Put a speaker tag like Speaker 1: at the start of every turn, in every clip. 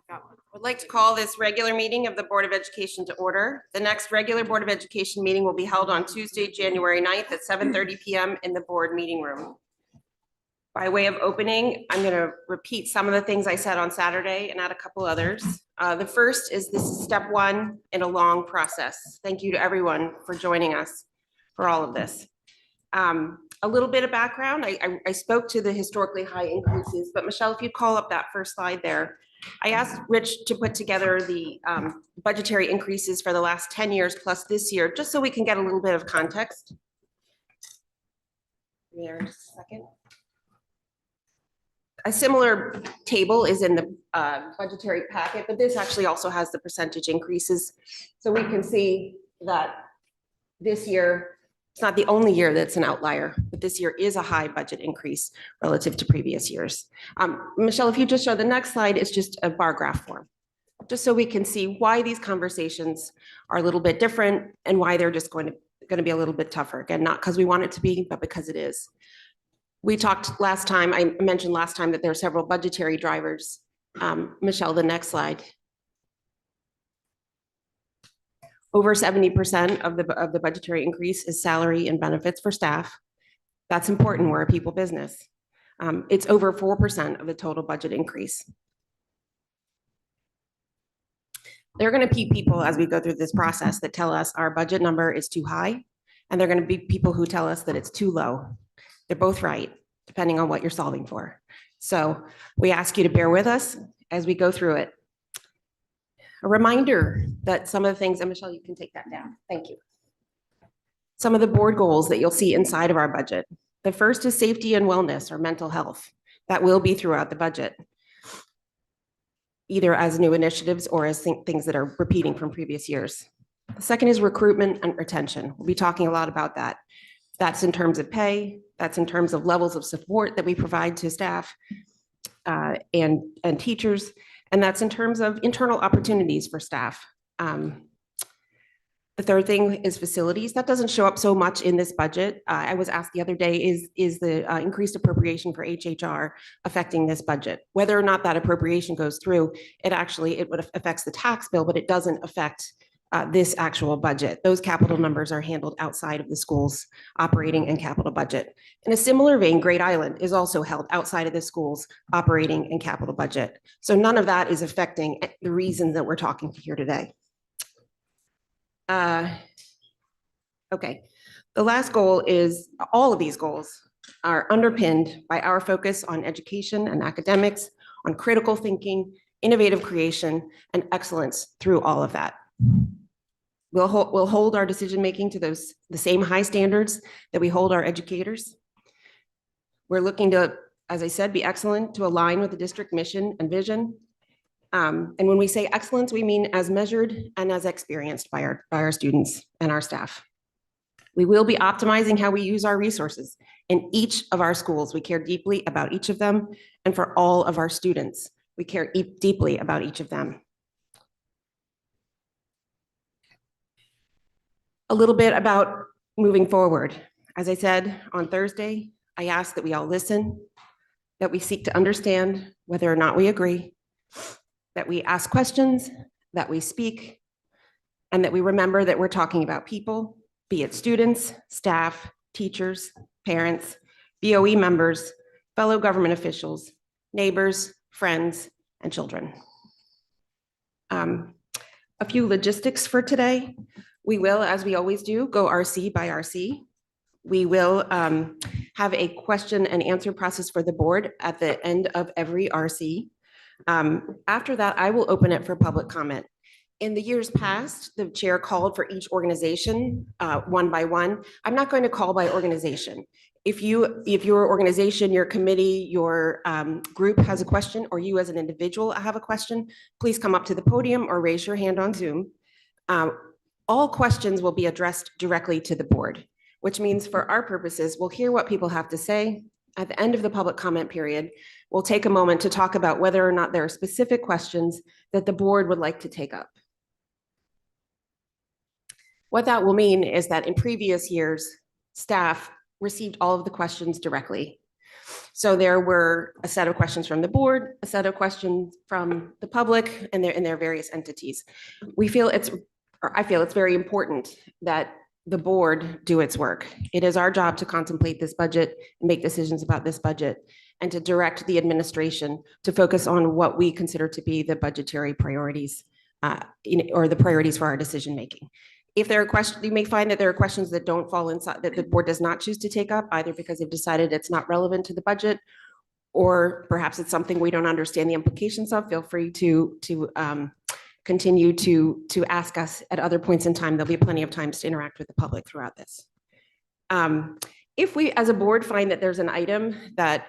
Speaker 1: I would like to call this regular meeting of the Board of Education to order. The next regular Board of Education meeting will be held on Tuesday, January 9th at 7:30 p.m. in the board meeting room. By way of opening, I'm going to repeat some of the things I said on Saturday and add a couple others. The first is this is step one in a long process. Thank you to everyone for joining us for all of this. A little bit of background. I spoke to the historically high increases, but Michelle, if you call up that first slide there, I asked Rich to put together the budgetary increases for the last 10 years plus this year, just so we can get a little bit of context. There's a second. A similar table is in the budgetary packet, but this actually also has the percentage increases. So we can see that this year, it's not the only year that's an outlier, but this year is a high budget increase relative to previous years. Michelle, if you just show the next slide, it's just a bar graph form, just so we can see why these conversations are a little bit different and why they're just going to be a little bit tougher. Again, not because we want it to be, but because it is. We talked last time, I mentioned last time that there are several budgetary drivers. Michelle, the next slide. Over 70% of the budgetary increase is salary and benefits for staff. That's important. We're a people business. It's over 4% of the total budget increase. There are going to be people as we go through this process that tell us our budget number is too high, and there are going to be people who tell us that it's too low. They're both right, depending on what you're solving for. So we ask you to bear with us as we go through it. A reminder that some of the things, and Michelle, you can take that down. Thank you. Some of the board goals that you'll see inside of our budget. The first is safety and wellness or mental health. That will be throughout the budget, either as new initiatives or as things that are repeating from previous years. The second is recruitment and retention. We'll be talking a lot about that. That's in terms of pay, that's in terms of levels of support that we provide to staff and teachers, and that's in terms of internal opportunities for staff. The third thing is facilities. That doesn't show up so much in this budget. I was asked the other day, is the increased appropriation for HHR affecting this budget? Whether or not that appropriation goes through, it affects the tax bill, but it doesn't affect this actual budget. Those capital numbers are handled outside of the school's operating and capital budget. In a similar vein, Great Island is also held outside of the school's operating and capital budget. So none of that is affecting the reasons that we're talking here today. Okay, the last goal is all of these goals are underpinned by our focus on education and academics, on critical thinking, innovative creation, and excellence through all of that. We'll hold our decision-making to the same high standards that we hold our educators. We're looking to, as I said, be excellent, to align with the district mission and vision. And when we say excellence, we mean as measured and as experienced by our students and our staff. We will be optimizing how we use our resources in each of our schools. We care deeply about each of them, and for all of our students, we care deeply about each of them. A little bit about moving forward. As I said on Thursday, I ask that we all listen, that we seek to understand whether or not we agree, that we ask questions, that we speak, and that we remember that we're talking about people, be it students, staff, teachers, parents, BOE members, fellow government officials, neighbors, friends, and children. A few logistics for today. We will, as we always do, go RC by RC. We will have a question and answer process for the board at the end of every RC. After that, I will open it for public comment. In the years past, the chair called for each organization one by one. I'm not going to call by organization. If your organization, your committee, your group has a question, or you as an individual have a question, please come up to the podium or raise your hand on Zoom. All questions will be addressed directly to the board, which means for our purposes, we'll hear what people have to say. At the end of the public comment period, we'll take a moment to talk about whether or not there are specific questions that the board would like to take up. What that will mean is that in previous years, staff received all of the questions directly. So there were a set of questions from the board, a set of questions from the public and their various entities. I feel it's very important that the board do its work. It is our job to contemplate this budget, make decisions about this budget, and to direct the administration to focus on what we consider to be the budgetary priorities or the priorities for our decision making. If there are questions, you may find that there are questions that don't fall inside, that the board does not choose to take up, either because they've decided it's not relevant to the budget, or perhaps it's something we don't understand the implications of. Feel free to continue to ask us at other points in time. There'll be plenty of times to interact with the public throughout this. If we, as a board, find that there's an item that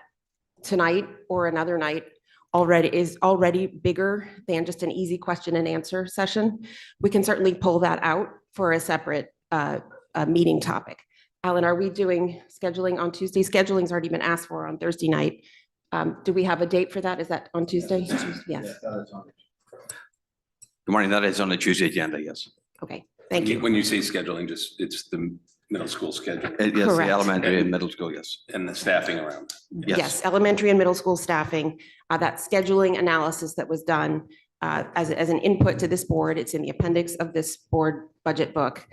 Speaker 1: tonight or another night is already bigger than just an easy question and answer session, we can certainly pull that out for a separate meeting topic. Alan, are we doing scheduling on Tuesday? Scheduling's already been asked for on Thursday night. Do we have a date for that? Is that on Tuesday? Yes.
Speaker 2: Good morning. That is on the Tuesday agenda, yes.
Speaker 1: Okay, thank you.
Speaker 3: When you say scheduling, it's the middle school schedule
Speaker 2: Yes, the
Speaker 1: Correct.
Speaker 2: elementary and middle school, yes.
Speaker 3: and the staffing around.
Speaker 1: Yes, elementary and middle school staffing, that scheduling analysis that was done as an input to this board, it's in the appendix of this board budget book,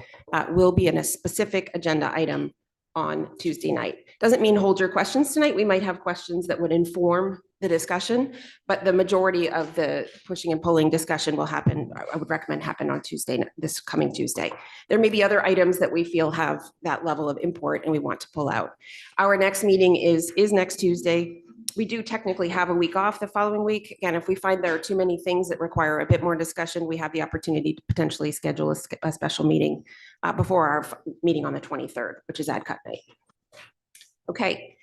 Speaker 1: will be in a specific agenda item on Tuesday night. Doesn't mean hold your questions tonight. We might have questions that would inform the discussion, but the majority of the pushing and pulling discussion will happen, I would recommend happen on Tuesday, this coming Tuesday. There may be other items that we feel have that level of import and we want to pull out. Our next meeting is next Tuesday. We do technically have a week off the following week. Again, if we find there are too many things that require a bit more discussion, we have the opportunity to potentially schedule a special meeting before our meeting on the 23rd, which is AdCut night. Okay.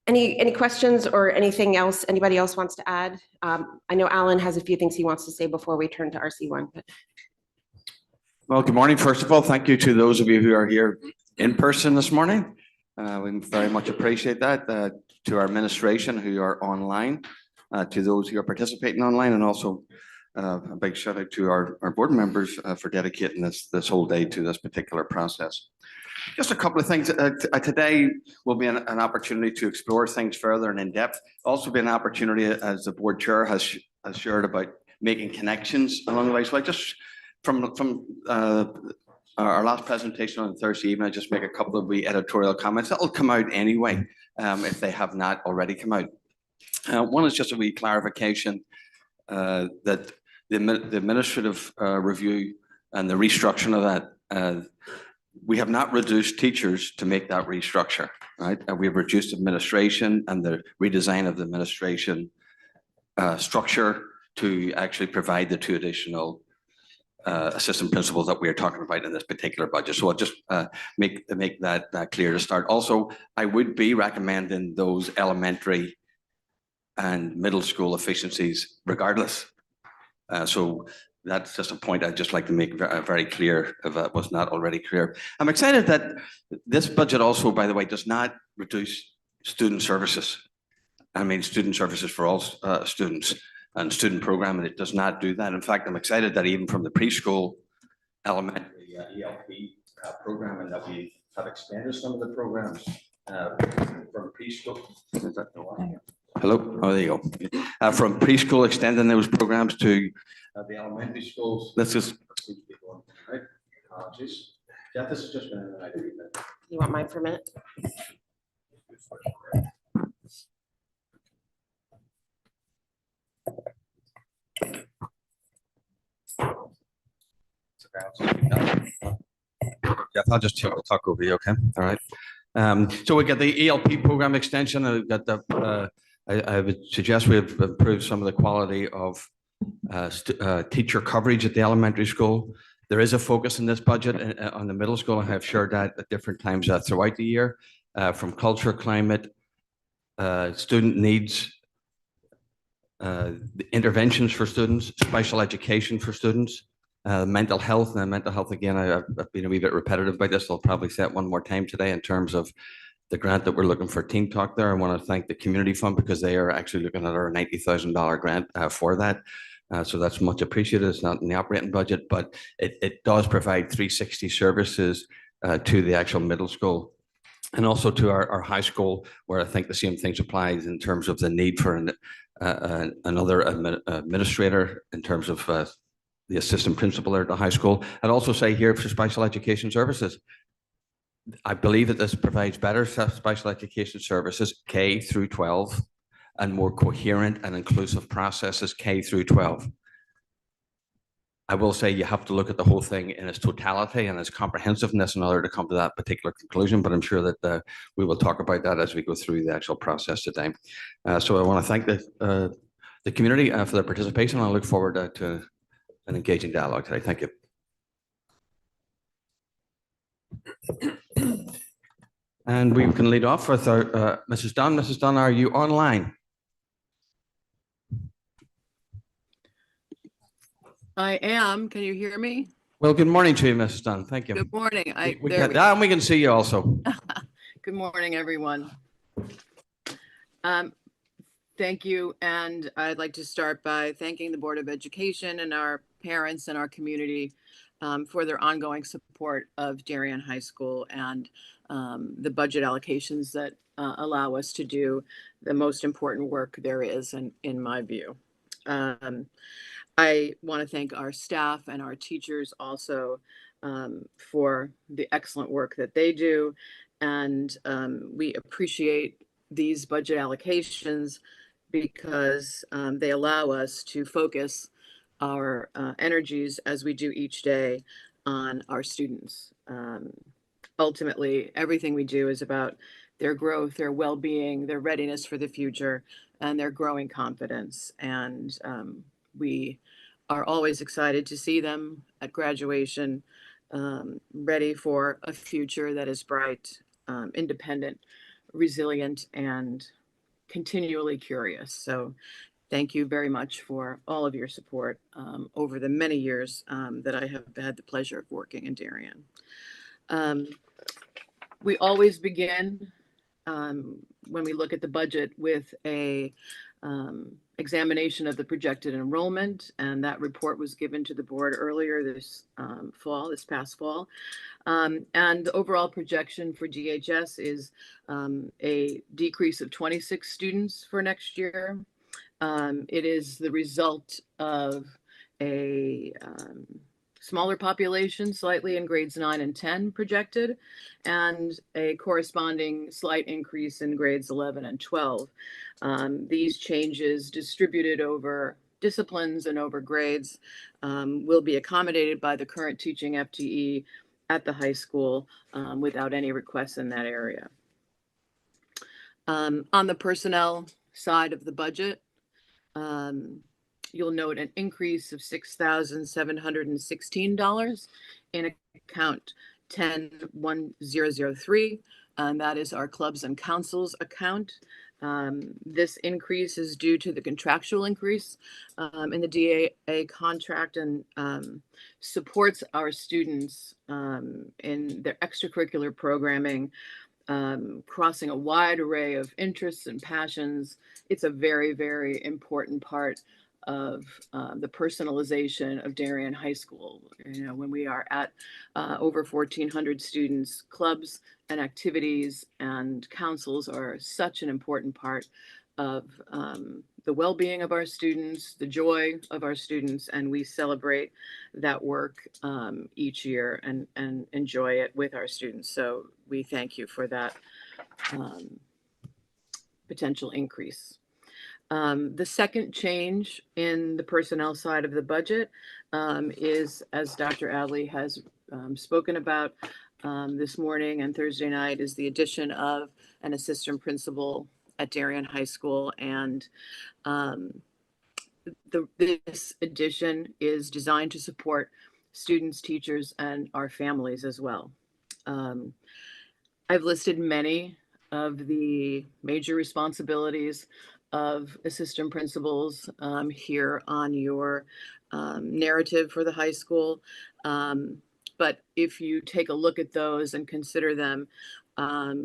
Speaker 1: Any questions or anything else anybody else wants to add? I know Alan has a few things he wants to say before we turn to RC1. But...
Speaker 2: Well, good morning. First of all, thank you to those of you who are here in person this morning. We very much appreciate that. To our administration who are online, to those who are participating online, and also a big shout out to our board members for dedicating this whole day to this particular process. Just a couple of things. Today will be an opportunity to explore things further and in depth. Also be an opportunity, as the board chair has shared, about making connections along the way. So I just, from our last presentation on Thursday evening, I just make a couple of wee editorial comments that will come out anyway, if they have not already come out. One is just a wee clarification that the administrative review and the restructuring of that, we have not reduced teachers to make that restructure, right? We have reduced administration and the redesign of the administration structure to actually provide the 2 additional assistant principals that we are talking about in this particular budget. So I'll just make that clear to start. Also, I would be recommending those elementary and middle school efficiencies regardless. So that's just a point I'd just like to make very clear if that was not already clear. I'm excited that this budget also, by the way, does not reduce student services. I mean, student services for all students and student programming. It does not do that. In fact, I'm excited that even from the preschool elementary ELP programming that we have expanded some of the programs from preschool. Is that the one? Hello, oh, there you go. From preschool, extending those programs to the elementary schools. Let's just keep going, right? Apologies. Yeah, this is just an idea.
Speaker 1: You want mine for a minute?
Speaker 2: Jeff, I'll just talk over you, okay? All right. So we got the ELP program extension. We've got the. I would suggest we've improved some of the quality of teacher coverage at the elementary school. There is a focus in this budget on the middle school. I have shared that at different times throughout the year, from culture, climate, student needs, the interventions for students, special education for students, mental health. And mental health, again, I've been a wee bit repetitive by this. I'll probably say it one more time today in terms of the grant that we're looking for Teen Talk there. I want to thank the Community Fund because they are actually looking at our $90,000 grant for that. So that's much appreciated. It's not in the operating budget, but it does provide 360 services to the actual middle school. And also to our high school, where I think the same things applies in terms of the need for another administrator in terms of the assistant principal there at the high school. I'd also say here for special education services, I believe that this provides better special education services K through 12 and more coherent and inclusive processes K through 12. I will say you have to look at the whole thing in its totality and its comprehensiveness in order to come to that particular conclusion, but I'm sure that we will talk about that as we go through the actual process today. So I want to thank the community for their participation. I look forward to an engaging dialogue today. Thank you. And we can lead off with our Mrs. Dunn. Mrs. Dunn, are you online?
Speaker 4: I am. Can you hear me?
Speaker 2: Well, good morning to you, Mrs. Dunn. Thank you.
Speaker 4: Good morning.
Speaker 2: And we can see you also.
Speaker 4: Good morning, everyone. Thank you. And I'd like to start by thanking the Board of Education and our parents and our community for their ongoing support of Darien High School and the budget allocations that allow us to do the most important work there is, in my view. I want to thank our staff and our teachers also for the excellent work that they do. And we appreciate these budget allocations because they allow us to focus our energies as we do each day on our students. Ultimately, everything we do is about their growth, their well-being, their readiness for the future, and their growing confidence. And we are always excited to see them at graduation, ready for a future that is bright, independent, resilient, and continually curious. So thank you very much for all of your support over the many years that I have had the pleasure of working in Darien. We always begin when we look at the budget with a examination of the projected enrollment, and that report was given to the board earlier this past fall. And the overall projection for DHS is a decrease of 26 students for next year. It is the result of a smaller population, slightly in grades 9 and 10 projected, and a corresponding slight increase in grades 11 and 12. These changes distributed over disciplines and over grades will be accommodated by the current teaching FTE at the high school without any requests in that area. On the personnel side of the budget, you'll note an increase of $6,716 in account 101003, and that is our clubs and councils account. This increase is due to the contractual increase in the DAA contract and supports our students in their extracurricular programming, crossing a wide array of interests and passions. It's a very, very important part of the personalization of Darien High School. You know, when we are at over 1,400 students, clubs and activities and councils are such an important part of the well-being of our students, the joy of our students, and we celebrate that work each year and enjoy it with our students. So we thank you for that potential increase. The second change in the personnel side of the budget is, as Dr. Adley has spoken about this morning and Thursday night, is the addition of an assistant principal at Darien High School. And this addition is designed to support students, teachers, and our families as well. I've listed many of the major responsibilities of assistant principals here on your narrative for the high school. But if you take a look at those and consider them,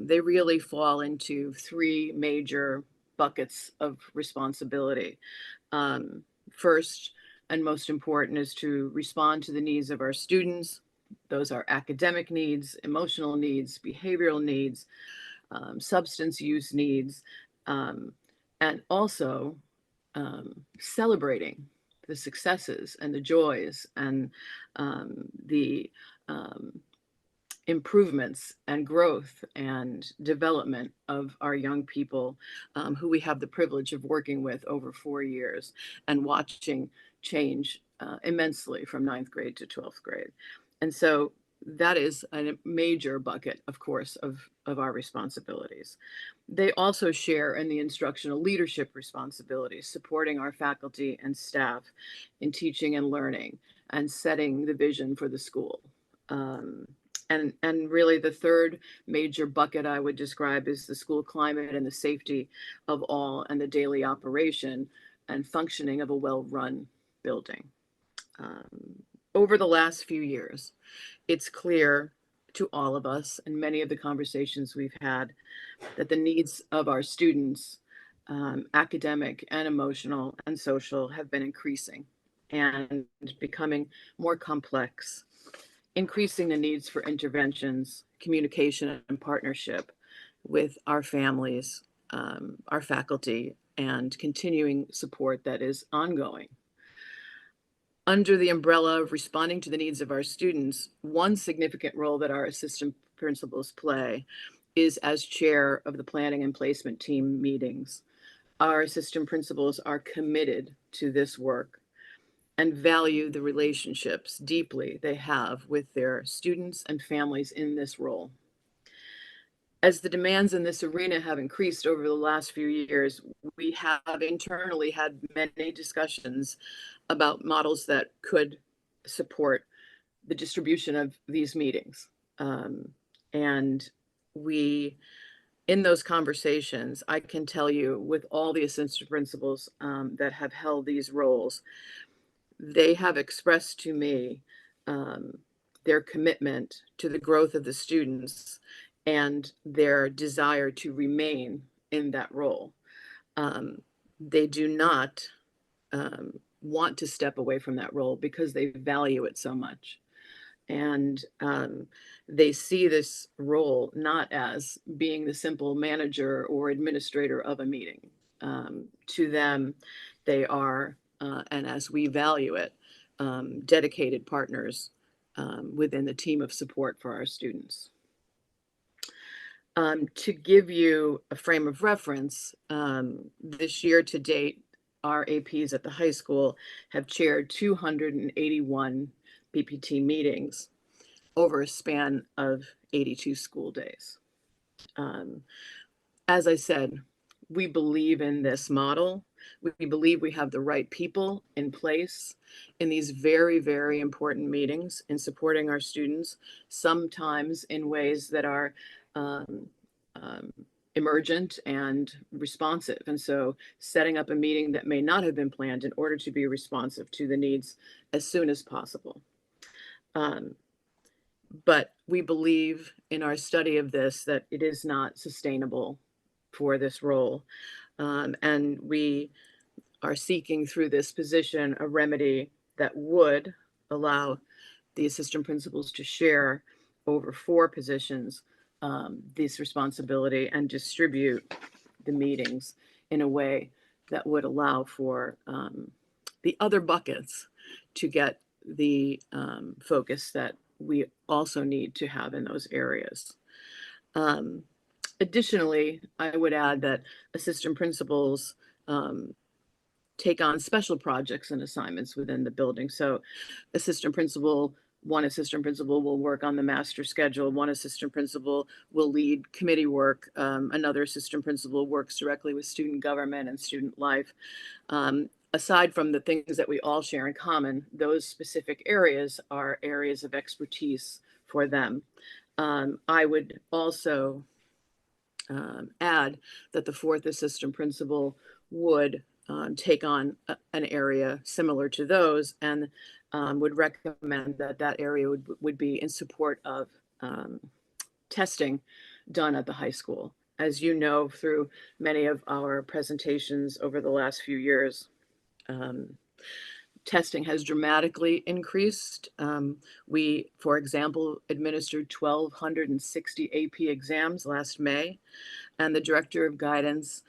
Speaker 4: they really fall into three major buckets of responsibility. First and most important is to respond to the needs of our students, Those are academic needs, emotional needs, behavioral needs, substance use needs, and also celebrating the successes and the joys and the improvements and growth and development of our young people who we have the privilege of working with over 4 years and watching change immensely from ninth grade to 12th grade. And so that is a major bucket, of course, of our responsibilities. They also share in the instructional leadership responsibilities, supporting our faculty and staff in teaching and learning and setting the vision for the school. And really the third major bucket I would describe is the school climate and the safety of all and the daily operation and functioning of a well-run building. Over the last few years, it's clear to all of us and many of the conversations we've had that the needs of our students, academic and emotional and social, have been increasing and becoming more complex, increasing the needs for interventions, communication, and partnership with our families, our faculty, and continuing support that is ongoing. Under the umbrella of responding to the needs of our students, one significant role that our assistant principals play is as chair of the planning and placement team meetings. Our assistant principals are committed to this work and value the relationships deeply they have with their students and families in this role. As the demands in this arena have increased over the last few years, we have internally had many discussions about models that could support the distribution of these meetings. And we, in those conversations, I can tell you with all the assistant principals that have held these roles, they have expressed to me their commitment to the growth of the students and their desire to remain in that role. They do not want to step away from that role because they value it so much. And they see this role not as being the simple manager or administrator of a meeting. To them, they are, and as we value it, dedicated partners within the team of support for our students. To give you a frame of reference, this year to date, our APs at the high school have chaired 281 PPT meetings over a span of 82 school days. As I said, we believe in this model. We believe we have the right people in place in these very, very important meetings in supporting our students, sometimes in ways that are emergent and responsive. And so setting up a meeting that may not have been planned in order to be responsive to the needs as soon as possible. But we believe in our study of this that it is not sustainable for this role. And we are seeking through this position a remedy that would allow the assistant principals to share over 4 positions this responsibility and distribute the meetings in a way that would allow for the other buckets to get the focus that we also need to have in those areas. Additionally, I would add that assistant principals take on special projects and assignments within the building. So one assistant principal will work on the master schedule. One assistant principal will lead committee work. Another assistant principal works directly with student government and student life. Aside from the things that we all share in common, those specific areas are areas of expertise for them. I would also add that the 4th assistant principal would take on an area similar to those and would recommend that that area would be in support of testing done at the high school. As you know, through many of our presentations over the last few years, Testing has dramatically increased. We, for example, administered 1,260 AP exams last May, and the Director of Guidance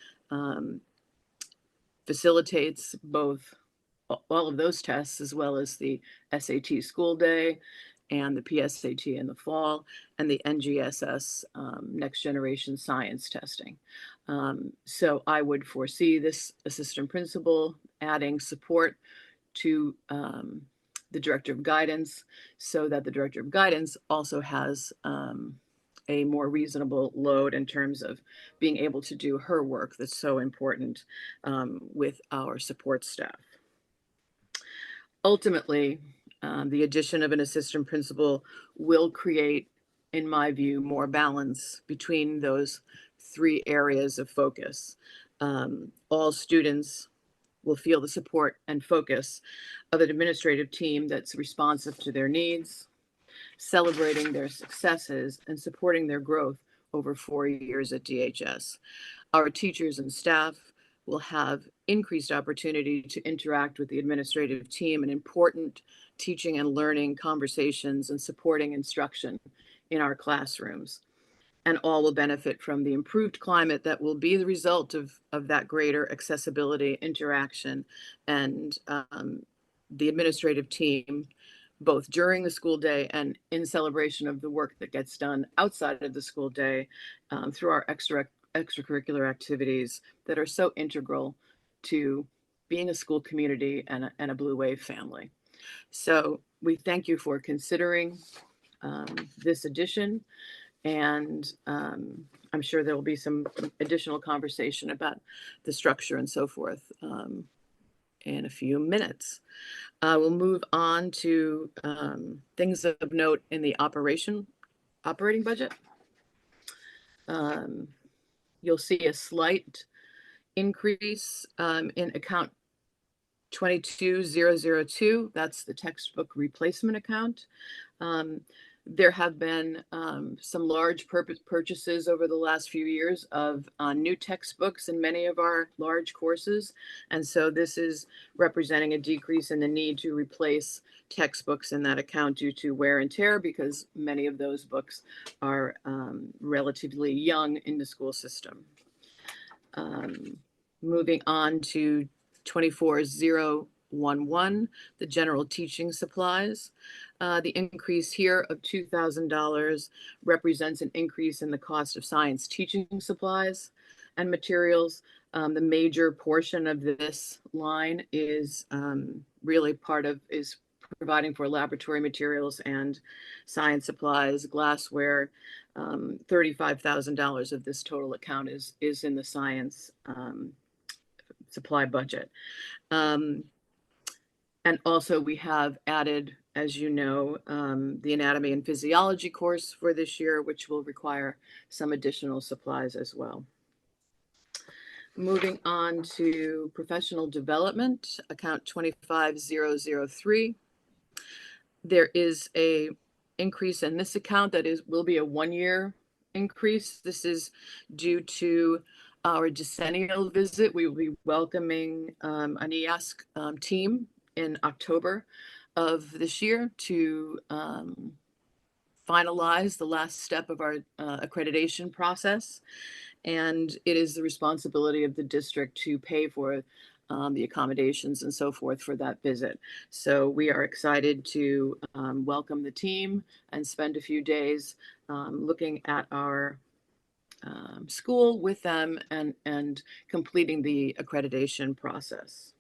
Speaker 4: facilitates both all of those tests, as well as the SAT school day and the PSAT in the fall, and the NGSS next generation science testing. So I would foresee this assistant principal adding support to the Director of Guidance, so that the Director of Guidance also has a more reasonable load in terms of being able to do her work that's so important with our support staff. Ultimately, the addition of an assistant principal will create, in my view, more balance between those three areas of focus. All students will feel the support and focus of an administrative team that's responsive to their needs, celebrating their successes, and supporting their growth over 4 years at DHS. Our teachers and staff will have increased opportunity to interact with the administrative team in important teaching and learning conversations and supporting instruction in our classrooms. And all will benefit from the improved climate that will be the result of that greater accessibility, interaction, and the administrative team, both during the school day and in celebration of the work that gets done outside of the school day through our extracurricular activities that are so integral to being a school community and a Blue Wave family. So we thank you for considering this addition, and I'm sure there will be some additional conversation about the structure and so forth in a few minutes. We'll move on to things of note in the operating budget. You'll see a slight increase in account 22002. That's the textbook replacement account. There have been some large purchases over the last few years of new textbooks in many of our large courses. And so this is representing a decrease in the need to replace textbooks in that account due to wear and tear, because many of those books are relatively young in the school system. Moving on to 24011, the general teaching supplies. The increase here of $2,000 represents an increase in the cost of science teaching supplies and materials. The major portion of this line is really is providing for laboratory materials and science supplies, glassware. $35,000 of this total account is in the science supply budget. And also we have added, as you know, the anatomy and physiology course for this year, which will require some additional supplies as well. Moving on to professional development, account 25003. There is a increase in this account that will be a 1-year increase. This is due to our decennial visit. We will be welcoming an EASC team in October of this year to finalize the last step of our accreditation process. And it is the responsibility of the district to pay for the accommodations and so forth for that visit. So we are excited to welcome the team and spend a few days looking at our school with them and completing the accreditation process.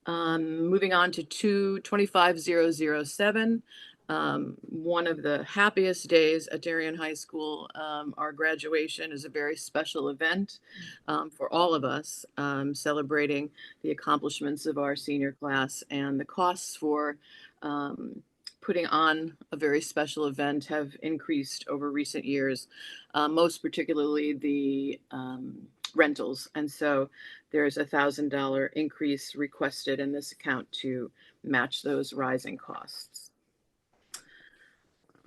Speaker 4: Moving on to 25007. One of the happiest days at Darien High School. Our graduation is a very special event for all of us, celebrating the accomplishments of our senior class, and the costs for putting on a very special event have increased over recent years, most particularly the rentals. And so there's $1,000 increase requested in this account to match those rising costs.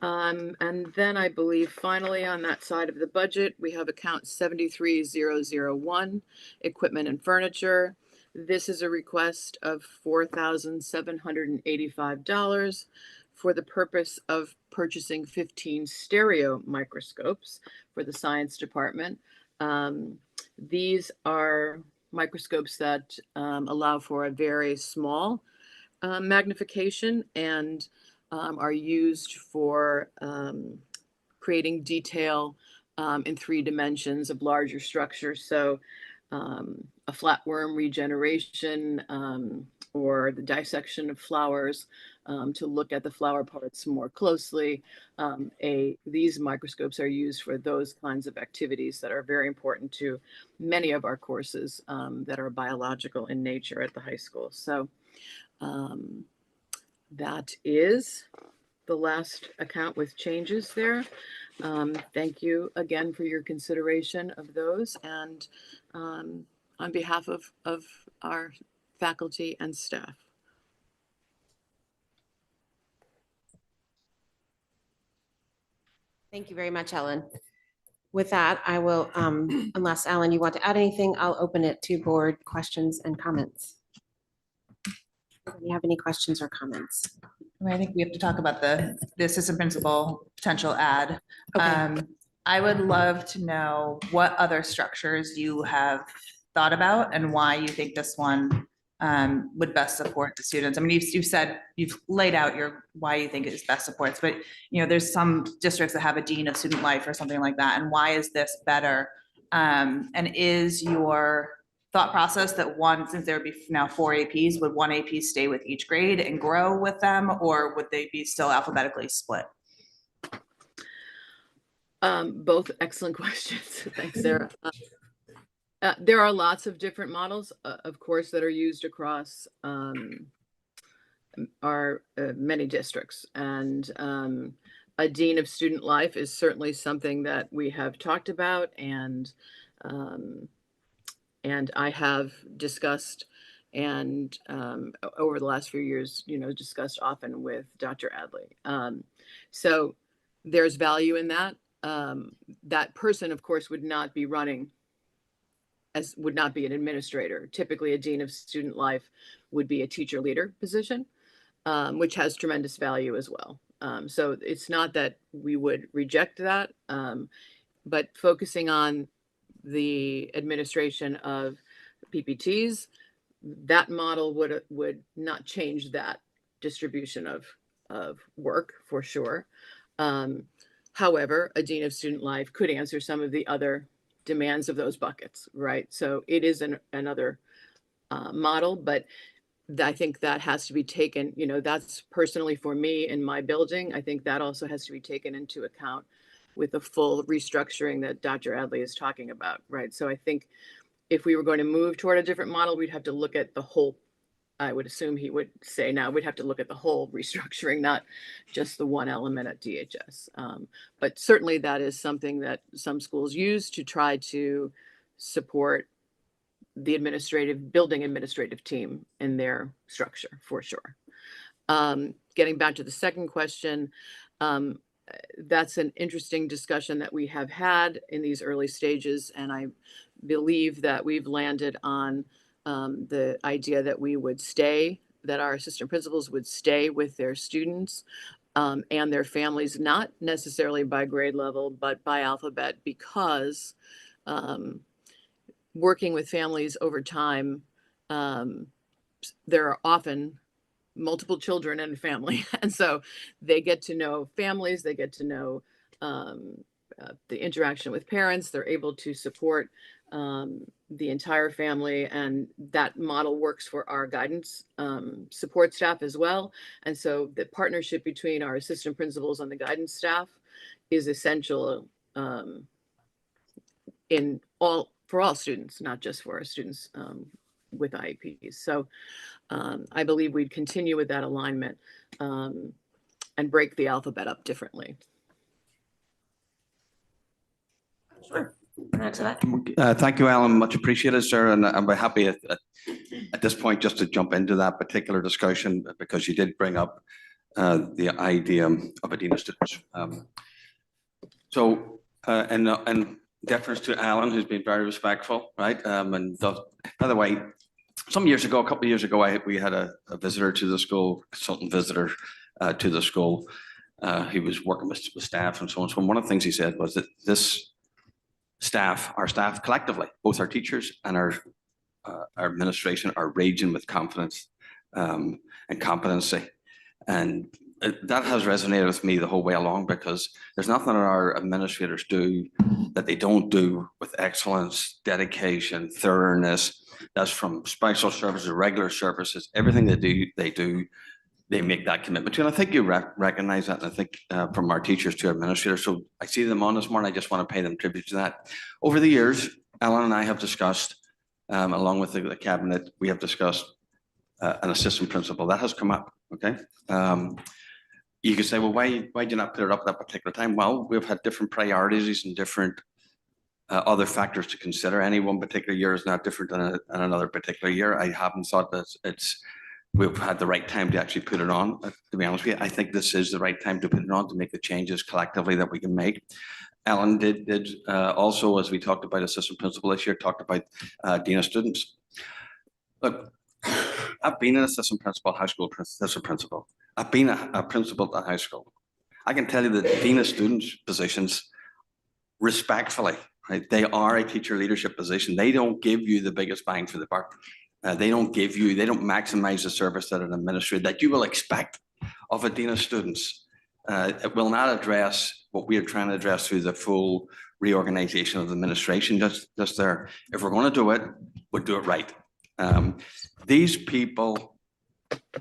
Speaker 4: And then I believe finally on that side of the budget, we have account 73001, equipment and furniture. This is a request of $4,785 for the purpose of purchasing 15 stereo microscopes for the science department. These are microscopes that allow for a very small magnification and are used for creating detail in 3 dimensions of larger structures. So a flatworm regeneration or the dissection of flowers to look at the flower parts more closely. These microscopes are used for those kinds of activities that are very important to many of our courses that are biological in nature at the high school. So that is the last account with changes there. Thank you again for your consideration of those, and on behalf of our faculty and staff.
Speaker 1: Thank you very much, Ellen. With that, I will, unless Alan, you want to add anything, I'll open it to board questions and comments. Do you have any questions or comments?
Speaker 5: I think we have to talk about the assistant principal potential ad.
Speaker 1: Okay.
Speaker 5: I would love to know what other structures you have thought about and why you think this one would best support the students. I mean, you've said, you've laid out why you think it best supports, but there's some districts that have a dean of student life or something like that. And why is this better? And is your thought process that since there would be now 4 APs, would 1 AP stay with each grade and grow with them, or would they be still alphabetically split?
Speaker 4: Both excellent questions. Thanks, Sarah. There are lots of different models, of course, that are used across our many districts. And a dean of student life is certainly something that we have talked about, and I have discussed and over the last few years, discussed often with Dr. Adley. So there's value in that. That person, of course, would not be an administrator. Typically, a dean of student life would be a teacher leader position, which has tremendous value as well. So it's not that we would reject that, but focusing on the administration of PPTs, that model would not change that distribution of work for sure. However, a dean of student life could answer some of the other demands of those buckets, right? So it is another model, but I think that has to be taken, that's personally for me in my building. I think that also has to be taken into account with the full restructuring that Dr. Adley is talking about, right? So I think if we were going to move toward a different model, we'd have to look at the whole, I would assume he would say now, we'd have to look at the whole restructuring, not just the one element at DHS. But certainly that is something that some schools use to try to support the building administrative team in their structure, for sure. Getting back to the second question, that's an interesting discussion that we have had in these early stages, and I believe that we've landed on the idea that that our assistant principals would stay with their students and their families, not necessarily by grade level, but by alphabet, because working with families over time, there are often multiple children in a family. And so they get to know families, they get to know the interaction with parents, they're able to support the entire family, and that model works for our guidance support staff as well. And so the partnership between our assistant principals and the guidance staff is essential for all students, not just for our students with IEPs. So I believe we'd continue with that alignment and break the alphabet up differently.
Speaker 1: Sure. Add to that.
Speaker 2: Thank you, Alan. Much appreciated, sir. And I'm very happy at this point just to jump into that particular discussion, because you did bring up the idea of a dean of students. In deference to Alan, who's been very respectful, right? By the way, some years ago, a couple of years ago, we had a visitor to the school, consultant visitor to the school. He was working with staff and so on. So one of the things he said was that this staff, our staff collectively, both our teachers and our administration are raging with confidence and competency. And that has resonated with me the whole way along, because there's nothing that our administrators do that they don't do with excellence, dedication, thoroughness. That's from special services, regular services, everything they make that commitment to. And I think you recognize that. And I think from our teachers to our administrators. So I see them on this morning. I just want to pay them tribute to that. Over the years, Ellen and I have discussed, along with the cabinet, we have discussed an assistant principal. That has come up, okay? You could say, well, why did you not put it up at that particular time? Well, we've had different priorities and different other factors to consider. Any one particular year is not different than another particular year. I haven't thought that we've had the right time to actually put it on, to be honest with you. I think this is the right time to put it on, to make the changes collectively that we can make. Ellen did also, as we talked about assistant principal this year, talked about dean of students. Look, I've been an assistant principal, high school assistant principal. I've been a principal at high school. I can tell you that the dean of students positions, respectfully, right? They are a teacher leadership position. They don't give you the biggest bang for the buck. They don't maximize the service that an administrator that you will expect of a dean of students. It will not address what we are trying to address through the full reorganization of the administration just there. If we're going to do it, we'll do it right. These people,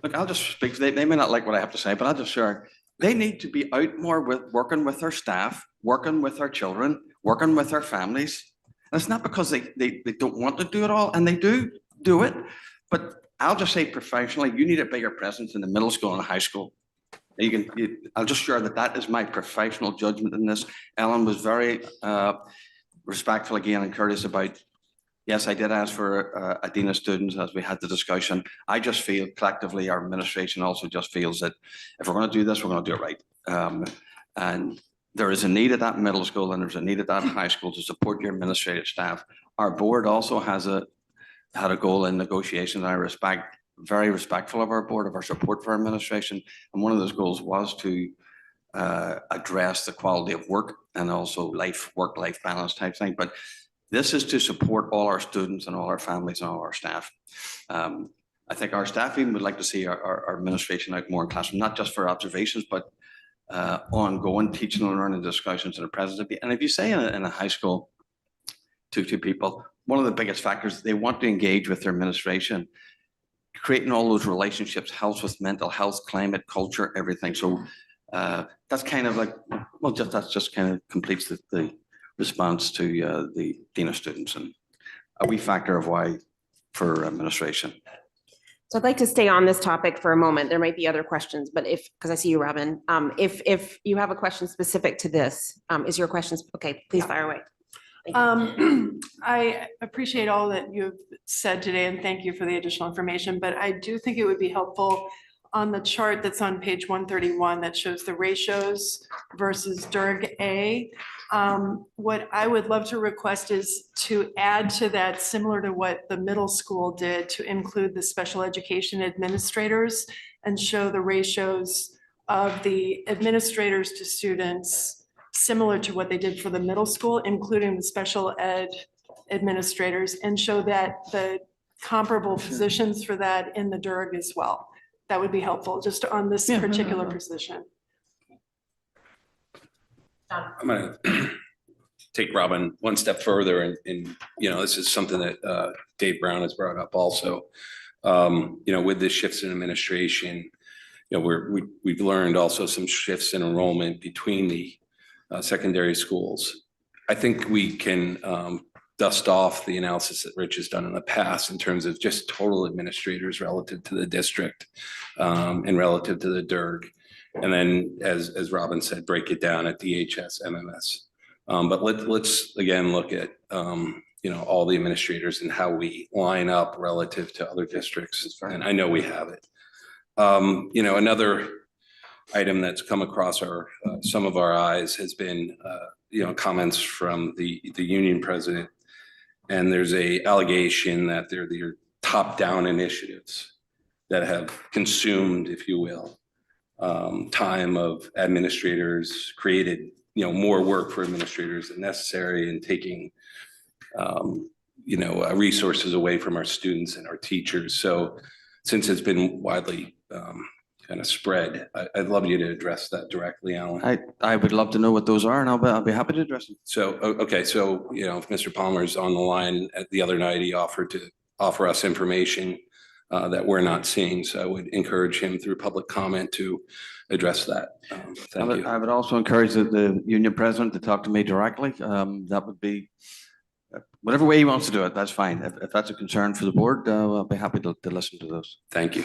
Speaker 2: look, I'll just speak, they may not like what I have to say, but I'll just share. They need to be out more working with their staff, working with their children, working with their families. And it's not because they don't want to do it all, and they do it, but I'll just say professionally, you need a bigger presence in the middle school and high school. I'll just share that is my professional judgment in this. Ellen was very respectful again and courteous about, yes, I did ask for a dean of students as we had the discussion. I just feel collectively our administration also just feels that if we're going to do this, we're going to do it right. And there is a need at that middle school and there's a need at that high school to support your administrative staff. Our board also had a goal in negotiations. I very respectful of our board, of our support for our administration. And one of those goals was to address the quality of work and also work-life balance type thing. But this is to support all our students and all our families and all our staff. I think our staff even would like to see our administration out more in classroom, not just for observations, but ongoing teaching and learning discussions in the presence. And if you say in a high school to people, one of the biggest factors, they want to engage with their administration, creating all those relationships, helps with mental health, climate, culture, everything. So that's kind of like, well, that just kind of completes the response to the dean of students and a wee factor of why for administration.
Speaker 1: So I'd like to stay on this topic for a moment. There might be other questions, but because I see you, Robin, if you have a question specific to this, is your question, okay, please fire away.
Speaker 6: I appreciate all that you've said today and thank you for the additional information, but I do think it would be helpful on the chart that's on page 131 that shows the ratios versus DERG A. What I would love to request is to add to that, similar to what the middle school did, to include the special education administrators and show the ratios of the administrators to students similar to what they did for the middle school, including the special ed administrators, and show that the comparable positions for that in the DERG as well. That would be helpful just on this particular position.
Speaker 3: I'm going to take Robin one step further, and this is something that Dave Brown has brought up also. With the shifts in administration, we've learned also some shifts in enrollment between the secondary schools. I think we can dust off the analysis that Rich has done in the past in terms of just total administrators relative to the district and relative to the DERG. And then, as Robin said, break it down at DHS, MMS. But let's again look at all the administrators and how we line up relative to other districts. And I know we have it. Another item that's come across some of our eyes has been comments from the union president, and there's a allegation that they're top-down initiatives that have consumed, if you will, time of administrators, created, more work for administrators than necessary, and taking, resources away from our students and our teachers. So since it's been widely kind of spread, I'd love you to address that directly, Alan.
Speaker 2: I would love to know what those are, and I'll be happy to address them.
Speaker 3: So, okay, so, if Mr. Palmer's on the line, the other night, he offered to offer us information that we're not seeing. So I would encourage him through public comment to address that. Thank you.
Speaker 2: I would also encourage the union president to talk to me directly. That would be, whatever way he wants to do it, that's fine. If that's a concern for the board, I'll be happy to listen to those.
Speaker 3: Thank you.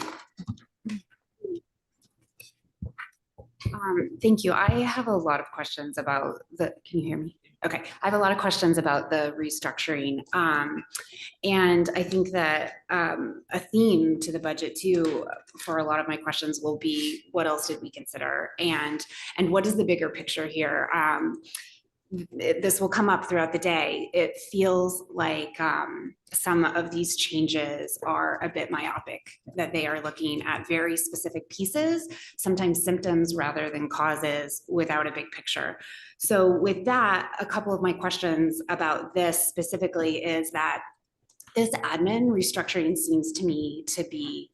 Speaker 7: Thank you. I have a lot of questions about can you hear me? Okay, I have a lot of questions about the restructuring. And I think that a theme to the budget too, for a lot of my questions will be, what else did we consider? And what is the bigger picture here? This will come up throughout the day. It feels like some of these changes are a bit myopic, that they are looking at very specific pieces, sometimes symptoms rather than causes, without a big picture. So with that, a couple of my questions about this specifically is that this admin restructuring seems to me to be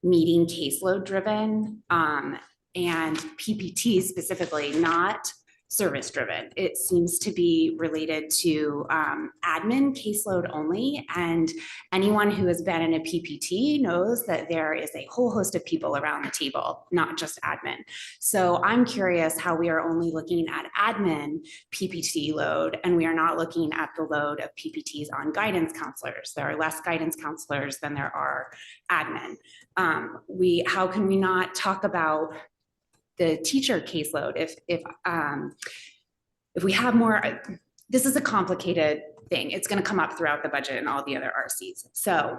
Speaker 7: meeting caseload driven and PPT specifically, not service driven. It seems to be related to admin caseload only. And anyone who has been in a PPT knows that there is a whole host of people around the table, not just admin. So I'm curious how we are only looking at admin PPT load, and we are not looking at the load of PPTs on guidance counselors. There are less guidance counselors than there are admin. How can we not talk about the teacher caseload if we have more? This is a complicated thing. It's going to come up throughout the budget and all the other RCs. So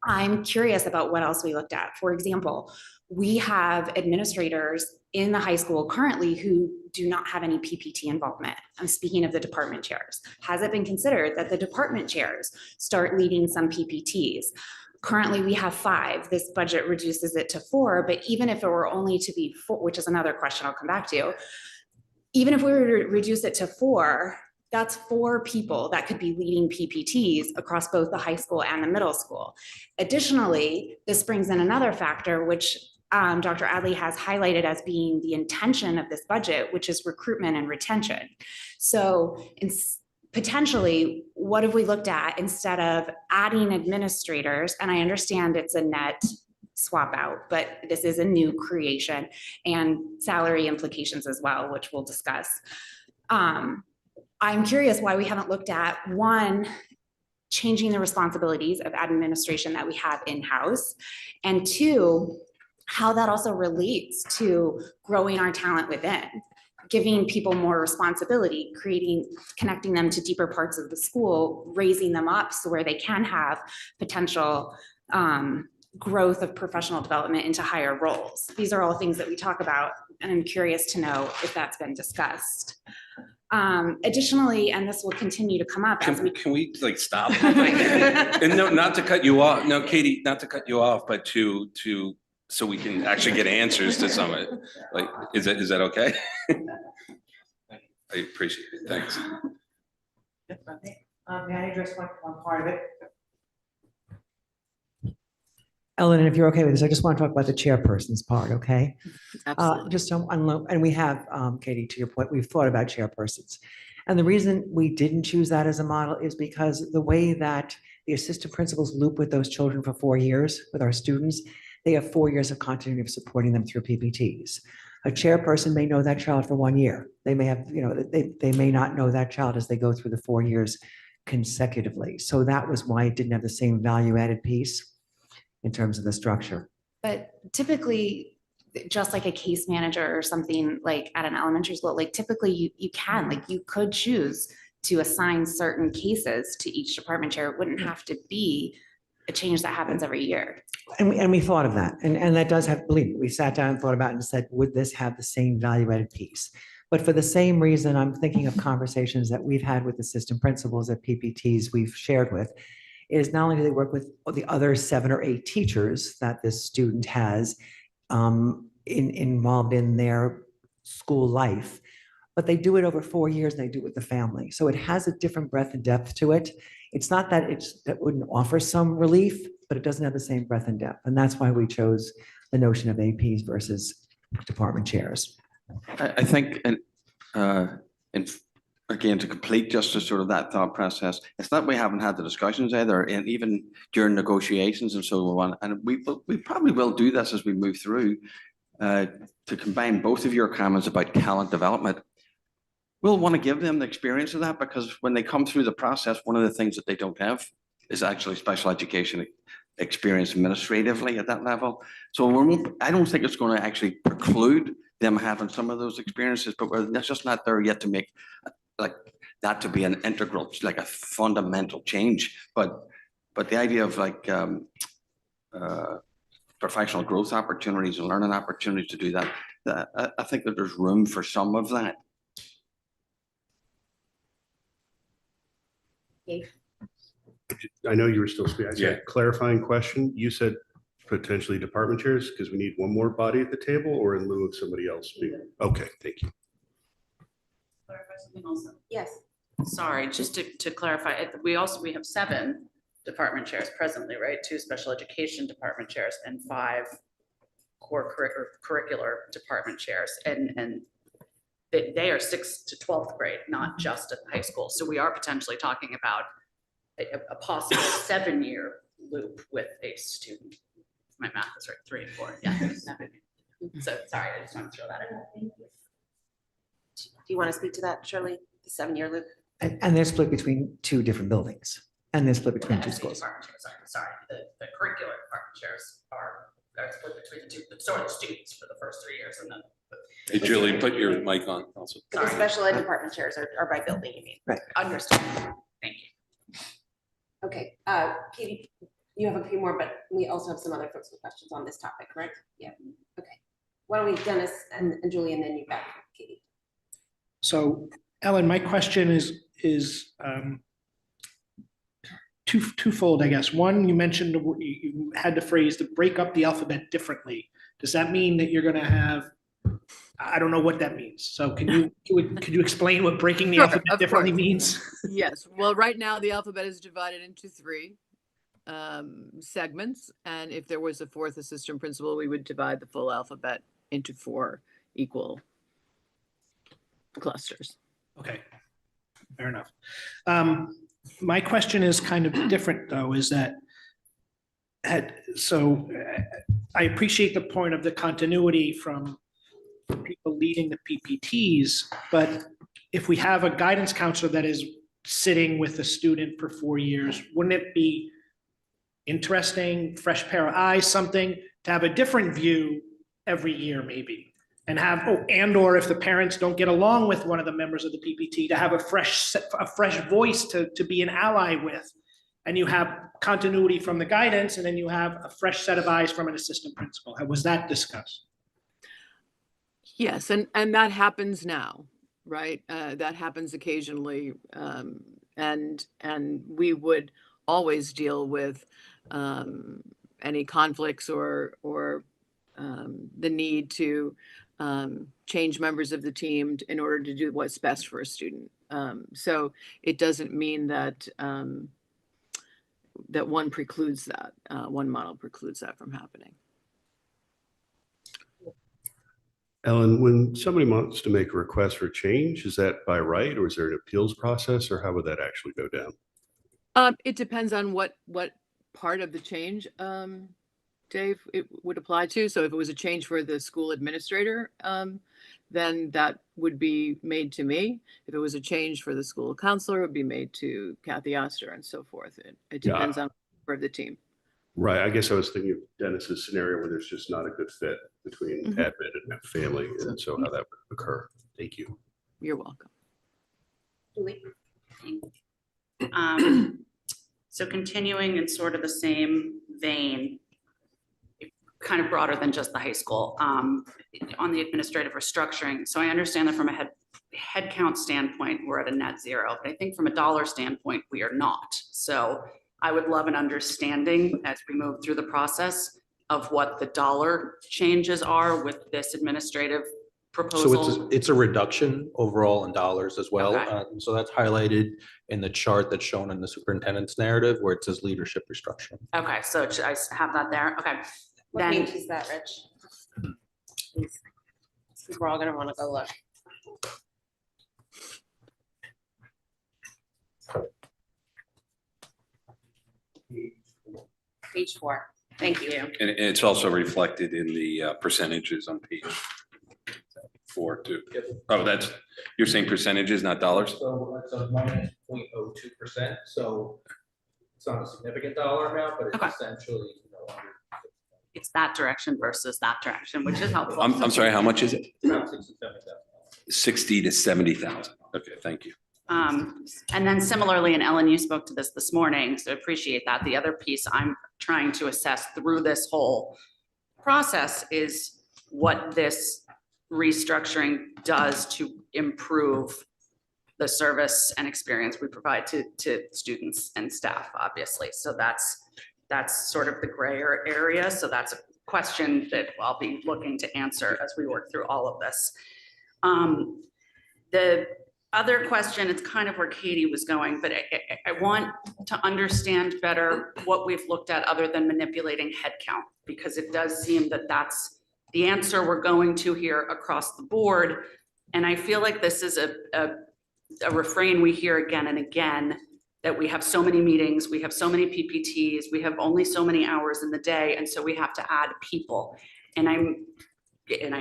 Speaker 7: I'm curious about what else we looked at. For example, we have administrators in the high school currently who do not have any PPT involvement. I'm speaking of the department chairs. Has it been considered that the department chairs start leading some PPTs? Currently, we have 5. This budget reduces it to 4, but even if it were only to be 4, which is another question I'll come back to, even if we were to reduce it to 4, that's 4 people that could be leading PPTs across both the high school and the middle school. Additionally, this brings in another factor, which Dr. Adley has highlighted as being the intention of this budget, which is recruitment and retention. So potentially, what have we looked at instead of adding administrators? And I understand it's a net swap out, but this is a new creation, and salary implications as well, which we'll discuss. I'm curious why we haven't looked at, one, changing the responsibilities of administration that we have in-house, and 2, how that also relates to growing our talent within, giving people more responsibility, connecting them to deeper parts of the school, raising them up so where they can have potential growth of professional development into higher roles. These are all things that we talk about, and I'm curious to know if that's been discussed. Additionally, and this will continue to come up as we
Speaker 3: Can we like stop? And no, not to cut you off. No, Katie, not to cut you off, but to so we can actually get answers to some of it. Like, is that okay? I appreciate it. Thanks.
Speaker 8: May I address one part of it? Ellen, and if you're okay with this, I just want to talk about the chairperson's part, okay?
Speaker 4: Absolutely.
Speaker 8: Just and we have, Katie, to your point, we've thought about chairpersons. And the reason we didn't choose that as a model is because the way that the assistant principals loop with those children for 4 years with our students, they have 4 years of continuity of supporting them through PPTs. A chairperson may know that child for 1 year. They may have, they may not know that child as they go through the 4 years consecutively. So that was why it didn't have the same value added piece in terms of the structure.
Speaker 7: But typically, just like a case manager or something like at an elementary school, like typically you can, like you could choose to assign certain cases to each department chair. It wouldn't have to be a change that happens every year.
Speaker 8: And we thought of that. And that does have, believe me, we sat down and thought about it and said, would this have the same value added piece? But for the same reason, I'm thinking of conversations that we've had with assistant principals at PPTs we've shared with, is not only do they work with the other 7 or 8 teachers that this student has involved in their school life, but they do it over 4 years and they do it with the family. So it has a different breadth and depth to it. It's not that that wouldn't offer some relief, but it doesn't have the same breadth and depth. And that's why we chose the notion of APs versus department chairs.
Speaker 2: I think, again, to complete just sort of that thought process, it's not we haven't had the discussions either, and even during negotiations and so on. And we probably will do this as we move through to combine both of your comments about talent development. We'll want to give them the experience of that, because when they come through the process, one of the things that they don't have is actually special education experience administratively at that level. So I don't think it's going to actually preclude them having some of those experiences, but that's just not there yet to make like that to be an integral, like a fundamental change. But the idea of like professional growth opportunities and learning opportunities to do that, I think that there's room for some of that.
Speaker 9: I know you were still speaking. I said,
Speaker 3: Yeah.
Speaker 9: clarifying question. You said potentially department chairs because we need one more body at the table, or in lieu of somebody else speaking? Okay, thank you.
Speaker 1: Yes.
Speaker 10: Sorry, just to clarify, we have 7 department chairs presently, right? 2 special education department chairs and 5 core curricular department chairs. And they are 6th to 12th grade, not just at the high school. So we are potentially talking about a possible 7-year loop with a student. My math is right, 3 and 4, yeah. 7. So sorry, I just want to throw that in.
Speaker 1: Do you want to speak to that, Shirley? The 7-year loop?
Speaker 8: And they're split between 2 different buildings, and they're split between 2 schools.
Speaker 10: Department chairs, sorry, the curricular department chairs are split between the 2, sort of the students for the first 3 years and then.
Speaker 3: Hey, Julie, put your mic on also.
Speaker 1: But the special ed department chairs are by building, you mean?
Speaker 8: Right.
Speaker 10: Understood. Thank you.
Speaker 1: Okay, Katie, you have a few more, but we also have some other folks with questions on this topic, correct? Yeah, okay. Why don't we, Dennis and Julie, and then you back, Katie.
Speaker 11: So Ellen, my question is twofold, I guess. One, you mentioned you had the phrase to break up the alphabet differently. Does that mean that you're going to have, I don't know what that means. So could you explain what breaking the
Speaker 4: Sure,
Speaker 11: alphabet
Speaker 4: of
Speaker 11: differently
Speaker 4: course.
Speaker 11: means?
Speaker 4: Yes, well, right now the alphabet is divided into 3 segments. And if there was a 4th assistant principal, we would divide the full alphabet into 4 equal clusters.
Speaker 11: Okay, fair enough. My question is kind of different though, is that I appreciate the point of the continuity from people leading the PPTs, but if we have a guidance counselor that is sitting with a student for 4 years, wouldn't it be interesting, fresh pair of eyes, something to have a different view every year maybe? And or if the parents don't get along with one of the members of the PPT, to have a fresh voice to be an ally with. And you have continuity from the guidance, and then you have a fresh set of eyes from an assistant principal. Was that discussed?
Speaker 4: Yes, and that happens now, right? That happens occasionally. And we would always deal with any conflicts or the need to change members of the team in order to do what's best for a student. So it doesn't mean that that one precludes that, one model precludes that from happening.
Speaker 9: Ellen, when somebody wants to make a request for change, is that by right, or is there an appeals process, or how would that actually go down?
Speaker 4: It depends on what part of the change, Dave, it would apply to. So if it was a change for the school administrator, then that would be made to me. If it was a change for the school counselor, it would be made to Kathy Oster and so forth. It depends on the team.
Speaker 9: Right. I guess I was thinking of Dennis's scenario where there's just not a good fit between admin and family, and so how that would occur. Thank you.
Speaker 4: You're welcome.
Speaker 1: Julie?
Speaker 10: So continuing in sort of the same vein, kind of broader than just the high school, on the administrative restructuring. So I understand that from a head count standpoint, we're at a net zero, but I think from a dollar standpoint, we are not. So I would love an understanding as we move through the process of what the dollar changes are with this administrative
Speaker 12: So
Speaker 10: proposal.
Speaker 12: it's a reduction overall in dollars as well.
Speaker 10: Okay.
Speaker 12: So that's highlighted in the chart that's shown in the superintendent's narrative where it says leadership restructuring.
Speaker 10: Okay, so should I have that there? Okay.
Speaker 1: What
Speaker 10: Then,
Speaker 1: page is that, Rich? Please. Because we're all gonna wanna go look. Page 4. Thank you.
Speaker 3: And it's also reflected in the percentages on page 4 too. Oh, that's, you're saying percentages, not dollars?
Speaker 12: So it's a minus 0.02%. So it's not a significant dollar amount, but
Speaker 10: Okay.
Speaker 12: essentially,
Speaker 10: it's that direction versus that direction, which is helpful.
Speaker 3: I'm sorry, how much is it?
Speaker 12: around 67,000.
Speaker 3: 60 to 70,000. Okay, thank you.
Speaker 10: And then similarly, and Ellen, you spoke to this morning, so appreciate that. The other piece I'm trying to assess through this whole process is what this restructuring does to improve the service and experience we provide to students and staff, obviously. So that's sort of the grayer area. So that's a question that I'll be looking to answer as we work through all of this. The other question, it's kind of where Katie was going, but I want to understand better what we've looked at other than manipulating headcount, because it does seem that that's the answer we're going to here across the board. And I feel like this is a refrain we hear again and again, that we have so many meetings, we have so many PPTs, we have only so many hours in the day, and so we have to add people. And I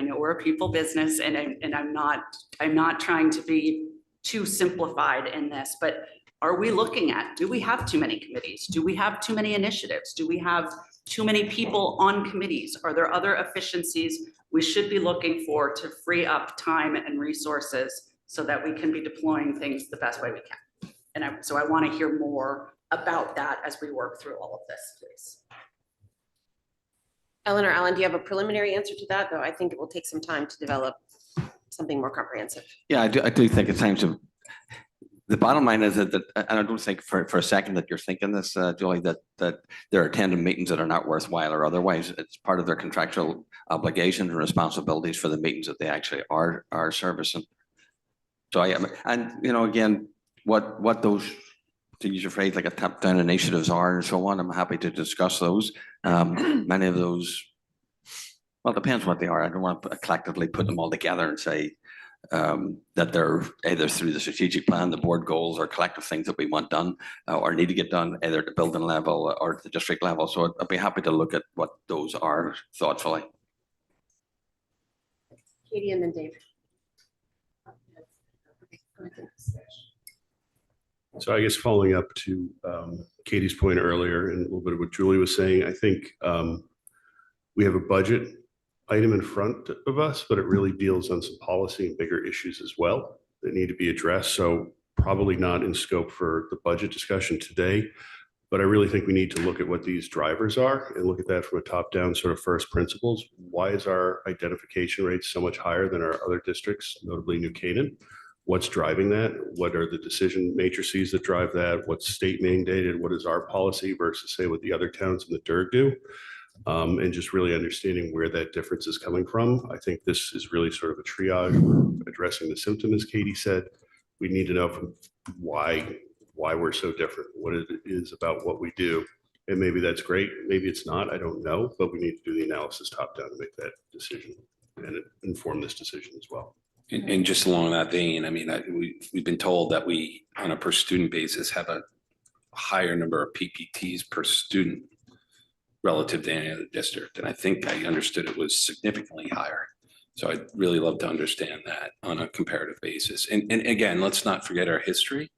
Speaker 10: know we're a people business, and I'm not trying to be too simplified in this, but are we looking at, do we have too many committees? Do we have too many initiatives? Do we have too many people on committees? Are there other efficiencies we should be looking for to free up time and resources so that we can be deploying things the best way we can? And so I want to hear more about that as we work through all of this, please.
Speaker 1: Ellen or Alan, do you have a preliminary answer to that? Though I think it will take some time to develop something more comprehensive.
Speaker 2: Yeah, I do think it's time to, the bottom line is that, and I don't think for a second that you're thinking this, Julie, that they're attending meetings that are not worthwhile or otherwise. It's part of their contractual obligations and responsibilities for the meetings that they actually are servicing. So and you know, again, what those, to use your phrase, like a top-down initiatives are and so on, I'm happy to discuss those. Many of those, well, it depends what they are. I don't want to collectively put them all together and say that they're either through the strategic plan, the board goals, or collective things that we want done or need to get done either at the building level or at the district level. So I'd be happy to look at what those are thoughtfully.
Speaker 1: Katie and then Dave.
Speaker 9: So I guess following up to Katie's point earlier and a little bit of what Julie was saying, I think we have a budget item in front of us, but it really deals on some policy and bigger issues as well that need to be addressed. So probably not in scope for the budget discussion today, but I really think we need to look at what these drivers are and look at that from a top-down sort of first principles. Why is our identification rate so much higher than our other districts, notably New Canaan? What's driving that? What are the decision matrices that drive that? What's state mandated? What is our policy versus say what the other towns in the DIRG do? And just really understanding where that difference is coming from. I think this is really sort of a triage. We're addressing the symptom, as Katie said. We need to know from why we're so different, what it is about what we do. And maybe that's great, maybe it's not, I don't know, but we need to do the analysis top down to make that decision and inform this decision as well.
Speaker 3: And just along that vein, I mean, we've been told that we, on a per student basis, have a higher number of PPTs per student relative to any other district. And I think I understood it was significantly higher. So I'd really love to understand that on a comparative basis. And again, let's not forget our history.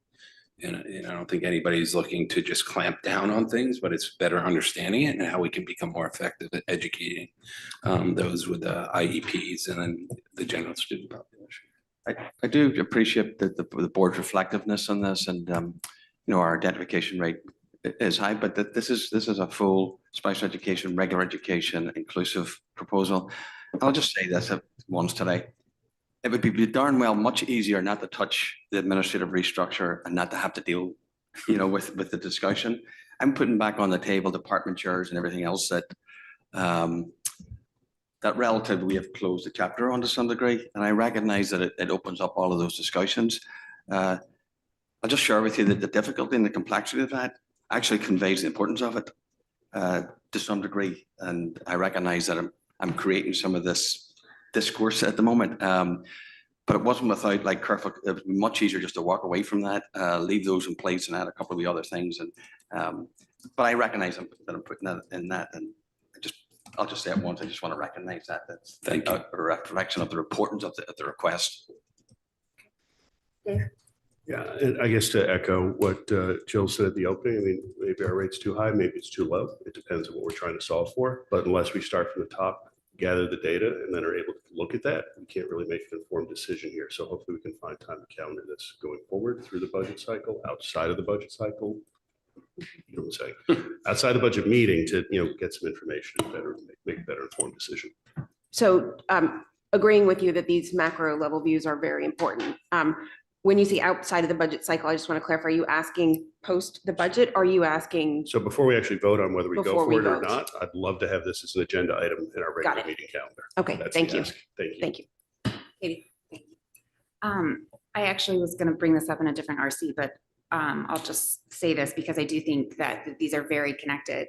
Speaker 3: And I don't think anybody's looking to just clamp down on things, but it's better understanding it and how we can become more effective at educating those with the IEPs and then the general student population.
Speaker 2: I do appreciate the board's reflectiveness on this, and you know, our identification rate is high, but that this is a full special education, regular education, inclusive proposal. I'll just say this once today. It would be darn well much easier not to touch the administrative restructure and not to have to deal, you know, with the discussion. I'm putting back on the table department chairs and everything else that that relative, we have closed the chapter on to some degree, and I recognize that it opens up all of those discussions. I'll just share with you that the difficulty and the complexity of that actually conveys the importance of it to some degree, and I recognize that I'm creating some of this discourse at the moment. But it wasn't without like careful, it was much easier just to walk away from that, leave those in place and add a couple of the other things. And but I recognize that I'm putting that in that, and I'll just say it once. I just want to recognize that. That's
Speaker 3: Thank you.
Speaker 2: a reflection of the importance of the request.
Speaker 9: Yeah, and I guess to echo what Jill said at the opening, I mean, maybe our rate's too high, maybe it's too low. It depends on what we're trying to solve for. But unless we start from the top, gather the data, and then are able to look at that, we can't really make an informed decision here. So hopefully we can find time to calendar this going forward through the budget cycle, outside of the budget cycle. You know what I'm saying? Outside the budget meeting to, get some information and make a better informed decision.
Speaker 1: So agreeing with you that these macro level views are very important. When you say outside of the budget cycle, I just want to clarify, are you asking post the budget? Or are you asking?
Speaker 9: So before we actually vote on whether we go
Speaker 1: Before we
Speaker 9: for it or
Speaker 1: vote.
Speaker 9: not, I'd love to have this as an agenda item in our
Speaker 1: Got
Speaker 9: regular
Speaker 1: it.
Speaker 9: meeting calendar.
Speaker 1: Okay,
Speaker 9: That's
Speaker 1: thank
Speaker 9: the
Speaker 1: you.
Speaker 9: ask. Thank you.
Speaker 1: Thank you.
Speaker 7: Katie, thank you. I actually was going to bring this up in a different RC, but I'll just say this because I do think that these are very connected.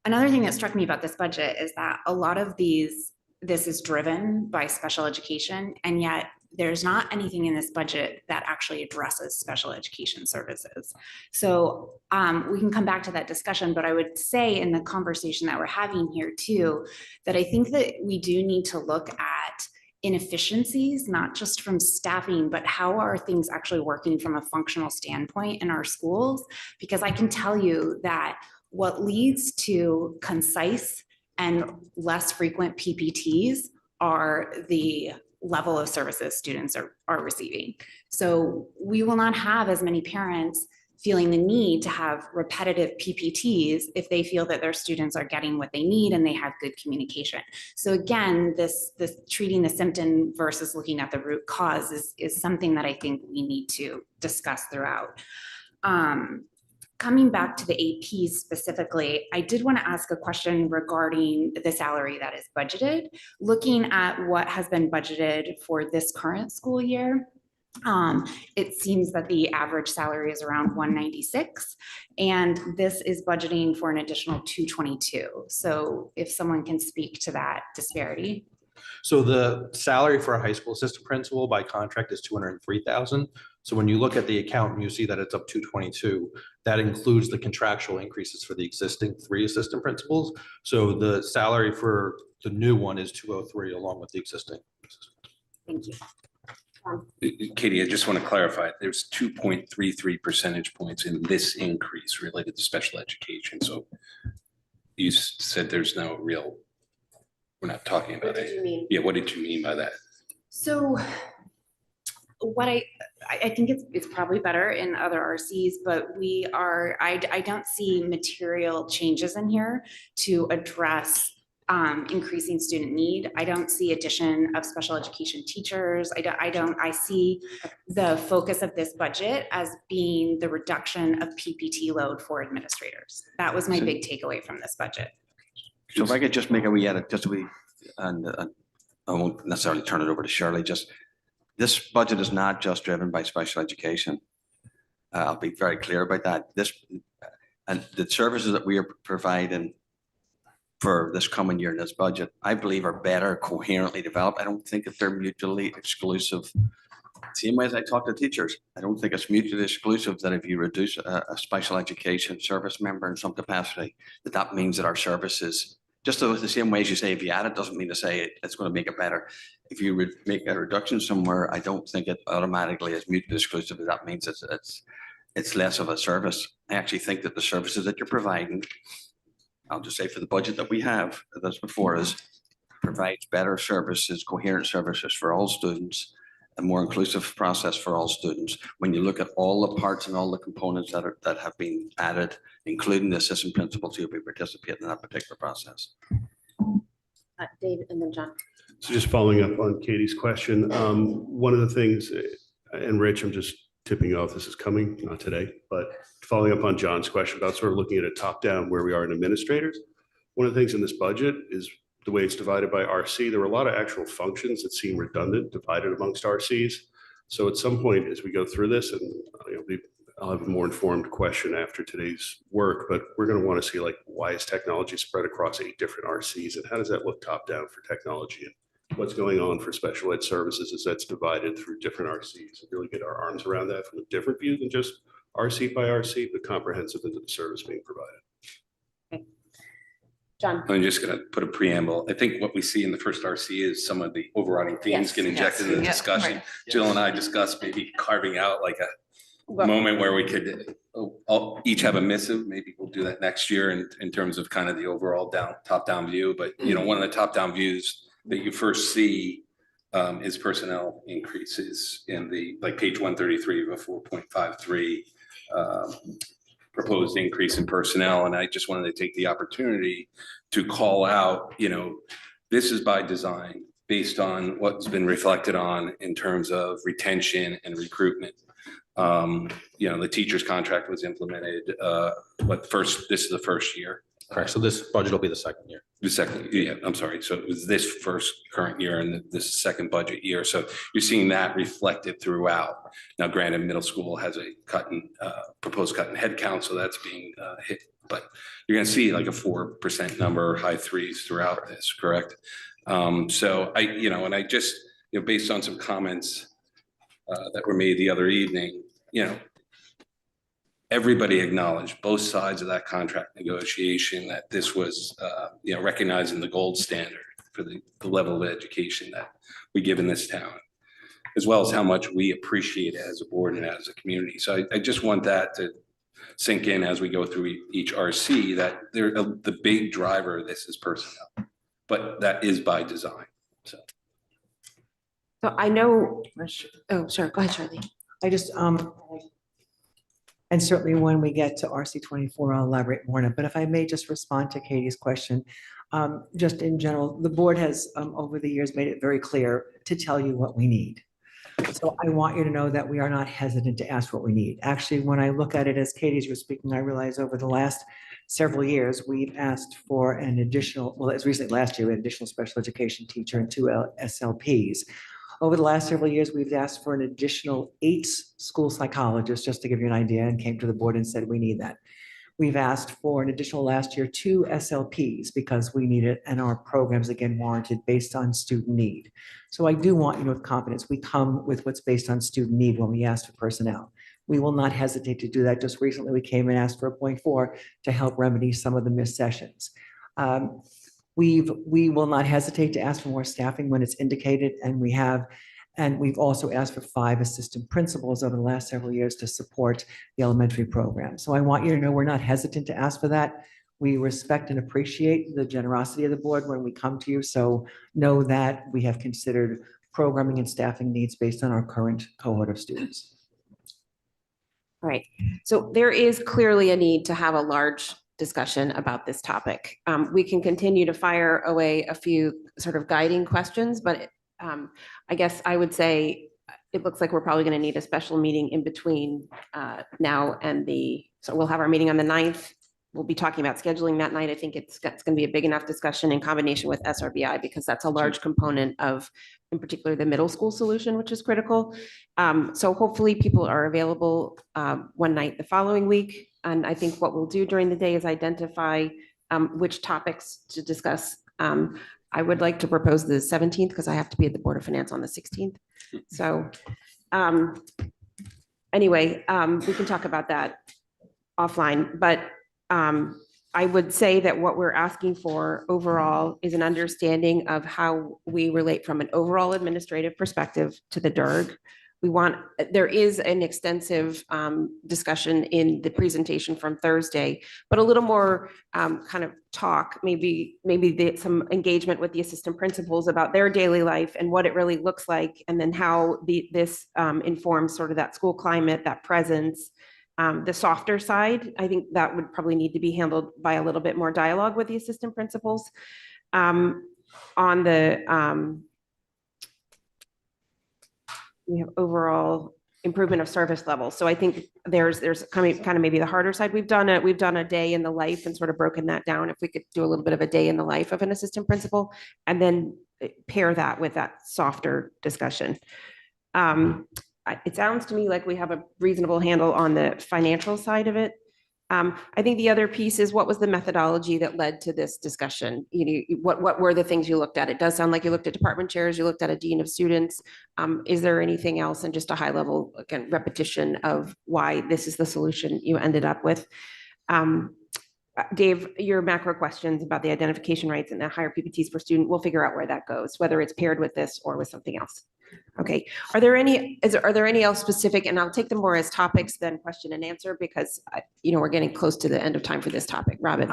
Speaker 7: Another thing that struck me about this budget is that a lot of this is driven by special education, and yet there's not anything in this budget that actually addresses special education services. So we can come back to that discussion, but I would say in the conversation that we're having here too, that I think that we do need to look at inefficiencies, not just from staffing, but how are things actually working from a functional standpoint in our schools? Because I can tell you that what leads to concise and less frequent PPTs are the level of services students are receiving. So we will not have as many parents feeling the need to have repetitive PPTs if they feel that their students are getting what they need and they have good communication. So again, this treating the symptom versus looking at the root cause is something that I think we need to discuss throughout. Coming back to the APs specifically, I did want to ask a question regarding the salary that is budgeted. Looking at what has been budgeted for this current school year, it seems that the average salary is around 196, and this is budgeting for an additional 222. So if someone can speak to that disparity.
Speaker 12: So the salary for a high school assistant principal by contract is 203,000. So when you look at the account and you see that it's up 222, that includes the contractual increases for the existing 3 assistant principals. So the salary for the new one is 203 along with the existing.
Speaker 7: Thank you.
Speaker 3: Katie, I just want to clarify, there's 2.33 percentage points in this increase related to special education. So you said there's no real, we're not talking about
Speaker 1: What did you
Speaker 3: it.
Speaker 1: mean?
Speaker 3: Yeah, what did you mean by that?
Speaker 7: So what I think it's probably better in other RCs, but I don't see material changes in here to address increasing student need. I don't see addition of special education teachers. I see the focus of this budget as being the reduction of PPT load for administrators. That was my big takeaway from this budget.
Speaker 2: So if I could just make a wee edit, and I won't necessarily turn it over to Shirley, this budget is not just driven by special education. I'll be very clear about that. And the services that we are providing for this coming year in this budget, I believe are better coherently developed. I don't think that they're mutually exclusive. Same way as I talk to teachers, I don't think it's mutually exclusive that if you reduce a special education service member in some capacity, that means that our services, just the same way as you say, if you add it, doesn't mean to say it's going to make it better. If you would make a reduction somewhere, I don't think it automatically is mutually exclusive. That means it's less of a service. I actually think that the services that you're providing, I'll just say for the budget that we have that's before us, provides better services, coherent services for all students, a more inclusive process for all students. When you look at all the parts and all the components that have been added, including the assistant principals who will be participating in that particular process.
Speaker 1: David and then John.
Speaker 9: So just following up on Katie's question, one of the things, and Rich, I'm just tipping off this is coming, not today, but following up on John's question about sort of looking at a top down where we are in administrators. One of the things in this budget is the way it's divided by RC. There were a lot of actual functions that seem redundant, divided amongst RCs. So at some point, as we go through this, and I'll have a more informed question after today's work, but we're going to want to see like, why is technology spread across 8 different RCs, and how does that look top down for technology? And what's going on for special ed services as that's divided through different RCs, and really get our arms around that from a different view than just RC by RC, but comprehensive into the service being provided.
Speaker 1: John.
Speaker 3: I'm just going to put a preamble. I think what we see in the first RC is some of the overriding themes
Speaker 1: Yes,
Speaker 3: get injected in the
Speaker 5: yes,
Speaker 3: discussion.
Speaker 5: right.
Speaker 3: Jill and I discussed maybe carving out like a moment where we could each have a missive. Maybe we'll do that next year in terms of kind of the overall top-down view. But, you know, one of the top-down views that you first see is personnel increases in the, like page 133 of a 4.53 proposed increase in personnel. And I just wanted to take the opportunity to call out, you know, this is by design based on what's been reflected on in terms of retention and recruitment. You know, the teacher's contract was implemented, this is the first year.
Speaker 12: Correct. So this budget will be the second year.
Speaker 3: The second, yeah, I'm sorry. So it was this first current year and this second budget year. So you're seeing that reflected throughout. Now, granted, middle school has a proposed cut in headcount, so that's being hit. But you're going to see like a 4% number, high 3s throughout this, correct? So and I just, based on some comments that were made the other evening, everybody acknowledged, both sides of that contract negotiation, that this was, recognizing the gold standard for the level of education that we give in this town, as well as how much we appreciate it as a board and as a community. So I just want that to sink in as we go through each RC, that the big driver of this is personnel, but that is by design. So
Speaker 1: I know, oh, sure, go ahead, Charlie.
Speaker 8: I just, and certainly when we get to RC 24, I'll elaborate more on it. But if I may just respond to Katie's question, just in general, the board has over the years made it very clear to tell you what we need. So I want you to know that we are not hesitant to ask what we need. Actually, when I look at it as Katie's was speaking, I realize over the last several years, we've asked for an additional, well, as recently last year, an additional special education teacher and 2 SLPs. Over the last several years, we've asked for an additional 8 school psychologists, just to give you an idea, and came to the board and said, we need that. We've asked for an additional last year 2 SLPs because we need it, and our programs again warranted based on student need. So I do want you to know with confidence, we come with what's based on student need when we ask for personnel. We will not hesitate to do that. Just recently, we came and asked for a 0.4 to help remedy some of the missed sessions. We will not hesitate to ask for more staffing when it's indicated, and we've also asked for 5 assistant principals over the last several years to support the elementary program. So I want you to know we're not hesitant to ask for that. We respect and appreciate the generosity of the board when we come to you. So know that we have considered programming and staffing needs based on our current cohort of students.
Speaker 1: All right, so there is clearly a need to have a large discussion about this topic. We can continue to fire away a few sort of guiding questions, but I guess I would say it looks like we're probably going to need a special meeting in between now and so we'll have our meeting on the 9th. We'll be talking about scheduling that night. I think it's going to be a big enough discussion in combination with SRBI, because that's a large component of, in particular, the middle school solution, which is critical. So hopefully people are available one night the following week. And I think what we'll do during the day is identify which topics to discuss. I would like to propose the 17th because I have to be at the Board of Finance on the 16th. So anyway, we can talk about that offline, but I would say that what we're asking for overall is an understanding of how we relate from an overall administrative perspective to the DIRG. There is an extensive discussion in the presentation from Thursday, but a little more kind of talk, maybe some engagement with the assistant principals about their daily life and what it really looks like, and then how this informs sort of that school climate, that presence. The softer side, I think that would probably need to be handled by a little bit more dialogue with the assistant principals. On the we have overall improvement of service levels. So I think there's kind of maybe the harder side. We've done a day in the life and sort of broken that down. If we could do a little bit of a day in the life of an assistant principal and then pair that with that softer discussion. It sounds to me like we have a reasonable handle on the financial side of it. I think the other piece is what was the methodology that led to this discussion? What were the things you looked at? It does sound like you looked at department chairs, you looked at a dean of students. Is there anything else, and just a high level, again, repetition of why this is the solution you ended up with? Dave, your macro questions about the identification rates and the higher PPTs per student, we'll figure out where that goes, whether it's paired with this or with something else. Okay, are there any else specific, and I'll take them more as topics than question and answer, because we're getting close to the end of time for this topic. Robin.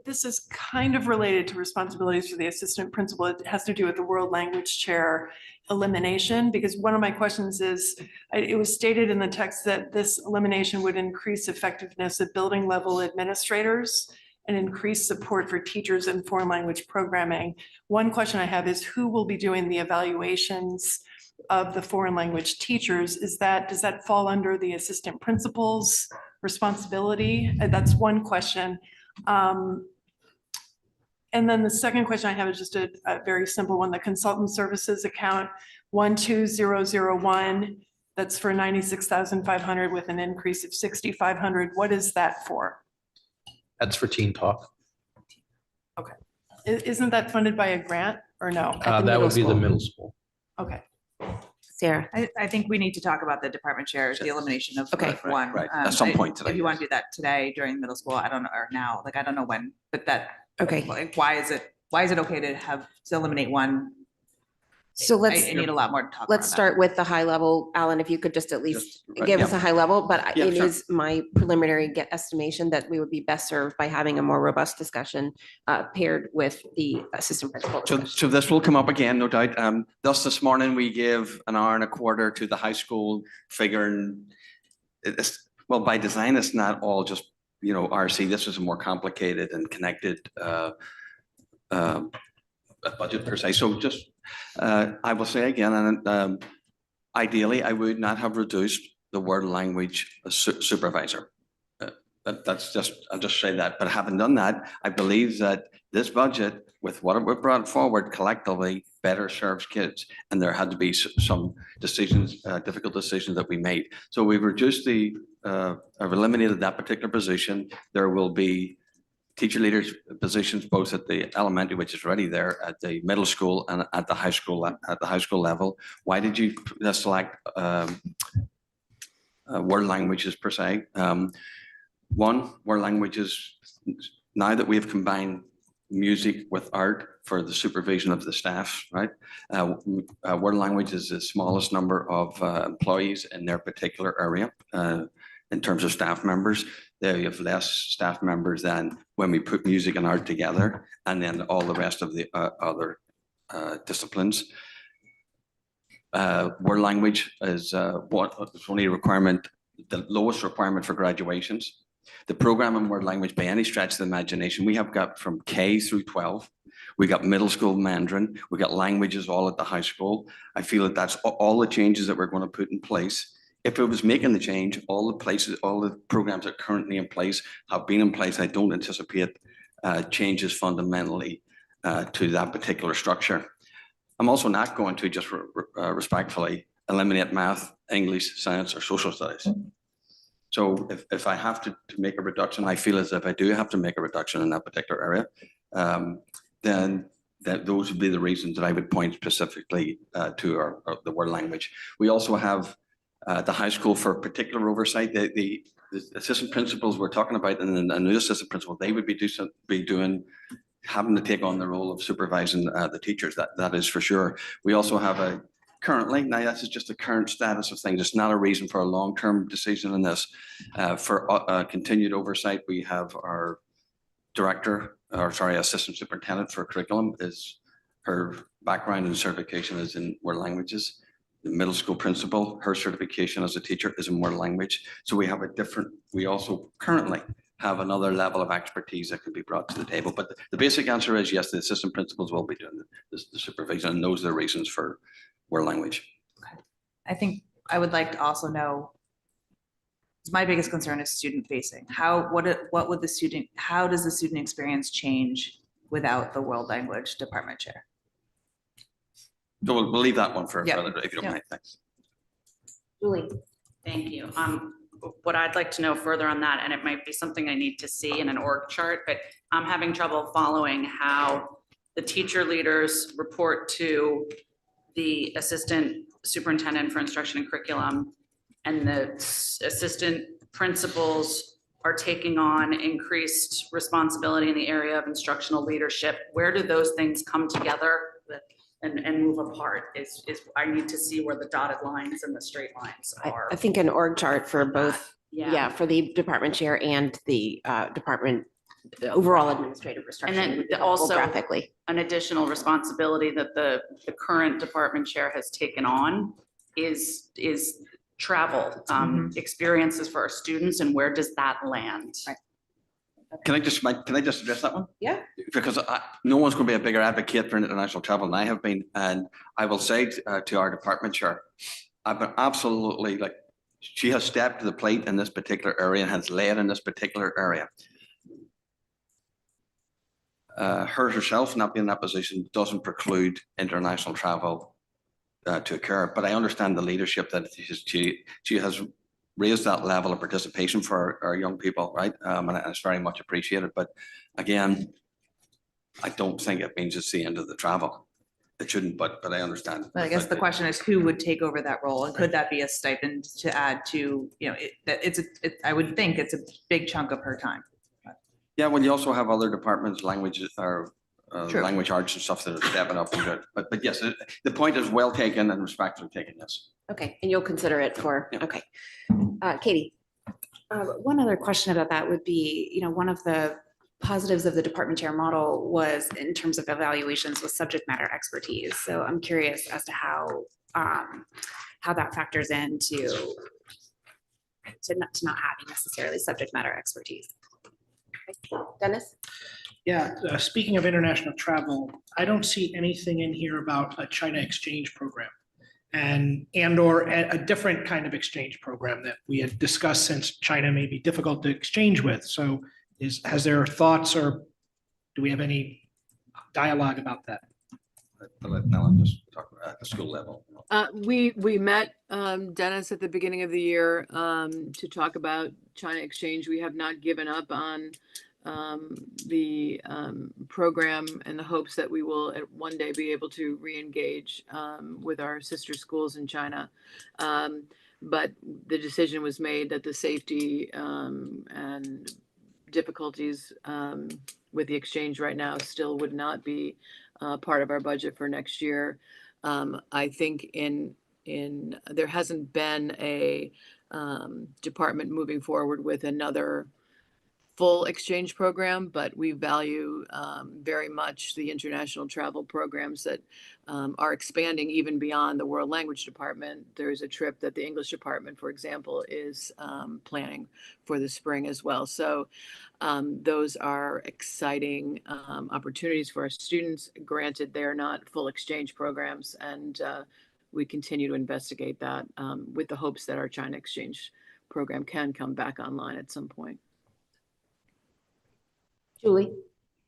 Speaker 6: This is kind of related to responsibilities for the assistant principal. It has to do with the world language chair elimination, because one of my questions is, it was stated in the text that this elimination would increase effectiveness of building level administrators and increase support for teachers in foreign language programming. One question I have is, who will be doing the evaluations of the foreign language teachers? Does that fall under the assistant principal's responsibility? That's one question. And then the second question I have is just a very simple one. The consultant services account 12001, that's for 96,500 with an increase of 6,500. What is that for?
Speaker 12: That's for Teen Talk.
Speaker 6: Okay. Isn't that funded by a grant or no?
Speaker 12: That would be the middle school.
Speaker 6: Okay.
Speaker 1: Sarah.
Speaker 5: I think we need to talk about the department chairs, the elimination of
Speaker 1: Okay.
Speaker 5: one.
Speaker 2: Right, at some point today,
Speaker 5: If you want
Speaker 2: yes.
Speaker 5: to do that today during middle school, I don't know, or now, I don't know when, but that.
Speaker 1: Okay.
Speaker 5: Like, why is it okay to eliminate one?
Speaker 1: So
Speaker 5: I
Speaker 1: let's
Speaker 5: need a lot more to talk about.
Speaker 1: let's start with the high level. Alan, if you could just at least
Speaker 2: Just,
Speaker 1: give us
Speaker 2: yeah.
Speaker 1: a high level, but
Speaker 2: Yeah,
Speaker 1: it
Speaker 2: sure.
Speaker 1: is my preliminary estimation that we would be best served by having a more robust discussion paired with the assistant principal.
Speaker 2: So this will come up again, no doubt. This morning, we gave an hour and a quarter to the high school figuring. Well, by design, it's not all just, RC. This is a more complicated and connected budget per se. So just, I will say again, and ideally, I would not have reduced the world language supervisor. I'll just say that. But having done that, I believe that this budget, with what we brought forward collectively, better serves kids. And there had to be some decisions, difficult decisions that we made. So we've reduced I've eliminated that particular position. There will be teacher leaders positions both at the elementary, which is already there, at the middle school and at the high school level. Why did you select world languages per se? One, world languages, now that we've combined music with art for the supervision of the staff, right? World language is the smallest number of employees in their particular area in terms of staff members. They have less staff members than when we put music and art together, and then all the rest of the other disciplines. World language is only a requirement, the lowest requirement for graduations. The program in world language, by any stretch of the imagination, we have got from K through 12. We got middle school Mandarin. We got languages all at the high school. I feel that that's all the changes that we're going to put in place. If it was making the change, all the programs that are currently in place have been in place. I don't anticipate changes fundamentally to that particular structure. I'm also not going to just respectfully eliminate math, English, science, or social studies. So if I have to make a reduction, I feel as if I do have to make a reduction in that particular area, then those would be the reasons that I would point specifically to the world language. We also have the high school for particular oversight. The assistant principals we're talking about, and the new assistant principal, they would having to take on the role of supervising the teachers. That is for sure. We also have currently, now this is just the current status of things. It's not a reason for a long-term decision in this. For continued oversight, we have our assistant superintendent for curriculum. Her background and certification is in world languages. The middle school principal, her certification as a teacher is in world language. So we also currently have another level of expertise that could be brought to the table. But the basic answer is yes, the assistant principals will be doing the supervision, and those are the reasons for world language.
Speaker 5: Okay. I think I would like to also know, my biggest concern is student facing. What would the student, how does the student experience change without the world language department chair?
Speaker 2: So we'll leave that one for
Speaker 5: Yeah.
Speaker 2: further, if you don't
Speaker 5: Yeah.
Speaker 2: mind. Thanks.
Speaker 1: Julie.
Speaker 10: Thank you. What I'd like to know further on that, and it might be something I need to see in an org chart, but I'm having trouble following how the teacher leaders report to the assistant superintendent for instruction and curriculum, and the assistant principals are taking on increased responsibility in the area of instructional leadership. Where do those things come together and move apart? I need to see where the dotted lines and the straight lines are.
Speaker 1: I think an org chart for both, yeah, for the department chair and the department, the overall administrative restructuring.
Speaker 10: then
Speaker 1: would be helpful
Speaker 10: also-
Speaker 1: graphically.
Speaker 10: An additional responsibility that the current department chair has taken on is travel, experiences for our students, and where does that land?
Speaker 1: Right.
Speaker 2: Can I just address that one?
Speaker 1: Yeah.
Speaker 2: Because no one's going to be a bigger advocate for international travel than I have been. And I will say to our department chair, I've been absolutely she has stepped to the plate in this particular area and has led in this particular area. Her herself not being in that position doesn't preclude international travel to occur. But I understand the leadership that she has raised that level of participation for our young people, right? And it's very much appreciated. But again, I don't think it means it's the end of the travel. It shouldn't, but I understand.
Speaker 5: But I guess the question is who would take over that role, and could that be a stipend to add to, I would think it's a big chunk of her time.
Speaker 2: Yeah, well, you also have other departments, languages or
Speaker 5: True.
Speaker 2: language arts and stuff that are stepping up and good. But yes, the point is well taken and respectfully taken, yes.
Speaker 1: Okay, and you'll consider it for,
Speaker 2: Yeah.
Speaker 1: okay. Katie.
Speaker 7: One other question about that would be, one of the positives of the department chair model was in terms of evaluations with subject matter expertise. So I'm curious as to how that factors into not having necessarily subject matter expertise.
Speaker 1: Dennis?
Speaker 11: Yeah, speaking of international travel, I don't see anything in here about a China exchange program and/or a different kind of exchange program that we had discussed, since China may be difficult to exchange with. So has there thoughts, or do we have any dialogue about that?
Speaker 2: I'll let Ellen just talk at the school level.
Speaker 4: We met, Dennis, at the beginning of the year, to talk about China exchange. We have not given up on the program, in the hopes that we will one day be able to re-engage with our sister schools in China. But the decision was made that the safety and difficulties with the exchange right now still would not be part of our budget for next year. I think there hasn't been a department moving forward with another full exchange program, but we value very much the international travel programs that are expanding even beyond the world language department. There's a trip that the English department, for example, is planning for the spring as well. So those are exciting opportunities for our students. Granted, they're not full exchange programs, and we continue to investigate that with the hopes that our China exchange program can come back online at some point.
Speaker 1: Julie?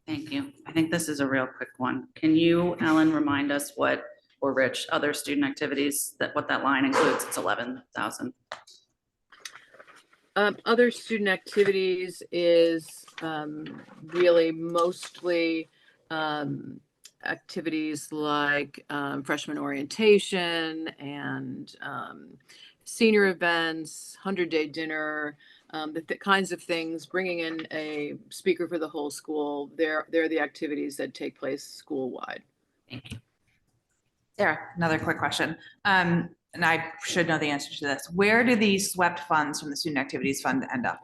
Speaker 10: Thank you. I think this is a real quick one. Can you, Ellen, remind us or Rich, other student activities, what that line includes? It's 11,000.
Speaker 4: Other student activities is really mostly activities like freshman orientation and senior events, 100-day dinner, the kinds of things, bringing in a speaker for the whole school. They're the activities that take place school-wide.
Speaker 10: Thank you.
Speaker 5: Sarah, another quick question. And I should know the answer to this. Where do these swept funds from the student activities fund end up?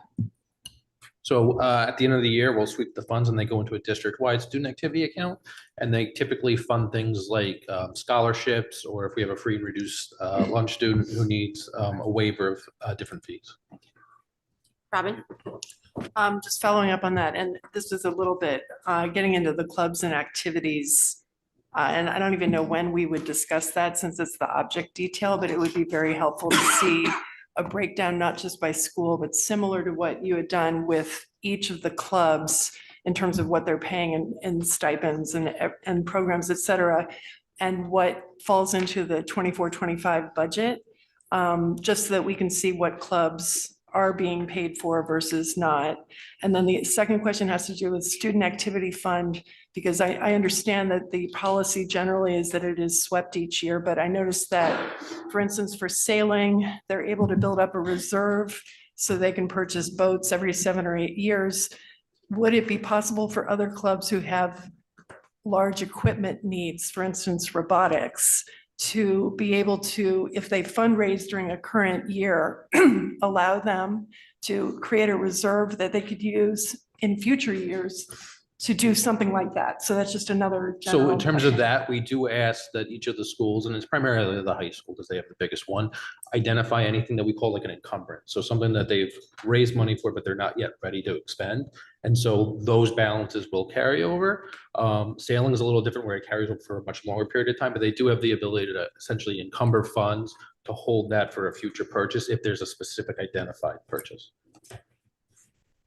Speaker 12: So at the end of the year, we'll sweep the funds and they go into a district-wide student activity account. And they typically fund things like scholarships, or if we have a free and reduced lunch student who needs a waiver of different fees.
Speaker 1: Robin?
Speaker 6: Just following up on that, and this is a little bit getting into the clubs and activities And I don't even know when we would discuss that since it's the object detail, but it would be very helpful to see a breakdown, not just by school, but similar to what you had done with each of the clubs in terms of what they're paying in stipends and programs, et cetera, and what falls into the 24-25 budget, just so that we can see what clubs are being paid for versus not. And then the second question has to do with student activity fund, because I understand that the policy generally is that it is swept each year, but I noticed that, for instance, for sailing, they're able to build up a reserve so they can purchase boats every 7 or 8 years. Would it be possible for other clubs who have large equipment needs, for instance, robotics, to be able to, if they fundraise during a current year, allow them to create a reserve that they could use in future years to do something like that? So that's just another
Speaker 12: So
Speaker 6: general
Speaker 12: in terms of
Speaker 6: question.
Speaker 12: that, we do ask that each of the schools, and it's primarily the high school because they have the biggest one, identify anything that we call like an encumbrance. So something that they've raised money for, but they're not yet ready to expend. And so those balances will carry over. Sailing is a little different where it carries over for a much longer period of time, but they do have the ability to essentially encumber funds to hold that for a future purchase if there's a specific identified purchase.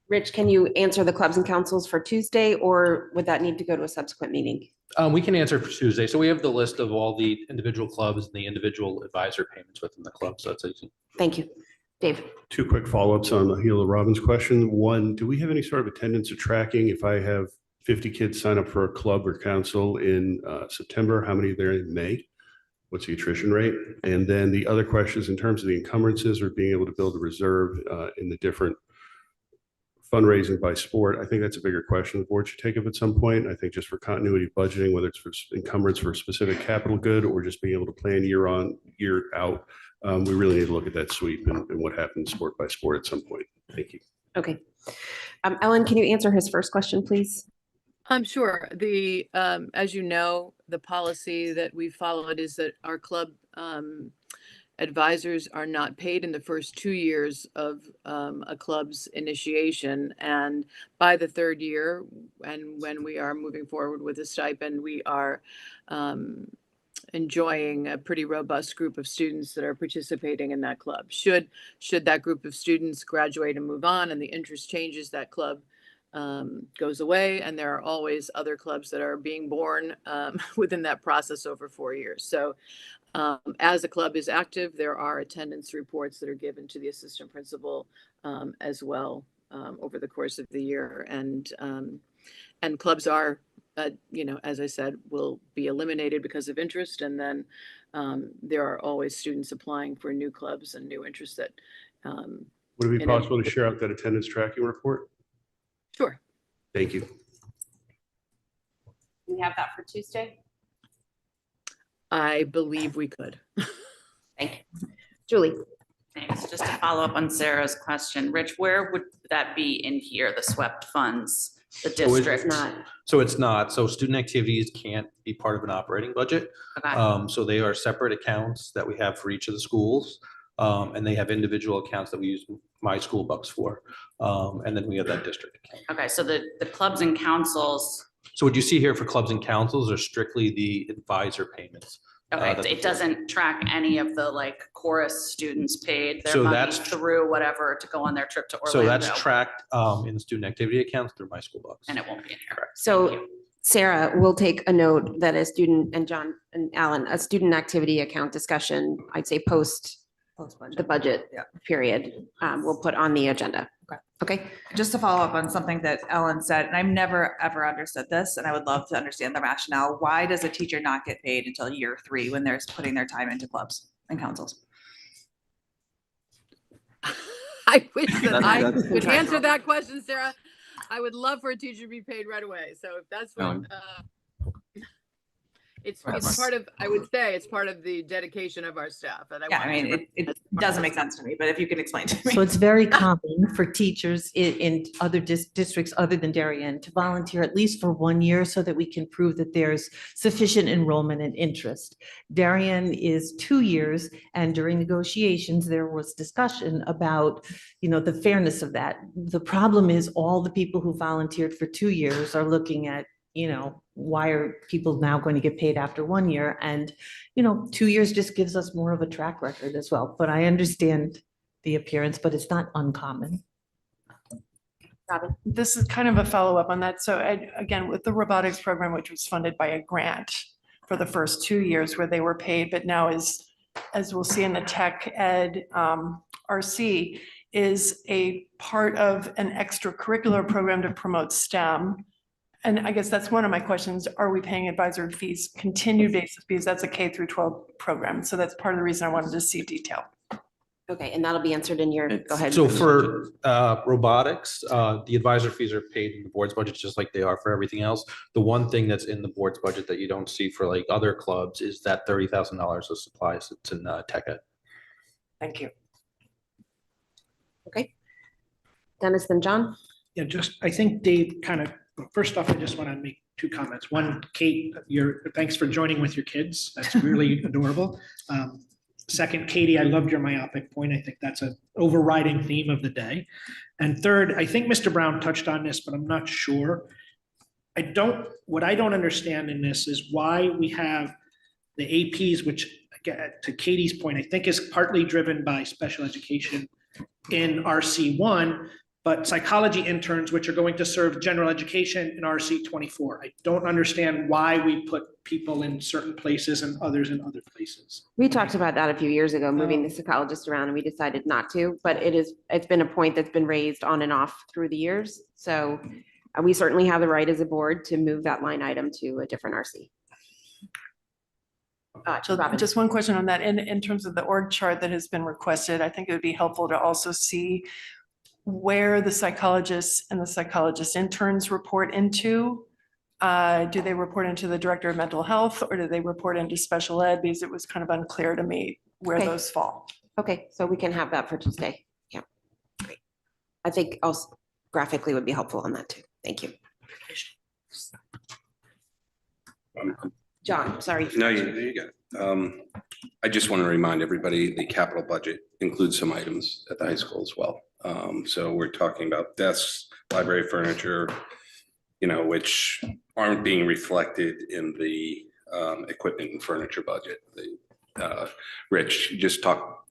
Speaker 1: Rich, can you answer the clubs and councils for Tuesday, or would that need to go to a subsequent meeting?
Speaker 12: We can answer for Tuesday. So we have the list of all the individual clubs and the individual advisor payments within the club. So that's easy.
Speaker 1: Thank you. Dave?
Speaker 9: Two quick follow-ups on the heel of Robin's question. One, do we have any sort of attendance or tracking? If I have 50 kids sign up for a club or council in September, how many are there in May? What's the attrition rate? And then the other question is in terms of the encumbrances or being able to build a reserve in the different fundraising by sport. I think that's a bigger question the board should take up at some point. I think just for continuity of budgeting, whether it's for encumbrance for a specific capital good or just being able to plan year on, year out, we really need to look at that sweep and what happens sport by sport at some point. Thank you.
Speaker 1: Okay. Ellen, can you answer his first question, please?
Speaker 4: Sure. As you know, the policy that we followed is that our club advisors are not paid in the first 2 years of a club's initiation. And by the 3rd year, and when we are moving forward with a stipend, we are enjoying a pretty robust group of students that are participating in that club. Should that group of students graduate and move on and the interest changes, that club goes away, and there are always other clubs that are being born within that process over 4 years. So as a club is active, there are attendance reports that are given to the assistant principal as well over the course of the year. And clubs are, as I said, will be eliminated because of interest. And then there are always students applying for new clubs and new interests that.
Speaker 9: Would it be possible to share out that attendance tracking report?
Speaker 4: Sure.
Speaker 9: Thank you.
Speaker 7: We have that for Tuesday.
Speaker 4: I believe we could.
Speaker 1: Thank you. Julie?
Speaker 10: Thanks. Just to follow up on Sarah's question, Rich, where would that be in here, the swept funds, the district?
Speaker 1: Not.
Speaker 12: So it's not. So student activities can't be part of an operating budget.
Speaker 10: Okay.
Speaker 12: So they are separate accounts that we have for each of the schools. And they have individual accounts that we use My School Bucks for. And then we have that district account.
Speaker 10: Okay, so the clubs and councils,
Speaker 12: So what you see here for clubs and councils are strictly the advisor payments.
Speaker 10: okay,
Speaker 12: that's
Speaker 10: it doesn't track any of the like chorus students paid their
Speaker 12: So
Speaker 10: money
Speaker 12: that's
Speaker 10: through whatever to go on their trip to
Speaker 12: So
Speaker 10: Orlando.
Speaker 12: that's tracked in the student activity accounts through My School Bucks.
Speaker 10: And it won't be in here. Thank
Speaker 1: So
Speaker 10: you.
Speaker 1: Sarah, we'll take a note that a student, and John and Alan, a student activity account discussion, I'd say post the budget
Speaker 5: Yeah.
Speaker 1: period, we'll put on the agenda.
Speaker 5: Okay.
Speaker 1: Okay,
Speaker 5: Just to follow up on something that Ellen said, and I've never, ever understood this, and I would love to understand the rationale. Why does a teacher not get paid until year 3 when they're putting their time into clubs and councils?
Speaker 4: I wish that I
Speaker 2: That's-
Speaker 4: could answer that question, Sarah. I would love for a teacher to be paid right away. So if that's what, it's part of, I would say it's part of the dedication of our staff. And
Speaker 5: Yeah, I
Speaker 4: want
Speaker 5: mean, it doesn't make sense to me, but if you can explain to me.
Speaker 13: So it's very common for teachers in other districts other than Darien to volunteer at least for 1 year so that we can prove that there's sufficient enrollment and interest. Darien is 2 years, and during negotiations, there was discussion about, the fairness of that. The problem is all the people who volunteered for 2 years are looking at why are people now going to get paid after 1 year? And, 2 years just gives us more of a track record as well. But I understand the appearance, but it's not uncommon.
Speaker 1: Robin?
Speaker 6: This is kind of a follow-up on that. So again, with the robotics program, which was funded by a grant for the first 2 years where they were paid, but now as we'll see in the tech ed RC, is a part of an extracurricular program to promote STEM. And I guess that's one of my questions. Are we paying advisory fees, continued basis fees? That's a K through 12 program. So that's part of the reason I wanted to see detail.
Speaker 1: Okay, and that'll be answered in your, go ahead.
Speaker 12: So for robotics, the advisor fees are paid in the board's budget, just like they are for everything else. The one thing that's in the board's budget that you don't see for like other clubs is that $30,000 of supplies that's in tech ed.
Speaker 6: Thank you.
Speaker 1: Okay. Dennis, then John?
Speaker 11: Yeah, I think Dave first off, I just want to make two comments. One, Kate, thanks for joining with your kids. That's really adorable. Second, Katie, I loved your myopic point. I think that's an overriding theme of the day. And third, I think Mr. Brown touched on this, but I'm not sure. What I don't understand in this is why we have the APs, which to Katie's point, I think is partly driven by special education in RC1, but psychology interns, which are going to serve general education in RC 24. I don't understand why we put people in certain places and others in other places.
Speaker 1: We talked about that a few years ago, moving the psychologist around, and we decided not to, but it's been a point that's been raised on and off through the years. So we certainly have the right as a board to move that line item to a different RC.
Speaker 6: So
Speaker 1: Robin.
Speaker 6: just one question on that. In terms of the org chart that has been requested, I think it would be helpful to also see where the psychologists and the psychologist interns report into. Do they report into the director of mental health, or do they report into special ed? Because it was kind of unclear to me where
Speaker 1: Okay.
Speaker 6: those fall.
Speaker 1: Okay, so we can have that for Tuesday. Yeah, great. I think also graphically would be helpful on that too. Thank you. John, sorry.
Speaker 3: No, you got it. I just want to remind everybody, the capital budget includes some items at the high school as well. So we're talking about desks, library furniture, which aren't being reflected in the equipment and furniture budget. Rich, just talk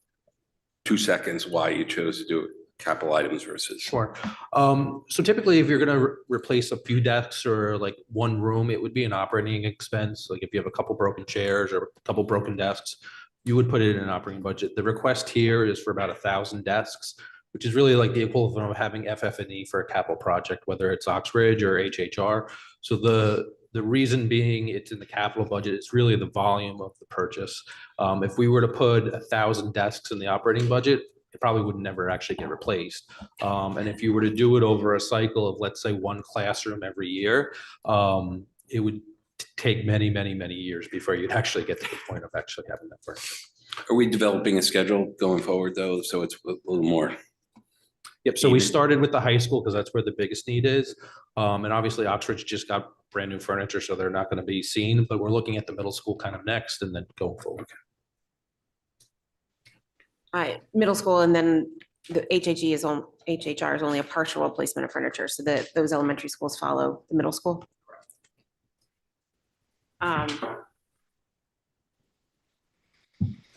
Speaker 3: 2 seconds why you chose to do capital items versus.
Speaker 12: Sure. So typically, if you're going to replace a few desks or like one room, it would be an operating expense. Like if you have a couple broken chairs or a couple broken desks, you would put it in an operating budget. The request here is for about 1,000 desks, which is really like the equivalent of having FF&E for a capital project, whether it's Oxbridge or HHR. So the reason being it's in the capital budget, it's really the volume of the purchase. If we were to put 1,000 desks in the operating budget, it probably would never actually get replaced. And if you were to do it over a cycle of, let's say, one classroom every year, it would take many, many, many years before you'd actually get to the point of actually having that furniture.
Speaker 3: Are we developing a schedule going forward though? So it's a little more.
Speaker 12: Yep. So we started with the high school because that's where the biggest need is. And obviously Oxford just got brand new furniture, so they're not going to be seen, but we're looking at the middle school kind of next and then going forward.
Speaker 1: Middle school, and then the HHR is only a partial replacement of furniture, so that those elementary schools follow the middle school. All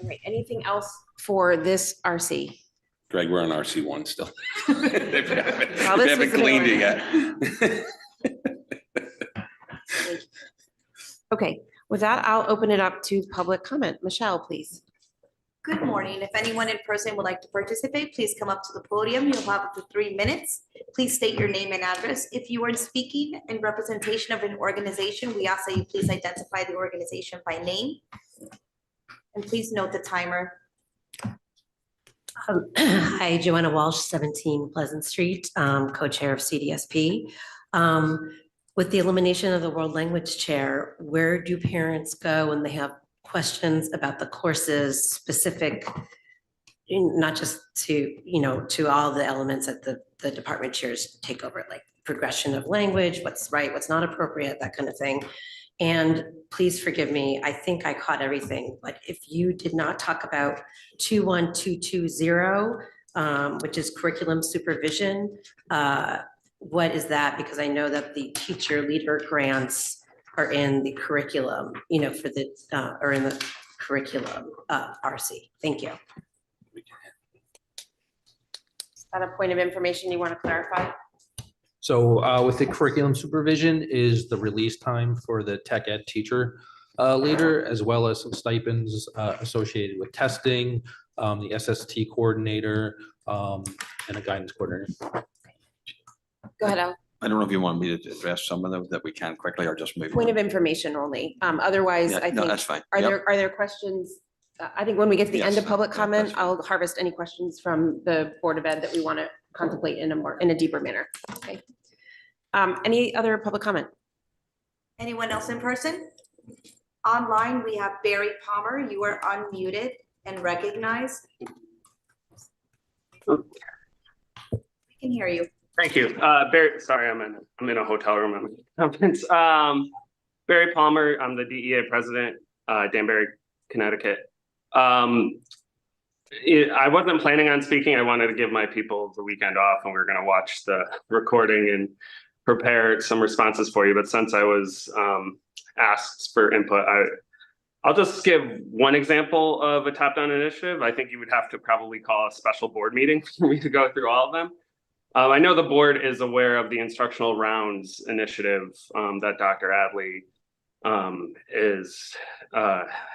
Speaker 1: right, anything else for this RC?
Speaker 3: Greg, we're on RC1 still.
Speaker 1: Well,
Speaker 3: They
Speaker 1: this
Speaker 3: haven't
Speaker 1: was
Speaker 3: cleaned it
Speaker 1: annoying.
Speaker 3: yet.
Speaker 1: Okay, with that, I'll open it up to public comment. Michelle, please.
Speaker 14: Good morning. If anyone in person would like to participate, please come up to the podium. You'll have up to 3 minutes. Please state your name and address. If you are speaking in representation of an organization, we ask that you please identify the organization by name. And please note the timer.
Speaker 15: Hi, Joanna Walsh, 17 Pleasant Street, co-chair of CDSP. With the elimination of the world language chair, where do parents go when they have questions about the courses specific, not just to, to all the elements that the department chairs take over, like progression of language, what's right, what's not appropriate, that kind of thing. And please forgive me, I think I caught everything, but if you did not talk about 21220, which is curriculum supervision, what is that? Because I know that the teacher leader grants are in the curriculum, you know, for the, or in the curriculum, RC. Thank you. Is that a point of information you want to clarify?
Speaker 12: So with the curriculum supervision is the release time for the tech ed teacher leader, as well as some stipends associated with testing, the SST coordinator, and a guidance coordinator.
Speaker 1: Go ahead, Al.
Speaker 2: I don't know if you want me to address some of them that we can quickly or just move.
Speaker 1: Point
Speaker 2: on.
Speaker 1: of information only. Otherwise,
Speaker 2: Yeah,
Speaker 1: I
Speaker 2: no,
Speaker 1: think,
Speaker 2: that's fine.
Speaker 1: are
Speaker 2: Yep.
Speaker 1: there questions? I think when we get to the end
Speaker 2: Yes,
Speaker 1: of public
Speaker 2: that's
Speaker 1: comment,
Speaker 2: fine.
Speaker 1: I'll harvest any questions from the Board of Ed that we want to contemplate in a deeper manner. Okay. Any other public comment?
Speaker 14: Anyone else in person? Online, we have Barry Palmer. You are unmuted and recognized. We can hear you.
Speaker 16: Thank you. Barry, sorry, I'm in a hotel room. I'm at a conference. Barry Palmer, I'm the DEA president, Danbury, Connecticut. I wasn't planning on speaking. I wanted to give my people the weekend off and we were going to watch the recording and prepare some responses for you. But since I was asked for input, I'll just give one example of a top-down initiative. I think you would have to probably call a special board meeting for me to go through all of them. I know the board is aware of the instructional rounds initiative that Dr. Adley is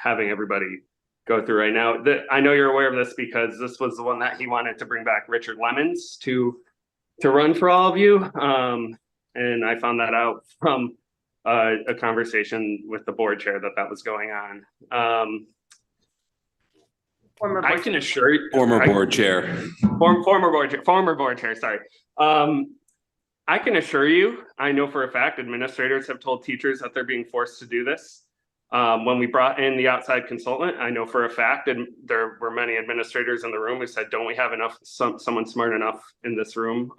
Speaker 16: having everybody go through right now. I know you're aware of this because this was the one that he wanted to bring back Richard Lemons to run for all of you. And I found that out from a conversation with the board chair that was going on. I can assure you.
Speaker 3: Former board chair.
Speaker 16: Former board chair, sorry. I can assure you, I know for a fact administrators have told teachers that they're being forced to do this. When we brought in the outside consultant, I know for a fact, and there were many administrators in the room who said, don't we have someone smart enough in this room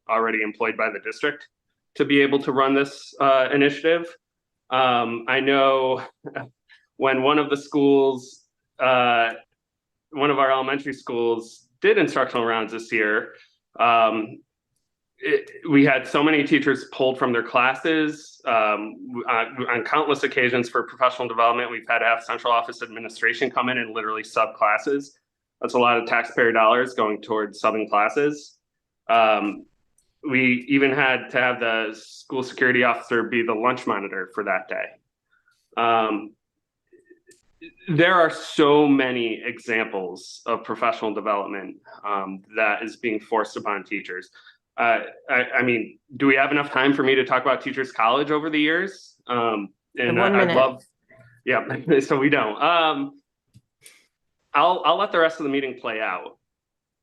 Speaker 16: already employed by the district to be able to run this initiative? I know when one of the schools, one of our elementary schools did instructional rounds this year. We had so many teachers pulled from their classes on countless occasions for professional development. We've had to have central office administration come in and literally sub classes. That's a lot of taxpayer dollars going towards subbing classes. We even had to have the school security officer be the lunch monitor for that day. There are so many examples of professional development that is being forced upon teachers. I mean, do we have enough time for me to talk about Teachers College over the years? And I'd love, yeah, so we don't. I'll let the rest of the meeting play out.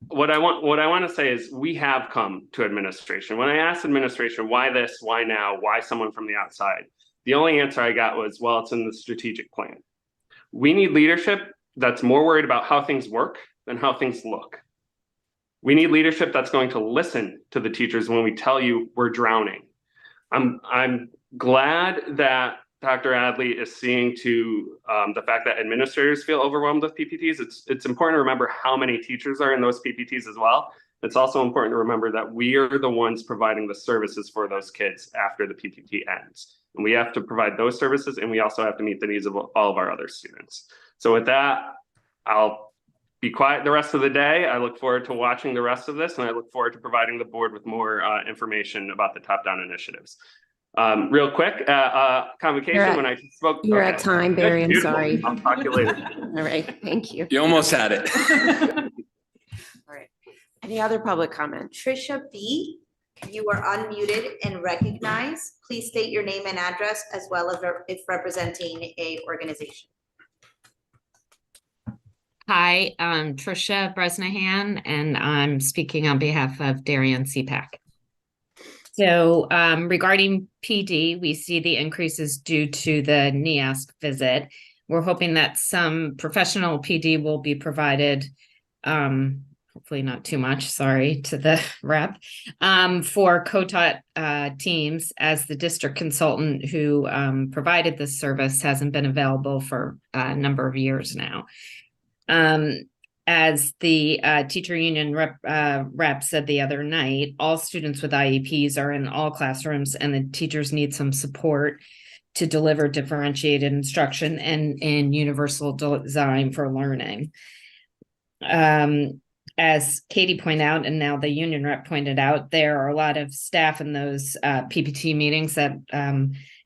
Speaker 16: What I want to say is we have come to administration. When I asked administration, why this, why now, why someone from the outside? The only answer I got was, well, it's in the strategic plan. We need leadership that's more worried about how things work than how things look. We need leadership that's going to listen to the teachers when we tell you we're drowning. I'm glad that Dr. Adley is seeing to the fact that administrators feel overwhelmed with PPTs. It's important to remember how many teachers are in those PPTs as well. It's also important to remember that we are the ones providing the services for those kids after the PPT ends. And we have to provide those services, and we also have to meet the needs of all of our other students. So with that, I'll be quiet the rest of the day. I look forward to watching the rest of this, and I look forward to providing the board with more information about the top-down initiatives. Real quick, convocation, when I spoke.
Speaker 1: You're
Speaker 16: okay.
Speaker 1: at time, Barry, I'm
Speaker 16: Beautiful.
Speaker 1: sorry.
Speaker 16: I'll talk to you later.
Speaker 1: All right, thank you.
Speaker 3: You almost had it.
Speaker 1: All right. Any other public comment?
Speaker 14: Trisha B, you are unmuted and recognized. Please state your name and address as well as if representing a organization.
Speaker 17: Hi, I'm Trisha Bresnahan, and I'm speaking on behalf of Darien CPAC. So regarding PD, we see the increases due to the NEASC visit. We're hoping that some professional PD will be provided, hopefully not too much, sorry to the rep, for co-taught teams, as the district consultant who provided this service hasn't been available for a number of years now. as the teacher union rep said the other night, all students with IEPs are in all classrooms, and the teachers need some support to deliver differentiated instruction and universal design for learning. As Katie pointed out, and now the union rep pointed out, there are a lot of staff in those PPT meetings that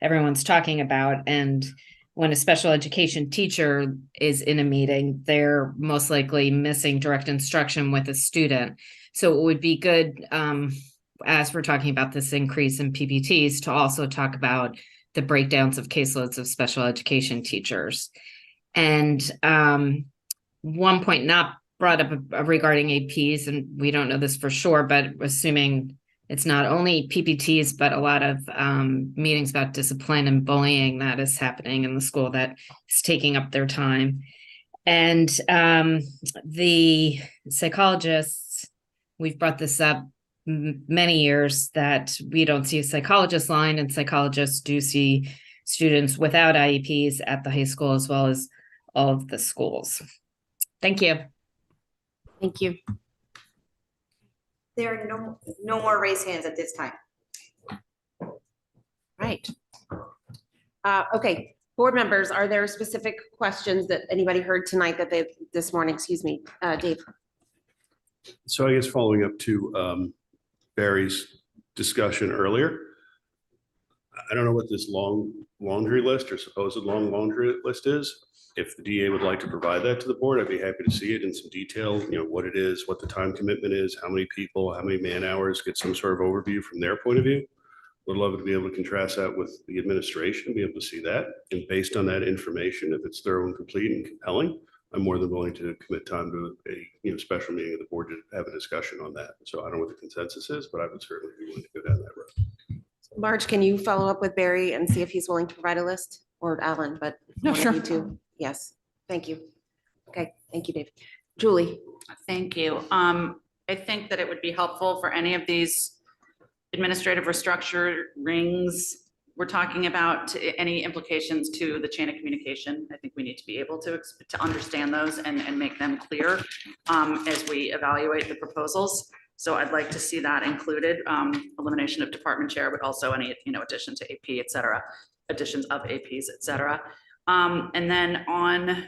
Speaker 17: everyone's talking about. And when a special education teacher is in a meeting, they're most likely missing direct instruction with a student. So it would be good, as we're talking about this increase in PPTs, to also talk about the breakdowns of caseloads of special education teachers. And one point not brought up regarding APs, and we don't know this for sure, but assuming it's not only PPTs, but a lot of meetings about discipline and bullying that is happening in the school that is taking up their time. And the psychologists, we've brought this up many years, that we don't see a psychologist line, and psychologists do see students without IEPs at the high school as well as all of the schools. Thank you.
Speaker 1: Thank you.
Speaker 14: There are no more raised hands at this time.
Speaker 1: Right. Okay, board members, are there specific questions that anybody heard tonight that this morning, excuse me, Dave?
Speaker 9: So I guess following up to Barry's discussion earlier, I don't know what this long laundry list or supposed long laundry list is. If the DA would like to provide that to the board, I'd be happy to see it in some detail, you know, what it is, what the time commitment is, how many people, how many man hours, get some sort of overview from their point of view. Would love to be able to contrast that with the administration, be able to see that. And based on that information, if it's thorough and complete and compelling, I'm more than willing to commit time to a special meeting of the board to have a discussion on that. So I don't know what the consensus is, but I would certainly be willing to go down that road.
Speaker 1: Marge, can you follow up with Barry and see if he's willing to provide a list, or Alan, but
Speaker 10: No,
Speaker 1: one of
Speaker 10: sure.
Speaker 1: you two. Yes, thank you. Okay, thank you, Dave. Julie?
Speaker 10: Thank you. I think that it would be helpful for any of these administrative restructurings we're talking about, any implications to the chain of communication. I think we need to be able to understand those and make them clear as we evaluate the proposals. So I'd like to see that included, elimination of department chair, but also any, addition to AP, et cetera, additions of APs, et cetera. And then on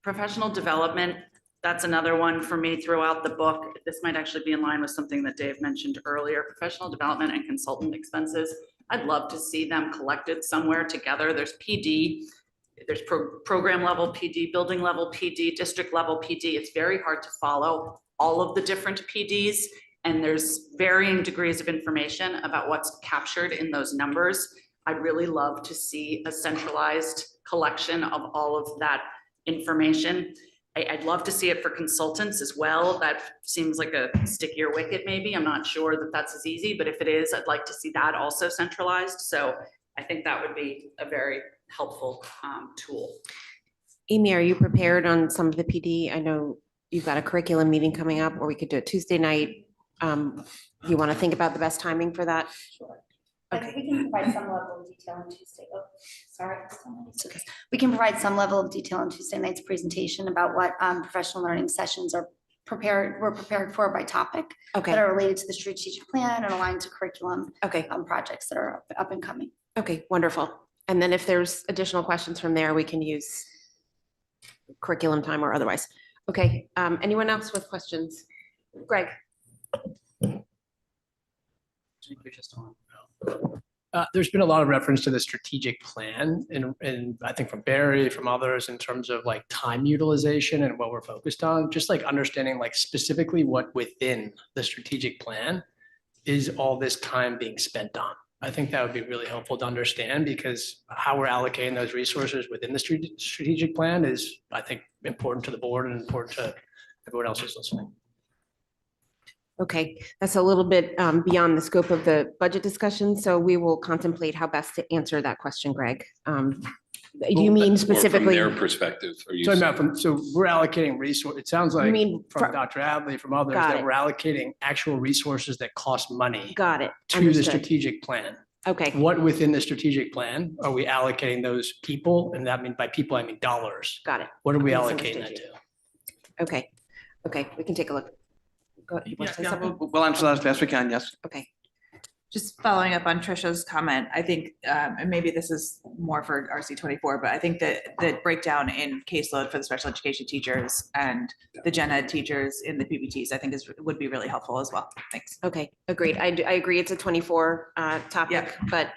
Speaker 10: professional development, that's another one for me throughout the book. This might actually be in line with something that Dave mentioned earlier, professional development and consultant expenses. I'd love to see them collected somewhere together. There's PD, there's program level PD, building level PD, district level PD. It's very hard to follow all of the different PDs, and there's varying degrees of information about what's captured in those numbers. I'd really love to see a centralized collection of all of that information. I'd love to see it for consultants as well. That seems like a stickier wicket maybe. I'm not sure that that's as easy, but if it is, I'd like to see that also centralized. So I think that would be a very helpful tool.
Speaker 1: Amy, are you prepared on some of the PD? I know you've got a curriculum meeting coming up, or we could do it Tuesday night. You want to think about the best timing for that?
Speaker 14: Okay. We can provide some level of detail on Tuesday. Oh, sorry. Okay. We can provide some level of detail on Tuesday night's presentation about what professional learning sessions we're prepared for by topic.
Speaker 1: Okay.
Speaker 14: That are related to the strategic plan and aligned to curriculum.
Speaker 1: Okay.
Speaker 14: Projects that are up and coming.
Speaker 1: Okay, wonderful. And then if there's additional questions from there, we can use curriculum time or otherwise. Okay, anyone else with questions? Greg?
Speaker 18: There's been a lot of reference to the strategic plan and I think from Barry, from others, in terms of like time utilization and what we're focused on, just like understanding like specifically what within the strategic plan is all this time being spent on. I think that would be really helpful to understand, because how we're allocating those resources within the strategic plan is, I think, important to the board and important to everyone else who's listening.
Speaker 1: Okay, that's a little bit beyond the scope of the budget discussion, so we will contemplate how best to answer that question, Greg. Do you mean specifically?
Speaker 3: From their perspective, are you?
Speaker 18: So we're allocating resources. It sounds like
Speaker 1: mean
Speaker 18: from Dr. Adley, from others,
Speaker 1: Got
Speaker 18: that
Speaker 1: it.
Speaker 18: we're allocating actual resources that cost money
Speaker 1: Got it.
Speaker 18: to the
Speaker 1: Understood.
Speaker 18: strategic plan.
Speaker 1: Okay.
Speaker 18: What within the strategic plan are we allocating those people? And that means by people, I mean dollars.
Speaker 1: Got it.
Speaker 18: What are we
Speaker 1: I
Speaker 18: allocating
Speaker 1: misunderstood
Speaker 18: that
Speaker 1: you.
Speaker 18: to?
Speaker 1: Okay. Okay, we can take a look. Go ahead. You want to say something?
Speaker 2: We'll answer that as best we can, yes.
Speaker 1: Okay.
Speaker 5: Just following up on Trisha's comment, I think, and maybe this is more for RC 24, but I think that the breakdown in caseload for the special education teachers and the gen ed teachers in the PPTs, I think would be really helpful as well. Thanks.
Speaker 1: Okay, agreed. I agree. It's a 24 topic, but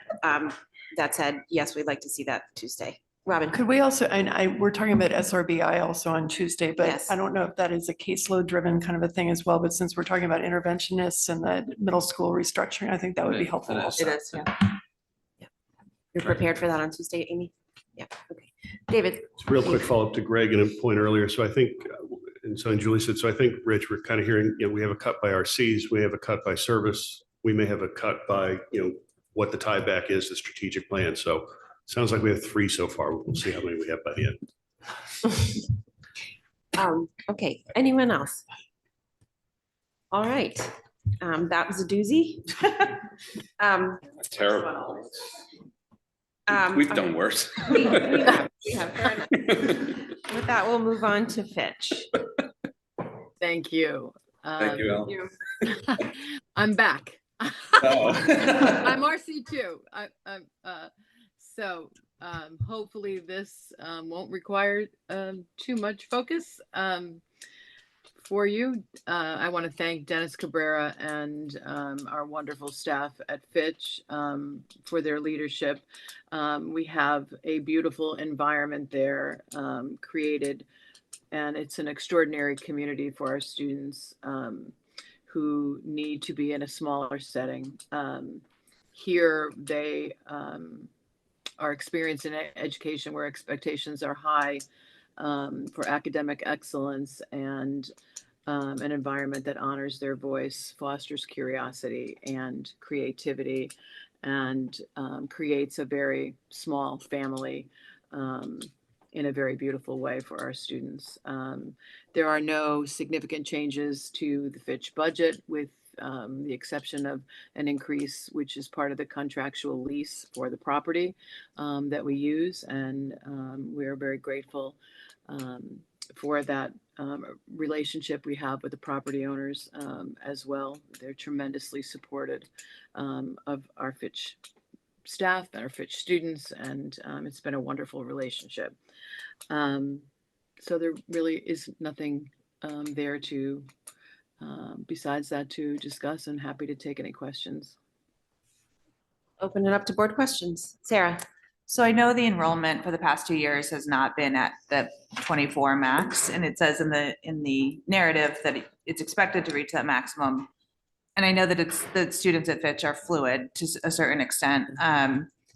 Speaker 1: that said, yes, we'd like to see that Tuesday. Robin?
Speaker 6: Could we also, and we're talking about SRBI also on Tuesday, but
Speaker 1: Yes.
Speaker 6: I don't know if that is a caseload driven kind of a thing as well, but since we're talking about interventionists and the middle school restructuring, I think that would be helpful also.
Speaker 5: It is, yeah.
Speaker 1: You're prepared for that on Tuesday, Amy? Yeah, okay. David?
Speaker 9: Real quick follow-up to Greg and a point earlier. So I think, and so and Julie said, so I think, Rich, we're kind of hearing, we have a cut by RCs, we have a cut by service. We may have a cut by, what the tieback is, the strategic plan. So sounds like we have 3 so far. We'll see how many we have by the end.
Speaker 1: Okay, anyone else? All right, that was a doozy.
Speaker 3: Terrible. We've done worse.
Speaker 1: We have, fair enough. With that, we'll move on to Fitch.
Speaker 4: Thank you.
Speaker 3: Thank you, Al.
Speaker 4: I'm back.
Speaker 3: Oh.
Speaker 4: I'm RC too. So hopefully this won't require too much focus for you. I want to thank Dennis Cabrera and our wonderful staff at Fitch for their leadership. We have a beautiful environment there created, and it's an extraordinary community for our students who need to be in a smaller setting. Here, they are experiencing education where expectations are high for academic excellence and an environment that honors their voice, fosters curiosity and creativity, and creates a very small family in a very beautiful way for our students. There are no significant changes to the Fitch budget with the exception of an increase, which is part of the contractual lease for the property that we use. And we are very grateful for that relationship we have with the property owners as well. They're tremendously supported of our Fitch staff and our Fitch students, and it's been a wonderful relationship. So there really is nothing there to besides that to discuss, and happy to take any questions.
Speaker 1: Open it up to board questions. Sarah?
Speaker 5: So I know the enrollment for the past 2 years has not been at the 24 max, and it says in the narrative that it's expected to reach that maximum. And I know that it's the students at Fitch are fluid to a certain extent.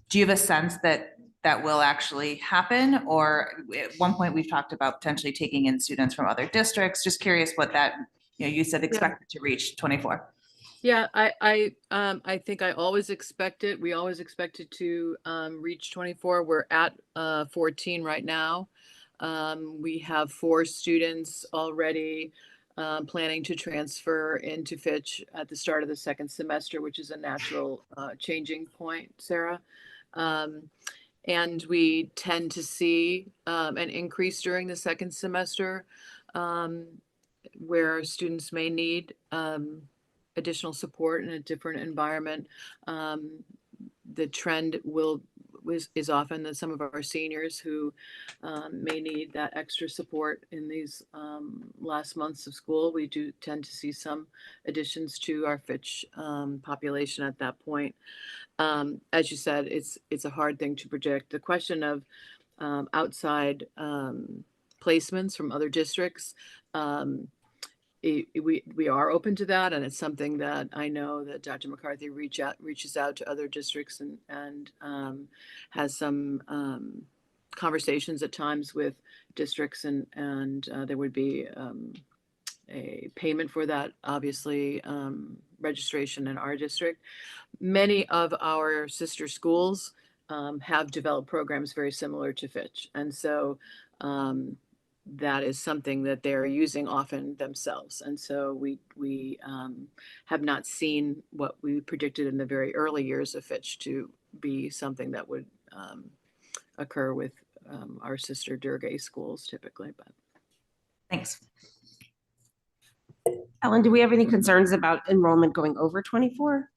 Speaker 5: Do you have a sense that that will actually happen? Or at one point we've talked about potentially taking in students from other districts. Just curious what that, you said expected to reach 24.
Speaker 4: Yeah, I think I always expect it. We always expected to reach 24. We're at 14 right now. We have 4 students already planning to transfer into Fitch at the start of the second semester, which is a natural changing point, Sarah. And we tend to see an increase during the second semester where students may need additional support in a different environment. The trend is often that some of our seniors who may need that extra support in these last months of school. We do tend to see some additions to our Fitch population at that point. As you said, it's a hard thing to project. The question of outside placements from other districts, we are open to that, and it's something that I know that Dr. McCarthy reaches out to other districts and has some conversations at times with districts, and there would be a payment for that, obviously, registration in our district. Many of our sister schools have developed programs very similar to Fitch, and so that is something that they're using often themselves. And so we have not seen what we predicted in the very early years of Fitch to be something that would occur with our sister Durgay schools typically. But
Speaker 5: thanks.
Speaker 1: Ellen, do we have any concerns about enrollment going over 24?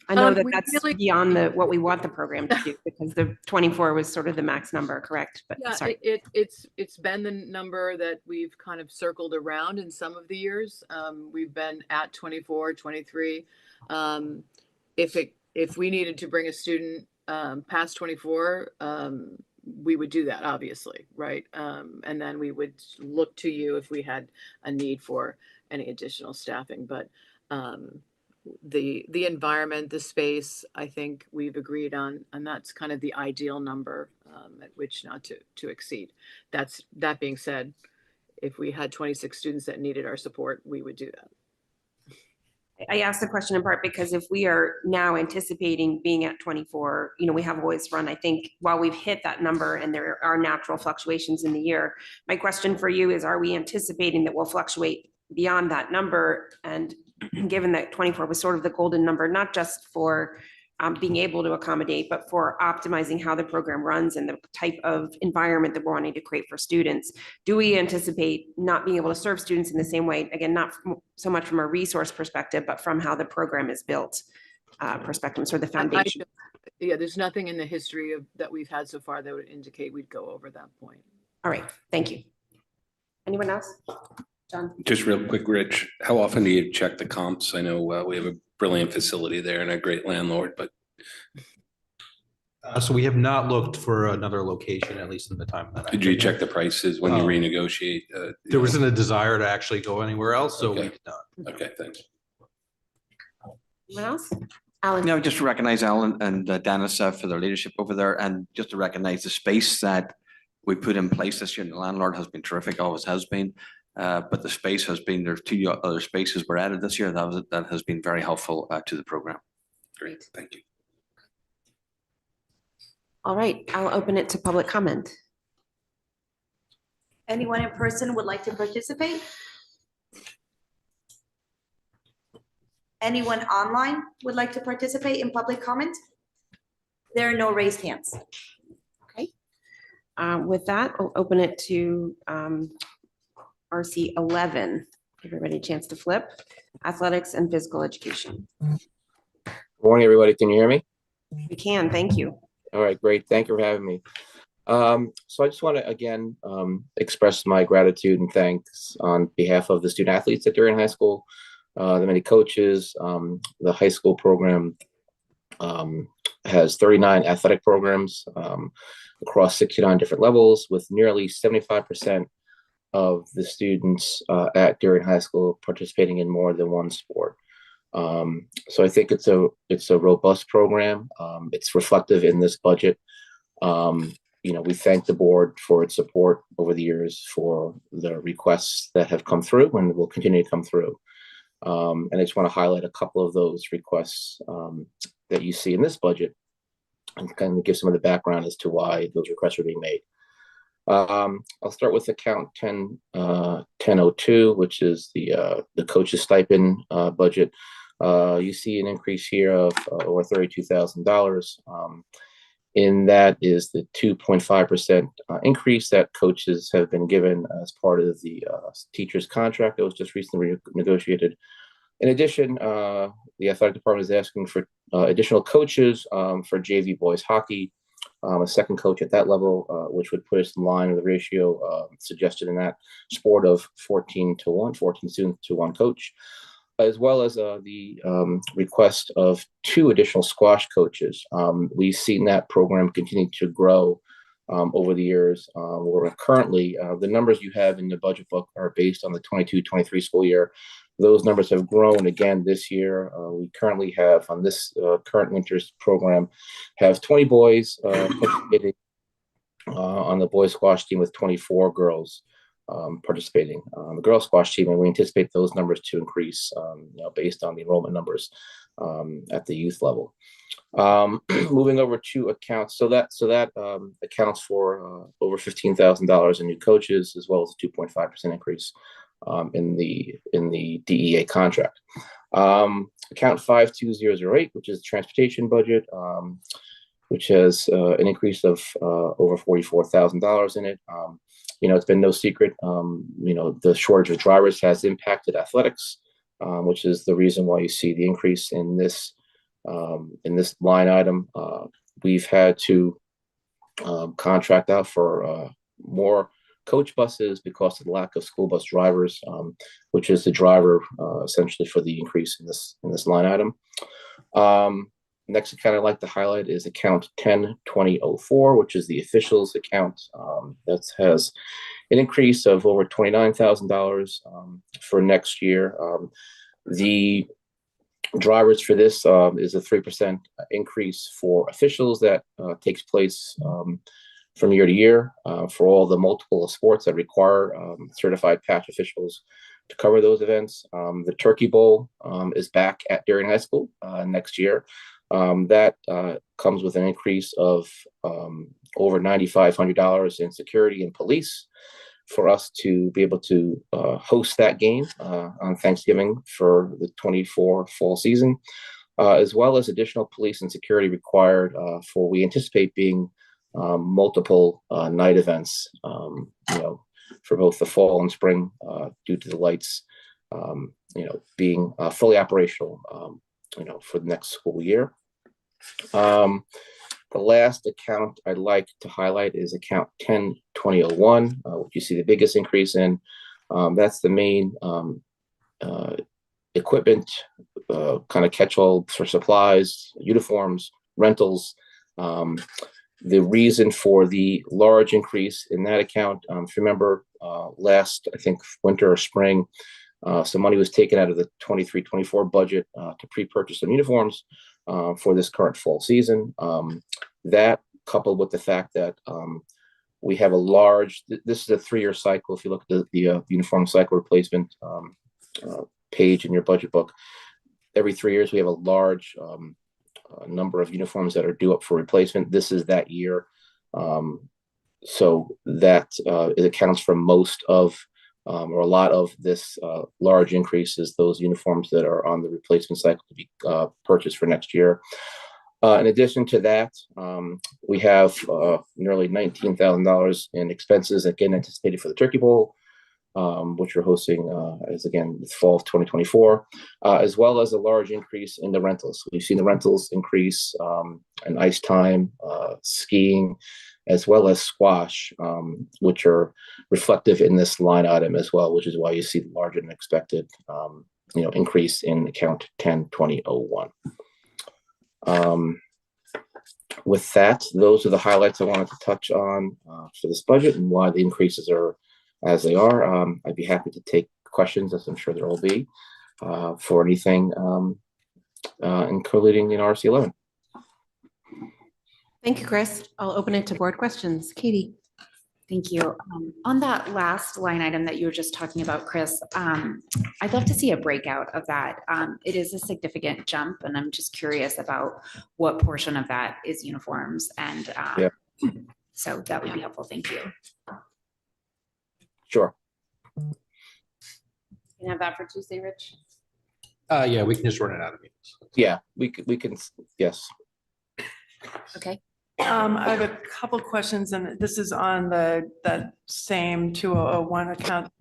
Speaker 1: I know that
Speaker 4: We
Speaker 1: that's
Speaker 4: really-
Speaker 1: beyond what we want the program to do, because the 24 was sort of the max number, correct? But
Speaker 4: Yeah,
Speaker 1: sorry.
Speaker 4: it's been the number that we've kind of circled around in some of the years. We've been at 24, 23. If we needed to bring a student past 24, we would do that, obviously, right? And then we would look to you if we had a need for any additional staffing. But the environment, the space, I think we've agreed on, and that's kind of the ideal number at which not to exceed. That being said, if we had 26 students that needed our support, we would do that.
Speaker 1: I asked the question in part because if we are now anticipating being at 24, we have always run, I think, while we've hit that number and there are natural fluctuations in the year, my question for you is, are we anticipating that we'll fluctuate beyond that number? And given that 24 was sort of the golden number, not just for being able to accommodate, but for optimizing how the program runs and the type of environment that we're wanting to create for students, do we anticipate not being able to serve students in the same way? Again, not so much from a resource perspective, but from how the program is built perspective, sort of the foundation.
Speaker 4: Yeah, there's nothing in the history that we've had so far that would indicate we'd go over that point.
Speaker 1: All right, thank you. Anyone else? John?
Speaker 3: Just real quick, Rich, how often do you check the comps? I know we have a brilliant facility there and a great landlord, but
Speaker 12: So we have not looked for another location, at least in the time that.
Speaker 3: did you check the prices when you renegotiate?
Speaker 12: There wasn't a desire to actually go anywhere else, so we
Speaker 3: Okay.
Speaker 12: did not.
Speaker 3: Okay, thanks.
Speaker 1: Anyone else? Alan?
Speaker 2: No, just to recognize Alan and Dennis for their leadership over there, and just to recognize the space that we put in place this year. The landlord has been terrific, always has been. But the space has been, there's 2 other spaces were added this year. That has been very helpful to the program.
Speaker 3: Great, thank you.
Speaker 1: All right, I'll open it to public comment.
Speaker 14: Anyone in person would like to participate? Anyone online would like to participate in public comment? There are no raised hands.
Speaker 1: Okay. With that, I'll open it to RC 11. Give everybody a chance to flip. Athletics and physical education.
Speaker 19: Good morning, everybody. Can you hear me?
Speaker 1: We can, thank you.
Speaker 19: All right, great. Thank you for having me. So I just want to again express my gratitude and thanks on behalf of the student athletes at Darien High School, the many coaches. The high school program has 39 athletic programs across 69 different levels, with nearly 75% of the students at Darien High School participating in more than one sport. So I think it's a robust program. It's reflective in this budget. We thank the board for its support over the years for the requests that have come through and will continue to come through. And I just want to highlight a couple of those requests that you see in this budget and kind of give some of the background as to why those requests are being made. I'll start with account 1002, which is the coaches stipend budget. You see an increase here of over $32,000. In that is the 2.5% increase that coaches have been given as part of the teacher's contract that was just recently negotiated. In addition, the athletic department is asking for additional coaches for JV boys hockey, a second coach at that level, which would put us in line with the ratio suggested in that sport of 14 students to 1 coach, as well as the request of 2 additional squash coaches. We've seen that program continue to grow over the years. We're currently, the numbers you have in the budget book are based on the 22-23 school year. Those numbers have grown again this year. We currently have, on this current winter's program, have 20 boys participating on the boys squash team, with 24 girls participating on the girls squash team, and we anticipate those numbers to increase based on the enrollment numbers at the youth level. Moving over to accounts, so that accounts for over $15,000 in new coaches, as well as a 2.5% increase in the DEA contract. Account 52008, which is transportation budget, which has an increase of over $44,000 in it. It's been no secret, the shortage of drivers has impacted athletics, which is the reason why you see the increase in this line item. We've had to contract out for more coach buses because of the lack of school bus drivers, which is the driver essentially for the increase in this line item. Next account I'd like to highlight is account 10-2004, which is the officials account. That has an increase of over $29,000 for next year. The drivers for this is a 3% increase for officials that takes place from year to year for all the multiple sports that require certified patch officials to cover those events. The Turkey Bowl is back at Darien High School next year. That comes with an increase of over $9,500 in security and police for us to be able to host that game on Thanksgiving for the 24 fall season, as well as additional police and security required for we anticipate being multiple night events, for both the fall and spring due to the lights, being fully operational, for the next school year. The last account I'd like to highlight is account 10-2001, which you see the biggest increase in. That's the main equipment, kind of catch-all for supplies, uniforms, rentals. The reason for the large increase in that account, if you remember last, I think, winter or spring, some money was taken out of the 23-24 budget to pre-purchase some uniforms for this current fall season. That coupled with the fact that we have a large, this is a 3-year cycle. If you look at the uniform cycle replacement page in your budget book, every 3 years we have a large number of uniforms that are due up for replacement. This is that year. So that it accounts for most of or a lot of this large increases, those uniforms that are on the replacement cycle to be purchased for next year. In addition to that, we have nearly $19,000 in expenses, again, anticipated for the Turkey Bowl, which we're hosting as again, the fall of 2024, as well as a large increase in the rentals. We've seen the rentals increase in ice time, skiing, as well as squash, which are reflective in this line item as well, which is why you see the larger than expected, increase in account 10-2001. With that, those are the highlights I wanted to touch on for this budget and why the increases are as they are. I'd be happy to take questions, as I'm sure there will be, for anything including in RC 11.
Speaker 1: Thank you, Chris. I'll open it to board questions. Katie.
Speaker 7: Thank you. On that last line item that you were just talking about, Chris, I'd love to see a breakout of that. It is a significant jump, and I'm just curious about what portion of that is uniforms. And so that would be helpful. Thank you.
Speaker 19: Sure.
Speaker 7: Can I have that for Tuesday, Rich?
Speaker 12: Yeah, we can just run it out of meetings.
Speaker 19: Yeah, we can, yes.
Speaker 7: Okay.
Speaker 6: I have a couple questions, and this is on that same 2001 account.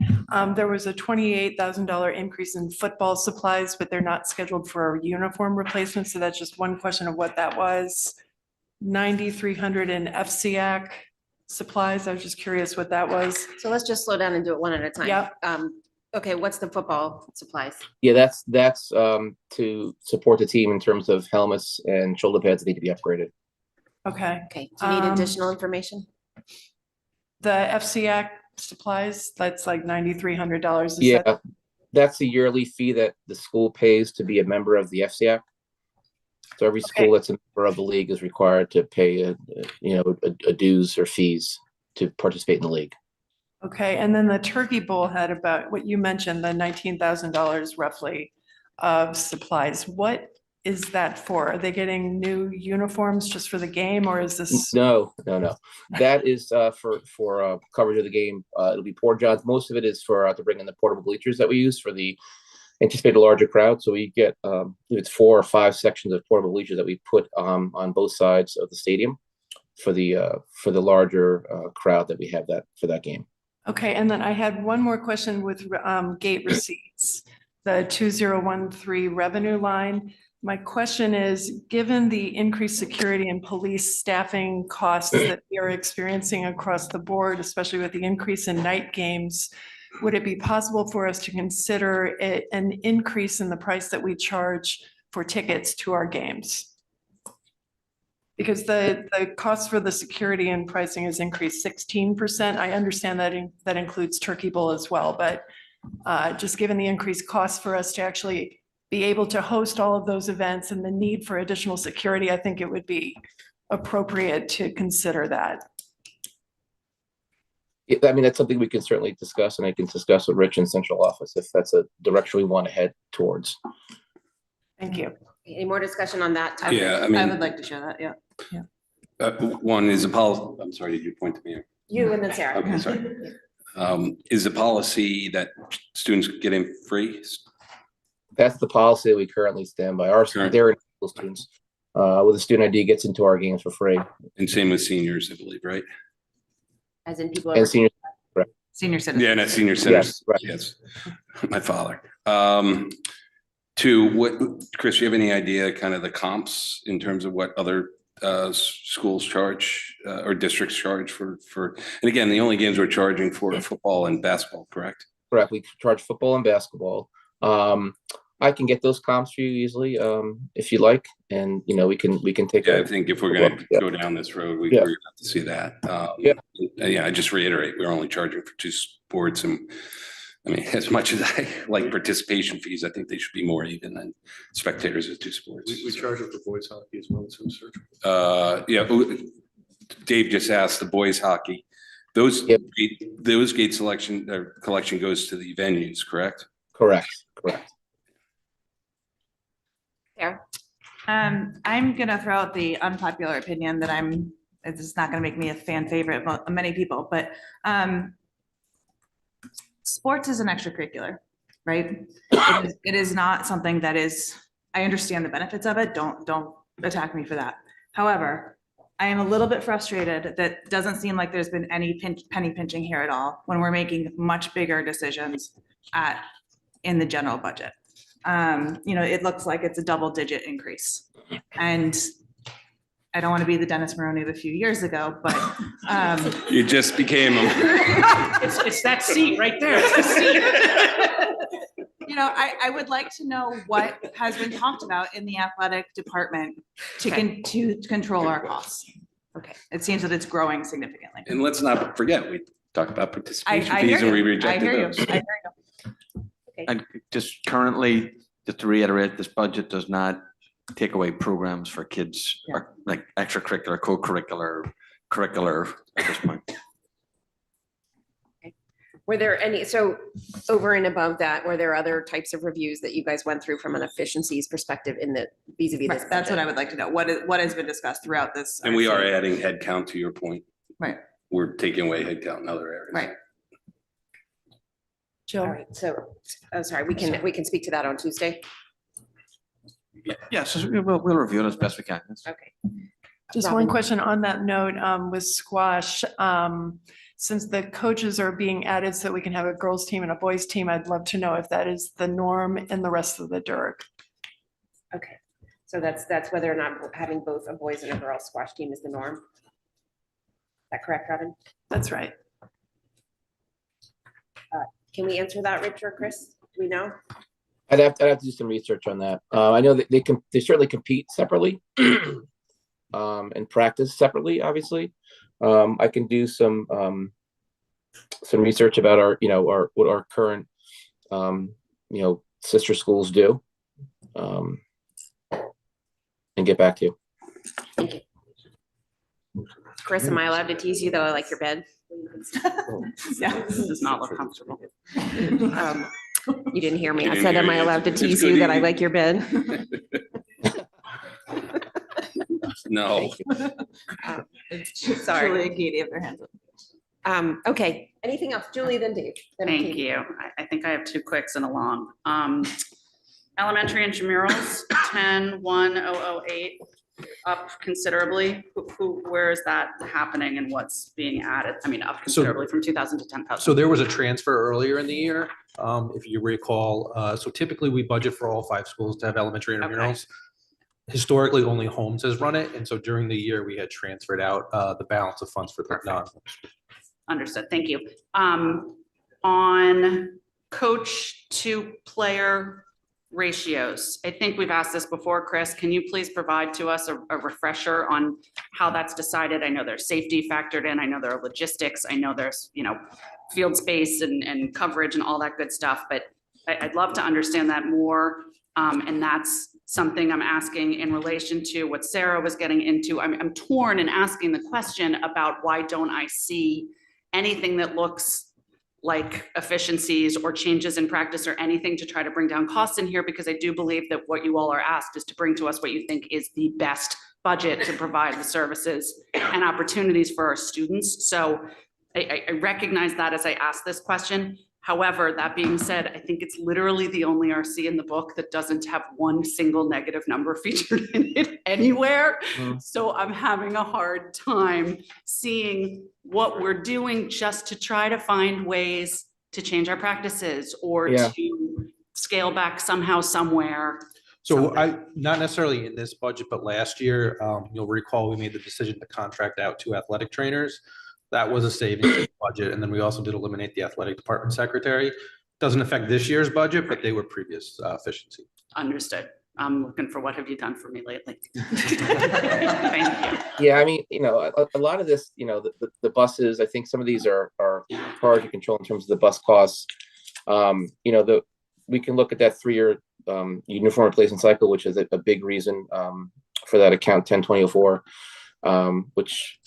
Speaker 6: There was a $28,000 increase in football supplies, but they're not scheduled for a uniform replacement. So that's just one question of what that was. 9,300 in FCAC supplies. I was just curious what that was.
Speaker 1: So let's just slow down and do it one at a time.
Speaker 6: Yep.
Speaker 1: Okay, what's the football supplies?
Speaker 19: Yeah, that's to support the team in terms of helmets and shoulder pads that need to be upgraded.
Speaker 6: Okay.
Speaker 1: Okay, do you need additional information?
Speaker 6: The FCAC supplies, that's like $9,300.
Speaker 19: Yeah, that's the yearly fee that the school pays to be a member of the FCAC. So every school that's a member of the league is required to pay a dues or fees to participate in the league.
Speaker 6: Okay, and then the Turkey Bowl had about what you mentioned, the $19,000 roughly of supplies. What is that for? Are they getting new uniforms just for the game, or is this?
Speaker 19: No. That is for coverage of the game. It'll be Port Johns. Most of it is for to bring in the portable bleachers that we use for the anticipated larger crowd. So we get it's 4 or 5 sections of portable bleachers that we put on both sides of the stadium for the larger crowd that we have for that game.
Speaker 6: Okay, and then I had one more question with gate receipts, the 2013 revenue line. My question is, given the increased security and police staffing costs that we are experiencing across the board, especially with the increase in night games, would it be possible for us to consider an increase in the price that we charge for tickets to our games? Because the cost for the security and pricing has increased 16%. I understand that that includes Turkey Bowl as well, but just given the increased cost for us to actually be able to host all of those events and the need for additional security, I think it would be appropriate to consider that.
Speaker 19: I mean, that's something we can certainly discuss, and I can discuss with Rich in central office if that's a direction we want to head towards.
Speaker 6: Thank you.
Speaker 1: Any more discussion on that topic?
Speaker 3: Yeah, I mean.
Speaker 5: I would like to share that, yeah.
Speaker 3: One is a policy, I'm sorry, did you point to me?
Speaker 1: You and then Sarah.
Speaker 3: Okay, sorry. Is the policy that students get in free?
Speaker 19: That's the policy we currently stand by. Our Darien school students with a student ID gets into our games for free.
Speaker 3: And same with seniors, I believe, right?
Speaker 1: As in people.
Speaker 19: And seniors.
Speaker 5: Senior citizens.
Speaker 3: Yeah, not senior centers.
Speaker 19: Yes, right.
Speaker 3: Yes, my father. Chris, you have any idea kind of the comps in terms of what other schools charge or districts charge for, and again, the only games we're charging for are football and basketball, correct?
Speaker 19: Correct. We charge football and basketball. I can get those comps for you easily if you like, and we can take.
Speaker 3: Yeah, I think if we're going to go down this road, we're going to have to see that. Yeah, I just reiterate, we're only charging for 2 sports, and I mean, as much as I like participation fees, I think they should be more even than spectators at 2 sports.
Speaker 9: We charge it for boys hockey as well, so search.
Speaker 3: Yeah, Dave just asked the boys hockey. Those gate selection collection goes to the venues, correct?
Speaker 19: Correct.
Speaker 1: Sarah?
Speaker 5: I'm gonna throw out the unpopular opinion that it's not gonna make me a fan favorite of many people, but sports is an extracurricular, right? It is not something that is, I understand the benefits of it. Don't attack me for that. However, I am a little bit frustrated that doesn't seem like there's been any penny pinching here at all when we're making much bigger decisions in the general budget. It looks like it's a double-digit increase. And I don't want to be the Dennis Maroney of a few years ago, but
Speaker 3: You just became them.
Speaker 11: It's that seat right there. It's the seat.
Speaker 5: I would like to know what has been talked about in the athletic department to control our costs.
Speaker 1: Okay.
Speaker 5: It seems that it's growing significantly.
Speaker 3: And let's not forget, we talked about participation
Speaker 5: I hear
Speaker 3: fees and we
Speaker 5: you.
Speaker 3: rejected those.
Speaker 5: I hear you.
Speaker 2: And just currently, just to reiterate, this budget does not take away programs for kids, or like extracurricular, co-curricular, curricular at this point.
Speaker 1: Were there any, so over and above that, were there other types of reviews that you guys went through from an efficiencies perspective in the vis-a-vis this?
Speaker 5: That's what I would like to know. What has been discussed throughout this?
Speaker 3: And we are adding headcount, to your point.
Speaker 5: Right.
Speaker 3: We're taking away headcount in other areas.
Speaker 5: Right.
Speaker 1: All right, so, sorry, we can speak to that on Tuesday.
Speaker 2: Yeah, so we'll review it as best we can.
Speaker 1: Okay.
Speaker 6: Just
Speaker 1: Robin.
Speaker 6: one question on that note, with squash, since the coaches are being added so we can have a girls team and a boys team, I'd love to know if that is the norm in the rest of the DERG.
Speaker 1: Okay, so that's whether or not having both a boys and a girls squash team is the norm. Is that correct, Robin?
Speaker 6: That's right.
Speaker 1: Can we answer that, Rich or Chris? Do we know?
Speaker 19: I'd have to do some research on that. I know that they certainly compete separately and practice separately, obviously. I can do some research about what our current sister schools do, and get back to you.
Speaker 1: Thank you. Chris, am I allowed to tease you though? I like your bed.
Speaker 10: Yeah, this does not look comfortable.
Speaker 1: You didn't hear me.
Speaker 3: You
Speaker 1: I
Speaker 3: didn't
Speaker 1: said,
Speaker 3: hear
Speaker 1: am I
Speaker 3: you.
Speaker 1: allowed to
Speaker 3: It's
Speaker 1: tease
Speaker 3: good
Speaker 1: you that I
Speaker 3: eating.
Speaker 1: like your bed?
Speaker 3: No.
Speaker 1: Sorry.
Speaker 5: Julie and Katie have their hands up.
Speaker 1: Okay, anything else? Julie, then Dave. then
Speaker 10: Thank
Speaker 1: Katie.
Speaker 10: you. I think I have 2 quicks and a long. Elementary intramurals, 10-1-008. up considerably? Where is that happening and what's being added? I mean, up considerably from 2,000 to 10,000.
Speaker 12: So there was a transfer earlier in the year, if you recall. So typically we budget for all 5 schools to have elementary intramurals. Historically, only Holmes has run it, and so during the year, we had transferred out the balance of funds for the non.
Speaker 10: Understood. Thank you. On coach to player ratios, I think we've asked this before, Chris. Can you please provide to us a refresher on how that's decided? I know there's safety factored in. I know there are logistics. I know there's, field space and coverage and all that good stuff, but I'd love to understand that more. And that's something I'm asking in relation to what Sarah was getting into. I'm torn in asking the question about why don't I see anything that looks like efficiencies or changes in practice or anything to try to bring down costs in here, because I do believe that what you all are asked is to bring to us what you think is the best budget to provide the services and opportunities for our students. So I recognize that as I ask this question. However, that being said, I think it's literally the only RC in the book that doesn't have one single negative number featured in it anywhere. So I'm having a hard time seeing what we're doing just to try to find ways to change our practices or to scale back somehow, somewhere.
Speaker 12: So not necessarily in this budget, but last year, you'll recall we made the decision to contract out 2 athletic trainers. That was a savings in the budget. And then we also did eliminate the athletic department secretary. Doesn't affect this year's budget, but they were previous efficiency.
Speaker 10: Understood. I'm looking for what have you done for me lately? Thank you.
Speaker 19: Yeah, I mean, a lot of this, the buses, I think some of these are hard to control in terms of the bus costs. We can look at that 3-year uniform replacement cycle, which is a big reason for that account 10-2004, which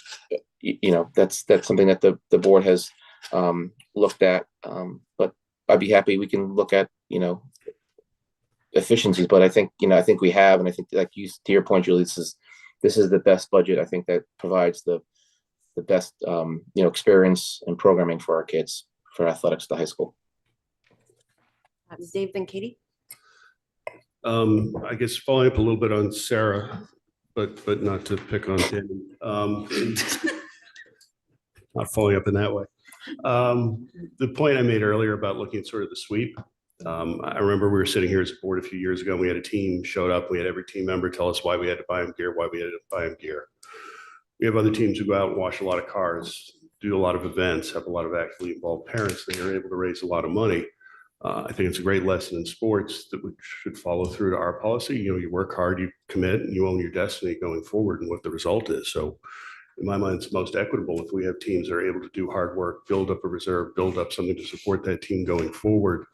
Speaker 19: that's something that the board has looked at. But I'd be happy we can look at efficiencies. But I think we have, and I think like to your point, Julie, this is the best budget. I think that provides the best experience and programming for our kids for athletics at the high school.
Speaker 1: Dave, then Katie.
Speaker 9: I guess following up a little bit on Sarah, but not to pick on Danny. Not following up in that way. The point I made earlier about looking at sort of the sweep. I remember we were sitting here as a board a few years ago. We had a team showed up. We had every team member tell us why we had to buy them gear, why we had to buy them gear. We have other teams who go out and wash a lot of cars, do a lot of events, have a lot of actually involved parents. They are able to raise a lot of money. I think it's a great lesson in sports that we should follow through to our policy. You work hard, you commit, and you own your destiny going forward and what the result is. So in my mind, it's most equitable if we have teams that are able to do hard work, build up a reserve, build up something to support that team going forward.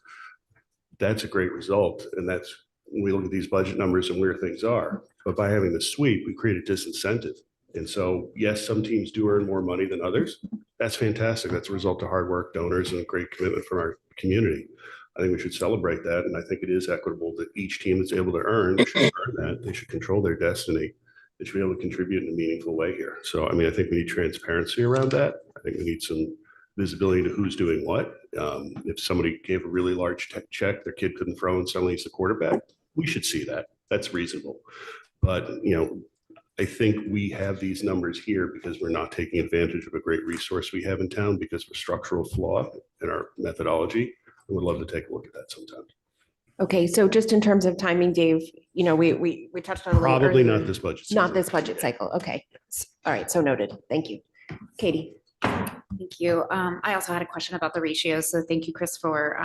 Speaker 9: That's a great result. And that's when we look at these budget numbers and where things are. But by having the sweep, we create a disincentive. And so, yes, some teams do earn more money than others. That's fantastic. That's a result of hard work, donors, and a great commitment from our community. I think we should celebrate that. And I think it is equitable that each team that's able to earn should earn that. They should control their destiny. They should be able to contribute in a meaningful way here. So, I mean, I think we need transparency around that. I think we need some visibility to who's doing what. If somebody gave a really large check, their kid couldn't throw and suddenly he's the quarterback, we should see that. That's reasonable. But, I think we have these numbers here because we're not taking advantage of a great resource we have in town because of a structural flaw in our methodology. I would love to take a look at that sometime.
Speaker 1: Okay, so just in terms of timing, Dave, we touched on.
Speaker 9: Probably not this budget cycle.
Speaker 1: Not this budget cycle. Okay. All right. So noted. Thank you. Katie.
Speaker 7: Thank you. I also had a question about the ratios. So thank you, Chris, for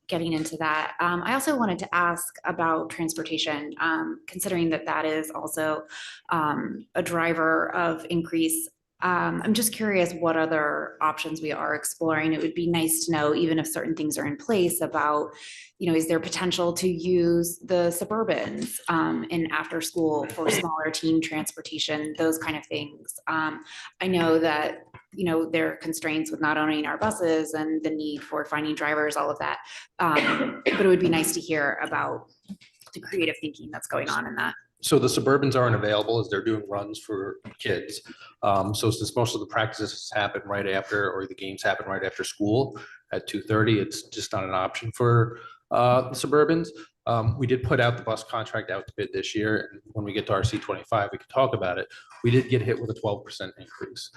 Speaker 7: getting into that. I also wanted to ask about transportation, considering that is also a driver of increase. I'm just curious what other options we are exploring. It would be nice to know, even if certain things are in place, about, is there potential to use the Suburbans in after school for smaller team transportation, those kind of things. I know that, there are constraints with not owning our buses and the need for finding drivers, all of that. But it would be nice to hear about the creative thinking that's going on in that.
Speaker 12: So the Suburbans aren't available as they're doing runs for kids. So since most of the practices happen right after, or the games happen right after school at 2:30, it's just not an option for the Suburbans. We did put out the bus contract out to bid this year. And when we get to RC 25, we can talk about it. We did get hit with a 12% increase.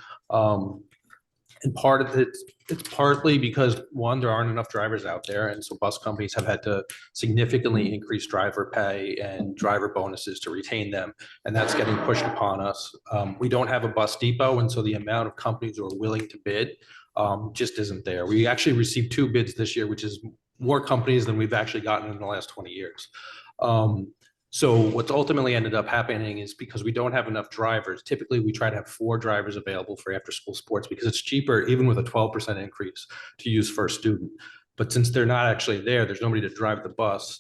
Speaker 12: And part of it's partly because, one, there aren't enough drivers out there. And so bus companies have had to significantly increase driver pay and driver bonuses to retain them. And that's getting pushed upon us. We don't have a bus depot. And so the amount of companies who are willing to bid just isn't there. We actually received 2 bids this year, which is more companies than we've actually gotten in the last 20 years. So what's ultimately ended up happening is because we don't have enough drivers, typically we try to have 4 drivers available for after school sports because it's cheaper, even with a 12% increase, to use first student. But since they're not actually there, there's nobody to drive the bus.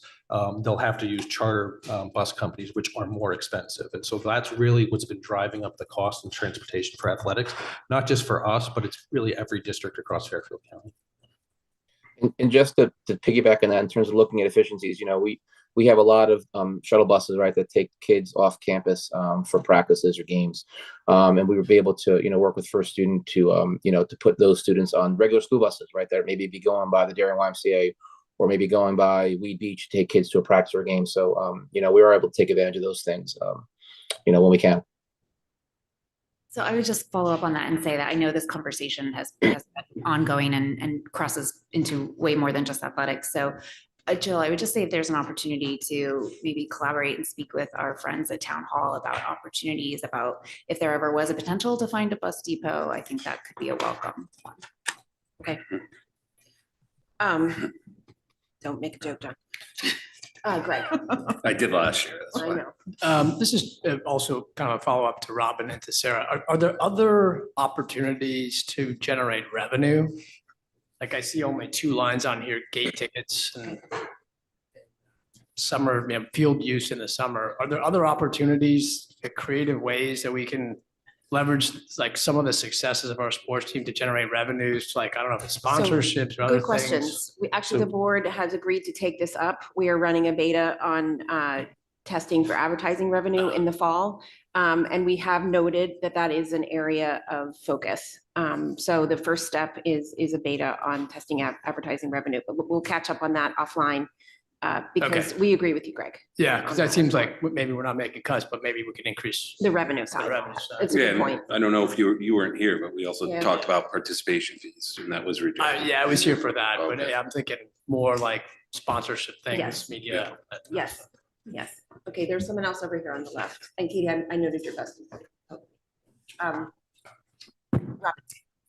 Speaker 12: They'll have to use charter bus companies, which are more expensive. And so that's really what's been driving up the cost of transportation for athletics, not just for us, but it's really every district across Fairfield County.
Speaker 19: And just to piggyback on that, in terms of looking at efficiencies, we have a lot of shuttle buses, right, that take kids off campus for practices or games. And we would be able to, work with First Student to, to put those students on regular school buses, right, that maybe be going by the Darien YMCA or maybe going by Weed Beach to take kids to a practice or a game. So, we are able to take advantage of those things, when we can.
Speaker 7: So I would just follow up on that and say that I know this conversation has been ongoing and crosses into way more than just athletics. So Jill, I would just say if there's an opportunity to maybe collaborate and speak with our friends at Town Hall about opportunities, about if there ever was a potential to find a bus depot, I think that could be a welcome one. Okay.
Speaker 1: Don't make a joke, John. Greg.
Speaker 3: I did last year. That's
Speaker 1: I
Speaker 3: why.
Speaker 1: know.
Speaker 18: This is also kind of a follow-up to Robin and to Sarah. Are there other opportunities to generate revenue? Like I see only 2 lines on here, gate tickets and summer, field use in the summer. Are there other opportunities, creative ways that we can leverage like some of the successes of our sports team to generate revenues? Like, I don't know, if it's sponsorships or other
Speaker 1: Good questions.
Speaker 18: things.
Speaker 1: The board has agreed to take this up. We are running a beta on testing for advertising revenue in the fall. And we have noted that that is an area of focus. So the first step is a beta on testing advertising revenue, but we'll catch up on that offline because we agree with you, Greg.
Speaker 18: Yeah, because that seems like maybe we're not making cuts, but maybe we can increase
Speaker 1: the revenue side. It's a
Speaker 3: Yeah,
Speaker 1: good
Speaker 3: and
Speaker 1: point.
Speaker 3: I don't know if you weren't here, but we also
Speaker 1: Yeah.
Speaker 3: talked about participation fees and that was reduced.
Speaker 18: Yeah, I was here for that, but
Speaker 3: Okay.
Speaker 18: yeah, I'm thinking more like sponsorship things,
Speaker 1: Yes.
Speaker 18: media.
Speaker 1: Yes, yes. Okay, there's someone else over here on the left. And Katie, I noted your best.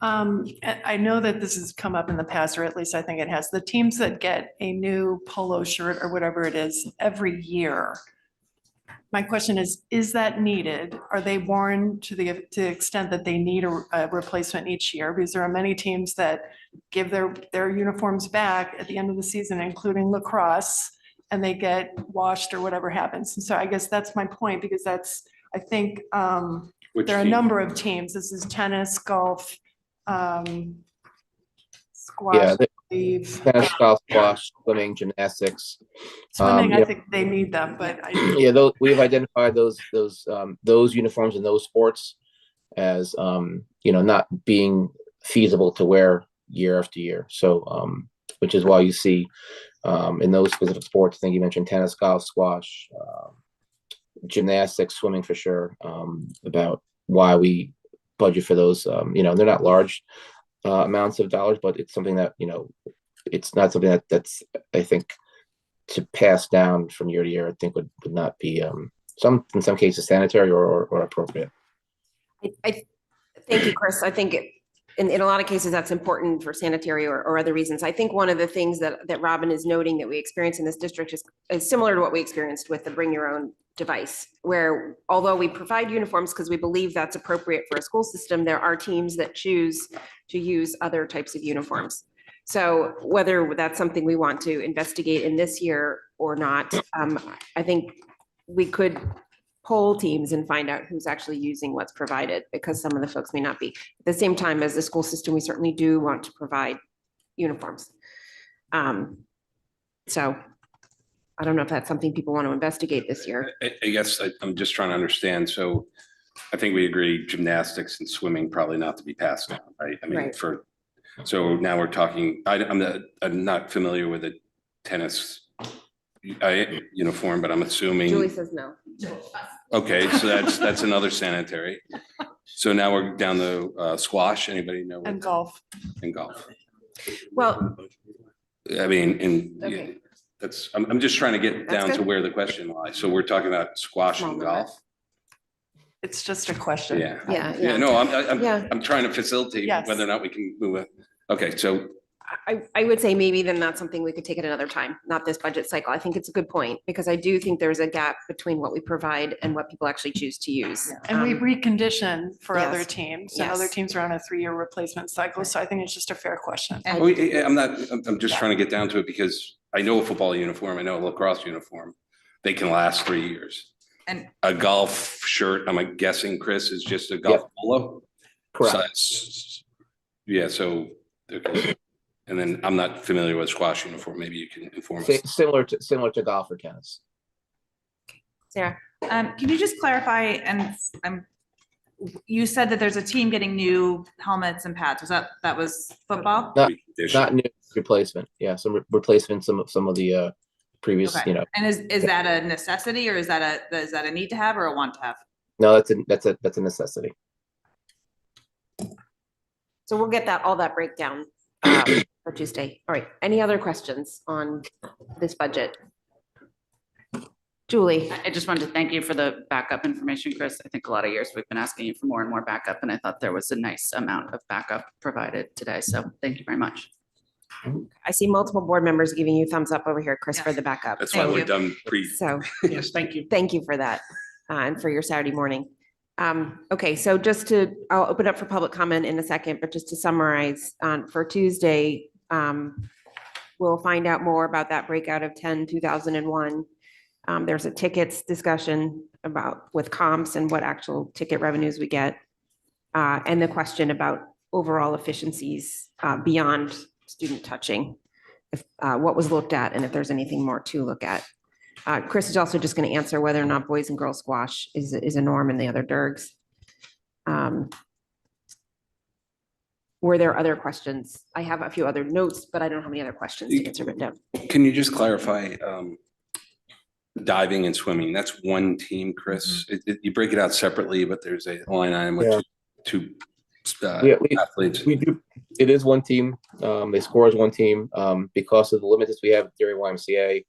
Speaker 6: I know that this has come up in the past, or at least I think it has. The teams that get a new polo shirt or whatever it is every year. My question is that needed? Are they worn to the extent that they need a replacement each year? Because there are many teams that give their uniforms back at the end of the season, including lacrosse, and they get washed or whatever happens. And so I guess that's my point, because I think
Speaker 3: Which
Speaker 6: there are a
Speaker 3: team?
Speaker 6: number of teams. This is tennis, golf, squash,
Speaker 19: Yeah,
Speaker 6: I believe.
Speaker 19: tennis, golf, squash, swimming, gymnastics.
Speaker 6: Swimming, I
Speaker 19: yeah.
Speaker 6: think they need them, but
Speaker 19: Yeah, we've identified those uniforms in those sports as not being feasible to wear year after year. So which is why you see in those specific sports, I think you mentioned tennis, golf, squash, gymnastics, swimming for sure, about why we budget for those. They're not large amounts of dollars, but it's something that, it's not something that's, I think, to pass down from year to year, I think would not be in some cases sanitary or appropriate.
Speaker 1: I thank you, Chris. I think in a lot of cases that's important for sanitary or other reasons. I think one of the things that Robin is noting that we experience in this district is similar to what we experienced with the bring your own device, where although we provide uniforms because we believe that's appropriate for a school system, there are teams that choose to use other types of uniforms. So whether that's something we want to investigate in this year or not, I think we could poll teams and find out who's actually using what's provided, because some of the folks may not be. At the same time, as the school system, we certainly do want to provide uniforms. So I don't know if that's something people want to investigate this year.
Speaker 3: I guess I'm just trying to understand. So I think we agree gymnastics and swimming probably not to be passed down, right? I mean,
Speaker 1: Right.
Speaker 3: so now we're talking, I'm not familiar with the tennis uniform, but I'm
Speaker 1: Julie
Speaker 3: assuming,
Speaker 1: says no.
Speaker 3: okay, so that's another sanitary. So now we're down to squash. Anybody know?
Speaker 6: And golf.
Speaker 3: And golf.
Speaker 1: Well,
Speaker 3: I mean, and
Speaker 1: okay.
Speaker 3: I'm just trying to get
Speaker 1: That's
Speaker 3: down to
Speaker 1: good.
Speaker 3: where the question lies. So we're talking about squash
Speaker 1: Small
Speaker 3: and
Speaker 1: number.
Speaker 3: golf?
Speaker 6: It's just a question.
Speaker 3: Yeah.
Speaker 1: Yeah,
Speaker 3: Yeah,
Speaker 1: yeah.
Speaker 3: no,
Speaker 1: Yeah.
Speaker 3: I'm trying to facilitate
Speaker 6: Yes.
Speaker 3: whether or not we can move it. Okay, so
Speaker 1: I would say maybe then that's something we could take at another time, not this budget cycle. I think it's a good point, because I do think there's a gap between what we provide and what people actually choose to use.
Speaker 6: And we recondition for other
Speaker 1: yes.
Speaker 6: teams, and other
Speaker 1: Yes.
Speaker 6: teams are on a 3-year replacement cycle. So I think it's just a fair question.
Speaker 3: oh, yeah, I'm just trying to get down to it because I know a football uniform, I know a lacrosse uniform. They can last 3 years.
Speaker 5: And
Speaker 3: A golf shirt, I'm guessing, Chris, is just a golf polo?
Speaker 19: Correct.
Speaker 3: So that's- Yeah, so, okay. And then I'm not familiar with squash uniform. Maybe you can inform us.
Speaker 19: Similar to golf or tennis.
Speaker 1: Sarah?
Speaker 5: Can you just clarify, and you said that there's a team getting new helmets and pads. That was football?
Speaker 19: Not new replacement. Yeah, some replacement, some of the previous,
Speaker 5: Okay.
Speaker 19: you know.
Speaker 5: And is that a necessity, or is that a need to have or a want to have?
Speaker 19: No, that's a necessity.
Speaker 1: So we'll get all that breakdown for Tuesday. All right. Any other questions on this budget? Julie?
Speaker 10: I just wanted to thank you for the backup information, Chris. I think a lot of years we've been asking you for more and more backup, and I thought there was a nice amount of backup provided today. So thank you very much.
Speaker 1: I see multiple board members giving you thumbs up over here, Chris, for the backup.
Speaker 3: That's why we're done
Speaker 1: So.
Speaker 11: Yes, thank you.
Speaker 1: Thank you for that, and for your Saturday morning. Okay, so I'll open up for public comment in a second, but just to summarize, for Tuesday, we'll find out more about that breakout of 2001. There's a tickets discussion with comps and what actual ticket revenues we get. And the question about overall efficiencies beyond student touching, what was looked at and if there's anything more to look at. Chris is also just going to answer whether or not boys and girls squash is a norm in the other dergs. Were there other questions? I have a few other notes, but I don't have any other questions to answer. But
Speaker 3: Can you just clarify, diving and swimming, that's one team, Chris? You break it out separately, but there's a line item with two athletes.
Speaker 19: We do. It is one team. They score as one team. Because of the limits we have at Derry YMCA,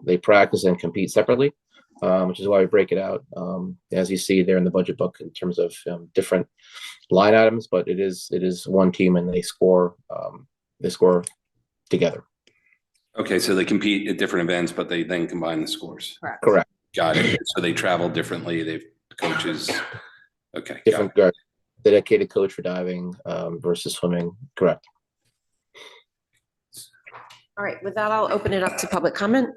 Speaker 19: they practice and compete separately, which is why we break it out. As you see there in the budget book in terms of different line items, but it is one team and they score together.
Speaker 3: Okay, so they compete at different events, but they then combine the scores.
Speaker 19: Correct.
Speaker 3: Got it. So they travel differently. They've coaches. Okay.
Speaker 19: Different dedicated coach for diving versus swimming. Correct.
Speaker 1: all right, with that, I'll open it up to public comment.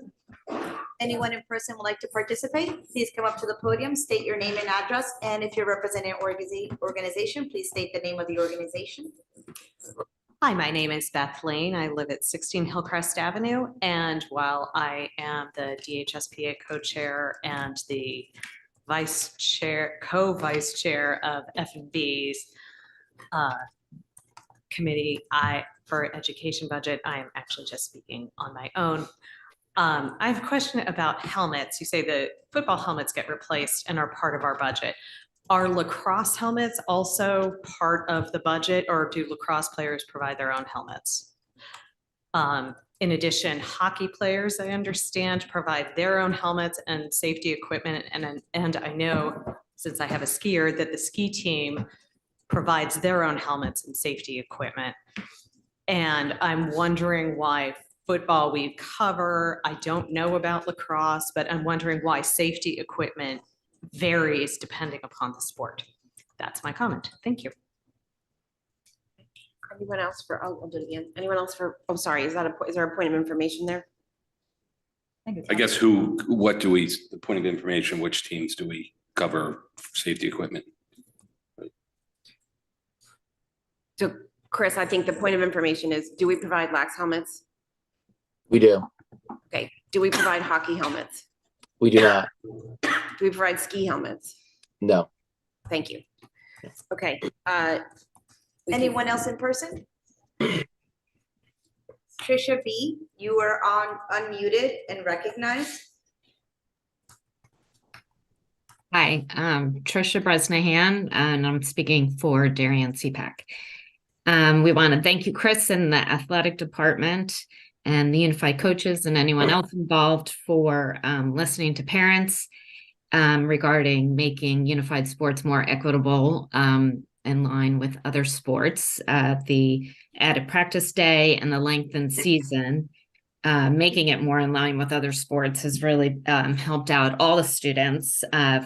Speaker 14: Anyone in person would like to participate, please come up to the podium, state your name and address, and if you're representing an organization, please state the name of the organization.
Speaker 20: Hi, my name is Beth Lane. I live at 16 Hillcrest Avenue. And while I am the DHSPA co-chair and the co-vice chair of F&B's committee, for education budget, I am actually just speaking on my own. I have a question about helmets. You say the football helmets get replaced and are part of our budget. Are lacrosse helmets also part of the budget, or do lacrosse players provide their own helmets? In addition, hockey players, I understand, provide their own helmets and safety equipment. And I know, since I have a skier, that the ski team provides their own helmets and safety equipment. And I'm wondering why football we cover. I don't know about lacrosse, but I'm wondering why safety equipment varies depending upon the sport. That's my comment. Thank you.
Speaker 1: Anyone else I'll do it again. Anyone else oh, sorry, is there a point of information there?
Speaker 3: I guess the point of information, which teams do we cover safety equipment?
Speaker 1: So Chris, I think the point of information is, do we provide lax helmets?
Speaker 19: We do.
Speaker 1: Okay. Do we provide hockey helmets?
Speaker 19: We do not.
Speaker 1: Do we provide ski helmets?
Speaker 19: No.
Speaker 1: Thank you. Okay.
Speaker 14: Anyone else in person? Trisha B, you are unmuted and recognized.
Speaker 17: Hi, Trisha Bresnahan, and I'm speaking for Darien CPAC. We want to thank you, Chris, and the athletic department and the unified coaches and anyone else involved for listening to parents regarding making unified sports more equitable in line with other sports. The added practice day and the lengthened season, making it more in line with other sports has really helped out all the students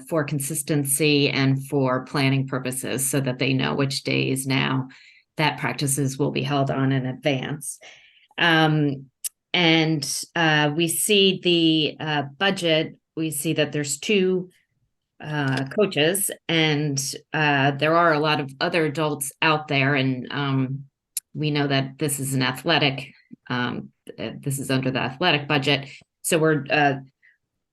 Speaker 17: for consistency and for planning purposes so that they know which days now that practices will be held on in advance. And we see the budget, we see that there's 2 coaches and there are a lot of other adults out there, and we know that this is an athletic, this is under the athletic budget. So we're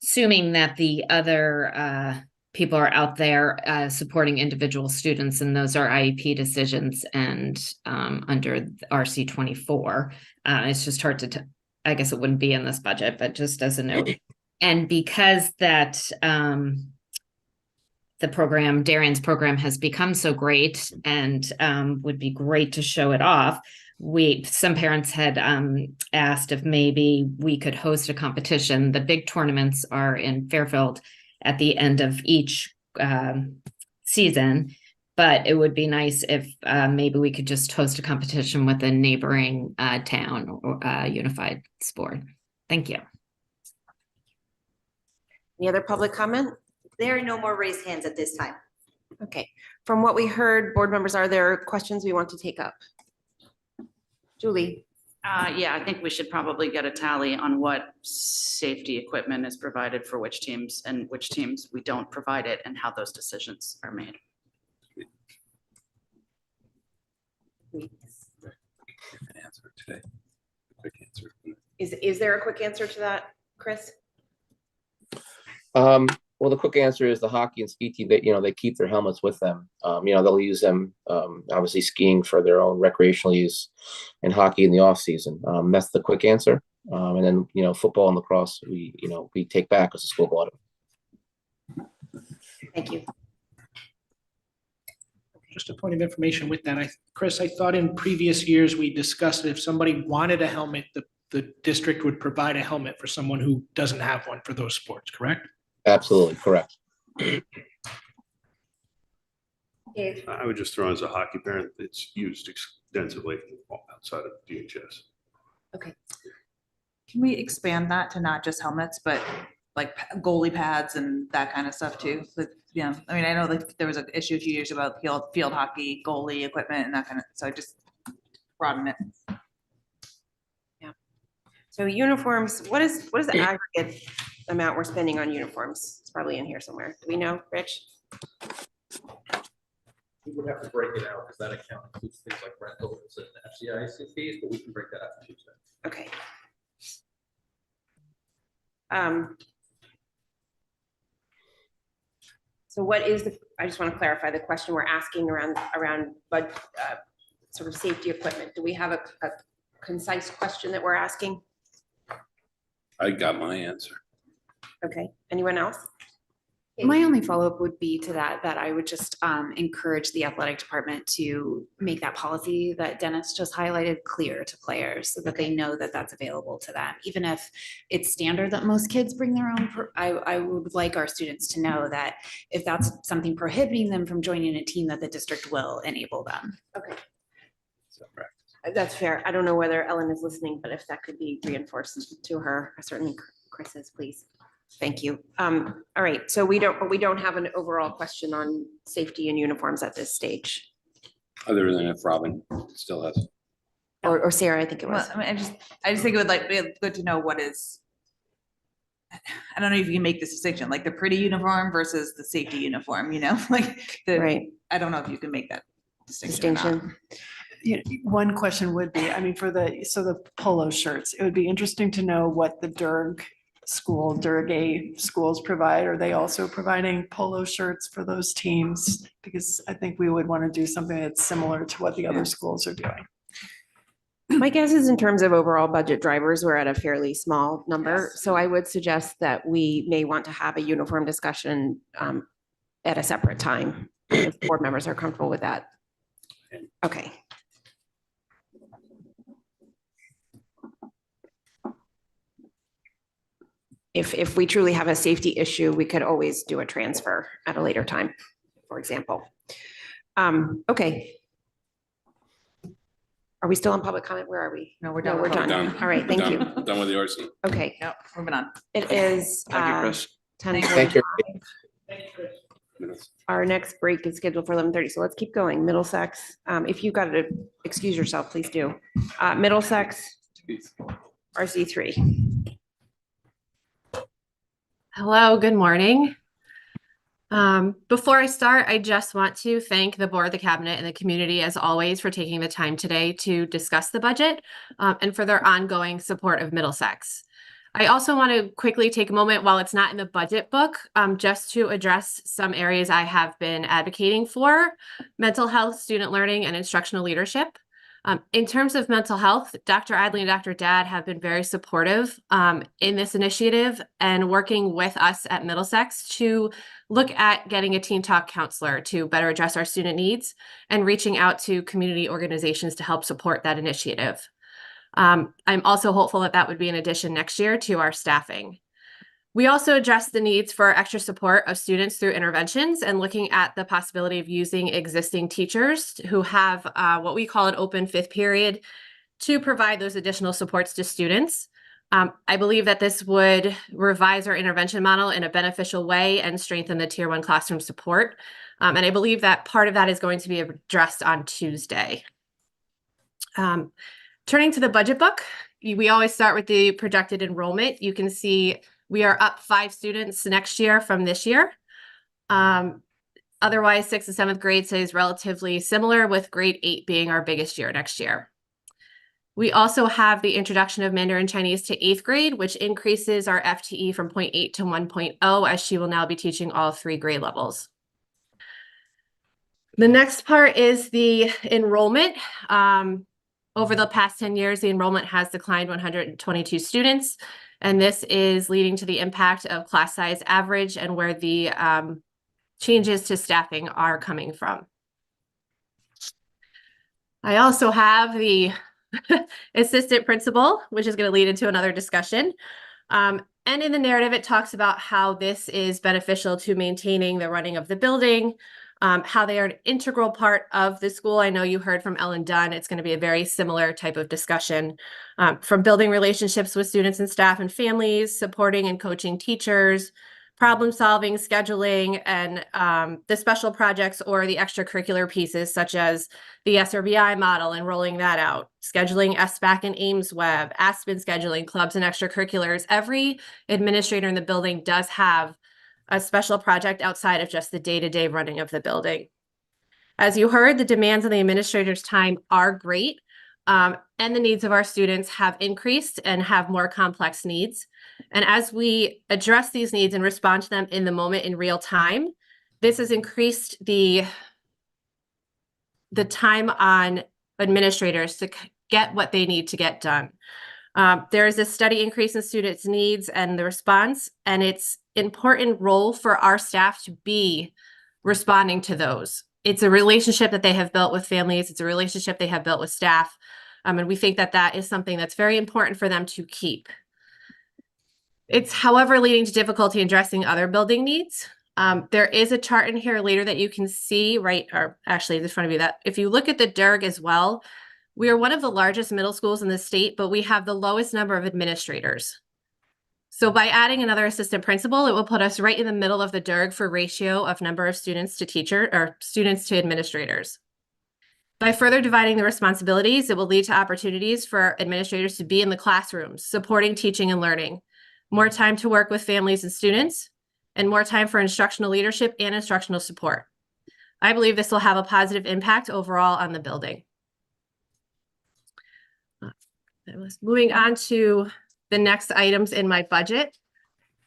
Speaker 17: assuming that the other people are out there supporting individual students, and those are IEP decisions and under RC 24. It's just hard to, I guess it wouldn't be in this budget, but just as a note. And because that the program, Darien's program, has become so great and would be great to show it off, some parents had asked if maybe we could host a competition. The big tournaments are in Fairfield at the end of each season, but it would be nice if maybe we could just host a competition with a neighboring town or unified sport. Thank you.
Speaker 1: Any other public comment?
Speaker 14: There are no more raised hands at this time.
Speaker 1: Okay, from what we heard, board members, are there questions we want to take up? Julie?
Speaker 10: Yeah, I think we should probably get a tally on what safety equipment is provided for which teams and which teams we don't provide it, and how those decisions are made.
Speaker 3: Answer today. Quick answer.
Speaker 1: Is there a quick answer to that, Chris?
Speaker 19: Well, the quick answer is the hockey and ski team, they keep their helmets with them. They'll use them, obviously skiing for their own recreational use, and hockey in the off season. That's the quick answer. And then, football and lacrosse, we take back as a school bought them.
Speaker 1: Thank you.
Speaker 11: Just a point of information with that, Chris, I thought in previous years we discussed that if somebody wanted a helmet, the district would provide a helmet for someone who doesn't have one for those sports, correct?
Speaker 19: Absolutely correct.
Speaker 9: I would just throw as a hockey parent, it's used extensively outside of DHS.
Speaker 1: Okay.
Speaker 5: Can we expand that to not just helmets, but like goalie pads and that kind of stuff too? But I know like there was an issue a few years about field hockey, goalie equipment and that kind of, so I just broaden it.
Speaker 1: Yeah. So uniforms, what is the aggregate amount we're spending on uniforms? It's probably in here somewhere. Do we know, Rich?
Speaker 12: We would have to break it out because that account includes things like rentals and FCIC fees, but we can break that out on Tuesday.
Speaker 1: Okay. So what is I just want to clarify the question we're asking around sort of safety equipment. Do we have a concise question that we're asking?
Speaker 3: I got my answer.
Speaker 1: Okay, anyone else?
Speaker 7: My only follow-up would be to that I would just encourage the athletic department to make that policy that Dennis just highlighted clear to players so that they know that that's available to them. Even if it's standard that most kids bring their own, I would like our students to know that if that's something prohibiting them from joining a team, that the district will enable them.
Speaker 1: Okay. That's fair. I don't know whether Ellen is listening, but if that could be reinforced to her, certainly Chris is, please. Thank you. All right, so we don't have an overall question on safety and uniforms at this stage.
Speaker 3: Other than if Robin still has.
Speaker 1: Or Sarah, I think it was.
Speaker 5: Well, I just think it would be good to know what is, I don't know if you can make this distinction, like the pretty uniform versus the safety uniform, like
Speaker 1: right.
Speaker 5: I don't know if you can make that distinction.
Speaker 6: One question would be, for the polo shirts, it would be interesting to know what the Durg A schools provide. Are they also providing polo shirts for those teams? Because I think we would want to do something that's similar to what the other schools are doing.
Speaker 1: My guess is in terms of overall budget drivers, we're at a fairly small number. So I would suggest that we may want to have a uniform discussion at a separate time. If board members are comfortable with that. Okay. If we truly have a safety issue, we could always do a transfer at a later time, for example. Okay. Are we still on public comment? Where are we?
Speaker 5: No, we're
Speaker 1: No,
Speaker 5: done.
Speaker 1: we're done. All right, thank you.
Speaker 3: Done with the RC.
Speaker 1: Okay,
Speaker 5: Yep, moving on.
Speaker 1: it is
Speaker 2: Thank you, Chris.
Speaker 1: 10:45.
Speaker 19: Thank you.
Speaker 1: Our next break is scheduled for 11:30, so let's keep going. Middlesex, if you've got to excuse yourself, please do. Middlesex, RC3.
Speaker 21: Hello, good morning. Before I start, I just want to thank the board, the cabinet, and the community as always for taking the time today to discuss the budget and for their ongoing support of Middlesex. I also want to quickly take a moment while it's not in the budget book, just to address some areas I have been advocating for: mental health, student learning, and instructional leadership. In terms of mental health, Dr. Adley and Dr. Dad have been very supportive in this initiative and working with us at Middlesex to look at getting a teen talk counselor to better address our student needs and reaching out to community organizations to help support that initiative. I'm also hopeful that that would be an addition next year to our staffing. We also address the needs for extra support of students through interventions and looking at the possibility of using existing teachers who have what we call an open fifth period to provide those additional supports to students. I believe that this would revise our intervention model in a beneficial way and strengthen the Tier 1 classroom support. And I believe that part of that is going to be addressed on Tuesday. Turning to the budget book, we always start with the projected enrollment. You can see we are up 5 students next year from this year. Otherwise, 6th and 7th grade stays relatively similar, with grade 8 being our biggest year next year. We also have the introduction of Mandarin Chinese to 8th grade, which increases our FTE from 0.8 to 1.0, as she will now be teaching all 3 grade levels. The next part is the enrollment. Over the past 10 years, the enrollment has declined 122 students. And this is leading to the impact of class size average and where the changes to staffing are coming from. I also have the assistant principal, which is going to lead into another discussion. And in the narrative, it talks about how this is beneficial to maintaining the running of the building, how they are an integral part of the school. I know you heard from Ellen Dunn. It's going to be a very similar type of discussion, from building relationships with students and staff and families, supporting and coaching teachers, problem solving, scheduling, and the special projects or the extracurricular pieces such as the SRBI model and rolling that out, scheduling SBAC and Ames Web, Aspen scheduling, clubs and extracurriculars. Every administrator in the building does have a special project outside of just the day-to-day running of the building. As you heard, the demands on the administrator's time are great, and the needs of our students have increased and have more complex needs. And as we address these needs and respond to them in the moment in real time, this has increased the time on administrators to get what they need to get done. There is a steady increase in students' needs and the response, and it's important role for our staff to be responding to those. It's a relationship that they have built with families. It's a relationship they have built with staff. And we think that that is something that's very important for them to keep. It's, however, leading to difficulty in addressing other building needs. There is a chart in here later that you can see, right, or actually in front of you, that if you look at the DERG as well, we are one of the largest middle schools in the state, but we have the lowest number of administrators. So by adding another assistant principal, it will put us right in the middle of the DERG for ratio of number of students to teacher or students to administrators. By further dividing the responsibilities, it will lead to opportunities for administrators to be in the classrooms, supporting teaching and learning, more time to work with families and students, and more time for instructional leadership and instructional support. I believe this will have a positive impact overall on the building. Moving on to the next items in my budget.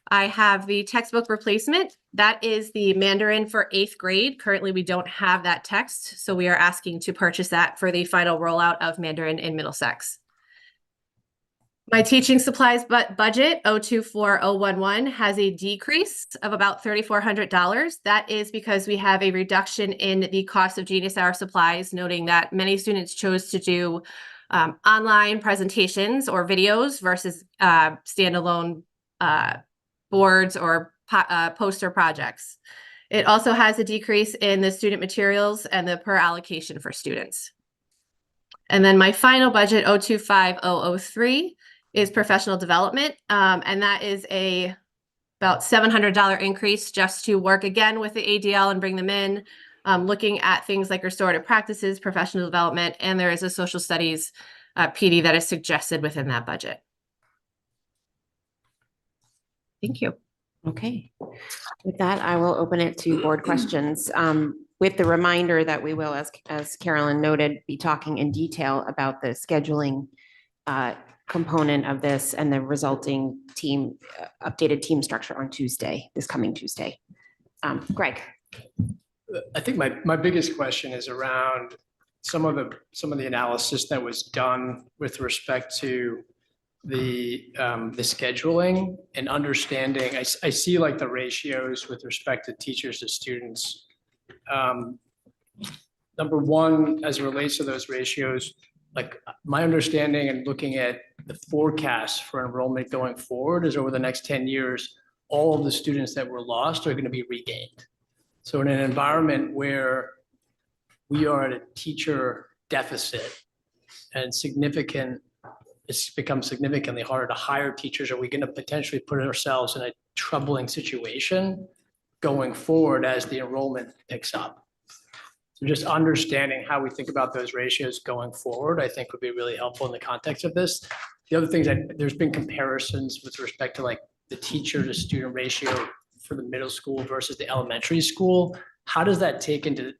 Speaker 21: I have the textbook replacement. That is the Mandarin for 8th grade. Currently, we don't have that text, so we are asking to purchase that for the final rollout of Mandarin in Middlesex. My teaching supplies budget 024011 has a decrease of about $3,400. That is because we have a reduction in the cost of Genius Hour supplies, noting that many students chose to do online presentations or videos versus standalone boards or poster projects. It also has a decrease in the student materials and the per allocation for students. And then my final budget 025003 is professional development. And that is about $700 increase just to work again with the ADL and bring them in, looking at things like restorative practices, professional development, and there is a social studies PD that is suggested within that budget. Thank you.
Speaker 1: Okay. With that, I will open it to board questions. With the reminder that we will, as Carolyn noted, be talking in detail about the scheduling component of this and the resulting team, updated team structure on Tuesday, this coming Tuesday. Greg.
Speaker 18: I think my biggest question is around some of the analysis that was done with respect to the scheduling and understanding. I see like the ratios with respect to teachers to students. Number one, as it relates to those ratios, like my understanding and looking at the forecast for enrollment going forward is over the next 10 years, all of the students that were lost are going to be regained. So in an environment where we are at a teacher deficit and it's become significantly harder to hire teachers, are we going to potentially put ourselves in a troubling situation going forward as the enrollment picks up? So just understanding how we think about those ratios going forward, I think would be really helpful in the context of this. The other things that there's been comparisons with respect to like the teacher to student ratio for the middle school versus the elementary school. How does that take into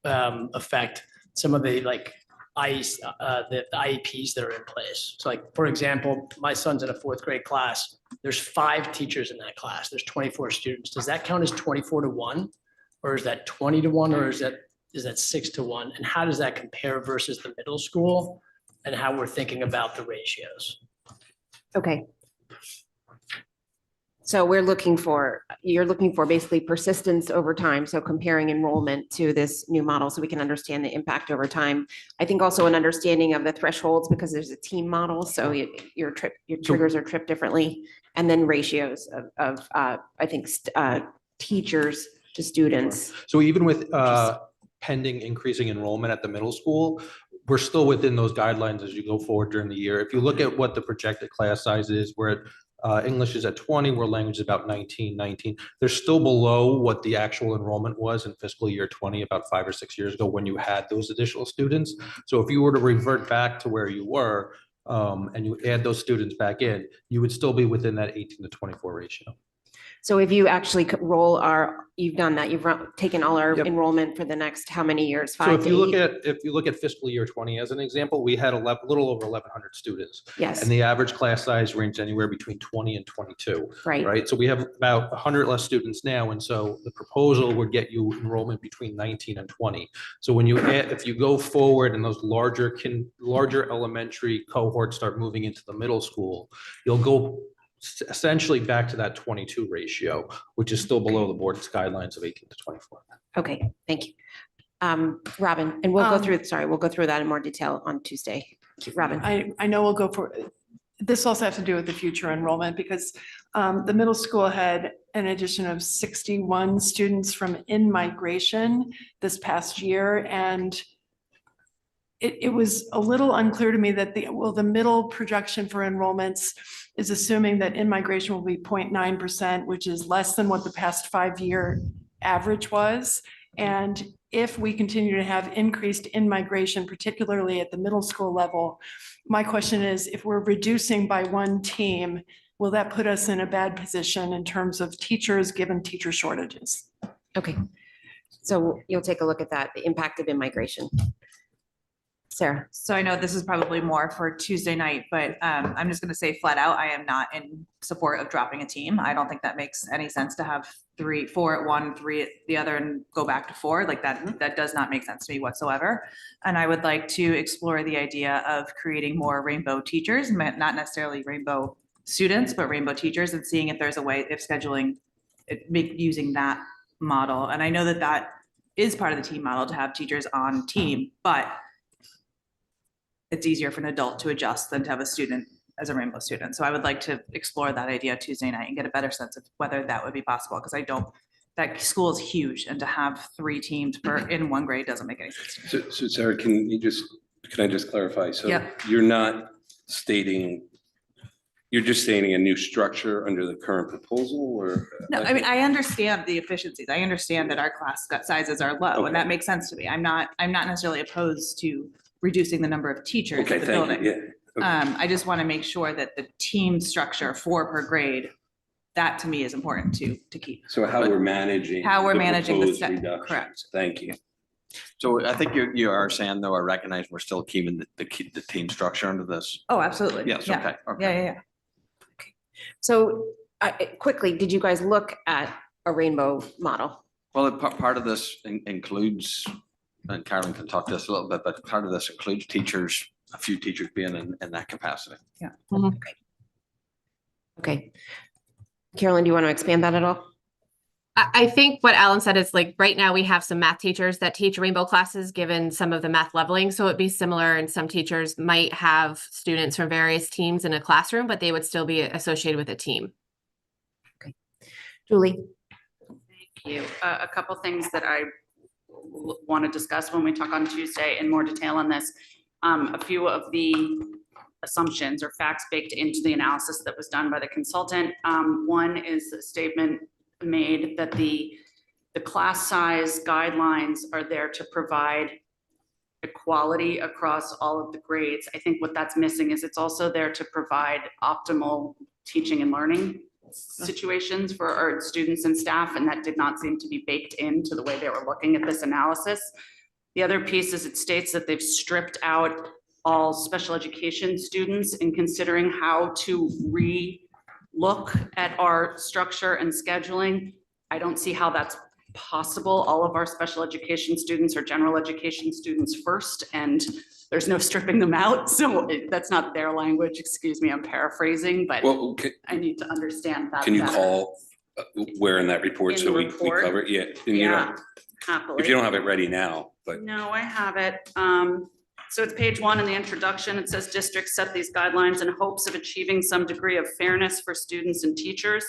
Speaker 18: effect some of the like the IEPs that are in place? So like, for example, my son's in a 4th grade class. There's 5 teachers in that class. There's 24 students. Does that count as 24-1? Or is that 20-1? Or is that 6-1? And how does that compare versus the middle school and how we're thinking about the ratios?
Speaker 1: Okay. So you're looking for basically persistence over time. So comparing enrollment to this new model so we can understand the impact over time. I think also an understanding of the thresholds because there's a team model. So your triggers are tripped differently. And then ratios of I think teachers to students.
Speaker 12: So even with pending increasing enrollment at the middle school, we're still within those guidelines as you go forward during the year. If you look at what the projected class size is, we're at English is at 20, where language is about 19. They're still below what the actual enrollment was in fiscal year 20, about 5 or 6 years ago when you had those additional students. So if you were to revert back to where you were and you add those students back in, you would still be within that 18-24 ratio.
Speaker 1: So if you actually you've done that, you've taken all our enrollment for the next how many years? 5
Speaker 12: So
Speaker 1: to 8?
Speaker 12: if you look at fiscal year 20 as an example, we had a little over 1,100 students.
Speaker 1: Yes.
Speaker 12: And the average class size ranged anywhere between 20 and 22.
Speaker 1: Right.
Speaker 12: Right. So we have about 100 less students now, and so the proposal would get you enrollment between 19 and 20. So when if you go forward and those larger elementary cohorts start moving into the middle school, you'll go essentially back to that 22 ratio, which is still below the board's guidelines of 18-24.
Speaker 1: Okay, thank you. Robin, and we'll go through that in more detail on Tuesday. Robin.
Speaker 6: I know we'll go for, this also has to do with the future enrollment because the middle school had an addition of 61 students from in-migration this past year. And it was a little unclear to me that the middle projection for enrollments is assuming that in-migration will be 0.9%, which is less than what the past 5-year average was. And if we continue to have increased in-migration, particularly at the middle school level, my question is, if we're reducing by 1 team, will that put us in a bad position in terms of teachers given teacher shortages?
Speaker 1: Okay, so you'll take a look at that, the impact of in-migration. Sarah?
Speaker 5: So I know this is probably more for Tuesday night, but I'm just gonna say flat out, I am not in support of dropping a team. I don't think that makes any sense to have four at one, three at the other and go back to four. Like that does not make sense to me whatsoever. And I would like to explore the idea of creating more rainbow teachers, not necessarily rainbow students, but rainbow teachers, and seeing if there's a way, if scheduling, using that model. And I know that that is part of the team model to have teachers on team, but it's easier for an adult to adjust than to have a student as a rainbow student. So I would like to explore that idea Tuesday night and get a better sense of whether that would be possible, because that school is huge, and to have 3 teams in one grade doesn't make any sense to me.
Speaker 3: So Sarah, can I just clarify? So
Speaker 5: Yep.
Speaker 3: you're not stating, you're just stating a new structure under the current proposal, or?
Speaker 5: No, I mean, I understand the efficiencies. I understand that our class sizes are low, and that makes sense to me. I'm not necessarily opposed to reducing the number of teachers
Speaker 3: Okay,
Speaker 5: in the
Speaker 3: thank
Speaker 5: building.
Speaker 3: you, yeah. Okay.
Speaker 5: I just want to make sure that the team structure 4 per grade, that to me is important to keep.
Speaker 3: So how we're managing.
Speaker 5: How we're
Speaker 3: the
Speaker 5: managing the
Speaker 3: proposed
Speaker 5: step,
Speaker 3: reductions.
Speaker 5: correct.
Speaker 3: Thank you.
Speaker 2: So I think you are saying, though, I recognize we're still keeping the team structure under this.
Speaker 5: Oh, absolutely.
Speaker 2: Yes,
Speaker 5: Yeah.
Speaker 2: okay.
Speaker 5: Yeah.
Speaker 1: So quickly, did you guys look at a rainbow model?
Speaker 2: Well, part of this includes, and Carolyn can talk to us a little bit, but part of this includes teachers, a few teachers being in that capacity.
Speaker 5: Yeah.
Speaker 1: Okay. Carolyn, do you want to expand that at all?
Speaker 21: I think what Alan said is like, right now we have some math teachers that teach rainbow classes, given some of the math leveling. So it'd be similar, and some teachers might have students from various teams in a classroom, but they would still be associated with a team.
Speaker 1: Julie?
Speaker 10: Thank you. A couple things that I want to discuss when we talk on Tuesday in more detail on this. A few of the assumptions or facts baked into the analysis that was done by the consultant. One is a statement made that the class size guidelines are there to provide equality across all of the grades. I think what that's missing is it's also there to provide optimal teaching and learning situations for our students and staff, and that did not seem to be baked into the way they were looking at this analysis. The other piece is it states that they've stripped out all special education students in considering how to re-look at our structure and scheduling. I don't see how that's possible. All of our special education students are general education students first, and there's no stripping them out. So that's not their language. Excuse me, I'm paraphrasing, but
Speaker 3: Well,
Speaker 10: I need to understand that.
Speaker 3: Can you
Speaker 10: better.
Speaker 3: call where in that report
Speaker 10: In
Speaker 3: so
Speaker 10: the
Speaker 3: we
Speaker 10: report?
Speaker 3: cover it? Yeah. And you
Speaker 10: Yeah,
Speaker 3: don't,
Speaker 10: happily.
Speaker 3: if you don't have it ready now, but
Speaker 10: No, I have it. So it's page 1 in the introduction. It says districts set these guidelines in hopes of achieving some degree of fairness for students and teachers,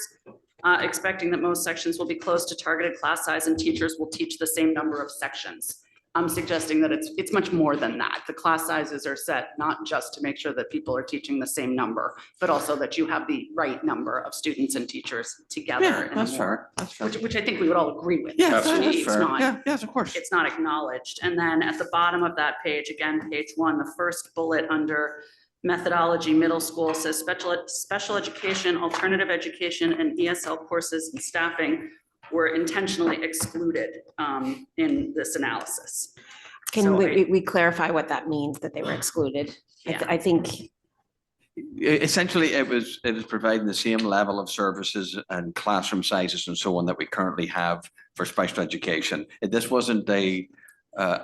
Speaker 10: expecting that most sections will be close to targeted class size and teachers will teach the same number of sections. I'm suggesting that it's much more than that. The class sizes are set not just to make sure that people are teaching the same number, but also that you have the right number of students and teachers together.
Speaker 2: Yeah,
Speaker 10: in a
Speaker 2: that's
Speaker 10: more-
Speaker 2: fair. That's fair.
Speaker 10: Which I think we would all agree with.
Speaker 2: Yes,
Speaker 10: To me,
Speaker 2: that's
Speaker 10: it's
Speaker 2: fair.
Speaker 10: not-
Speaker 2: Yeah, yes, of course.
Speaker 10: It's not acknowledged. And then at the bottom of that page, again, page 1, the first bullet under methodology, middle school says special education, alternative education, and ESL courses and staffing were intentionally excluded in this analysis.
Speaker 1: Can
Speaker 10: So
Speaker 1: we clarify what that means, that they were excluded? I think,
Speaker 2: Essentially, it was providing the same level of services and classroom sizes and so on that we currently have for special education. This wasn't a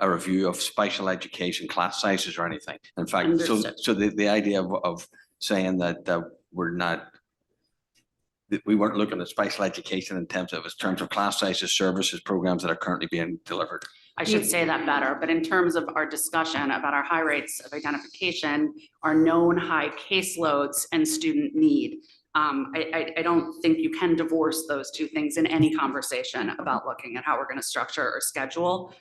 Speaker 2: review of special education class sizes or anything. In fact, so the idea of saying that we weren't looking at special education in terms of class sizes, services, programs that are currently being delivered.
Speaker 10: I should say that better, but in terms of our discussion about our high rates of identification, our known high caseloads and student need, I don't think you can divorce those two things in any conversation about looking at how we're going to structure or schedule.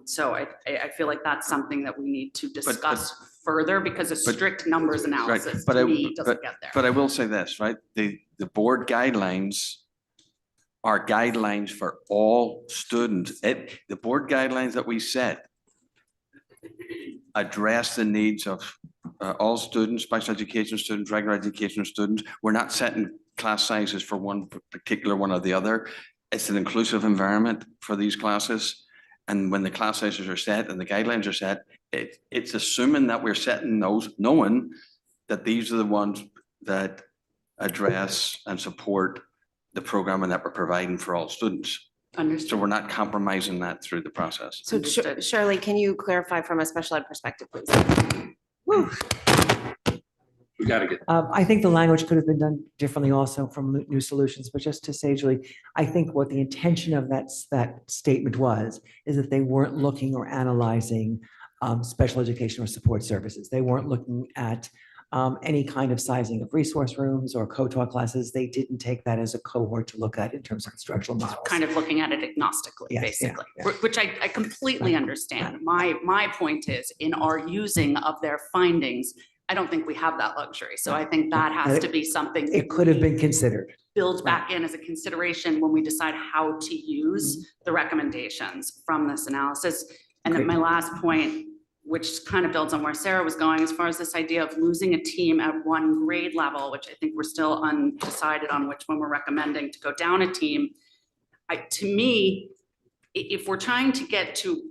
Speaker 10: So I feel like that's something that we need to discuss further, because a strict numbers analysis to me doesn't get there.
Speaker 2: But I will say this, right? The board guidelines are guidelines for all students. The board guidelines that we set address the needs of all students, special education students, regular education students. We're not setting class sizes for one particular one or the other. It's an inclusive environment for these classes. And when the class sizes are set and the guidelines are set, it's assuming that we're setting those, knowing that these are the ones that address and support the programming that we're providing for all students.
Speaker 10: Understood.
Speaker 2: So we're not compromising that through the process.
Speaker 1: So Shirley, can you clarify from a special ed perspective, please?
Speaker 3: We gotta get.
Speaker 8: I think the language could have been done differently also from New Solutions, but just to say, Julie, I think what the intention of that statement was, is that they weren't looking or analyzing special education or support services. They weren't looking at any kind of sizing of resource rooms or co-taught classes. They didn't take that as a cohort to look at in terms of instructional models.
Speaker 10: Kind of looking at it agnostically,
Speaker 8: Yes,
Speaker 10: basically,
Speaker 8: yeah.
Speaker 10: which I completely understand. My point is, in our using of their findings, I don't think we have that luxury. So I think that has to be something.
Speaker 8: It could have been considered.
Speaker 10: Build back in as a consideration when we decide how to use the recommendations from this analysis. And then my last point, which kind of builds on where Sarah was going, as far as this idea of losing a team at one grade level, which I think we're still undecided on which one we're recommending to go down a team. To me, if we're trying to get to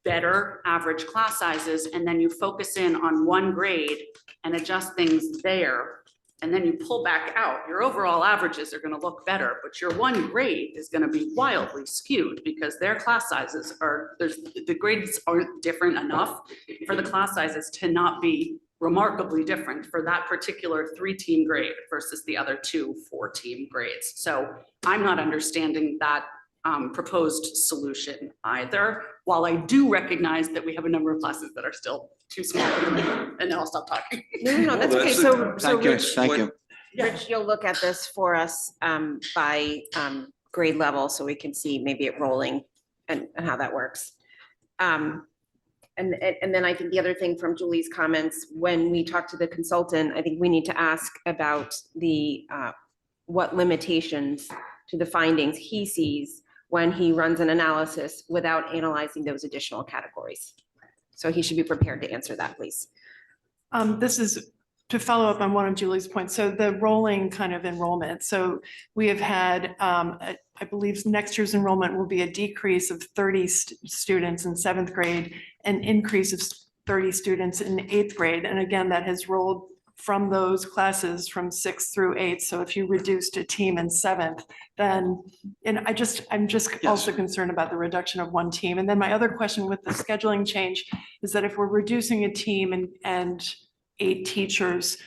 Speaker 10: better average class sizes, and then you focus in on one grade and adjust things there, and then you pull back out, your overall averages are going to look better, but your one grade is going to be wildly skewed because their class sizes are, the grades aren't different enough for the class sizes to not be remarkably different for that particular 3-team grade versus the other 2 4-team grades. So I'm not understanding that proposed solution either, while I do recognize that we have a number of classes that are still too small. And then I'll stop talking.
Speaker 1: No, that's okay. So Rich,
Speaker 2: Thank you.
Speaker 1: Rich, you'll look at this for us by grade level, so we can see maybe it rolling and how that works. And then I think the other thing from Julie's comments, when we talk to the consultant, I think we need to ask about the what limitations to the findings he sees when he runs an analysis without analyzing those additional categories. So he should be prepared to answer that, please.
Speaker 6: This is to follow up on one of Julie's points. So the rolling kind of enrollment. So we have had, I believe next year's enrollment will be a decrease of 30 students in 7th grade, an increase of 30 students in 8th grade. And again, that has rolled from those classes from 6th through 8th. So if you reduced a team in 7th, then, and I'm just also concerned about the reduction of one team. And then my other question with the scheduling change is that if we're reducing a team and 8 teachers,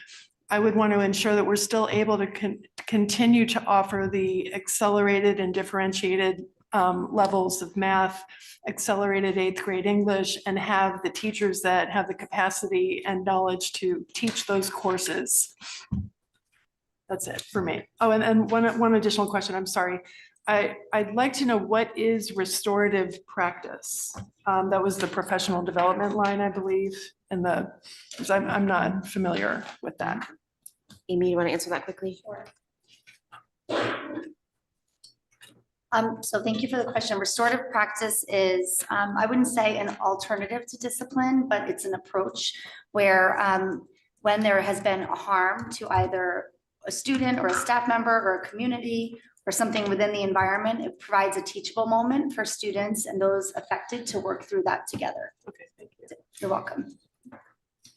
Speaker 6: I would want to ensure that we're still able to continue to offer the accelerated and differentiated levels of math, accelerated 8th grade English, and have the teachers that have the capacity and knowledge to teach those courses. That's it for me. Oh, and one additional question, I'm sorry. I'd like to know, what is restorative practice? That was the professional development line, I believe, in the, because I'm not familiar with that.
Speaker 1: Amy, you want to answer that quickly?
Speaker 14: Sure. So thank you for the question. Restorative practice is, I wouldn't say an alternative to discipline, but it's an approach where when there has been a harm to either a student or a staff member or a community or something within the environment, it provides a teachable moment for students and those affected to work through that together.
Speaker 6: Okay, thank you.
Speaker 14: You're welcome.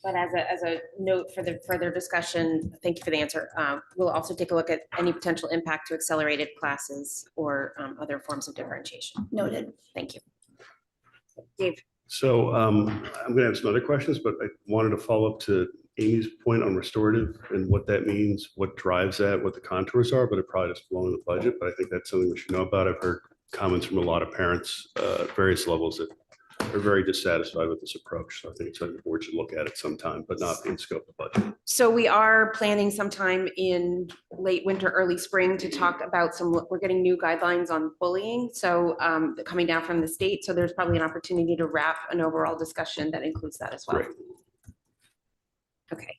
Speaker 1: But as a note for the further discussion, thank you for the answer. We'll also take a look at any potential impact to accelerated classes or other forms of differentiation.
Speaker 14: Noted.
Speaker 1: Thank you. Dave.
Speaker 9: So I'm going to have some other questions, but I wanted to follow up to Amy's point on restorative and what that means, what drives that, what the contours are, but it probably just blowing the budget. But I think that's something we should know about. I've heard comments from a lot of parents at various levels that are very dissatisfied with this approach. So I think it's something the board should look at sometime, but not in scope of budget.
Speaker 1: So we are planning sometime in late winter, early spring to talk about we're getting new guidelines on bullying. So coming down from the state. So there's probably an opportunity to wrap an overall discussion that includes that as well.
Speaker 9: Great.
Speaker 1: Okay.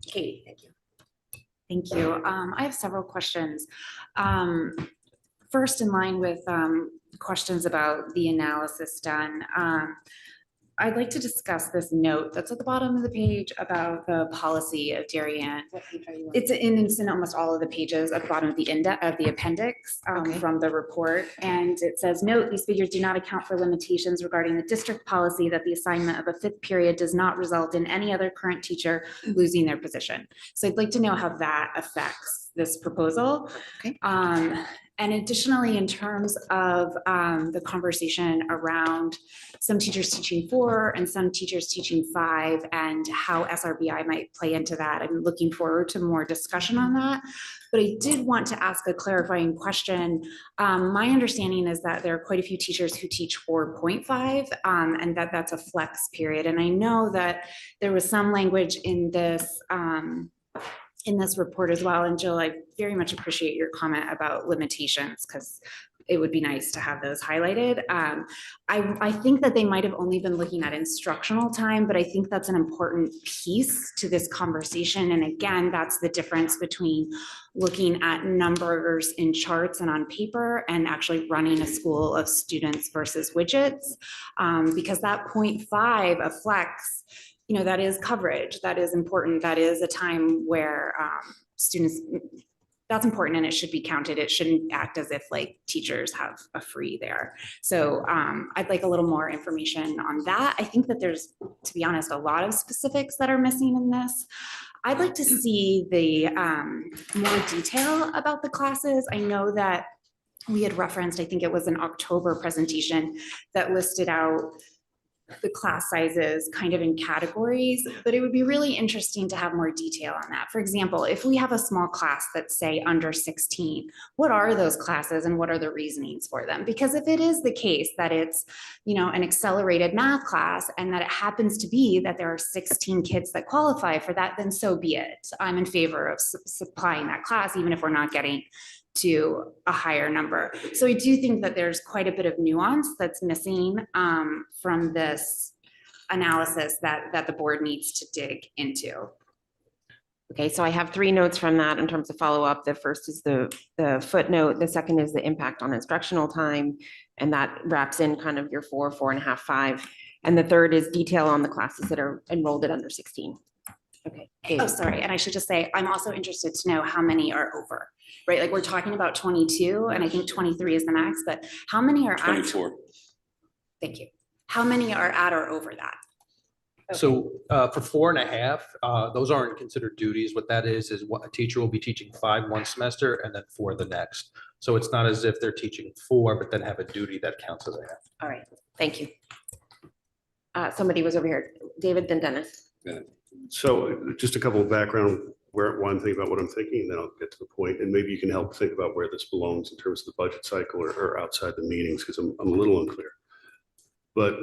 Speaker 1: Katie, thank you.
Speaker 7: Thank you. I have several questions. First, in line with questions about the analysis done, I'd like to discuss this note that's at the bottom of the page about the policy of Darien. It's in almost all of the pages at the bottom of the appendix from the report. And it says, note, these figures do not account for limitations regarding the district policy that the assignment of a fifth period does not result in any other current teacher losing their position. So I'd like to know how that affects this proposal. And additionally, in terms of the conversation around some teachers teaching 4 and some teachers teaching 5 and how SRBI might play into that, I'm looking forward to more discussion on that. But I did want to ask a clarifying question. My understanding is that there are quite a few teachers who teach 4.5 and that's a flex period. And I know that there was some language in this report as well. And Jill, I very much appreciate your comment about limitations because it would be nice to have those highlighted. I think that they might have only been looking at instructional time, but I think that's an important piece to this conversation. And again, that's the difference between looking at numbers in charts and on paper and actually running a school of students versus widgets. Because that 0.5 of flex, you know, that is coverage, that is important. That is a time where students, that's important and it should be counted. It shouldn't act as if like teachers have a free there. So I'd like a little more information on that. I think that there's, to be honest, a lot of specifics that are missing in this. I'd like to see the more detail about the classes. I know that we had referenced, I think it was an October presentation that listed out the class sizes kind of in categories, but it would be really interesting to have more detail on that. For example, if we have a small class that's say under 16, what are those classes and what are the reasonings for them? Because if it is the case that it's, you know, an accelerated math class and that it happens to be that there are 16 kids that qualify for that, then so be it. I'm in favor of supplying that class, even if we're not getting to a higher number. So I do think that there's quite a bit of nuance that's missing from this analysis that the board needs to dig into.
Speaker 1: Okay, so I have 3 notes from that in terms of follow-up. The first is the footnote. The second is the impact on instructional time. And that wraps in kind of your 4, 4.5, 5. And the third is detail on the classes that are enrolled at under 16. Okay.
Speaker 7: Oh, sorry. And I should just say, I'm also interested to know how many are over, right? Like we're talking about 22 and I think 23 is the max, but how many are
Speaker 3: 24.
Speaker 7: Thank you. How many are at or over that?
Speaker 12: So for 4.5, those aren't considered duties. What that is what a teacher will be teaching 5 one semester and then 4 the next. So it's not as if they're teaching 4, but then have a duty that counts as a half.
Speaker 1: All right, thank you. Somebody was over here, David, then Dennis.
Speaker 3: Yeah.
Speaker 9: So just a couple of background, one thing about what I'm thinking, and then I'll get to the point, and maybe you can help think about where this belongs in terms of the budget cycle or outside the meetings, because I'm a little unclear. But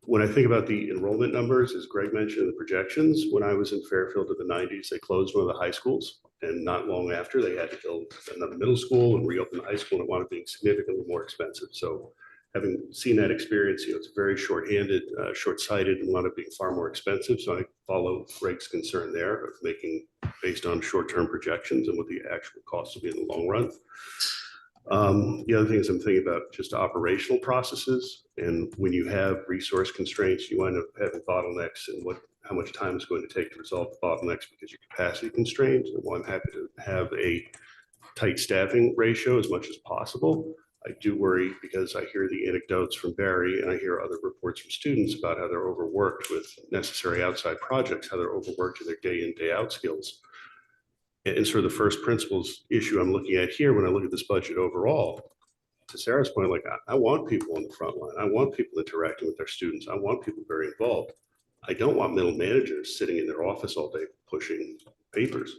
Speaker 9: when I think about the enrollment numbers, as Greg mentioned, the projections, when I was in Fairfield in the 90s, they closed one of the high schools. And not long after, they had to build another middle school and reopen the high school, and it wound up being significantly more expensive. So having seen that experience, you know, it's very short-handed, short-sighted, and wound up being far more expensive. So I follow Greg's concern there of making based on short-term projections and what the actual cost will be in the long run. The other thing is I'm thinking about just operational processes. And when you have resource constraints, you wind up having bottlenecks and how much time it's going to take to resolve the bottlenecks because you're capacity constrained. And while I'm happy to have a tight staffing ratio as much as possible, I do worry because I hear the anecdotes from Barry and I hear other reports from students about how they're overworked with necessary outside projects, how they're overworked in their day in, day out skills. And sort of the first principles issue I'm looking at here when I look at this budget overall, to Sarah's point, like I want people on the front line. I want people interacting with their students. I want people very involved. I don't want middle managers sitting in their office all day pushing papers.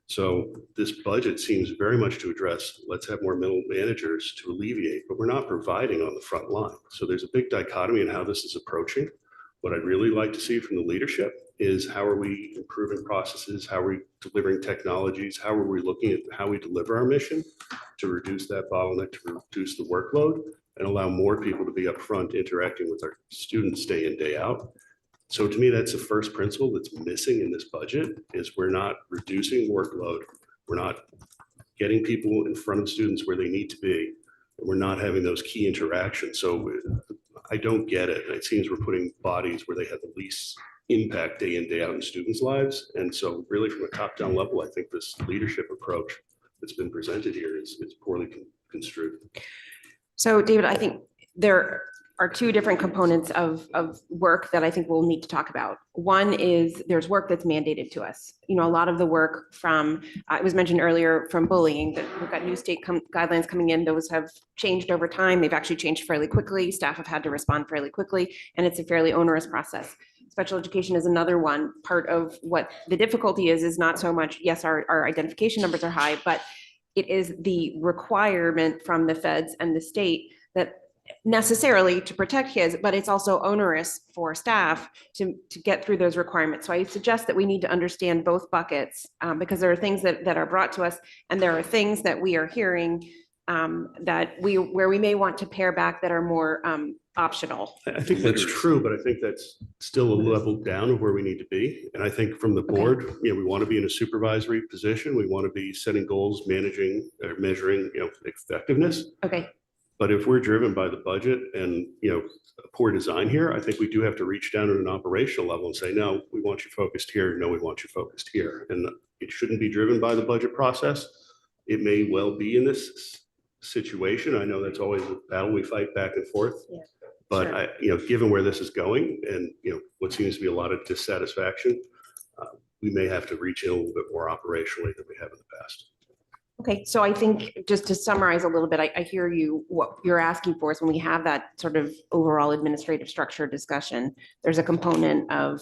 Speaker 9: So this budget seems very much to address, let's have more middle managers to alleviate, but we're not providing on the front line. So there's a big dichotomy in how this is approaching. What I'd really like to see from the leadership is how are we improving processes? How are we delivering technologies? How are we looking at how we deliver our mission to reduce that bottleneck, to reduce the workload and allow more people to be upfront interacting with our students day in, day out. So to me, that's the first principle that's missing in this budget is we're not reducing workload. We're not getting people in front of students where they need to be. And we're not having those key interactions. So I don't get it. It seems we're putting bodies where they have the least impact day in, day out in students' lives. And so really from a top-down level, I think this leadership approach that's been presented here is poorly construed.
Speaker 1: So David, I think there are two different components of work that I think we'll need to talk about. One is there's work that's mandated to us. You know, a lot of the work from, it was mentioned earlier, from bullying, that we've got new state guidelines coming in. Those have changed over time. They've actually changed fairly quickly. Staff have had to respond fairly quickly, and it's a fairly onerous process. Special education is another one. Part of what the difficulty is not so much, yes, our identification numbers are high, but it is the requirement from the feds and the state that necessarily to protect kids, but it's also onerous for staff to get through those requirements. So I suggest that we need to understand both buckets because there are things that are brought to us, and there are things that we are hearing where we may want to pare back that are more optional.
Speaker 9: I think that's true, but I think that's still a level down of where we need to be. And I think from the board, we want to be in a supervisory position. We want to be setting goals, managing or measuring, effectiveness.
Speaker 1: Okay.
Speaker 9: But if we're driven by the budget and, poor design here, I think we do have to reach down at an operational level and say, no, we want you focused here. No, we want you focused here. And it shouldn't be driven by the budget process. It may well be in this situation. I know that's always a battle we fight back and forth.
Speaker 1: Yeah.
Speaker 9: But
Speaker 1: Sure.
Speaker 9: given where this is going and, what seems to be a lot of dissatisfaction, we may have to reach in a little bit more operationally than we have in the past.
Speaker 1: Okay, so I think just to summarize a little bit, I hear you, what you're asking for is when we have that sort of overall administrative structure discussion, there's a component of,